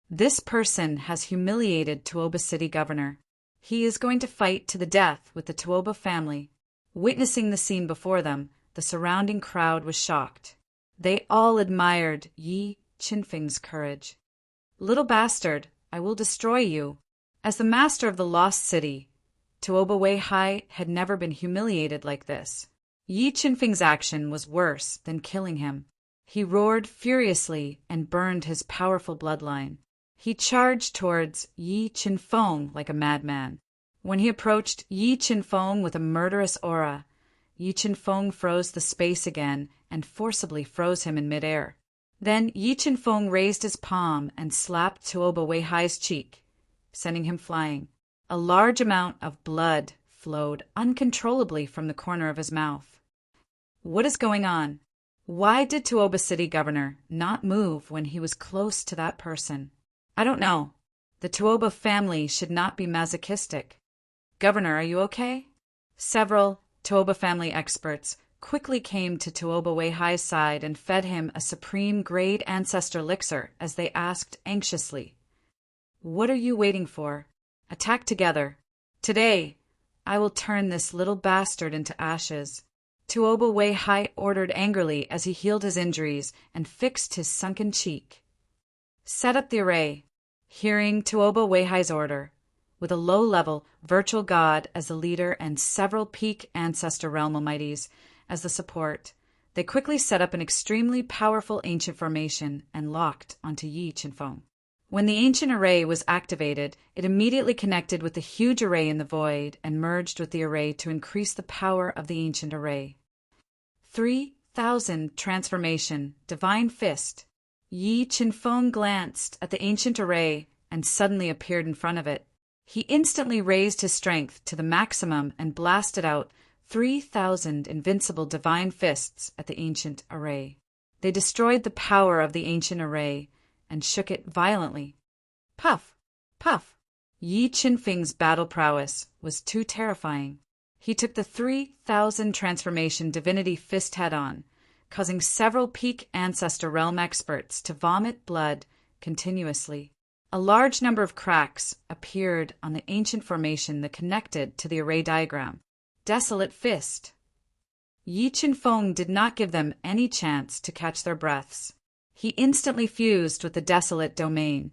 This person has humiliated Tuoba City Governor. He is going to fight to the death with the Tuoba family. Witnessing the scene before them, the surrounding crowd was shocked. They all admired Yi Chunfeng's courage. Little bastard, I will destroy you. As the master of the lost city, Tuoba Weihai had never been humiliated like this. Yi Chunfeng's action was worse than killing him. He roared furiously and burned his powerful bloodline. He charged towards Yi Chunfeng like a madman. When he approached Yi Chunfeng with a murderous aura, Yi Chunfeng froze the space again and forcibly froze him in midair. Then Yi Chunfeng raised his palm and slapped Tuoba Weihai's cheek, sending him flying. A large amount of blood flowed uncontrollably from the corner of his mouth. What is going on? Why did Tuoba City Governor not move when he was close to that person? I don't know. The Tuoba family should not be masochistic. Governor, are you okay? Several Tuoba family experts quickly came to Tuoba Weihai's side and fed him a supreme grade ancestor elixir as they asked anxiously, "What are you waiting for? Attack together. Today, I will turn this little bastard into ashes." Tuoba Weihai ordered angrily as he healed his injuries and fixed his sunken cheek. Set up the array. Hearing Tuoba Weihai's order, with a low-level virtual god as the leader and several peak ancestor realm almighties as the support, They quickly set up an extremely powerful ancient formation and locked onto Yi Qinfeng. When the ancient array was activated, it immediately connected with the huge array in the void and merged with the array to increase the power of the ancient array. 3,000 transformation, divine fist. Yi Qinfeng glanced at the ancient array and suddenly appeared in front of it. He instantly raised his strength to the maximum and blasted out 3,000 invincible divine fists at the ancient array. They destroyed the power of the ancient array and shook it violently. Puff! Puff! Yi Qinfeng's battle prowess was too terrifying. He took the 3,000 transformation divinity fist head-on, causing several peak ancestor realm experts to vomit blood continuously. A large number of cracks appeared on the ancient formation that connected to the array diagram. Desolate fist. Yi Qinfeng did not give them any chance to catch their breaths. He instantly fused with the desolate domain,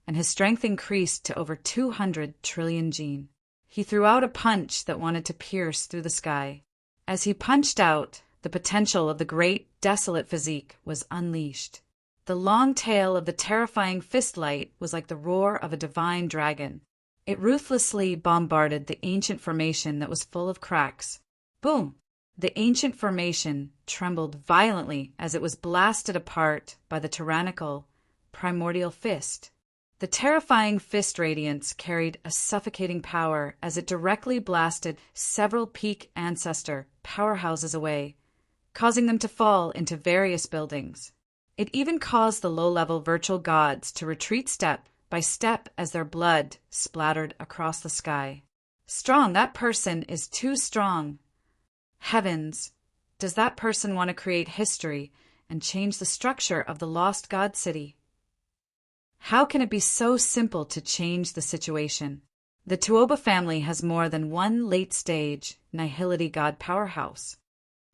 and his strength increased to over 200 trillion jin. He threw out a punch that wanted to pierce through the sky. As he punched out, the potential of the great desolate physique was unleashed. The long tail of the terrifying fist light was like the roar of a divine dragon. It ruthlessly bombarded the ancient formation that was full of cracks. Boom! The ancient formation trembled violently as it was blasted apart by the tyrannical, primordial fist. The terrifying fist radiance carried a suffocating power as it directly blasted several peak ancestor powerhouses away, causing them to fall into various buildings. It even caused the low-level virtual gods to retreat step by step as their blood splattered across the sky. Strong, that person is too strong. Heavens, does that person want to create history and change the structure of the lost god city? How can it be so simple to change the situation? The Tuoba family has more than one late-stage Nihility god powerhouse.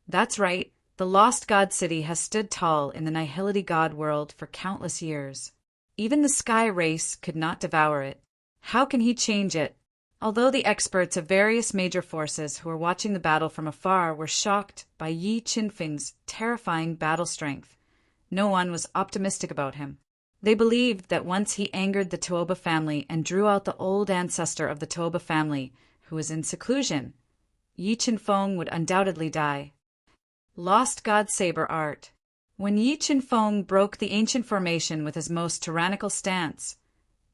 That's right, the lost god city has stood tall in the Nihility god world for countless years. Even the sky race could not devour it. How can he change it? Although the experts of various major forces who were watching the battle from afar were shocked by Yi Qinfeng's terrifying battle strength, no one was optimistic about him. They believed that once he angered the Tuoba family and drew out the old ancestor of the Tuoba family, who was in seclusion, Yi Qinfeng would undoubtedly die. Lost God Saber Art. When Yi Qinfeng broke the ancient formation with his most tyrannical stance,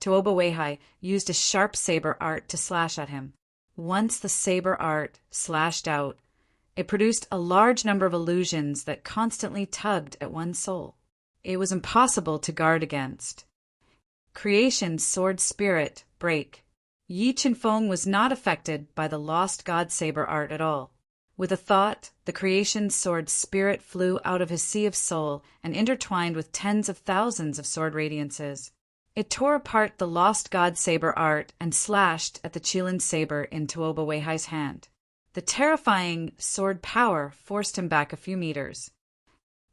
Tuoba Weihai used a sharp saber art to slash at him. Once the saber art slashed out, it produced a large number of illusions that constantly tugged at one's soul. It was impossible to guard against. Creation's sword spirit break. Yi Qinfeng was not affected by the lost god saber art at all. With a thought, the creation's sword spirit flew out of his sea of soul and intertwined with tens of thousands of sword radiances. It tore apart the lost god saber art and slashed at the Qilin saber in Tuoba Weihai's hand. The terrifying sword power forced him back a few meters.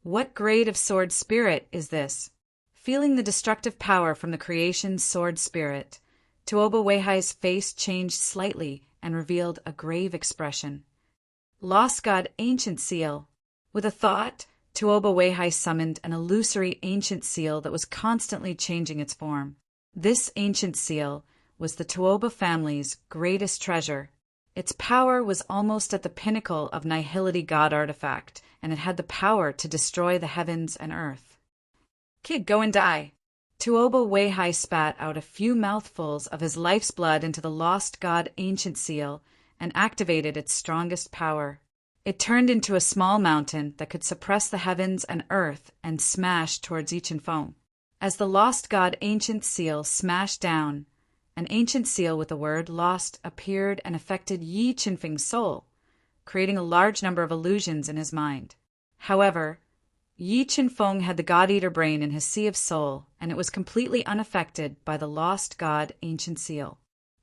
What grade of sword spirit is this? Feeling the destructive power from the creation's sword spirit, Tuoba Weihai's face changed slightly and revealed a grave expression. Lost God Ancient Seal. With a thought, Tuoba Weihai summoned an illusory ancient seal that was constantly changing its form. This ancient seal was the Tuoba family's greatest treasure. Its power was almost at the pinnacle of Nihility God artifact, and it had the power to destroy the heavens and earth. Kid, go and die. Tuoba Weihai spat out a few mouthfuls of his life's blood into the lost god ancient seal and activated its strongest power. It turned into a small mountain that could suppress the heavens and earth and smash towards Yi Qinfeng. As the lost god ancient seal smashed down, an ancient seal with the word lost appeared and affected Yi Qinfeng's soul, creating a large number of illusions in his mind. However, Yi Qinfeng had the God-Eater brain in his sea of soul, and it was completely unaffected by the lost god ancient seal.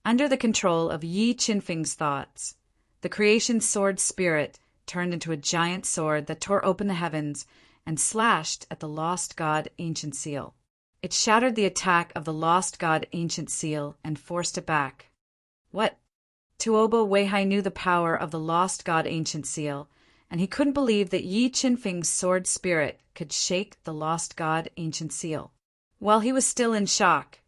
Under the control of Yi Qinfeng's thoughts, the creation's sword spirit turned into a giant sword that tore open the heavens and slashed at the lost god ancient seal. It shattered the attack of the lost god ancient seal and forced it back. What? Tuoba Weihai knew the power of the lost god ancient seal, and he couldn't believe that Yi Qinfeng's sword spirit could shake the lost god ancient seal. While he was still in shock,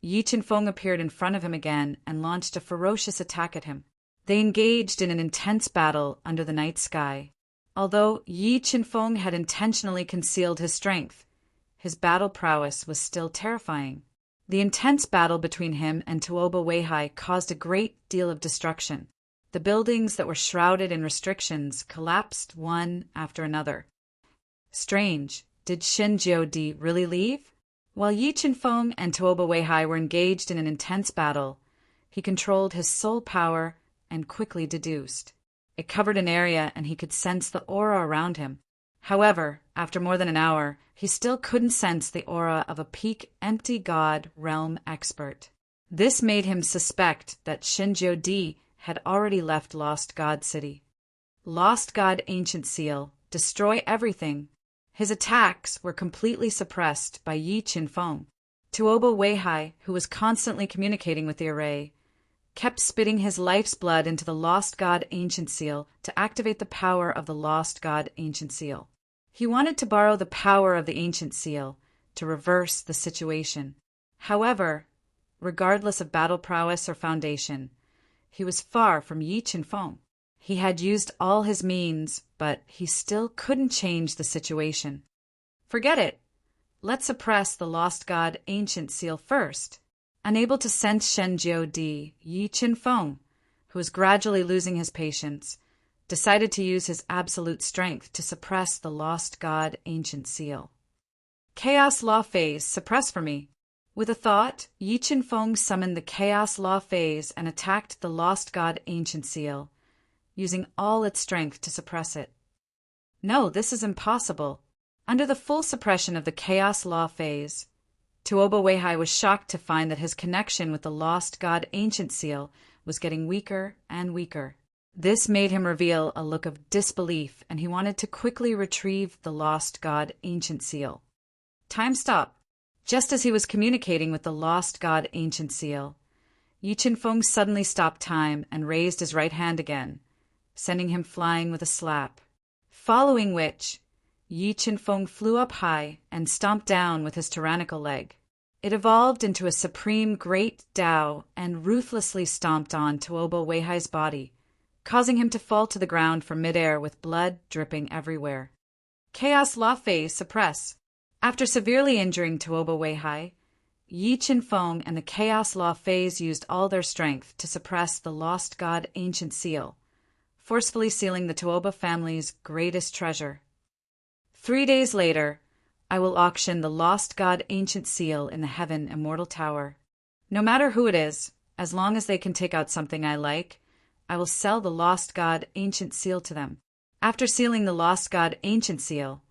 Yi Qinfeng appeared in front of him again and launched a ferocious attack at him. They engaged in an intense battle under the night sky. Although Yi Qinfeng had intentionally concealed his strength, his battle prowess was still terrifying. The intense battle between him and Tuoba Weihai caused a great deal of destruction. The buildings that were shrouded in restrictions collapsed one after another. Strange, did Shen Jiudi really leave? While Yi Qinfeng and Tuoba Weihai were engaged in an intense battle, he controlled his soul power and quickly deduced. It covered an area and he could sense the aura around him. However, after more than an hour, he still couldn't sense the aura of a peak empty god realm expert. This made him suspect that Shen Jiudi had already left Lost God City. Lost God Ancient Seal, destroy everything. His attacks were completely suppressed by Yi Qinfeng. Tuoba Weihai, who was constantly communicating with the array, kept spitting his life's blood into the Lost God Ancient Seal to activate the power of the Lost God Ancient Seal. He wanted to borrow the power of the Ancient Seal to reverse the situation. However, regardless of battle prowess or foundation, he was far from Yi Qinfeng. He had used all his means, but he still couldn't change the situation. Forget it. Let's suppress the Lost God Ancient Seal first. Unable to sense Shen Jiudi, Yi Qinfeng, who was gradually losing his patience, decided to use his absolute strength to suppress the Lost God Ancient Seal. Chaos Law Phase, suppress for me. With a thought, Yi Qinfeng summoned the Chaos Law Phase and attacked the Lost God Ancient Seal, using all its strength to suppress it. No, this is impossible. Under the full suppression of the Chaos Law Phase, Tuoba Weihai was shocked to find that his connection with the Lost God Ancient Seal was getting weaker and weaker. This made him reveal a look of disbelief, and he wanted to quickly retrieve the Lost God Ancient Seal. Time stopped. Just as he was communicating with the Lost God Ancient Seal, Yi Qinfeng suddenly stopped time and raised his right hand again, sending him flying with a slap. Following which, Yi Qinfeng flew up high and stomped down with his tyrannical leg. It evolved into a supreme great Tao and ruthlessly stomped on Tuoba Weihai's body, causing him to fall to the ground from midair with blood dripping everywhere. Chaos Law Phase, suppress. After severely injuring Tuoba Weihai, Yi Qinfeng and the Chaos Law Phase used all their strength to suppress the Lost God Ancient Seal, forcefully sealing the Tuoba family's greatest treasure. 3 days later, I will auction the Lost God Ancient Seal in the Heaven Immortal Tower. No matter who it is, as long as they can take out something I like, I will sell the Lost God Ancient Seal to them. After sealing the Lost God Ancient Seal,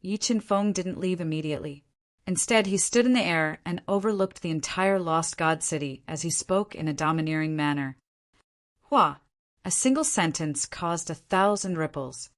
Yi Qinfeng didn't leave immediately. Instead, he stood in the air and overlooked the entire Lost God City as he spoke in a domineering manner. Hua! A single sentence caused 1,000 ripples.